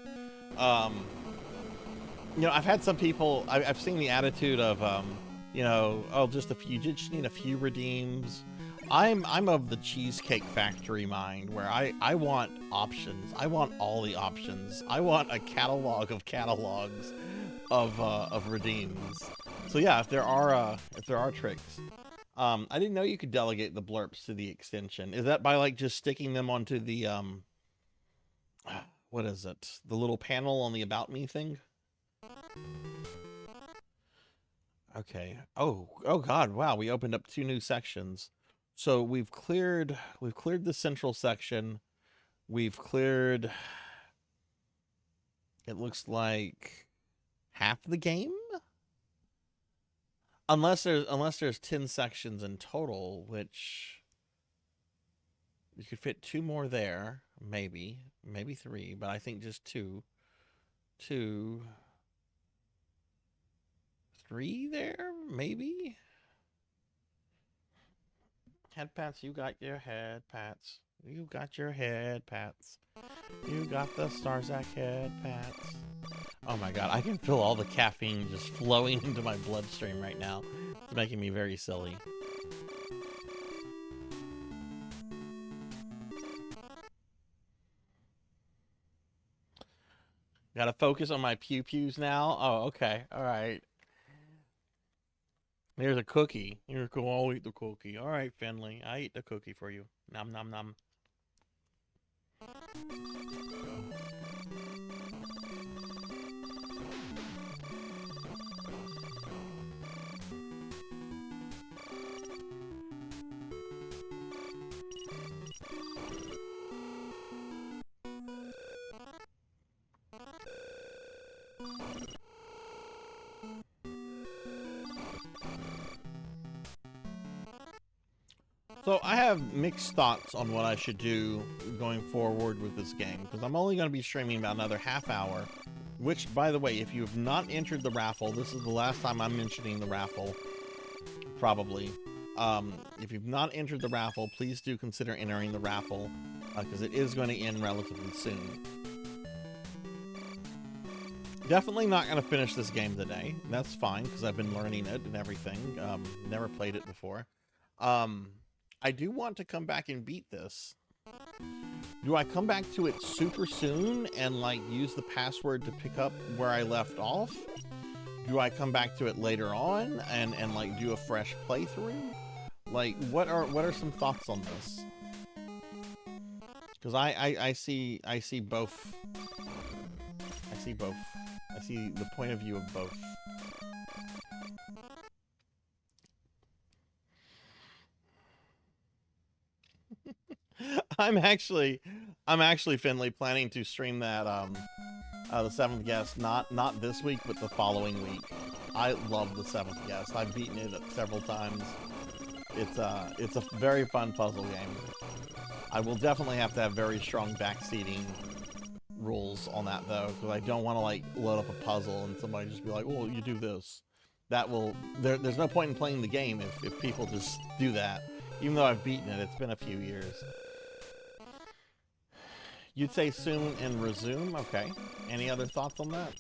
You know, I've had some people, I've seen the attitude of, you know, oh, just a few, you just need a few redeems. I'm of the Cheesecake Factory mind, where I want options. I want all the options. I want a catalog of catalogs of redeems. So yeah, if there are tricks. I didn't know you could delegate the blurps to the extension. Is that by like just sticking them onto the what is it? The little panel on the About Me thing? Okay. Oh God, wow, we opened up 2 new sections. So we've cleared the central section. We've cleared, it looks like, half the game? Unless there's 10 sections in total, which you could fit 2 more there, maybe 3, but I think just 2, 3 there, maybe. Head pats, you got your head pats. You got your head pats. You got the Sarzac head pats. Oh my God, I can feel all the caffeine just flowing into my bloodstream right now. It's making me very silly. Gotta focus on my pew-pews now? Oh, okay, alright. There's a cookie. You're cool, I'll eat the cookie. Alright, Finley, I eat the cookie for you. Nom nom nom. So I have mixed thoughts on what I should do going forward with this game, because I'm only going to be streaming about another half hour, which, by the way, if you have not entered the raffle, this is the last time I'm mentioning the raffle, probably. If you've not entered the raffle, please do consider entering the raffle, because it is going to end relatively soon. Definitely not going to finish this game today. That's fine, because I've been learning it and everything. Never played it before. I do want to come back and beat this. Do I come back to it super soon and like use the password to pick up where I left off? Do I come back to it later on and like do a fresh playthrough? Like what are some thoughts on this? Because I see both. I see both. I see the point of view of both. I'm actually Finley planning to stream that the Seventh Guest not this week but the following week. I love the Seventh Guest. I've beaten it several times. It's a very fun puzzle game. I will definitely have to have very strong backseating rules on that though, because I don't want to like load up a puzzle and somebody just be like, "Well, you do this." That will there's no point in playing the game if people just do that. Even though I've beaten it, it's been a few years. You'd say soon and resume? Okay. Any other thoughts on that?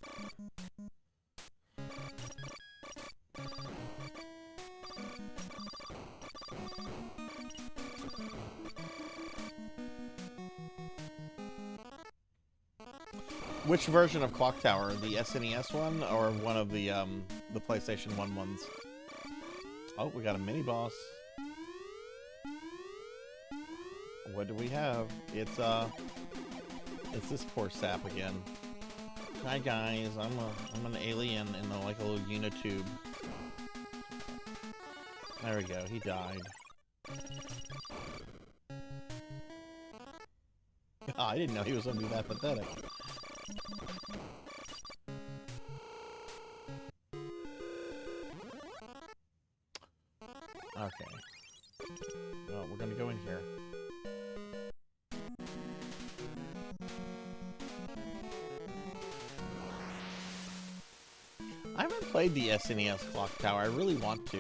Which version of Clock Tower? The SNES one or one of the PlayStation 1 ones? Oh, we got a mini boss. What do we have? It's this poor sap again. Hi guys, I'm an alien in like a little unitube. There we go, he died. Oh, I didn't know he was gonna be that pathetic. Okay. Well, we're gonna go in here. I haven't played the SNES Clock Tower. I really want to.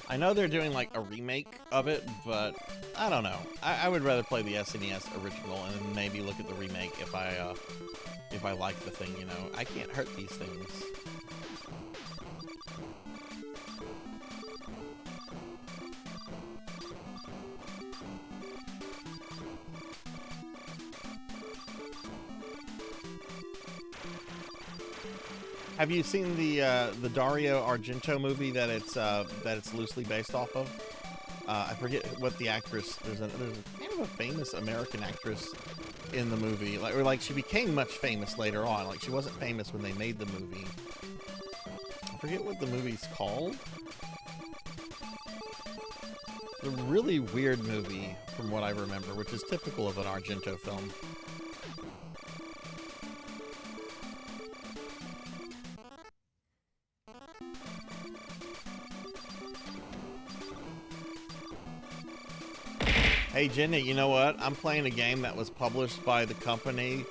I know they're doing like a remake of it, but I don't know. I would rather play the SNES original and maybe look at the remake if I like the thing, you know. I can't hurt these things. Have you seen the Dario Argento movie that it's loosely based off of? I forget what the actress. There's kind of a famous American actress in the movie. Like she became much famous later on. Like she wasn't famous when they made the movie. I forget what the movie's called. It's a really weird movie from what I remember, which is typical of an Argento film. Hey Jenny, you know what? I'm playing a game that was published by the company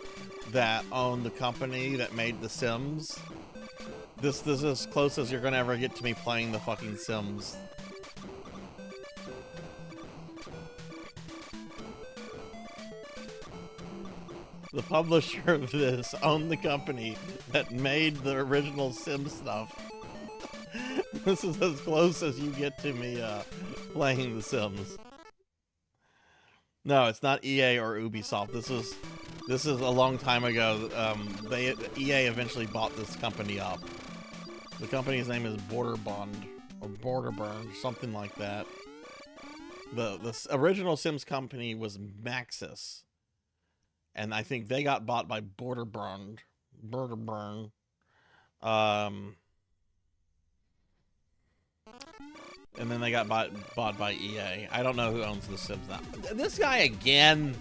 that owned the company that made The Sims. This is as close as you're gonna ever get to me playing the fucking Sims. The publisher of this owned the company that made the original Sim stuff. This is as close as you get to me playing The Sims. No, it's not EA or Ubisoft. This is a long time ago. EA eventually bought this company up. The company's name is Borderburn or Borderburn, something like that. The original Sims company was Maxis, and I think they got bought by Borderburn. And then they got bought by EA. I don't know who owns The Sims now. This guy again.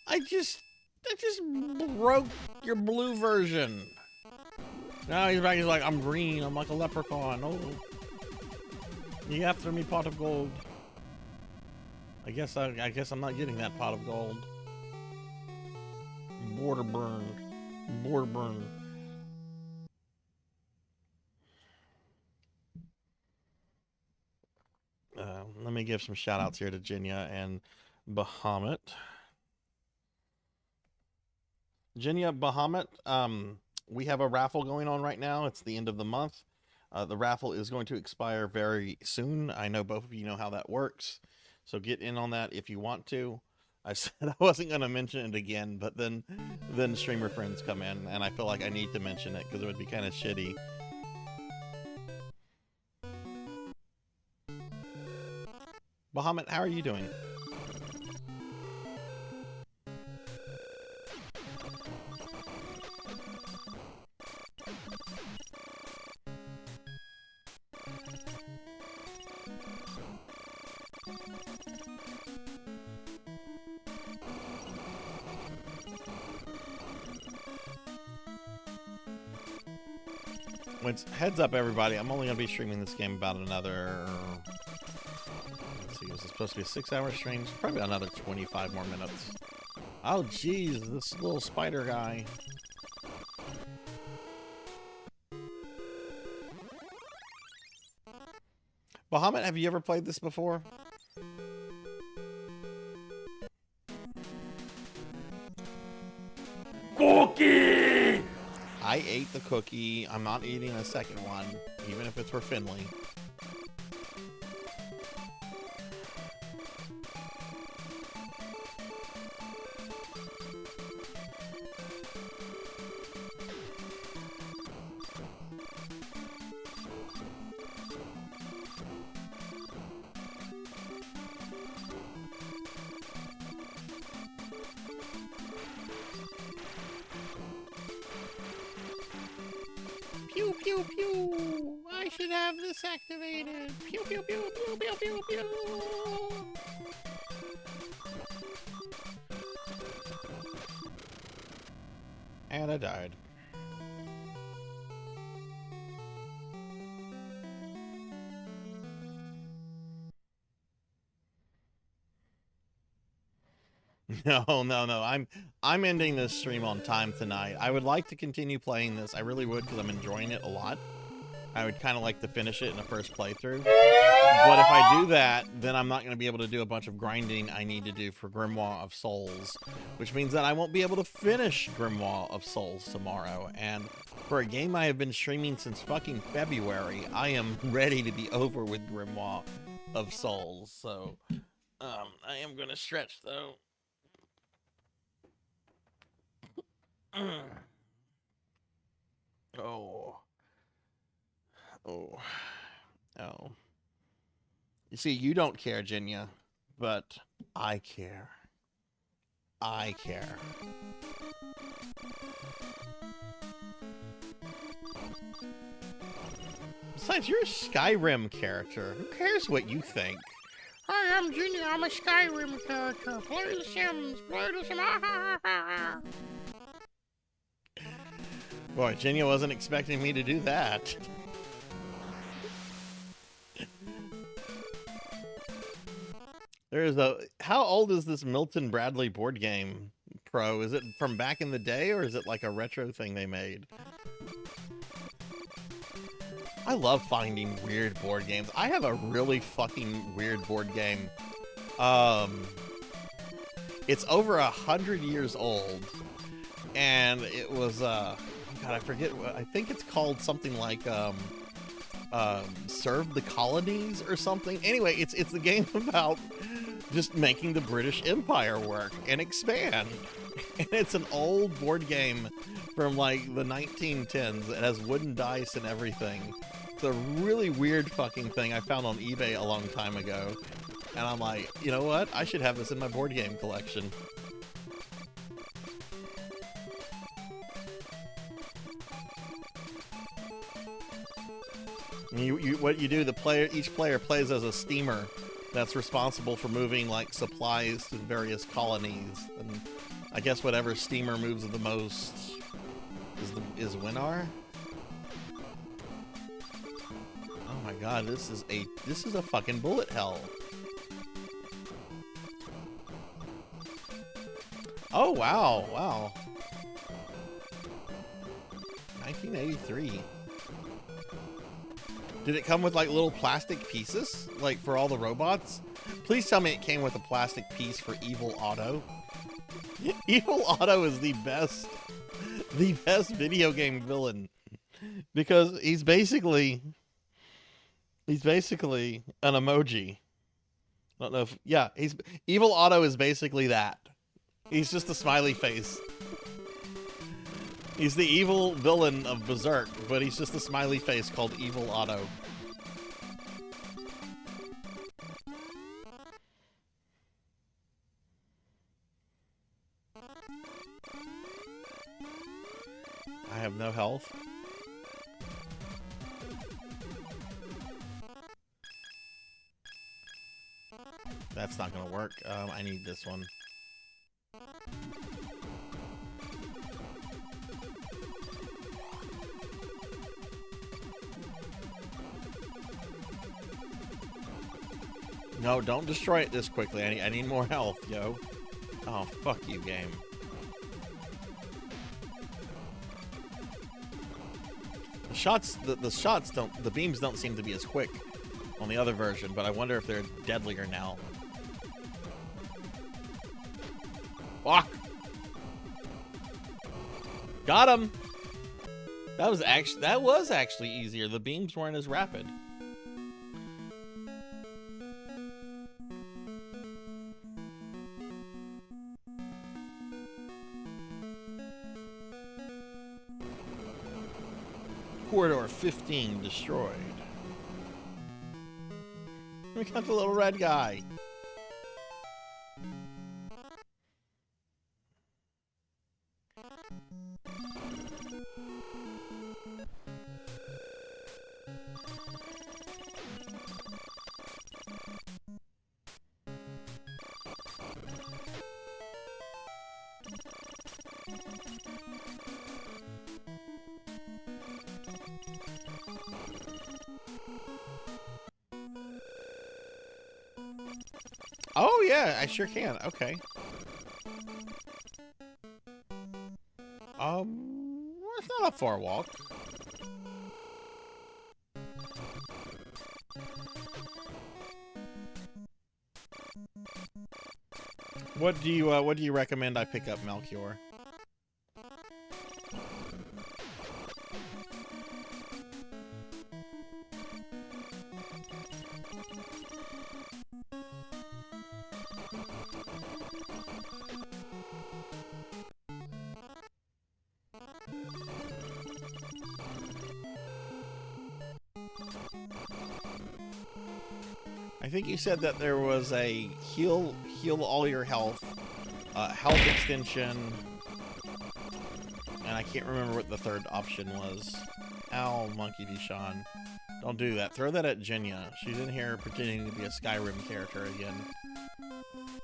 I just broke your blue version. Now he's back. He's like, I'm green. I'm like a leprechaun. Oh, you after me, pot of gold. I guess I'm not getting that pot of gold. Borderburn. Let me give some shout outs here to Jinya and Bahamut. Jinya Bahamut, we have a raffle going on right now. It's the end of the month. The raffle is going to expire very soon. I know both of you know how that works, so get in on that if you want to. I said I wasn't going to mention it again, but then streamer friends come in, and I feel like I need to mention it because it would be kind of shitty. Bahamut, how are you doing? Heads up, everybody. I'm only going to be streaming this game about another... Let's see, was it supposed to be a 6-hour stream? It's probably another 25 more minutes. Oh, jeez, this little spider guy. Bahamut, have you ever played this before? Cookie! I ate the cookie. I'm not eating a second one, even if it's for Finley. Pew, pew, pew! I should have this activated! Pew, pew, pew, pew, pew, pew, pew! And I died. No. I'm ending this stream on time tonight. I would like to continue playing this. I really would, because I'm enjoying it a lot. I would kind of like to finish it in the first playthrough. But if I do that, then I'm not going to be able to do a bunch of grinding I need to do for Grimoire of Souls, which means that I won't be able to finish Grimoire of Souls tomorrow. And for a game I have been streaming since fucking February, I am ready to be over with Grimoire of Souls. So, I am going to stretch, though. Oh. You see, you don't care, Jinya, but I care. I care. Besides, you're a Skyrim character. Who cares what you think? Hi, I'm Jinya. I'm a Skyrim character. Play The Sims. Play The Sims. Boy, Jinya wasn't expecting me to do that. How old is this Milton Bradley board game pro? Is it from back in the day, or is it like a retro thing they made? I love finding weird board games. I have a really fucking weird board game. It's over 100 years old, and it was God, I forget. I think it's called something like Serve the Colonies or something. Anyway, it's the game about just making the British Empire work and expand. And it's an old board game from like the 1910s. It has wooden dice and everything. It's a really weird fucking thing I found on eBay a long time ago. And I'm like, you know what? I should have this in my board game collection. What you do, each player plays as a steamer that's responsible for moving like supplies to various colonies, and I guess whatever steamer moves the most is winner. Oh my god, this is a fucking bullet hell. Oh wow. 1983. Did it come with like little plastic pieces, like for all the robots? Please tell me it came with a plastic piece for Evil Otto. Evil Otto is the best The best video game villain. Because he's basically an emoji. I don't know if, yeah, Evil Otto is basically that. He's just a smiley face. He's the evil villain of Berserk, but he's just a smiley face called Evil Otto. I have no health. That's not gonna work. I need this one. No, don't destroy it this quickly. I need more health, yo. Oh, fuck you, game. The beams don't seem to be as quick on the other version, but I wonder if they're deadlier now. Fuck! Got him! That was actually easier. The beams weren't as rapid. Corridor 15 destroyed. We got the little red guy. Oh yeah, I sure can. Okay. It's not a far walk. What do you recommend I pick up, Melchior? I think you said that there was a heal all your health, health extension, and I can't remember what the third option was. Ow, Monkey D. Sean. Don't do that. Throw that at Jenya. She's in here pretending to be a Skyrim character again.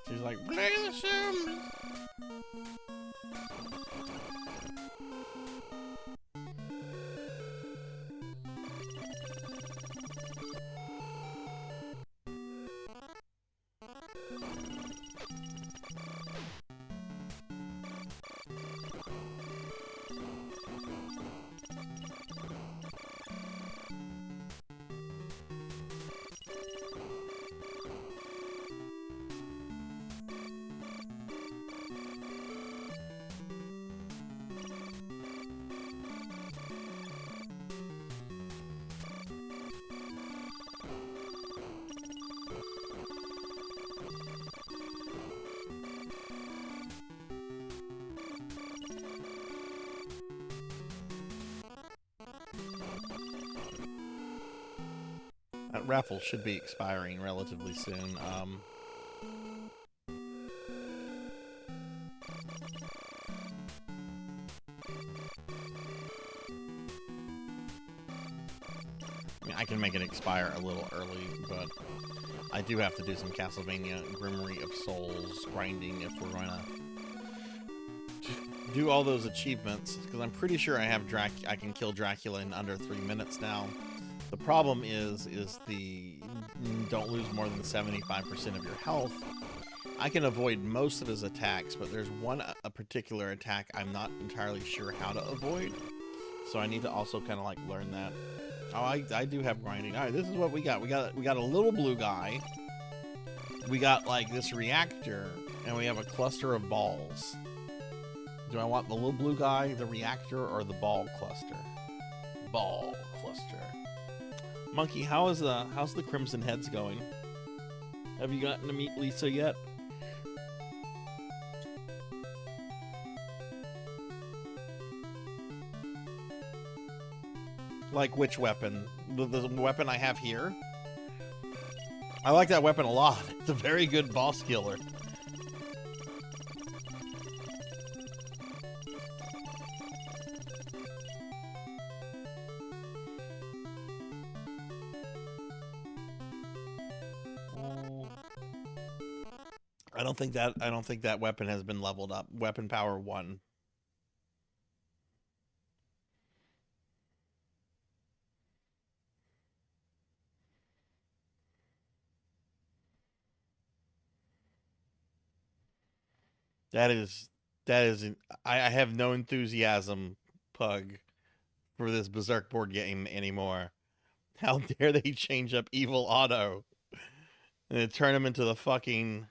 She's like, play the Sims! That raffle should be expiring relatively soon. I mean, I can make it expire a little early, but I do have to do some Castlevania Grimoire of Souls grinding if we're gonna do all those achievements, because I'm pretty sure I can kill Dracula in under 3 minutes now. The problem is the don't lose more than 75% of your health. I can avoid most of his attacks, but there's a particular attack I'm not entirely sure how to avoid. So I need to also kind of like learn that. Oh, I do have grinding. All right, this is what we got. We got a little blue guy. We got like this reactor, and we have a cluster of balls. Do I want the little blue guy, the reactor, or the ball cluster? Ball cluster. Monkey, how's the Crimson Heads going? Have you gotten to meet Lisa yet? Like which weapon? The weapon I have here? I like that weapon a lot. It's a very good boss killer. I don't think that weapon has been leveled up. Weapon power 1. I have no enthusiasm, Pug, for this Berserk board game anymore. How dare they change up Evil Otto and then turn him into the fucking,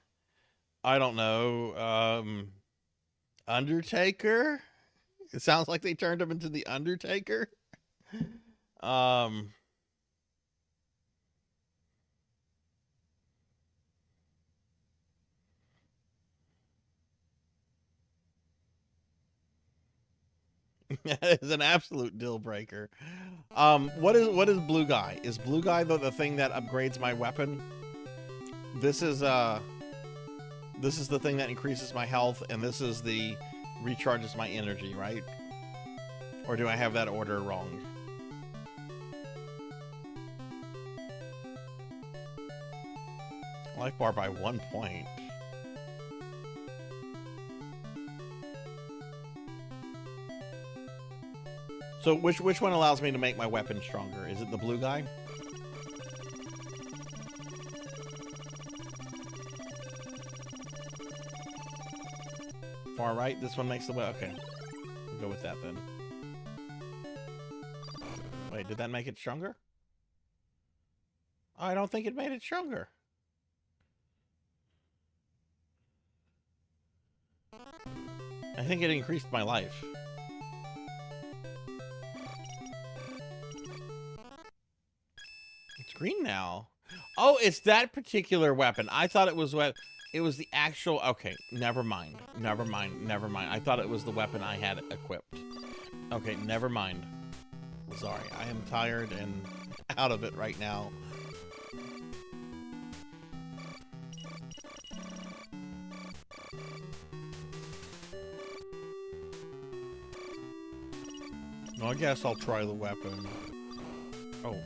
I don't know, Undertaker? It sounds like they turned him into the Undertaker. That is an absolute deal breaker. What is blue guy? Is blue guy the thing that upgrades my weapon? This is the thing that increases my health, and this is the recharges my energy, right? Or do I have that order wrong? Life bar by 1 point. So which one allows me to make my weapon stronger? Is it the blue guy? Far right, this one makes the weapon. Okay, we'll go with that then. Wait, did that make it stronger? I don't think it made it stronger. I think it increased my life. It's green now. Oh, it's that particular weapon. I thought it was what it was the actual. Okay, never mind. Never mind. Never mind. I thought it was the weapon I had equipped. Okay, never mind. Sorry, I am tired and out of it right now. Well, I guess I'll try the weapon. Oh,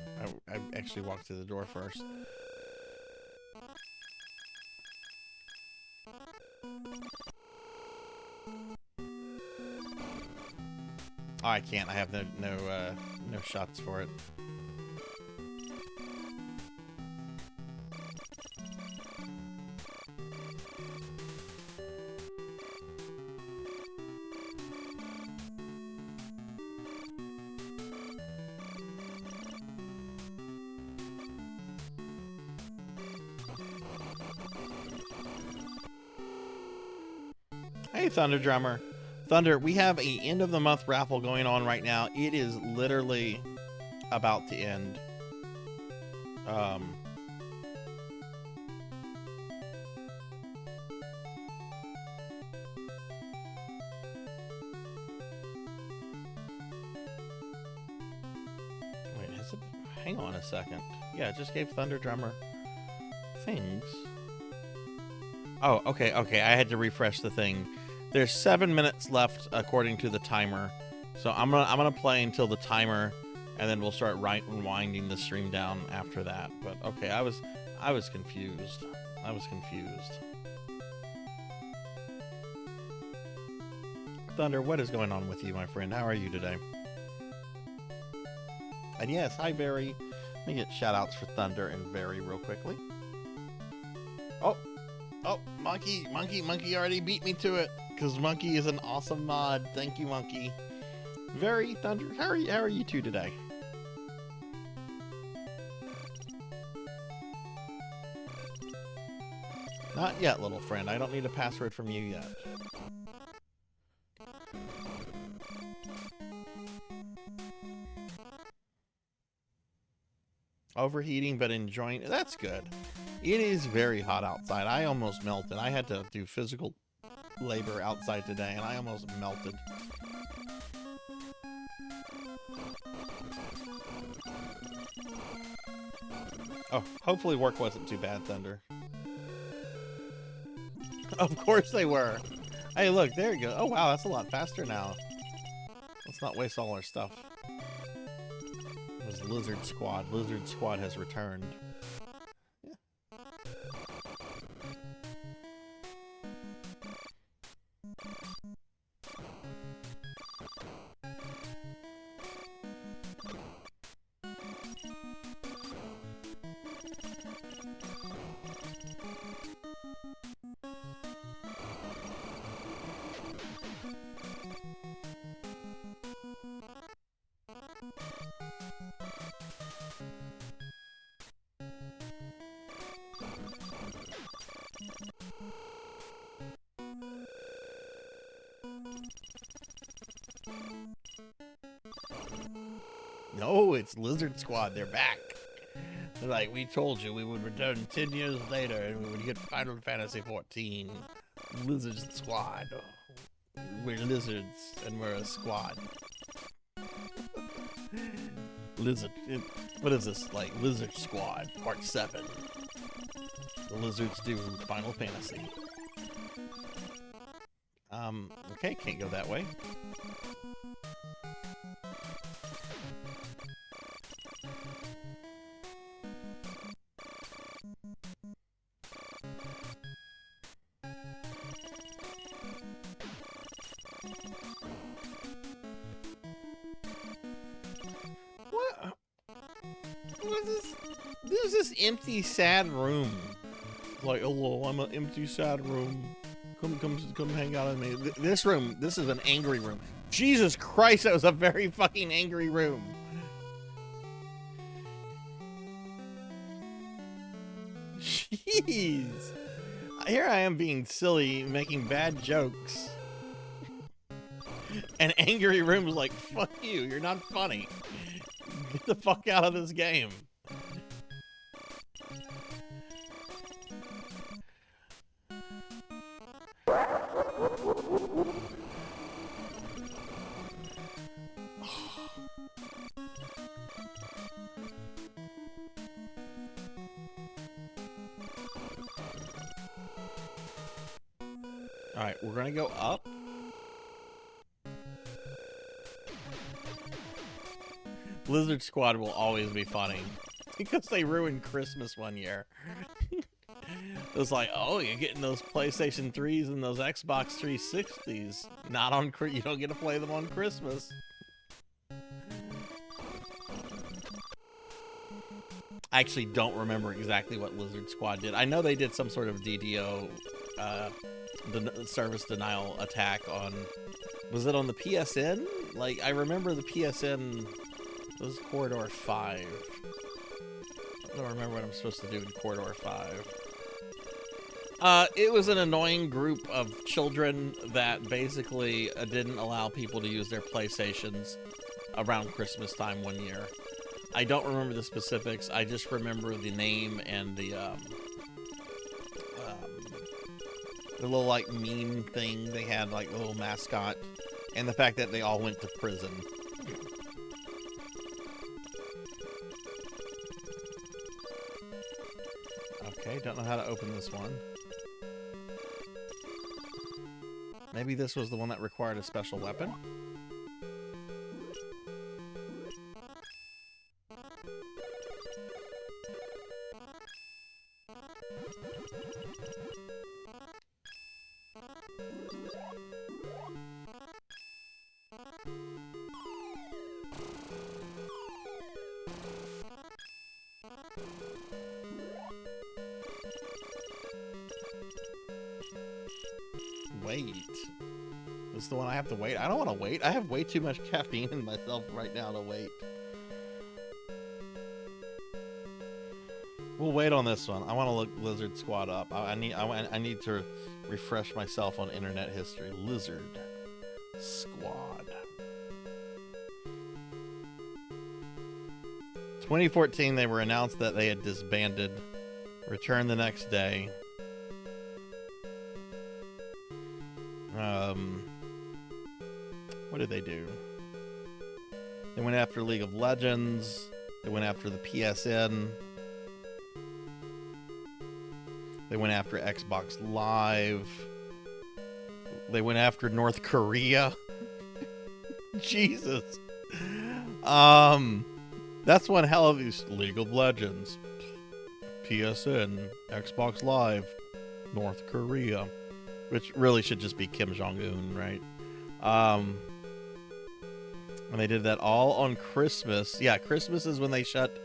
I actually walked through the door first. Oh, I can't. I have no shots for it. Hey, Thunder Drummer. Thunder, we have a end of the month raffle going on right now. It is literally about to end. Wait, has it? Hang on a second. Yeah, it just gave Thunder Drummer things. Oh, okay. I had to refresh the thing. There's 7 minutes left according to the timer, so I'm gonna play until the timer, and then we'll start winding the stream down after that. But okay, I was confused. I was confused. Thunder, what is going on with you, my friend? How are you today? And yes, hi, Very. Let me get shout outs for Thunder and Very real quickly. Oh, Monkey already beat me to it. Because Monkey is an awesome mod. Thank you, Monkey. Very Thunder. How are you two today? Not yet, little friend. I don't need a password from you yet. Overheating, but enjoying. That's good. It is very hot outside. I almost melted. I had to do physical labor outside today, and I almost melted. Oh, hopefully work wasn't too bad, Thunder. Of course they were. Hey, look, there you go. Oh, wow, that's a lot faster now. Let's not waste all our stuff. It was Lizard Squad. Lizard Squad has returned. Yeah. No, it's Lizard Squad. They're back. They're like, we told you we would return 10 years later and we would get Final Fantasy 14. Lizard Squad. We're lizards and we're a squad. Lizard. What is this? Like Lizard Squad Part 7. The lizards do Final Fantasy. Okay, can't go that way. What? What is this? There's this empty, sad room. Like, hello, I'm an empty, sad room. Come hang out with me. This room, this is an angry room. Jesus Christ, that was a very fucking angry room. Jeez. Here I am being silly, making bad jokes. And angry room's like, fuck you, you're not funny. Get the fuck out of this game. Alright, we're gonna go up. Blizzard Squad will always be funny. Because they ruined Christmas one year. It was like, oh, you're getting those PlayStation 3s and those Xbox 360s. Not on, you don't get to play them on Christmas. I actually don't remember exactly what Lizard Squad did. I know they did some sort of DDO, the service denial attack on, was it on the PSN? Like, I remember the PSN, it was Corridor 5. I don't remember what I'm supposed to do in Corridor 5. It was an annoying group of children that basically didn't allow people to use their PlayStations around Christmas time one year. I don't remember the specifics. I just remember the name and the little like meme thing they had, like the little mascot, and the fact that they all went to prison. Okay, don't know how to open this one. Maybe this was the one that required a special weapon? Wait. This is the one I have to wait? I don't want to wait. I have way too much caffeine in myself right now to wait. We'll wait on this one. I want to look Lizard Squad up. I need to refresh myself on internet history. Lizard Squad. 2014, they were announced that they had disbanded, returned the next day. What did they do? They went after League of Legends. They went after the PSN. They went after Xbox Live. They went after North Korea. Jesus. That's one hell of these League of Legends, PSN, Xbox Live, North Korea, which really should just be Kim Jong-un, right? And they did that all on Christmas. Yeah, Christmas is when they shut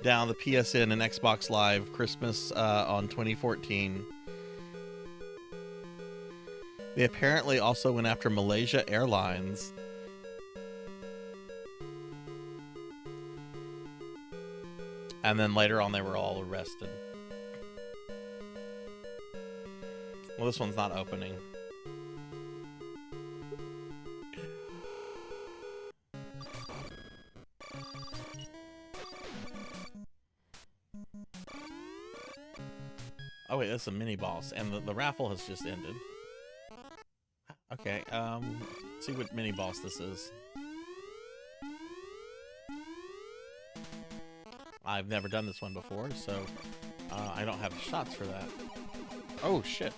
down the PSN and Xbox Live. Christmas on 2014. They apparently also went after Malaysia Airlines. And then later on, they were all arrested. Well, this one's not opening. Oh wait, that's a mini boss, and the raffle has just ended. Okay, let's see what mini boss this is. I've never done this one before, so I don't have shots for that. Oh shit.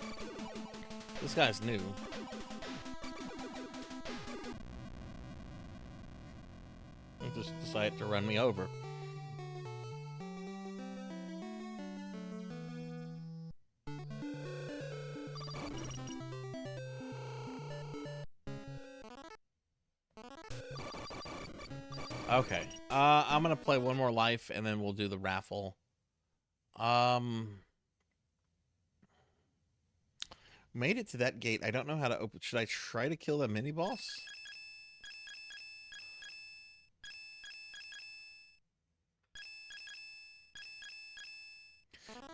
This guy's new. He just decided to run me over. Okay, I'm gonna play one more life and then we'll do the raffle. Made it to that gate. I don't know how to open. Should I try to kill the mini boss?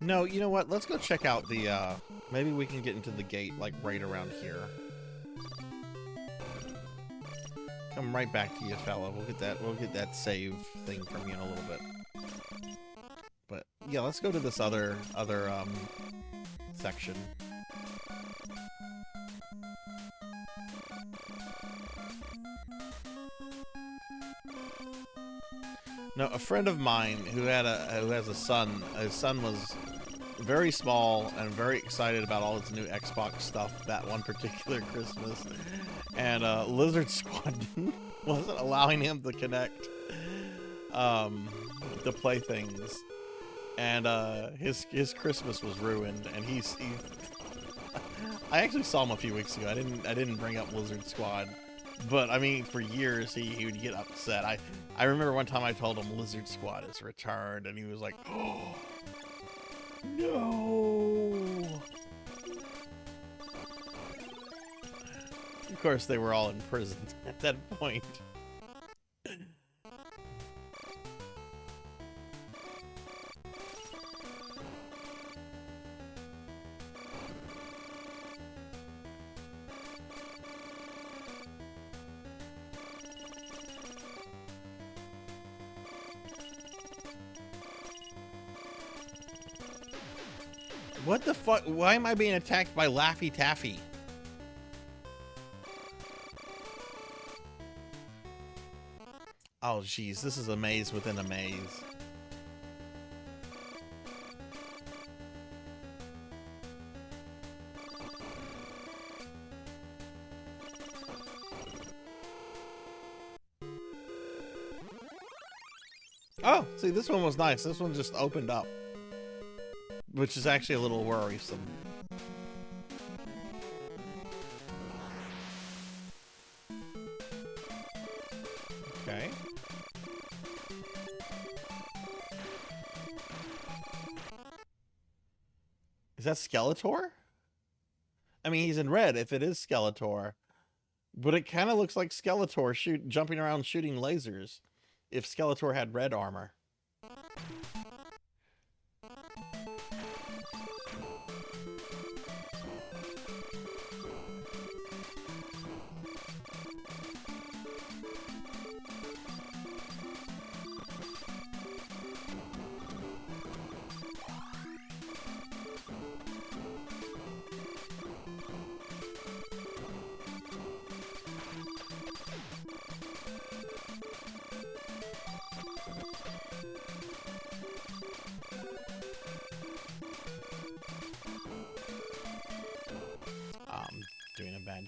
No, you know what? Let's go check out the, maybe we can get into the gate, like, right around here. Come right back to you, fella. We'll get that save thing from you in a little bit. But, yeah, let's go to this other section. No, a friend of mine who has a son. His son was very small and very excited about all his new Xbox stuff that one particular Christmas, and Lizard Squad wasn't allowing him to connect to play things, and his Christmas was ruined. And he I actually saw him a few weeks ago. I didn't bring up Lizard Squad. But, I mean, for years, he would get upset. I remember one time I told him Lizard Squad is returned, and he was like, oh, no. Of course, they were all in prison at that point. What the fuck? Why am I being attacked by Laffy Taffy? Oh, jeez. This is a maze within a maze. Oh, see, this one was nice. This one just opened up, which is actually a little worrisome. Okay. Is that Skeletor? I mean, he's in red if it is Skeletor. But it kind of looks like Skeletor jumping around shooting lasers if Skeletor had red armor.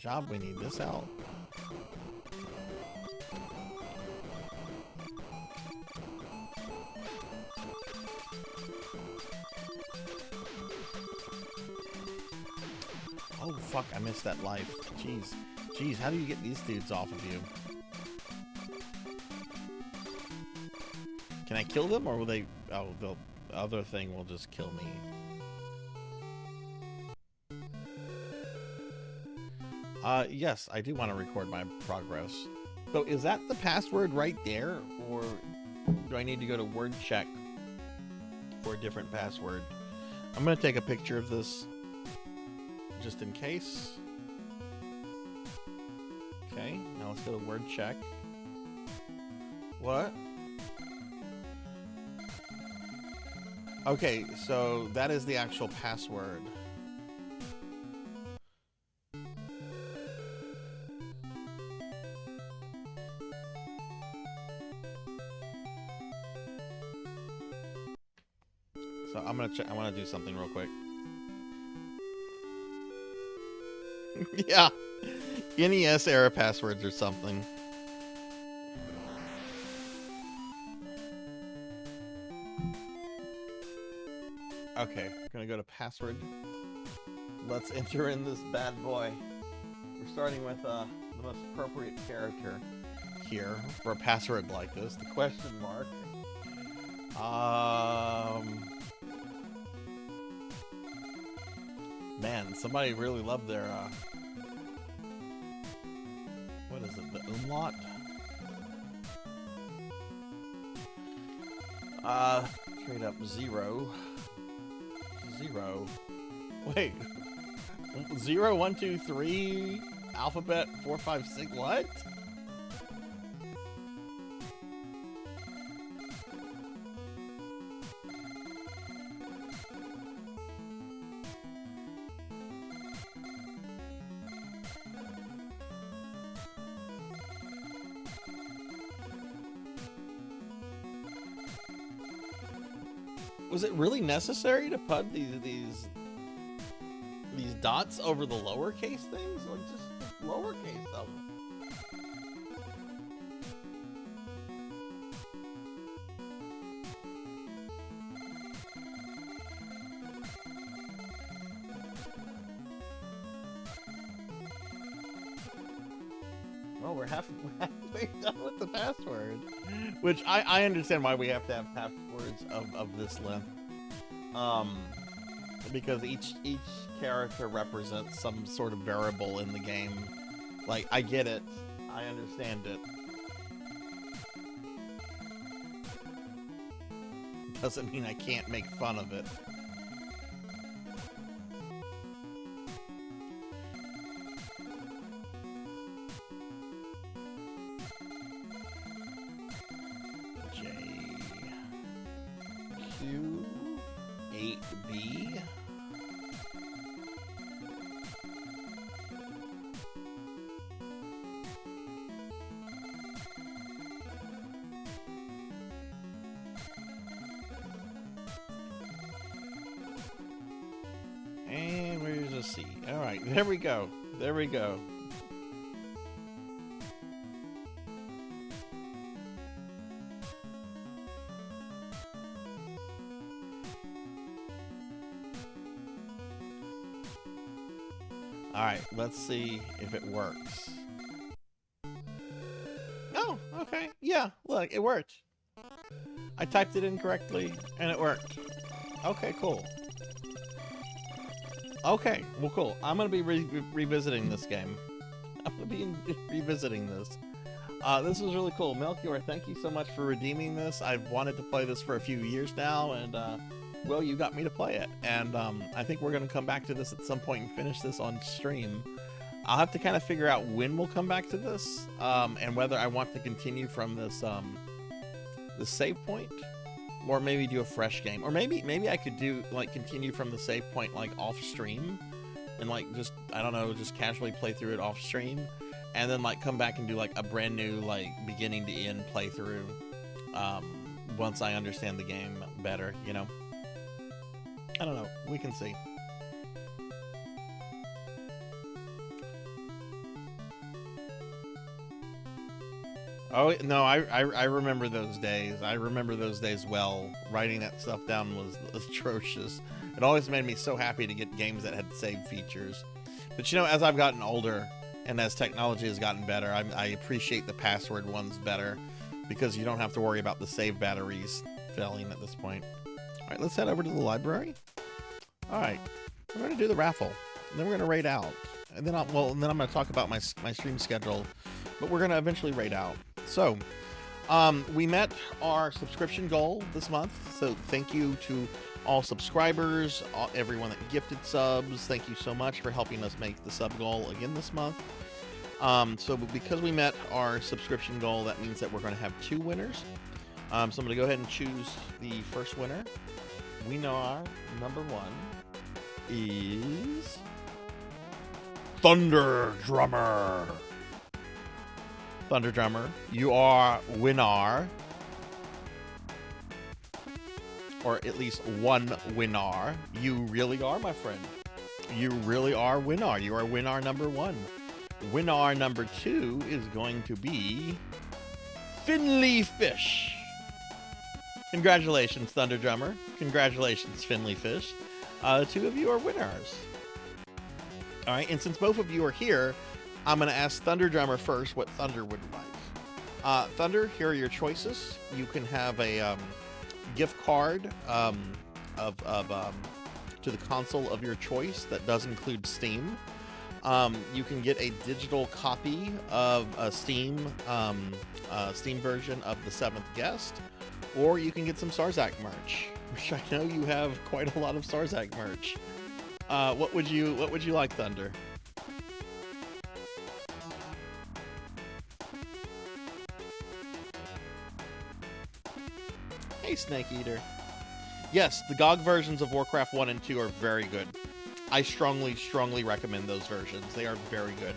job. We need this out. Oh, fuck. I missed that life. Jeez. Jeez, how do you get these dudes off of you? Can I kill them, or will they... Oh, the other thing will just kill me. Yes, I do want to record my progress. So is that the password right there, or do I need to go to word check for a different password? I'm going to take a picture of this just in case. Okay, now let's go to word check. What? Okay, so that is the actual password. So I'm gonna check. I want to do something real quick. Yeah, NES era passwords or something. Okay, gonna go to password. Let's enter in this bad boy. We're starting with the most appropriate character here for a password like this. The question mark. Man, somebody really loved their, what is it, the umlaut? Straight up 0. 0. Wait. 0, 1, 2, 3, alphabet, 4, 5, 6, what? Was it really necessary to put these dots over the lowercase things? Like, just lowercase them. Well, we're halfway done with the password. Which I understand why we have to have passwords of this length. Because each character represents some sort of variable in the game. Like, I get it. I understand it. Doesn't mean I can't make fun of it. Q8B. And where's a C? All right, there we go. There we go. All right, let's see if it works. Oh, okay. Yeah, look, it worked. I typed it in correctly, and it worked. Okay, cool. Okay, well, cool. I'm going to be revisiting this game. I'm going to be revisiting this. This was really cool. Melchior, thank you so much for redeeming this. I've wanted to play this for a few years now, and well, you got me to play it. And I think we're going to come back to this at some point and finish this on stream. I'll have to kind of figure out when we'll come back to this, and whether I want to continue from this save point, or maybe do a fresh game, or maybe I could do like continue from the save point like off stream, and like just, I don't know, just casually play through it off stream, and then like come back and do like a brand new like beginning to end playthrough once I understand the game better, you know. I don't know. We can see. Oh no, I remember those days. I remember those days well. Writing that stuff down was atrocious. It always made me so happy to get games that had save features. But you know, as I've gotten older and as technology has gotten better, I appreciate the password ones better because you don't have to worry about the save batteries failing at this point. All right, let's head over to the library. All right, we're going to do the raffle, and then we're going to raid out, and then I'm going to talk about my stream schedule, but we're going to eventually raid out. So, we met our subscription goal this month, so thank you to all subscribers, everyone that gifted subs. Thank you so much for helping us make the sub goal again this month. So because we met our subscription goal, that means that we're going to have 2 winners. So I'm going to go ahead and choose the first winner. We know our number 1 is Thunder Drummer. Thunder Drummer, you are winner. Or at least 1 winner. You really are, my friend. You really are winner. You are winner number 1. Winner number 2 is going to be Finley Fish. Congratulations, Thunder Drummer. Congratulations, Finley Fish. 2 of you are winners. All right, and since both of you are here, I'm going to ask Thunder Drummer first what Thunder would like. Thunder, here are your choices. You can have a gift card to the console of your choice that does include Steam. You can get a digital copy of a Steam version of The Seventh Guest, or you can get some Sarzac merch, which I know you have quite a lot of Sarzac merch. What would you like, Thunder? Hey, Snake Eater. Yes, the GOG versions of Warcraft 1 and 2 are very good. I strongly recommend those versions. They are very good.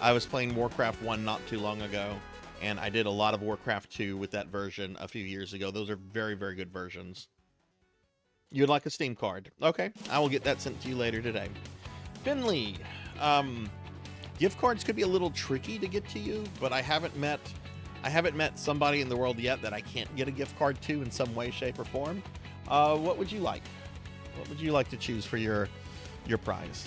I was playing Warcraft 1 not too long ago, and I did a lot of Warcraft 2 with that version a few years ago. Those are very, very good versions. You'd like a Steam card? Okay, I will get that sent to you later today. Finley, gift cards could be a little tricky to get to you, but I haven't met somebody in the world yet that I can't get a gift card to in some way, shape, or form. What would you like? What would you like to choose for your prize?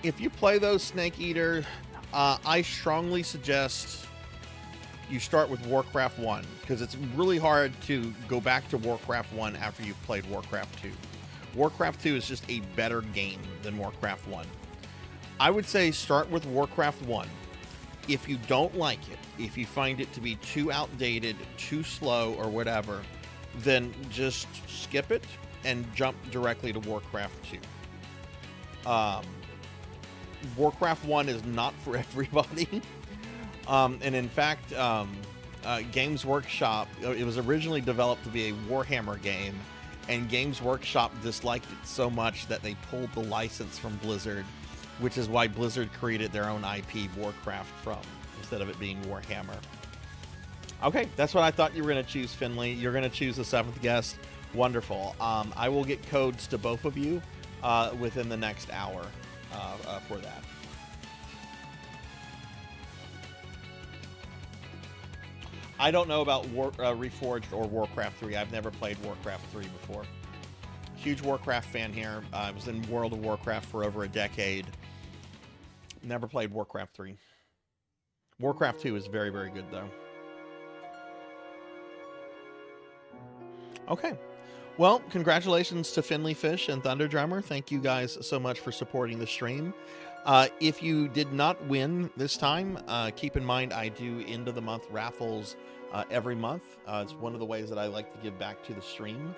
If you play those, Snake Eater, I strongly suggest you start with Warcraft 1, because it's really hard to go back to Warcraft 1 after you've played Warcraft 2. Warcraft 2 is just a better game than Warcraft 1. I would say start with Warcraft 1. If you don't like it, if you find it to be too outdated, too slow, or whatever, then just skip it and jump directly to Warcraft 2. Warcraft 1 is not for everybody. And in fact, Games Workshop, it was originally developed to be a Warhammer game, and Games Workshop disliked it so much that they pulled the license from Blizzard, which is why Blizzard created their own IP, Warcraft, from, instead of it being Warhammer. Okay, that's what I thought you were going to choose, Finley. You're going to choose the Seventh Guest. Wonderful. I will get codes to both of you within the next hour for that. I don't know about Reforged or Warcraft 3. I've never played Warcraft 3 before. Huge Warcraft fan here. I was in World of Warcraft for over a decade. Never played Warcraft 3. Warcraft 2 is very, very good, though. Okay. Well, congratulations to Finley Fish and Thunder Drummer. Thank you guys so much for supporting the stream. If you did not win this time, keep in mind I do end of the month raffles every month. It's one of the ways that I like to give back to the stream.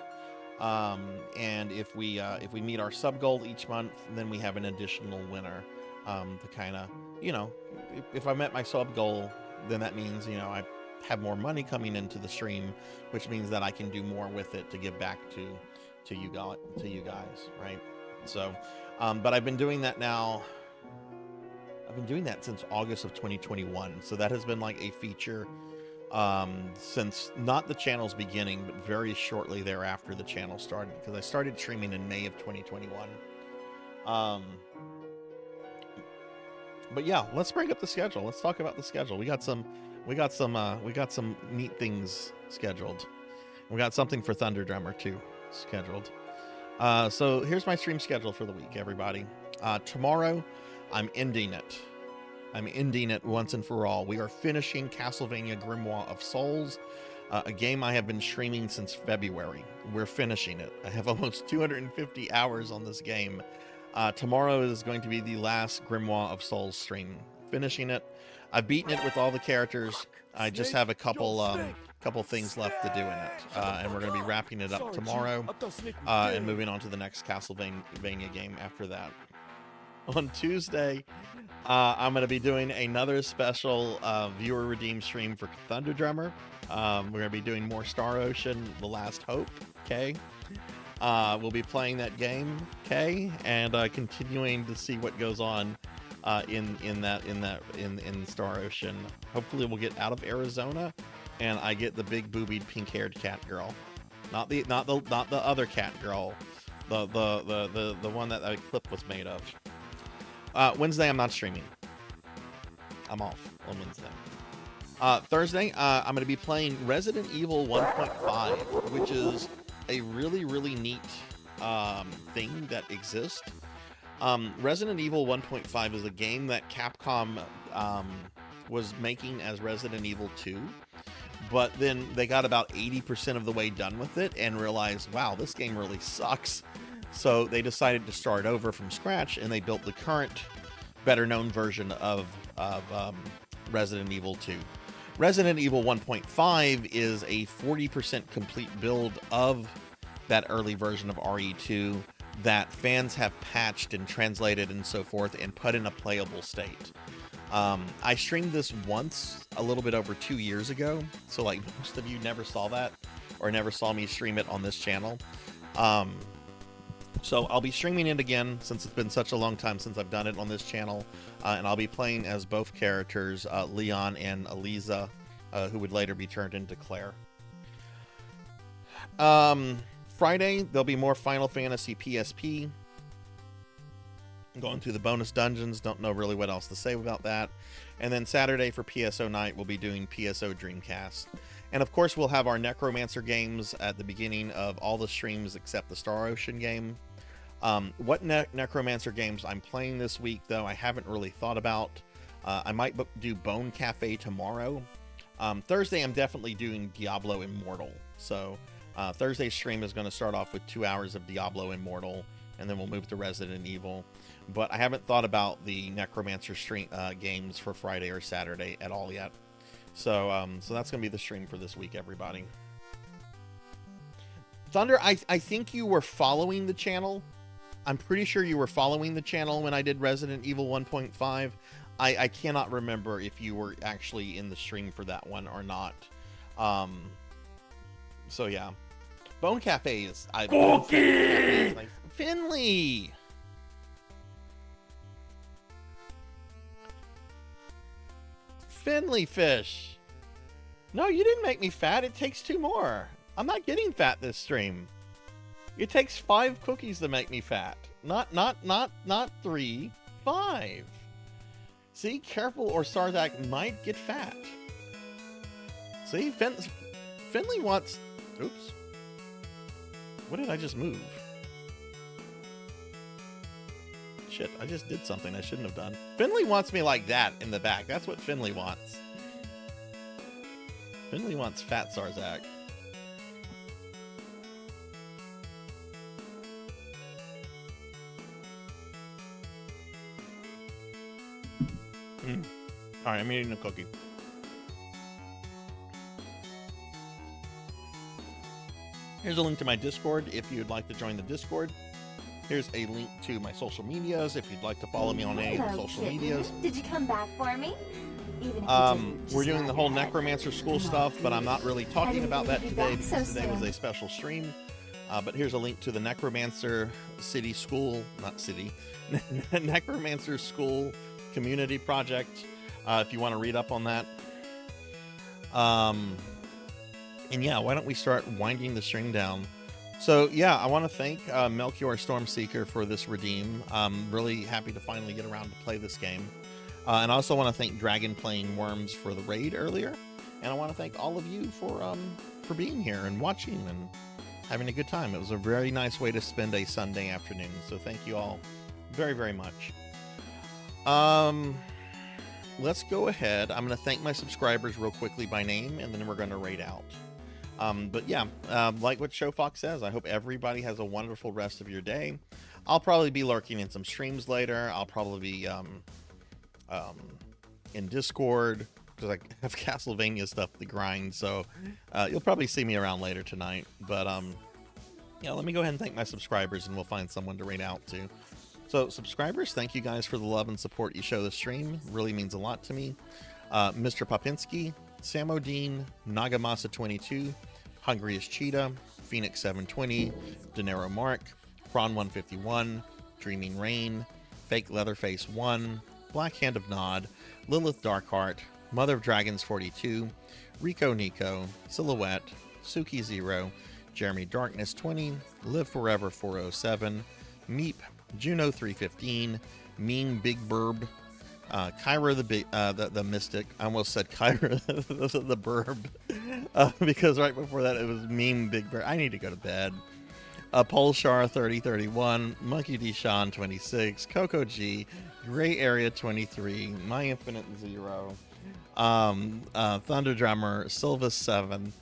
And if we meet our sub goal each month, then we have an additional winner to kind of, you know, if I met my sub goal, then that means, you know, I have more money coming into the stream, which means that I can do more with it to give back to you guys, right? So, but I've been doing that now. I've I've been doing that since August of 2021. So that has been like a feature since not the channel's beginning, but very shortly thereafter the channel started, because I started streaming in May of 2021. But yeah, let's break up the schedule. Let's talk about the schedule. We got some neat things scheduled. We got something for Thunder Drummer too scheduled. So here's my stream schedule for the week, everybody. Tomorrow, I'm ending it. I'm ending it once and for all. We are finishing Castlevania Grimoire of Souls, a game I have been streaming since February. We're finishing it. I have almost 250 hours on this game. Tomorrow is going to be the last Grimoire of Souls stream. Finishing it. I've beaten it with all the characters. I just have a couple things left to do in it. And we're going to be wrapping it up tomorrow and moving on to the next Castlevania game after that. On Tuesday, I'm going to be doing another special viewer redeem stream for Thunder Drummer. We're going to be doing more Star Ocean: The Last Hope. Okay, we'll be playing that game. Okay, and continuing to see what goes on in Star Ocean. Hopefully, we'll get out of Arizona, and I get the big boobied pink-haired cat girl, not the other cat girl, the one that clip was made of. Wednesday, I'm not streaming. I'm off on Wednesday. Thursday, I'm going to be playing Resident Evil 1.5, which is a really, really neat thing that exists. Resident Evil 1.5 is a game that Capcom was making as Resident Evil 2, but then they got about 80% of the way done with it and realized, wow, this game really sucks. So they decided to start over from scratch, and they built the current, better-known version of Resident Evil 2. Resident Evil 1.5 is a 40% complete build of that early version of RE2 that fans have patched and translated and so forth and put in a playable state. I streamed this once a little bit over 2 years ago, so like most of you never saw that or never saw me stream it on this channel. So I'll be streaming it again since it's been such a long time since I've done it on this channel. And I'll be playing as both characters, Leon and Eliza, who would later be turned into Claire. Friday, there'll be more Final Fantasy PSP. I'm going through the bonus dungeons. Don't know really what else to say about that. And then Saturday for PSO night, we'll be doing PSO Dreamcast. And of course, we'll have our Necromancer games at the beginning of all the streams except the Star Ocean game. What Necromancer games I'm playing this week, though, I haven't really thought about. I might do Bone Cafe tomorrow. Thursday, I'm definitely doing Diablo Immortal. So Thursday's stream is going to start off with 2 hours of Diablo Immortal, and then we'll move to Resident Evil. But I haven't thought about the Necromancer stream games for Friday or Saturday at all yet. So that's going to be the stream for this week, everybody. Thunder, I think you were following the channel. I'm pretty sure you were following the channel when I did Resident Evil 1.5. I cannot remember if you were actually in the stream for that one or not. So yeah. Bone Cafe is... Finley! Finley fish! No, you didn't make me fat. It takes 2 more. I'm not getting fat this stream. It takes 5 cookies to make me fat. Not 3, 5. See, careful or Sarzac might get fat. See, Finley wants... Oops. What did I just move? Shit, I just did something I shouldn't have done. Finley wants me like that in the back. That's what Finley wants. Finley wants fat Sarzac. Alright, I'm eating a cookie. Here's a link to my Discord if you'd like to join the Discord. Here's a link to my social medias if you'd like to follow me on any of the social medias. Did you come back for me? We're doing the whole Necromancer School stuff, but I'm not really talking about that today because today was a special stream. But here's a link to the Necromancer City School, not city, Necromancer School community project. If you want to read up on that. And yeah, why don't we start winding the string down? So yeah, I want to thank Melchior Stormseeker for this redeem. I'm really happy to finally get around to play this game. And I also want to thank Dragon Playing Worms for the raid earlier. And I want to thank all of you for being here and watching and having a good time. It was a very nice way to spend a Sunday afternoon. So thank you all very, very much. Let's go ahead. I'm going to thank my subscribers real quickly by name, and then we're going to raid out. But yeah, like what Showfox says, I hope everybody has a wonderful rest of your day. I'll probably be lurking in some streams later. I'll probably be in Discord because I have Castlevania stuff to grind. So you'll probably see me around later tonight. But yeah, let me go ahead and thank my subscribers, and we'll find someone to raid out to. So subscribers, thank you guys for the love and support you show the stream. Really means a lot to me. Mr. Popinski, Sam O'Dean, Nagamasa22, Hungriest Cheetah, Phoenix 720, Denero Mark, Prawn 151, Dreaming Rain, Fake Leatherface 1, Black Hand of Nod, Lilith Darkheart, Mother of Dragons 42, Rico Nico, Silhouette, Suki 0, Jeremy Darkness 20, Live Forever 407, Meep, Juno 315, Mean Big Burb, Kyra the Mystic. I almost said Kyra the Burb because right before that it was Mean Big Burb. I need to go to bed. Polshar 3031, Monkey D. Sean 26, Coco G, Gray Area 23, My Infinite 0, Thunder Drummer, Silva 7,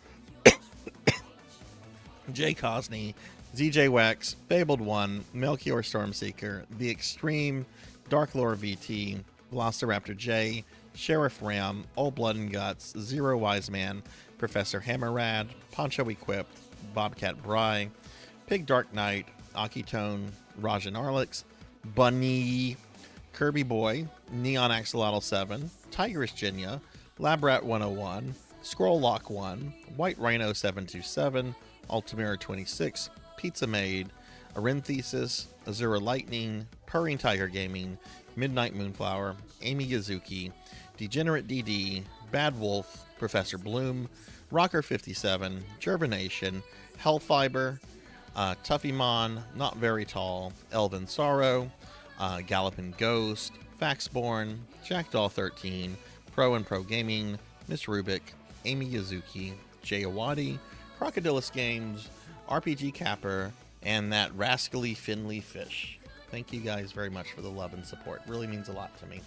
Jay Cosney, ZJ Wax, Fabled 1, Melchior Stormseeker, The Extreme, Dark Lore VT, Velociraptor J, Sheriff Ram, Old Blood and Guts, Zero Wise Man, Professor Hammerrad, Poncho Equipped, Bobcat Bry, Pig Dark Knight, Akitone, Rajan Arlix, Bunny, Kirby Boy, Neon Axolotl 7, Tigress Jinya, Labrat 101, Scroll Lock 1, White Rhino 727, Altamira 26, Pizza Maid, Arenthesis, Azura Lightning, Purring Tiger Gaming, Midnight Moonflower, Amy Yazuki, Degenerate DD, Bad Wolf, Professor Bloom, Rocker 57, Gervination, Hellfiber, Tuffymon, Not Very Tall, Elven Sorrow, Gallopin Ghost, Faxborn, Jackdaw 13, Pro and Pro Gaming, Miss Rubik, Amy Yazuki, Jay Awadi, Crocodilus Games, RPG Capper, and that rascally Finley Fish. Thank you guys very much for the love and support. Really means a lot to me.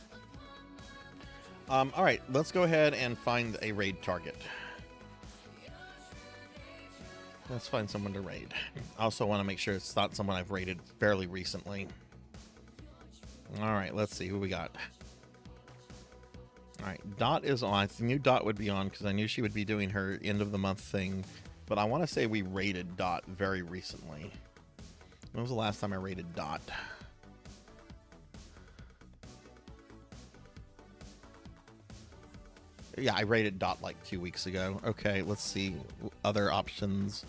All right, let's go ahead and find a raid target. Let's find someone to raid. I also want to make sure it's not someone I've raided fairly recently. All right, let's see who we got. All right, Dot is on. I knew Dot would be on because I knew she would be doing her end of the month thing. But I want to say we raided Dot very recently. When was the last time I raided Dot? Yeah, I raided Dot like 2 weeks ago. Okay, let's see other options.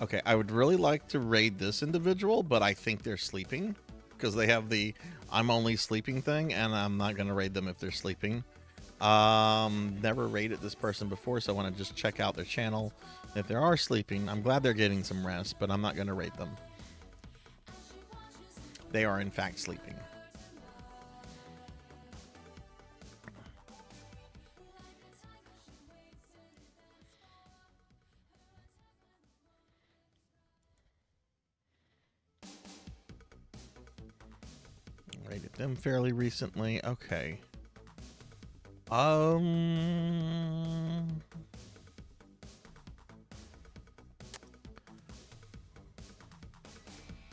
Okay, I would really like to raid this individual, but I think they're sleeping because they have the I'm only sleeping thing, and I'm not going to raid them if they're sleeping. Never raided this person before, so I want to just check out their channel. If they are sleeping, I'm glad they're getting some rest, but I'm not going to raid them. They are in fact sleeping. Raided them fairly recently. Okay.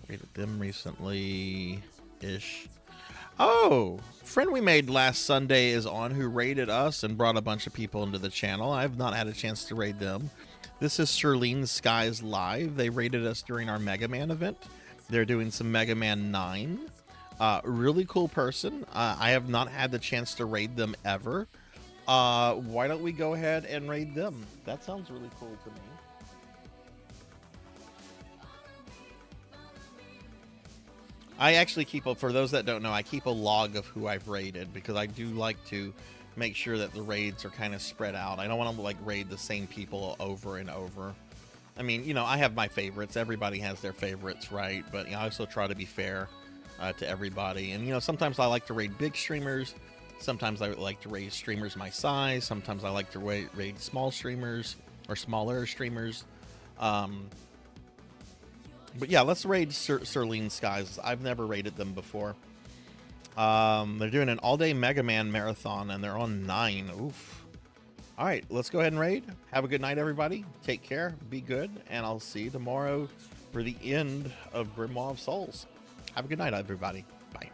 Raided them recently-ish. Oh! Friend we made last Sunday is on, who raided us and brought a bunch of people into the channel. I've not had a chance to raid them. This is Shirlene Skies Live. They raided us during our Mega Man event. They're doing some Mega Man 9. Really cool person. I have not had the chance to raid them ever. Why don't we go ahead and raid them? That sounds really cool to me. I actually keep a, for those that don't know, I keep a log of who I've raided because I do like to make sure that the raids are kind of spread out. I don't want to like raid the same people over and over. I mean, you know, I have my favorites. Everybody has their favorites, right? But you know, I also try to be fair to everybody. And, you know, sometimes I like to raid big streamers. Sometimes I like to raid streamers my size. Sometimes I like to raid small streamers or smaller streamers. But yeah, let's raid Serene Skies. I've never raided them before. They're doing an all-day Mega Man marathon, and they're on 9. Oof. All right, let's go ahead and raid. Have a good night, everybody. Take care. Be good, and I'll see you tomorrow for the end of Grimoire of Souls. Have a good night, everybody. Bye.